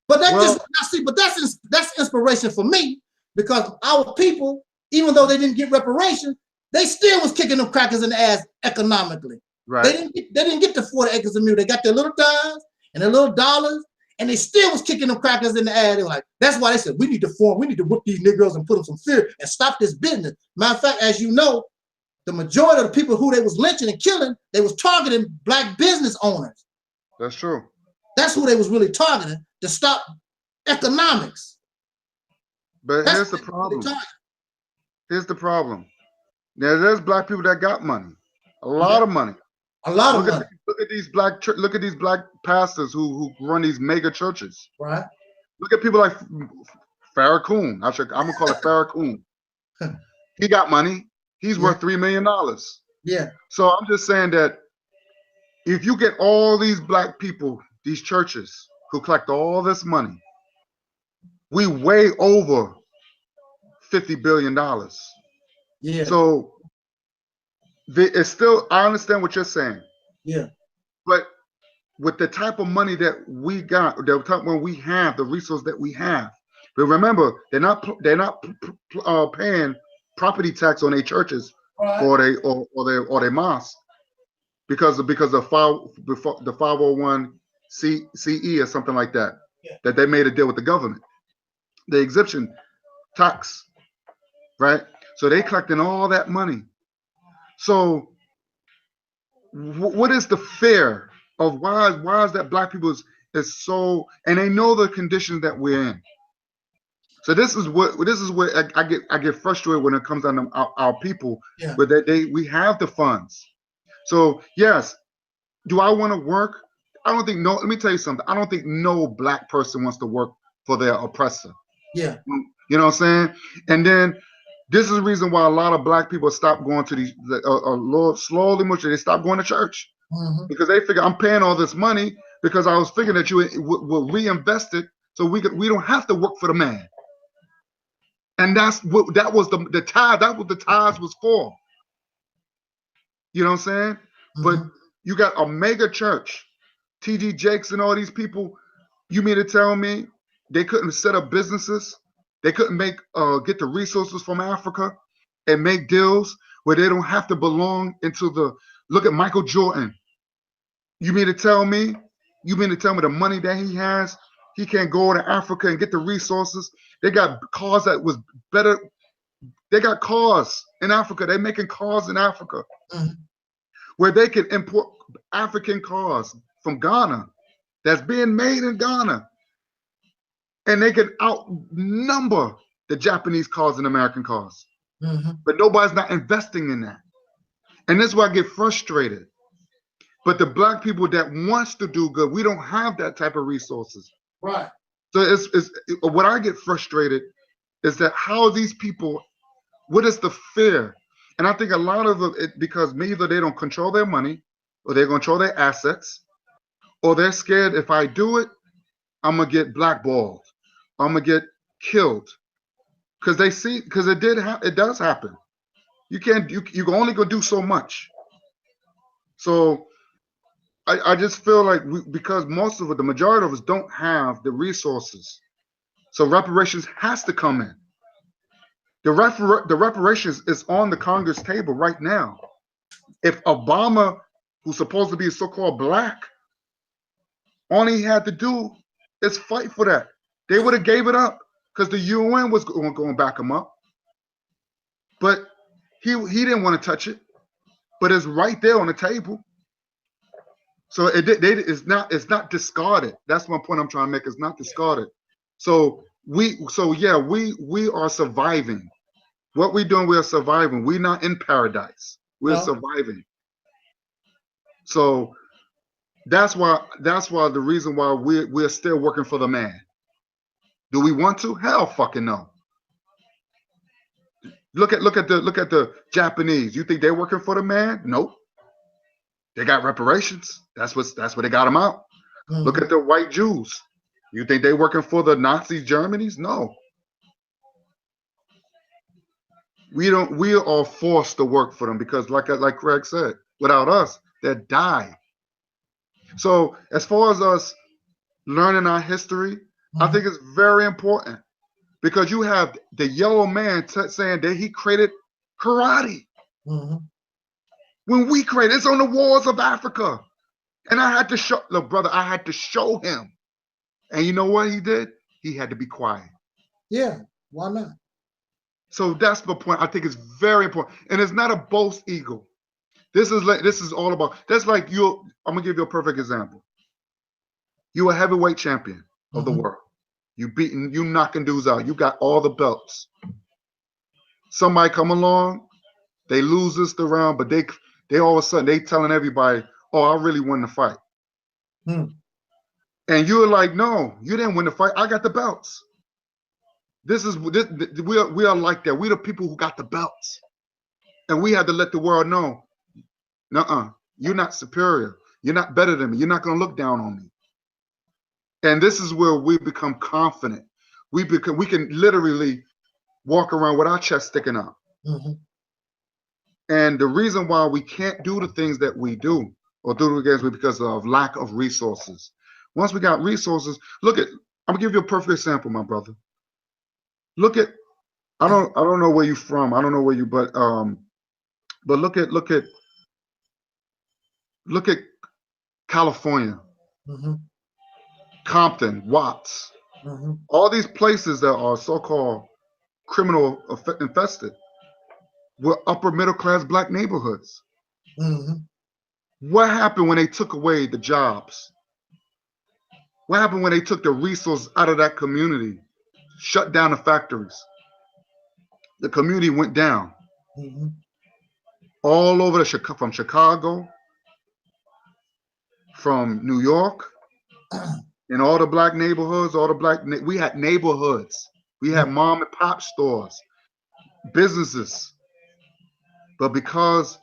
Speaker 6: But that's inspiration for me, because our people, even though they didn't get reparations, they still was kicking them crackers in the ass economically.
Speaker 2: Right.
Speaker 6: They didn't get the 40 acres of mule. They got their little dimes and their little dollars, and they still was kicking them crackers in the ass. They were like, that's why they said we need to whoop these Negroes and put them some fear and stop this business. Matter of fact, as you know, the majority of the people who they was lynching and killing, they was targeting black business owners.
Speaker 2: That's true.
Speaker 6: That's who they was really targeting to stop economics.
Speaker 2: But here's the problem. Here's the problem. There's black people that got money, a lot of money.
Speaker 6: A lot of money.
Speaker 2: Look at these black pastors who run these mega churches.
Speaker 6: Right.
Speaker 2: Look at people like Farrakhan. I'm gonna call it Farrakhan. He got money. He's worth $3 million.
Speaker 6: Yeah.
Speaker 2: So I'm just saying that if you get all these black people, these churches who collect all this money, we way over $50 billion.
Speaker 6: Yeah.
Speaker 2: So it's still, I understand what you're saying.
Speaker 6: Yeah.
Speaker 2: But with the type of money that we got, the type when we have the resource that we have, but remember, they're not paying property tax on their churches,
Speaker 6: right,
Speaker 2: or their mosques, because of the 501 CE or something like that, that they made a deal with the government, the exemption tax, right? So they collecting all that money. So what is the fear of why is that black people is so, and they know the conditions that we're in. So this is where I get frustrated when it comes down to our people, but we have the funds. So yes, do I want to work? I don't think let me tell you something. I don't think no black person wants to work for their oppressor.
Speaker 6: Yeah.
Speaker 2: You know what I'm saying? And then this is the reason why a lot of black people stop going to these, slowly, they stop going to church, because they figure I'm paying all this money because I was figuring that you will reinvest it, so we don't have to work for the man. And that was the tithe. That's what the tithe was for. You know what I'm saying? But you got a mega church, T.D. Jakes and all these people. You mean to tell me they couldn't set up businesses? They couldn't get the resources from Africa and make deals where they don't have to belong into look at Michael Jordan. You mean to tell me? You mean to tell me the money that he has, he can't go to Africa and get the resources? They got cars that was better. They got cars in Africa. They're making cars in Africa where they can import African cars from Ghana that's being made in Ghana, and they can outnumber the Japanese cars and American cars. But nobody's not investing in that. And this is why I get frustrated. But the black people that wants to do good, we don't have that type of resources.
Speaker 6: Right.
Speaker 2: So it's what I get frustrated is that how these people, what is the fear? And I think a lot of it because either they don't control their money, or they control their assets, or they're scared if I do it, I'm gonna get blackballed, I'm gonna get killed, because they see because it does happen. You can't you can only go do so much. So I just feel like because most of it, the majority of us don't have the resources. So reparations has to come in. The reparations is on the Congress table right now. If Obama, who's supposed to be so-called black, all he had to do is fight for that. They would have gave it up because the UN was going to back him up. But he didn't want to touch it. But it's right there on the table. So it's not discarded. That's my point I'm trying to make. It's not discarded. So we are surviving. What we're doing, we are surviving. We're not in paradise. We're surviving. So that's why the reason why we're still working for the man. Do we want to? Hell fucking no. Look at the Japanese. You think they're working for the man? Nope. They got reparations. That's what they got them out. Look at the white Jews. You think they working for the Nazi Germany's? No. We are forced to work for them because like Craig said, without us, they'd die. So as far as us learning our history, I think it's very important because you have the yellow man saying that he created karate. When we created, it's on the walls of Africa. And I had to show, look, brother, I had to show him. And you know what he did? He had to be quiet.
Speaker 6: Yeah, why not?
Speaker 2: So that's the point. I think it's very important. And it's not a boast ego. This is all about, that's like I'm gonna give you a perfect example. You a heavyweight champion of the world. You knocking dudes out. You got all the belts. Somebody come along, they lose this round, but they all of a sudden they telling everybody, oh, I really won the fight. And you're like, no, you didn't win the fight. I got the belts. We are like that. We're the people who got the belts. And we had to let the world know, nuh-uh, you're not superior. You're not better than me. You're not going to look down on me. And this is where we become confident. We can literally walk around with our chest sticking out. And the reason why we can't do the things that we do or do it against because of lack of resources. Once we got resources, I'm gonna give you a perfect example, my brother. Look at, I don't know where you're from. I don't know where you, but look at California, Compton, Watts, all these places that are so-called criminal infested were upper middle class black neighborhoods. What happened when they took away the jobs? What happened when they took the resources out of that community, shut down the factories? The community went down. All over from Chicago, from New York, in all the black neighborhoods, we had neighborhoods. We had mom and pop stores, businesses. But because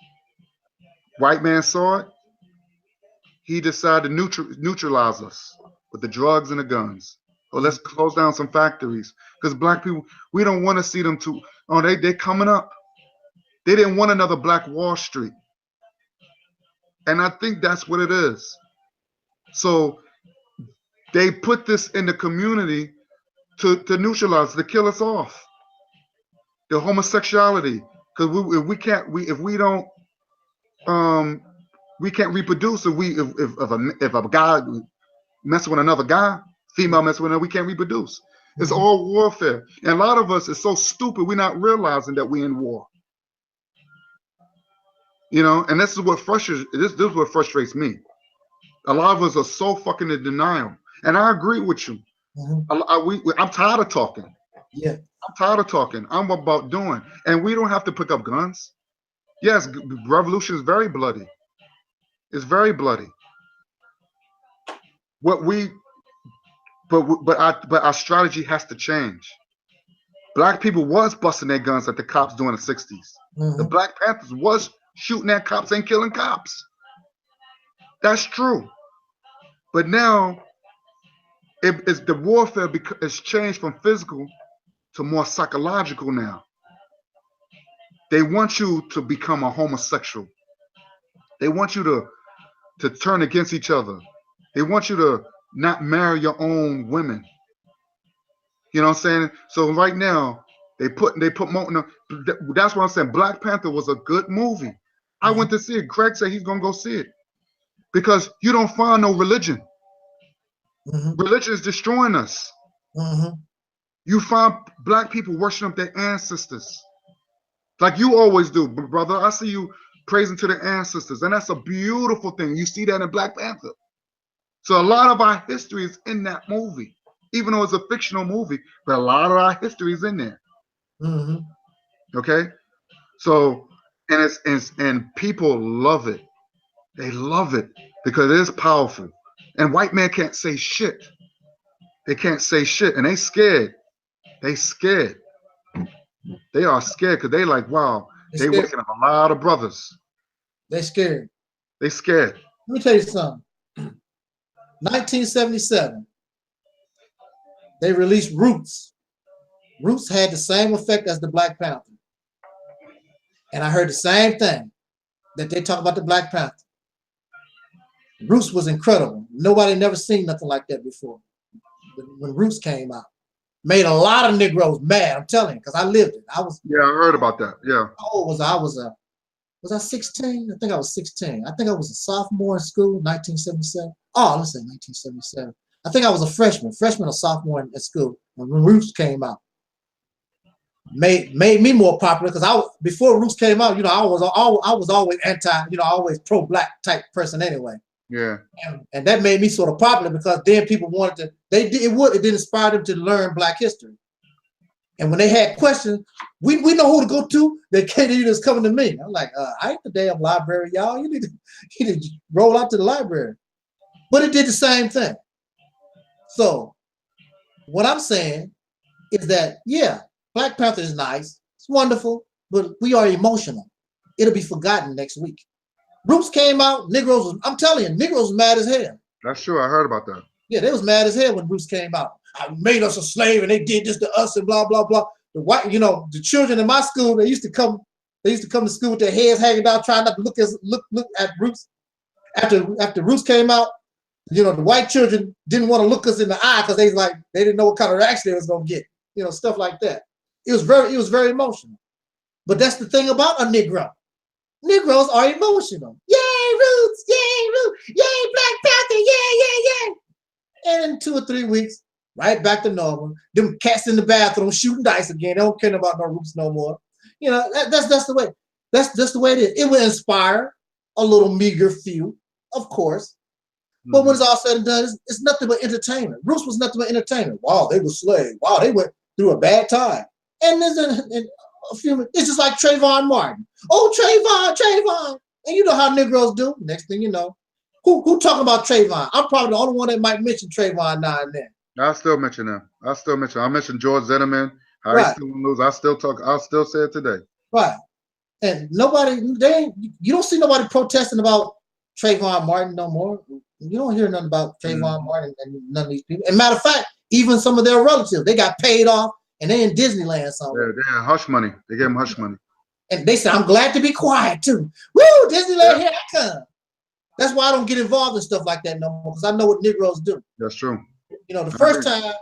Speaker 2: white man saw it, he decided to neutralize us with the drugs and the guns. Or let's close down some factories. Because black people, we don't want to see them they coming up. They didn't want another Black Wall Street. And I think that's what it is. So they put this in the community to neutralize, to kill us off. The homosexuality. Because if we don't We can't reproduce if a guy messing with another guy, female messing with another, we can't reproduce. It's all warfare. And a lot of us is so stupid, we're not realizing that we're in war. You know, and this is what frustrates me. A lot of us are so fucking in denial. And I agree with you. I'm tired of talking.
Speaker 6: Yeah.
Speaker 2: I'm tired of talking. I'm about doing. And we don't have to pick up guns. Yes, revolution is very bloody. It's very bloody. But our strategy has to change. Black people was busting their guns at the cops during the 60s. The Black Panthers was shooting at cops and killing cops. That's true. But now, it's the warfare it's changed from physical to more psychological now. They want you to become a homosexual. They want you to turn against each other. They want you to not marry your own women. You know what I'm saying? So right now, they put more. That's what I'm saying. Black Panther was a good movie. I went to see it. Greg said he's gonna go see it because you don't find no religion. Religion is destroying us. You find black people worshiping their ancestors, like you always do, brother. I see you praising to their ancestors, and that's a beautiful thing. You see that in Black Panther. So a lot of our history is in that movie, even though it's a fictional movie, but a lot of our history is in there. Okay, so and people love it. They love it because it is powerful. And white man can't say shit. They can't say shit, and they scared. They scared. They are scared because they like, wow, they waking up a lot of brothers.
Speaker 6: They scared.
Speaker 2: They scared.
Speaker 6: Let me tell you something. 1977, they released Roots. Roots had the same effect as the Black Panther. And I heard the same thing that they talk about the Black Panther. Roots was incredible. Nobody never seen nothing like that before. When Roots came out, made a lot of Negroes mad. I'm telling you, because I lived it.
Speaker 2: Yeah, I heard about that. Yeah.
Speaker 6: How old was I? Was I 16? I think I was 16. I think I was a sophomore in school, 1977. Oh, let's say 1977. I think I was a freshman or sophomore in school when Roots came out. Made me more popular because before Roots came out, you know, I was always anti, you know, always pro-black type person anyway.
Speaker 2: Yeah.
Speaker 6: And that made me sort of popular because then people wanted to. It did inspire them to learn Black history. And when they had questions, we know who to go to. They can't just coming to me. I'm like, I ain't the damn library, y'all. You need to roll out to the library. But it did the same thing. So what I'm saying is that, yeah, Black Panther is nice. It's wonderful, but we are emotional. It'll be forgotten next week. Roots came out, Negroes, I'm telling you, Negroes was mad as hell.
Speaker 2: That's true. I heard about that.
Speaker 6: Yeah, they was mad as hell when Roots came out. I made us a slave and they did this to us and blah, blah, blah. The white, you know, the children in my school, they used to come to school with their heads hanging down, trying not to look at Roots. After Roots came out, you know, the white children didn't want to look us in the eye because they didn't know what kind of reaction they was gonna get, you know, stuff like that. It was very emotional. But that's the thing about a Negro. Negroes are emotional. Yay, Roots! Yay, Roots! Yay, Black Panther! Yay! And in 2 or 3 weeks, right back to normal. Them cats in the bathroom shooting dice again. They don't care about no Roots no more. You know, that's the way. That's just the way it is. It will inspire a little meager few, of course. But when it's all said and done, it's nothing but entertainment. Roots was nothing but entertainment. Wow, they were slaves. Wow, they went through a bad time. And there's a few. It's just like Trayvon Martin. Oh, Trayvon. And you know how Negroes do. Next thing you know, who talking about Trayvon? I'm probably the only one that might mention Trayvon now and then.
Speaker 2: I still mention him. I mentioned George Zimmerman. How he still lose. I'll still say it today.
Speaker 6: Right. And you don't see nobody protesting about Trayvon Martin no more. You don't hear nothing about Trayvon Martin and none of these people. And matter of fact, even some of their relatives, they got paid off and they in Disneyland somewhere.
Speaker 2: Yeah, they're hush money. They gave them hush money.
Speaker 6: And they said, I'm glad to be quiet too. Woo, Disneyland, here I come. That's why I don't get involved in stuff like that no more, because I know what Negroes do. That's
Speaker 2: true.
Speaker 6: You know, the first time,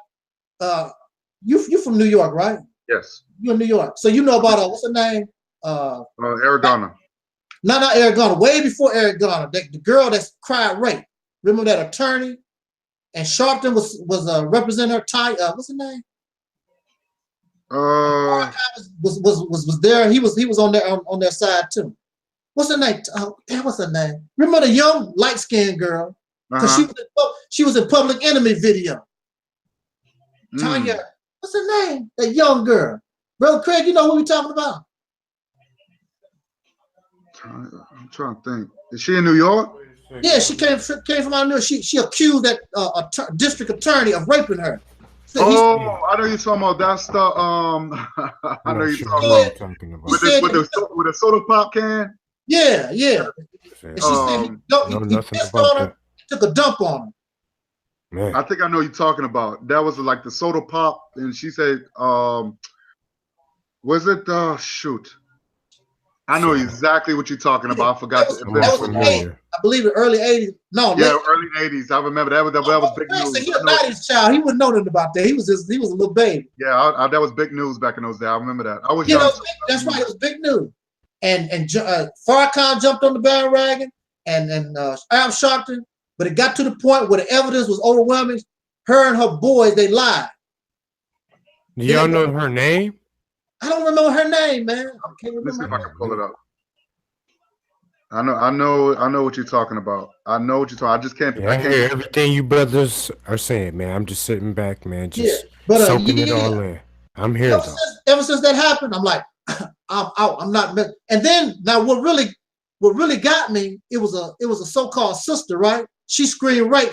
Speaker 6: you from New York, right?
Speaker 2: Yes.
Speaker 6: You're in New York. So you know about, what's her name?
Speaker 2: Arizona.
Speaker 6: not Eric Garner, way before Eric Garner. The girl that's cried rape. Remember that attorney? And Sharpton was representing her. What's her name? Was there. He was on their side too. What's her name? What's her name? Remember the young light-skinned girl? Because she was in Public Enemy video. Tanya, what's her name? That young girl. Brother Craig, you know who we talking about?
Speaker 2: I'm trying to think. Is she in New York?
Speaker 6: Yeah, she came from out of New York. She accused that district attorney of raping her. So
Speaker 2: I know you're talking about. That's the I know you're talking about. With the soda pop can.
Speaker 6: Yeah. And she said he pissed on her, took a dump on her.
Speaker 2: Man. I think I know you're talking about. That was like the soda pop, and she said, was it shoot? I know exactly what you're talking about. I forgot.
Speaker 6: That was I believe in early 80s. No,
Speaker 2: early 80s. I remember that was big news.
Speaker 6: He was a 90s child. He wouldn't know nothing about that. He was a little baby.
Speaker 2: Yeah, that was big news back in those days. I remember that. I was young.
Speaker 6: That's right. It was big news. And Farrakhan jumped on the bandwagon, and Al Sharpton. But it got to the point where the evidence was overwhelming. Her and her boys, they lied.
Speaker 1: Do y'all know her name?
Speaker 6: I don't remember her name, man. I can't remember.
Speaker 2: Let's see if I can pull it up. I know what you're talking about. I know what you're talking. I just can't.
Speaker 1: Yeah, I hear everything you brothers are saying, man. I'm just sitting back, man, just soaking it all in. I'm here though.
Speaker 6: Ever since that happened, I'm like, I'm out. I'm not. And then now, what really got me? It was a so-called sister, right? She screamed rape.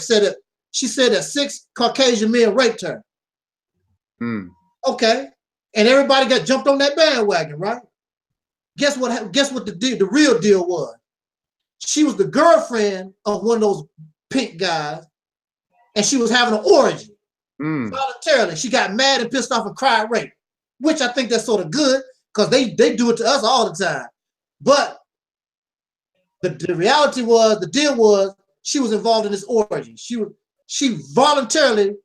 Speaker 6: She said that 6 Caucasian men raped her. Okay, and everybody got jumped on that bandwagon, right? Guess what the real deal was? She was the girlfriend of one of those pink guys, and she was having an orgy voluntarily. She got mad and pissed off and cried rape, which I think that's sort of good because they do it to us all the time. But the reality was, the deal was, she was involved in this orgy. She voluntarily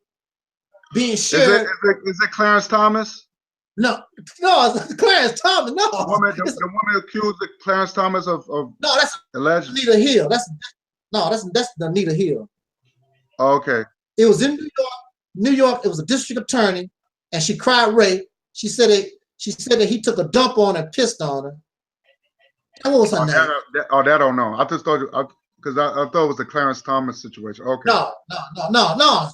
Speaker 6: being shared.
Speaker 2: Is it Clarence Thomas?
Speaker 6: No, it's Clarence Thomas. No,
Speaker 2: the woman accused Clarence Thomas of
Speaker 6: no, that's
Speaker 2: alleged.
Speaker 6: Anita Hill. That's the Anita Hill.
Speaker 2: Oh, okay.
Speaker 6: It was in New York. New York. It was a district attorney, and she cried rape. She said that he took a dump on her and pissed on her. What was her name?
Speaker 2: That I don't know. I just thought because I thought it was the Clarence Thomas situation. Okay.
Speaker 6: No.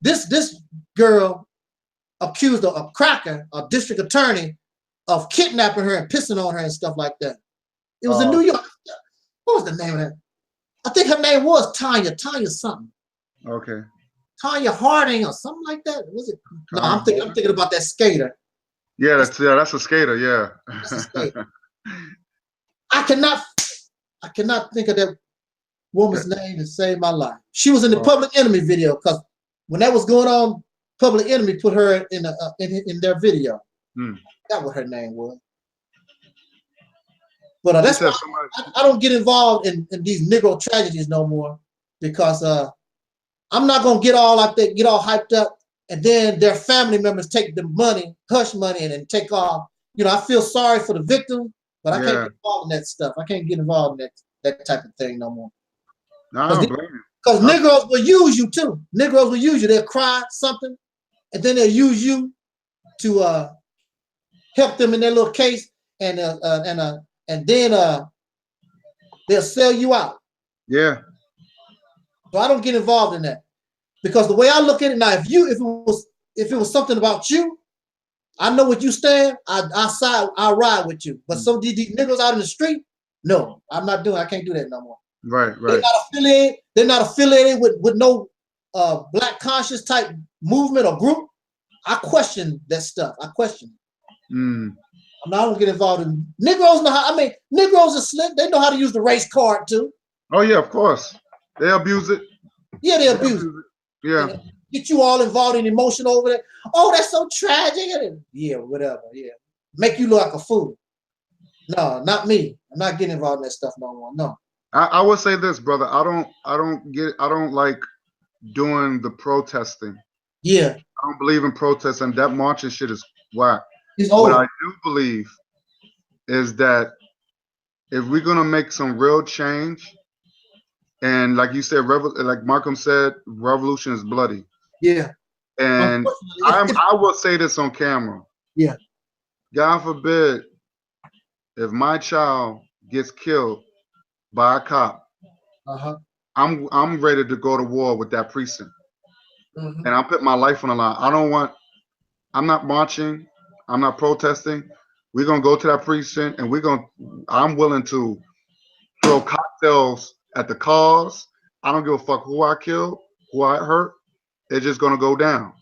Speaker 6: This girl accused a cracker, a district attorney, of kidnapping her and pissing on her and stuff like that. It was in New York. What was the name of that? I think her name was Tanya something.
Speaker 2: Okay.
Speaker 6: Tanya Harding or something like that. Was it? No, I'm thinking about that skater.
Speaker 2: Yeah, that's a skater. Yeah.
Speaker 6: That's a skater. I cannot think of that woman's name to save my life. She was in the Public Enemy video because when that was going on, Public Enemy put her in their video. That's what her name was. But that's why I don't get involved in these Negro tragedies no more because I'm not gonna get all hyped up, and then their family members take the money, hush money, and take off. You know, I feel sorry for the victim, but I can't get involved in that stuff. I can't get involved in that type of thing no more.
Speaker 2: No, I don't blame you.
Speaker 6: Because Negroes will use you too. Negroes will use you. They'll cry something, and then they'll use you to help them in their little case, and then they'll sell you out.
Speaker 2: Yeah.
Speaker 6: So I don't get involved in that because the way I look at it now, if it was something about you, I know what you stand. I ride with you. But some of these niggas out in the street, no, I'm not doing. I can't do that no more.
Speaker 2: Right.
Speaker 6: They're not affiliated with no black conscious type movement or group. I question that stuff. I question it. I don't get involved in Negroes. Negroes are slick. They know how to use the race card too.
Speaker 2: Oh yeah, of course. They abuse it.
Speaker 6: Yeah, they abuse it.
Speaker 2: Yeah.
Speaker 6: Get you all involved in emotion over there. Oh, that's so tragic. Yeah, whatever. Yeah. Make you look like a fool. No, not me. I'm not getting involved in that stuff no more. No.
Speaker 2: I would say this, brother. I don't like doing the protesting.
Speaker 6: Yeah.
Speaker 2: I don't believe in protesting. That marching shit is whack.
Speaker 6: It's over.
Speaker 2: What I do believe is that if we're gonna make some real change, and like you said, like Malcolm said, revolution is bloody.
Speaker 6: Yeah.
Speaker 2: And
Speaker 6: Unfortunately,
Speaker 2: I will say this on camera.
Speaker 6: yeah.
Speaker 2: God forbid if my child gets killed by a cop,
Speaker 6: Uh-huh.
Speaker 2: I'm ready to go to war with that precinct.
Speaker 6: Mhm.
Speaker 2: And I'll put my life on the line. I'm not marching, I'm not protesting. We're gonna go to that precinct and I'm willing to throw cocktails at the cars. I don't give a fuck who I kill, who I hurt. It's just gonna go down.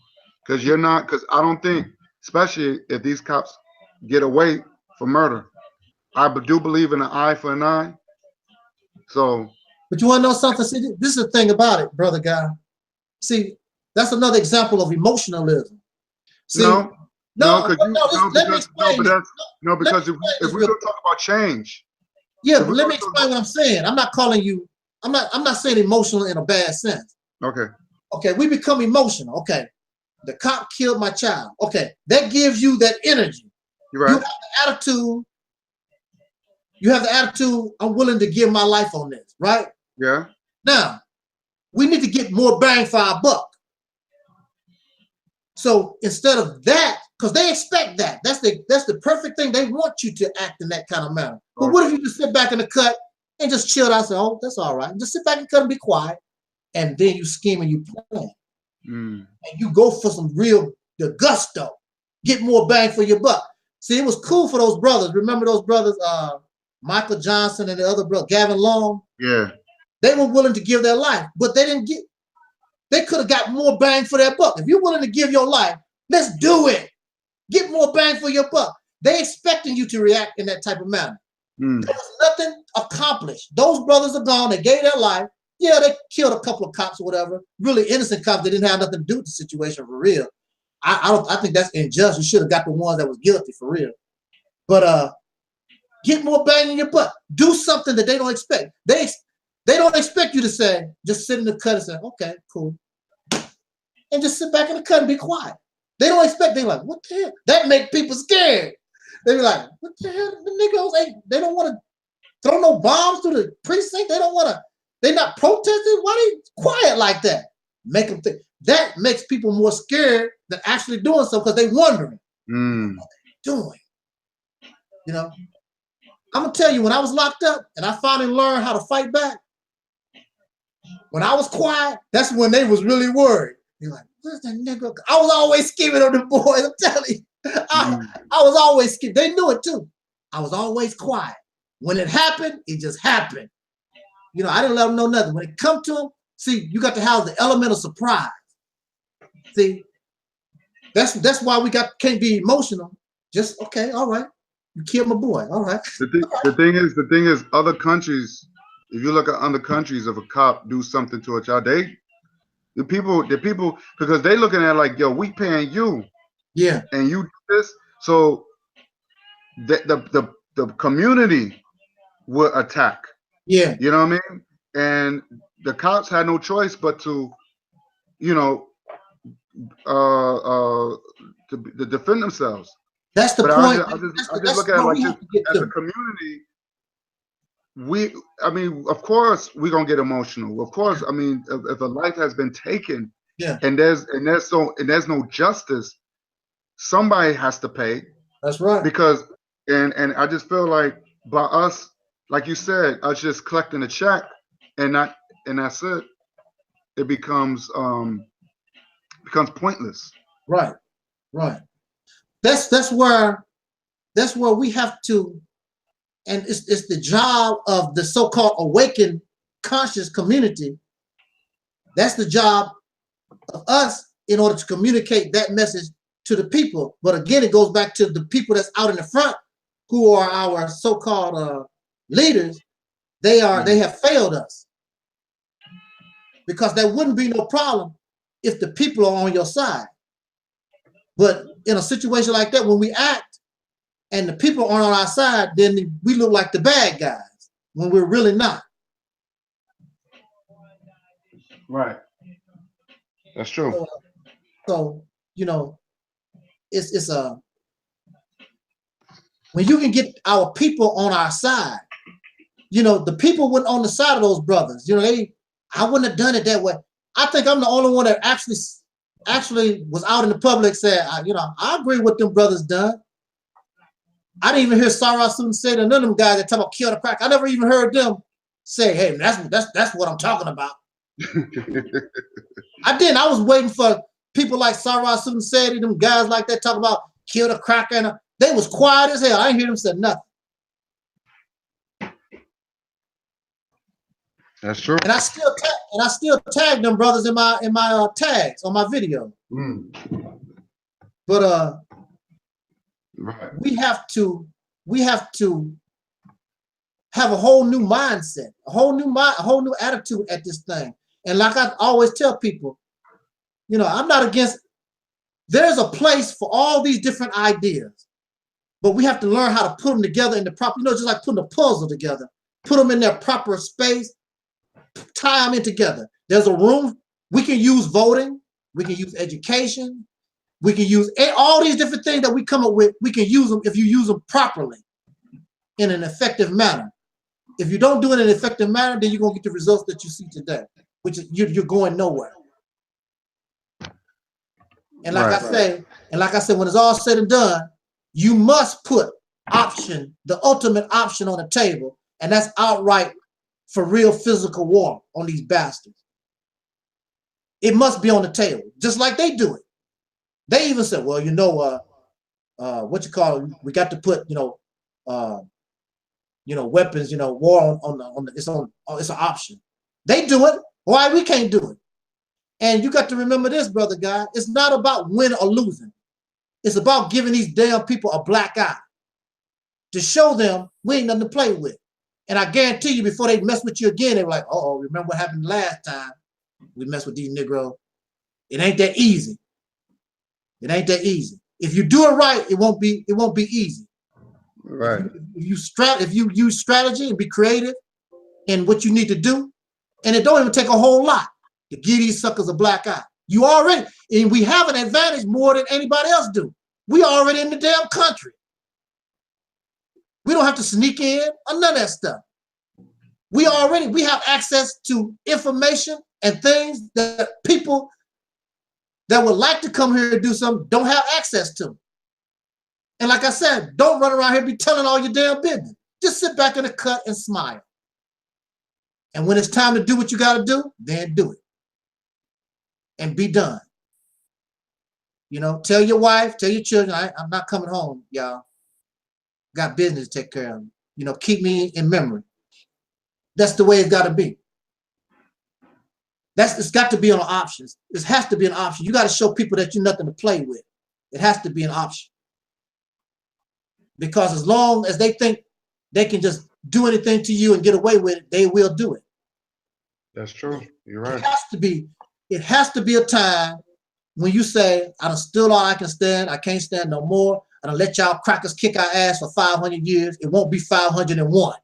Speaker 2: Because I don't think, especially if these cops get away for murder, I do believe in an eye for an eye. So,
Speaker 6: But you want to know something? See, this is the thing about it, brother guy. See, that's another example of emotionalism. See,
Speaker 2: no, because
Speaker 6: let me explain this.
Speaker 2: because if we're gonna talk about change,
Speaker 6: yeah, but let me explain what I'm saying. I'm not calling you. I'm not saying emotional in a bad sense.
Speaker 2: okay,
Speaker 6: Okay, we become emotional. Okay, the cop killed my child. Okay, that gives you that energy.
Speaker 2: you're
Speaker 6: You
Speaker 2: right.
Speaker 6: have the attitude. You have the attitude. I'm willing to give my life on this, right?
Speaker 2: Yeah,
Speaker 6: Now, we need to get more bang for our buck. So instead of that, because they expect that. That's the perfect thing. They want you to act in that kind of manner. But what if you just sit back in the cut and just chill out and say, oh, that's all right. Just sit back and cut and be quiet. And then you scheme and you plan. And you go for some real gusto. Get more bang for your buck. See, it was cool for those brothers. Remember those brothers, Michael Johnson and the other brother, Gavin Long?
Speaker 2: yeah.
Speaker 6: They were willing to give their life, but they didn't get, they could have got more bang for their buck. If you're willing to give your life, let's do it. Get more bang for your buck. They expecting you to react in that type of manner. There was nothing accomplished. Those brothers are gone. They gave their life. Yeah, they killed a couple of cops or whatever. Really innocent cops that didn't have nothing to do with the situation for real. I think that's unjust. You should have got the ones that was guilty for real. But get more bang in your butt. Do something that they don't expect. They don't expect you to say, just sit in the cut and say, okay, cool. And just sit back in the cut and be quiet. They don't expect, they're like, what the hell? That make people scared. They be like, what the hell? The niggas ain't, they don't want to throw no bombs through the precinct. They don't want to, they're not protesting. Why they quiet like that? Make them think. That makes people more scared than actually doing something because they wondering what they're doing. You know? I'm going to tell you, when I was locked up and I finally learned how to fight back, when I was quiet, that's when they was really worried. They're like, where's that nigga? I was always scheming on the boys. I'm telling you. I was always scheming. They knew it too. I was always quiet. When it happened, it just happened. You know, I didn't let them know nothing. When it come to them, see, you got to have the element of surprise. See, that's why we can't be emotional. Just, okay, all right. You killed my boy. All right.
Speaker 2: The thing is, other countries, if you look at other countries, if a cop do something to a child, the people, because they looking at it like, yo, we paying you,
Speaker 6: yeah,
Speaker 2: and you do this, so the community will attack.
Speaker 6: Yeah,
Speaker 2: you know what I mean. And the cops had no choice but to, you know, to defend themselves.
Speaker 6: That's the
Speaker 2: but
Speaker 6: point.
Speaker 2: I just look at it like this, as a community. I mean, of course we're gonna get emotional. Of course, I mean, if a life has been taken,
Speaker 6: yeah,
Speaker 2: and there's no justice, somebody has to pay.
Speaker 6: That's right.
Speaker 2: Because and I just feel like by us, like you said, us just collecting a check and that's it. It becomes pointless.
Speaker 6: Right, right. That's where we have to, and it's the job of the so-called awakened conscious community. That's the job of us in order to communicate that message to the people. But again, it goes back to the people that's out in the front, who are our so-called leaders. They have failed us, because there wouldn't be no problem if the people are on your side. But in a situation like that, when we act and the people aren't on our side, then we look like the bad guys when we're really not.
Speaker 2: Right. That's true.
Speaker 6: So you know, it's when you can get our people on our side, you know, the people went on the side of those brothers. You know, I wouldn't have done it that way. I think I'm the only one that actually was out in the public said, you know, I agree with them brothers done. I didn't even hear Sarah Susan say that. None of them guys that talk about kill the crack. I never even heard them say, hey, that's what I'm talking about. I didn't. I was waiting for people like Sarah Susan said, them guys like that talk about kill the cracker. And they was quiet as hell. I didn't hear them say nothing.
Speaker 2: That's true.
Speaker 6: And I still tag them brothers in my tags on my video. But
Speaker 2: right.
Speaker 6: we have to have a whole new mindset, a whole new attitude at this thing. And like I always tell people, you know, I'm not against. There's a place for all these different ideas, but we have to learn how to put them together in the proper. You know, just like putting a puzzle together, put them in their proper space. Tie them in together. There's a room. We can use voting. We can use education. We can use all these different things that we come up with. We can use them if you use them properly in an effective manner. If you don't do it in an effective manner, then you're going to get the results that you see today, which is you're going nowhere. And like I said, when it's all said and done, you must put the ultimate option on the table, and that's outright for real physical war on these bastards. It must be on the table, just like they do it. They even said, well, you know, we got to put, weapons, war it's an option. They do it. Why we can't do it? And you got to remember this, brother guy. It's not about winning or losing. It's about giving these damn people a black eye to show them we ain't nothing to play with. And I guarantee you, before they mess with you again, they were like, oh, remember what happened last time we messed with these Negroes? It ain't that easy. It ain't that easy. If you do it right, it won't be easy.
Speaker 2: Right.
Speaker 6: If you use strategy and be creative in what you need to do, and it don't even take a whole lot to give these suckers a black eye. And we have an advantage more than anybody else do. We already in the damn country. We don't have to sneak in or none of that stuff. We have access to information and things that people that would like to come here and do something don't have access to. And like I said, don't run around here and be telling all your damn business. Just sit back in the cut and smile. And when it's time to do what you got to do, then do it. And be done. You know, tell your wife, tell your children, I'm not coming home, y'all. Got business to take care of. You know, keep me in memory. That's the way it's got to be. It's got to be on options. It has to be an option. You got to show people that you're nothing to play with. It has to be an option. Because as long as they think they can just do anything to you and get away with it, they will do it.
Speaker 2: That's true. You're right.
Speaker 6: It has to be a time when you say, I done stood all I can stand. I can't stand no more. I done let y'all crackers kick our ass for 500 years. It won't be 501.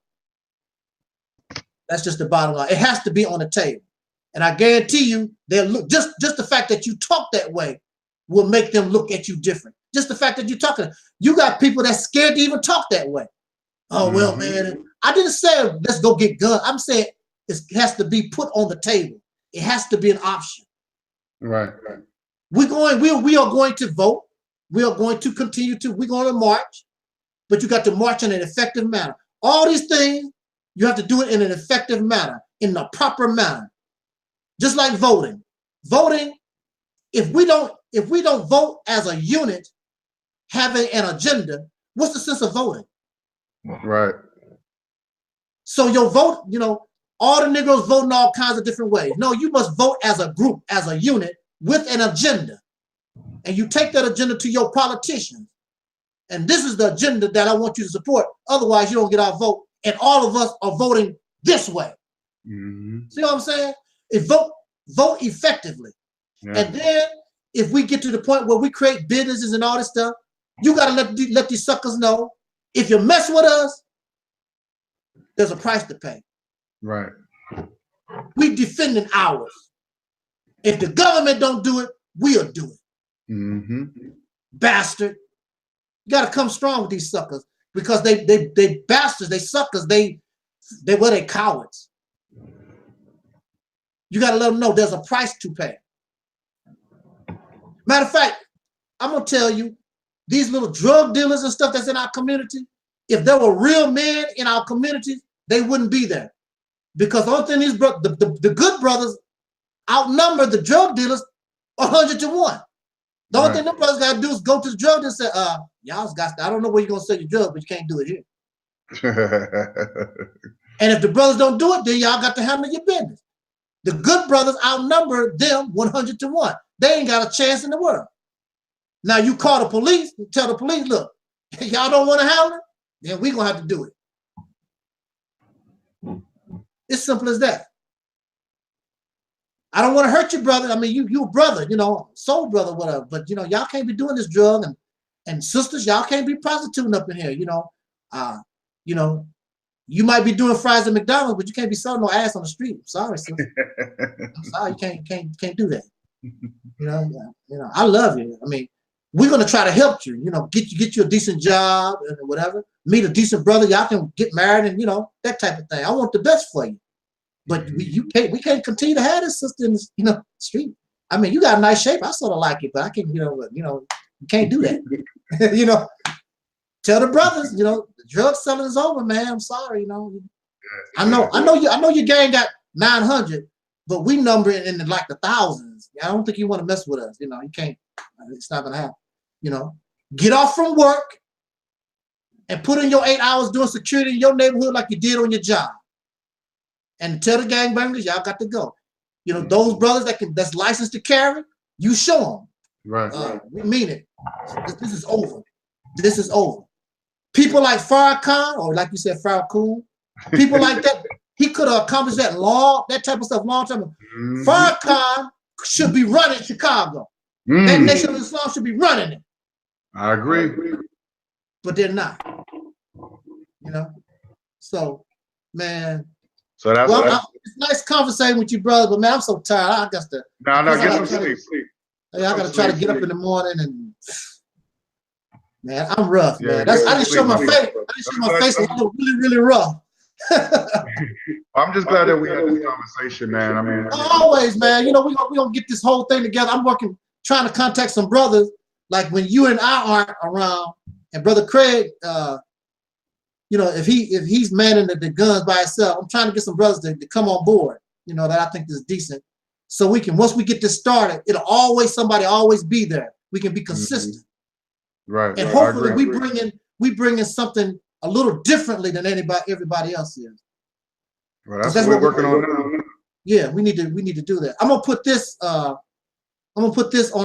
Speaker 6: That's just the bottom line. It has to be on the table. And I guarantee you, they'll look, just the fact that you talk that way will make them look at you different. Just the fact that you're talking. You got people that's scared to even talk that way. Oh, well, man, I didn't say let's go get guns. I'm saying it has to be put on the table. It has to be an option.
Speaker 2: Right.
Speaker 6: We are going to vote. We are going to continue to, we're going to march, but you got to march in an effective manner. All these things, you have to do it in an effective manner, in the proper manner. Just like voting. Voting, if we don't vote as a unit, having an agenda, what's the sense of voting?
Speaker 2: Right.
Speaker 6: So your vote, all the Negroes vote in all kinds of different ways. No, you must vote as a group, as a unit, with an agenda. And you take that agenda to your politicians. And this is the agenda that I want you to support. Otherwise, you don't get our vote. And all of us are voting this way.
Speaker 2: Mm-hmm.
Speaker 6: See what I'm saying? Vote effectively. Yeah. And then if we get to the point where we create businesses and all this stuff, you got to let these suckers know, if you mess with us, there's a price to pay.
Speaker 2: Right.
Speaker 6: We defending ours. If the government don't do it, we'll do it.
Speaker 2: Mm-hmm.
Speaker 6: Bastard. You got to come strong with these suckers because they bastards, they suckers, they They cowards. You got to let them know there's a price to pay. Matter of fact, I'm gonna tell you, these little drug dealers and stuff that's in our community, if there were real men in our community, they wouldn't be there. Because the only thing the good brothers outnumber the drug dealers 100 to 1. The only thing them brothers got to do is go to the drug dealer and say, y'all got to, I don't know where you're going to sell your drugs, but you can't do it here. And if the brothers don't do it, then y'all got to handle your business. The good brothers outnumber them 100 to 1. They ain't got a chance in the world. Now you call the police, tell the police, look, y'all don't want to handle it, then we're going to have to do it. It's simple as that. I don't want to hurt your brother. I mean, you a brother, you know, soul brother, whatever. But, you know, y'all can't be doing this drug. And sisters, y'all can't be prostituting up in here, you know. You might be doing fries at McDonald's, but you can't be selling no ass on the street. I'm sorry, sister. I'm sorry, you can't do that. You know, I love you. I mean, we're gonna try to help you. You know, get you a decent job and whatever. Meet a decent brother. Y'all can get married and, you know, that type of thing. I want the best for you. But we can't continue to have this sister in the, you know, street. I mean, you got a nice shape. I sort of like it, but I can, you can't do that. You know, tell the brothers, you know, the drug selling is over, man. I'm sorry, you know. I know your gang got 900, but we number it in like the thousands. I don't think you want to mess with us. You know, you can't. It's not gonna happen. You know, get off from work and put in your 8 hours doing security in your neighborhood like you did on your job. And tell the gangbangers, y'all got to go. You know, those brothers that's licensed to carry, you show them.
Speaker 2: Right.
Speaker 6: We mean it. This is over. This is over. People like Farrakhan, or like you said, Farrakhan, people like that, he could have accomplished that type of stuff long time ago. Farrakhan should be running Chicago. That Nation of Islam should be running it.
Speaker 2: I agree.
Speaker 6: But they're not. You know? So, man.
Speaker 2: So that's
Speaker 6: it's nice conversating with you, brother, but man, I'm so tired. I got to.
Speaker 2: No, get some sleep.
Speaker 6: I got to try to get up in the morning and. Man, I'm rough, man. I didn't show my face. I didn't show my face. I was really, really rough.
Speaker 2: I'm just glad that we had this conversation, man. I mean,
Speaker 6: always, man. You know, we gonna get this whole thing together. I'm trying to contact some brothers, like when you and I aren't around, and Brother Craig, you know, if he's manning the guns by himself, I'm trying to get some brothers to come on board. You know, that I think is decent. So we can, once we get this started, somebody always be there. We can be consistent.
Speaker 2: Right.
Speaker 6: And hopefully we bring in something a little differently than everybody else is.
Speaker 2: Well, that's what we're working on now.
Speaker 6: Yeah, we need to do that. I'm gonna put this on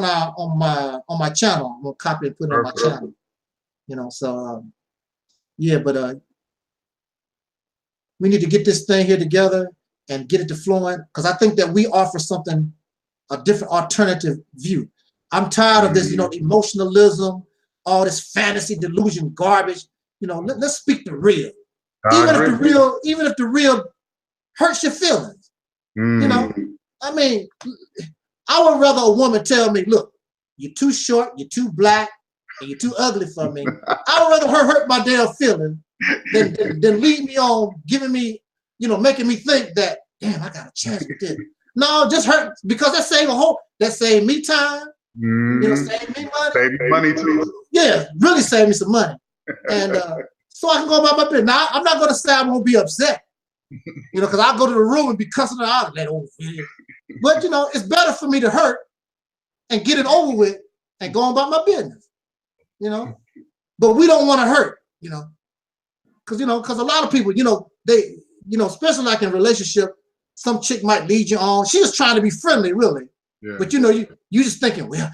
Speaker 6: my channel. I'm gonna copy and put it on my channel. You know, so yeah, but we need to get this thing here together and get it to flowing, because I think that we offer something, a different alternative view. I'm tired of this, you know, emotionalism, all this fantasy delusion garbage. You know, let's speak the real. Even if the real hurts your feelings. You know, I mean, I would rather a woman tell me, look, you're too short, you're too black, and you're too ugly for me. I would rather her hurt my damn feelings than leave me on giving me, you know, making me think that, damn, I got a chance with this. No, just hurt, because that saved me time. You know, save me money.
Speaker 2: Save me money too.
Speaker 6: Yeah, really save me some money. And so I can go about my business. Now, I'm not going to say I won't be upset, you know, because I'll go to the room and be cussing her out. But, you know, it's better for me to hurt and get it over with and go on about my business, you know. But we don't want to hurt, you know, because a lot of people, you know, they, you know, especially like in a relationship, some chick might lead you on. She was trying to be friendly, really. Yeah. But, you know, you just thinking, well,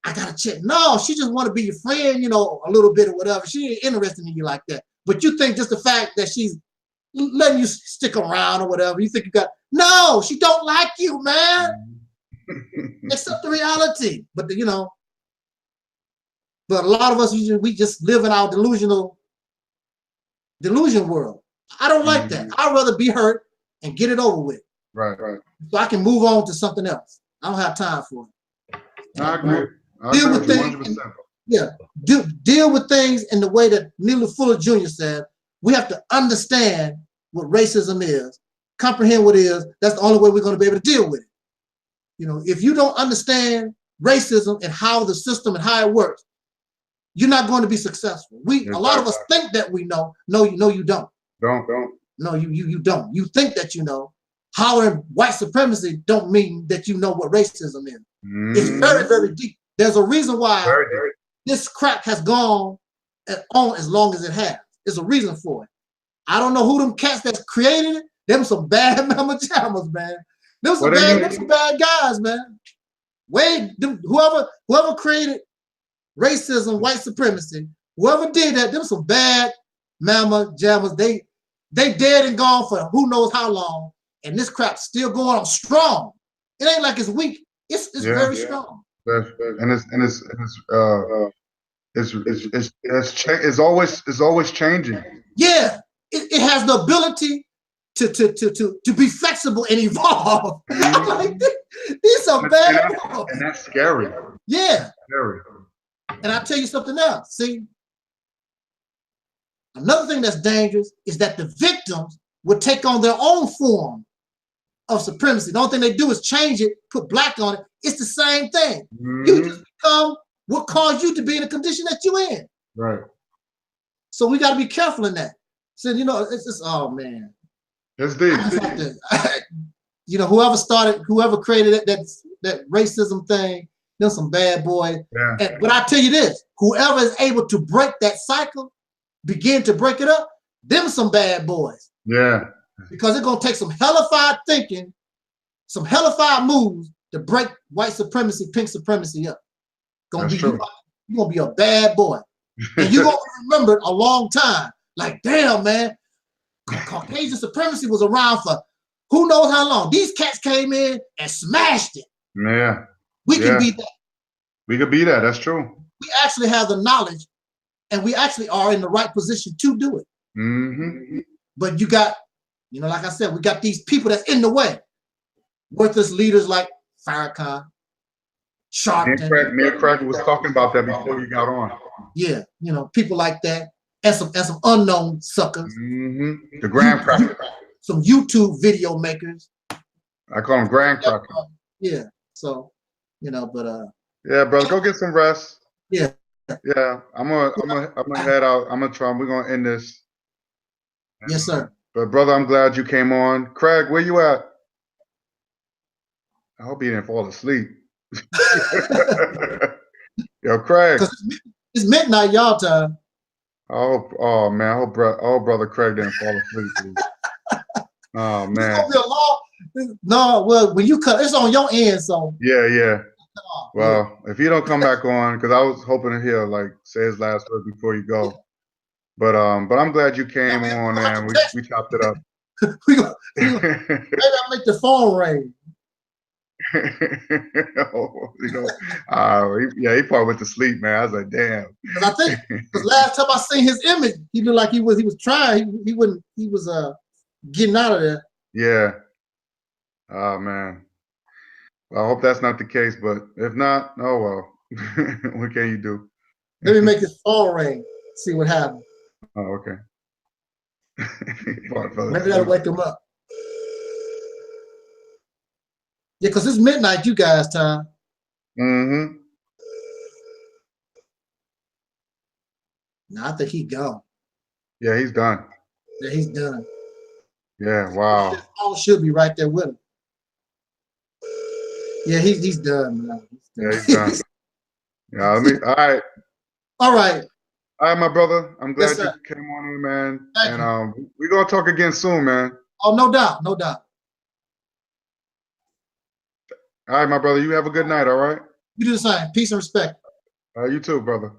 Speaker 6: I got to check. No, she just want to be your friend, you know, a little bit or whatever. She ain't interested in you like that. But you think just the fact that she's letting you stick around or whatever, you think you got, no, she don't like you, man. Accept the reality. But, you know, but a lot of us, we just live in our delusion world. I don't like that. I'd rather be hurt and get it over with.
Speaker 2: Right.
Speaker 6: So I can move on to something else. I don't have time for it.
Speaker 2: I agree.
Speaker 6: Deal with things. Deal with things in the way that Neely Fuller Jr. said. We have to understand what racism is, comprehend what it is, that's the only way we're going to be able to deal with it. You know, if you don't understand racism and how the system and how it works, you're not going to be successful. A lot of us think that we know. No, you don't.
Speaker 2: Don't.
Speaker 6: No, you don't. You think that you know. Hollering white supremacy don't mean that you know what racism is. It's very, very deep. There's a reason why this crap has gone on as long as it has. There's a reason for it. I don't know who them cats that created it. Them some bad mama jammers, man. Them some bad guys, man. Whoever created racism, white supremacy, whoever did that, them some bad mama jammers. They dead and gone for who knows how long, and this crap's still going on strong. It ain't like it's weak. It's very strong.
Speaker 2: And it's always changing.
Speaker 6: Yeah, it has the ability to be flexible and evolve. I'm like, these are bad.
Speaker 2: And that's scary.
Speaker 6: Yeah.
Speaker 2: Scary.
Speaker 6: And I'll tell you something else. See, another thing that's dangerous is that the victims will take on their own form of supremacy. The only thing they do is change it, put black on it. It's the same thing. You just become what caused you to be in the condition that you're in.
Speaker 2: Right.
Speaker 6: So we got to be careful in that. So, you know, it's just, oh man.
Speaker 2: That's deep.
Speaker 6: You know, whoever created that racism thing, them some bad boys.
Speaker 2: Yeah.
Speaker 6: But I tell you this, whoever is able to break that cycle, begin to break it up, them some bad boys.
Speaker 2: Yeah.
Speaker 6: Because it's going to take some hellified thinking, some hellified moves to break white supremacy, pink supremacy up. You're going to be a bad boy. And you're going to remember it a long time. Like, damn, man, Caucasian supremacy was around for who knows how long. These cats came in and smashed it.
Speaker 2: Yeah.
Speaker 6: We can be that.
Speaker 2: We could be that. That's true.
Speaker 6: We actually have the knowledge, and we actually are in the right position to do it. But you got, you know, like I said, we got these people that's in the way. Worthless leaders like Farrakhan, Sharpton.
Speaker 2: Me and Craig was talking about that before you got on.
Speaker 6: Yeah, you know, people like that, and some unknown suckers.
Speaker 2: The graham crackers.
Speaker 6: Some YouTube video makers.
Speaker 2: I call them graham crackers.
Speaker 6: Yeah. So, you know, but
Speaker 2: yeah, brother, go get some rest.
Speaker 6: Yeah.
Speaker 2: Yeah, I'm gonna head out. I'm gonna try. We're gonna end this.
Speaker 6: Yes, sir.
Speaker 2: But brother, I'm glad you came on. Craig, where you at? I hope he didn't fall asleep. Yo, Craig.
Speaker 6: It's midnight, y'all time.
Speaker 2: Oh man, I hope brother Craig didn't fall asleep. Dude. Oh man.
Speaker 6: It's gonna be a long. No, well, when you cut, it's on your end, so.
Speaker 2: Yeah. Well, if you don't come back on, because I was hoping to hear like say his last word before you go. But I'm glad you came on and we chopped it up.
Speaker 6: Maybe I'll make the phone ring.
Speaker 2: You know, he probably went to sleep, man. I was like, damn.
Speaker 6: Because I think the last time I seen his image, he looked like he was trying. He was getting out of there.
Speaker 2: Yeah. Oh man. Well, I hope that's not the case, but if not, oh well. What can you do?
Speaker 6: Let me make his phone ring. See what happens.
Speaker 2: Oh, okay.
Speaker 6: Maybe that'll wake him up. Yeah, because it's midnight, you guys' time.
Speaker 2: Mm-hmm.
Speaker 6: No, I think he's gone.
Speaker 2: Yeah, he's done.
Speaker 6: Yeah, he's done.
Speaker 2: Yeah, wow.
Speaker 6: His phone should be right there with him. Yeah, he's done, man.
Speaker 2: Yeah, he's done. Yeah, all right.
Speaker 6: All right.
Speaker 2: All right, my brother. I'm glad
Speaker 6: Yes,
Speaker 2: you came on in, man.
Speaker 6: Thank
Speaker 2: and we're gonna talk again soon, man.
Speaker 6: Oh, no doubt, no doubt.
Speaker 2: All right, my brother. You have a good night, all right?
Speaker 6: You do the same. Peace and respect.
Speaker 2: You too, brother.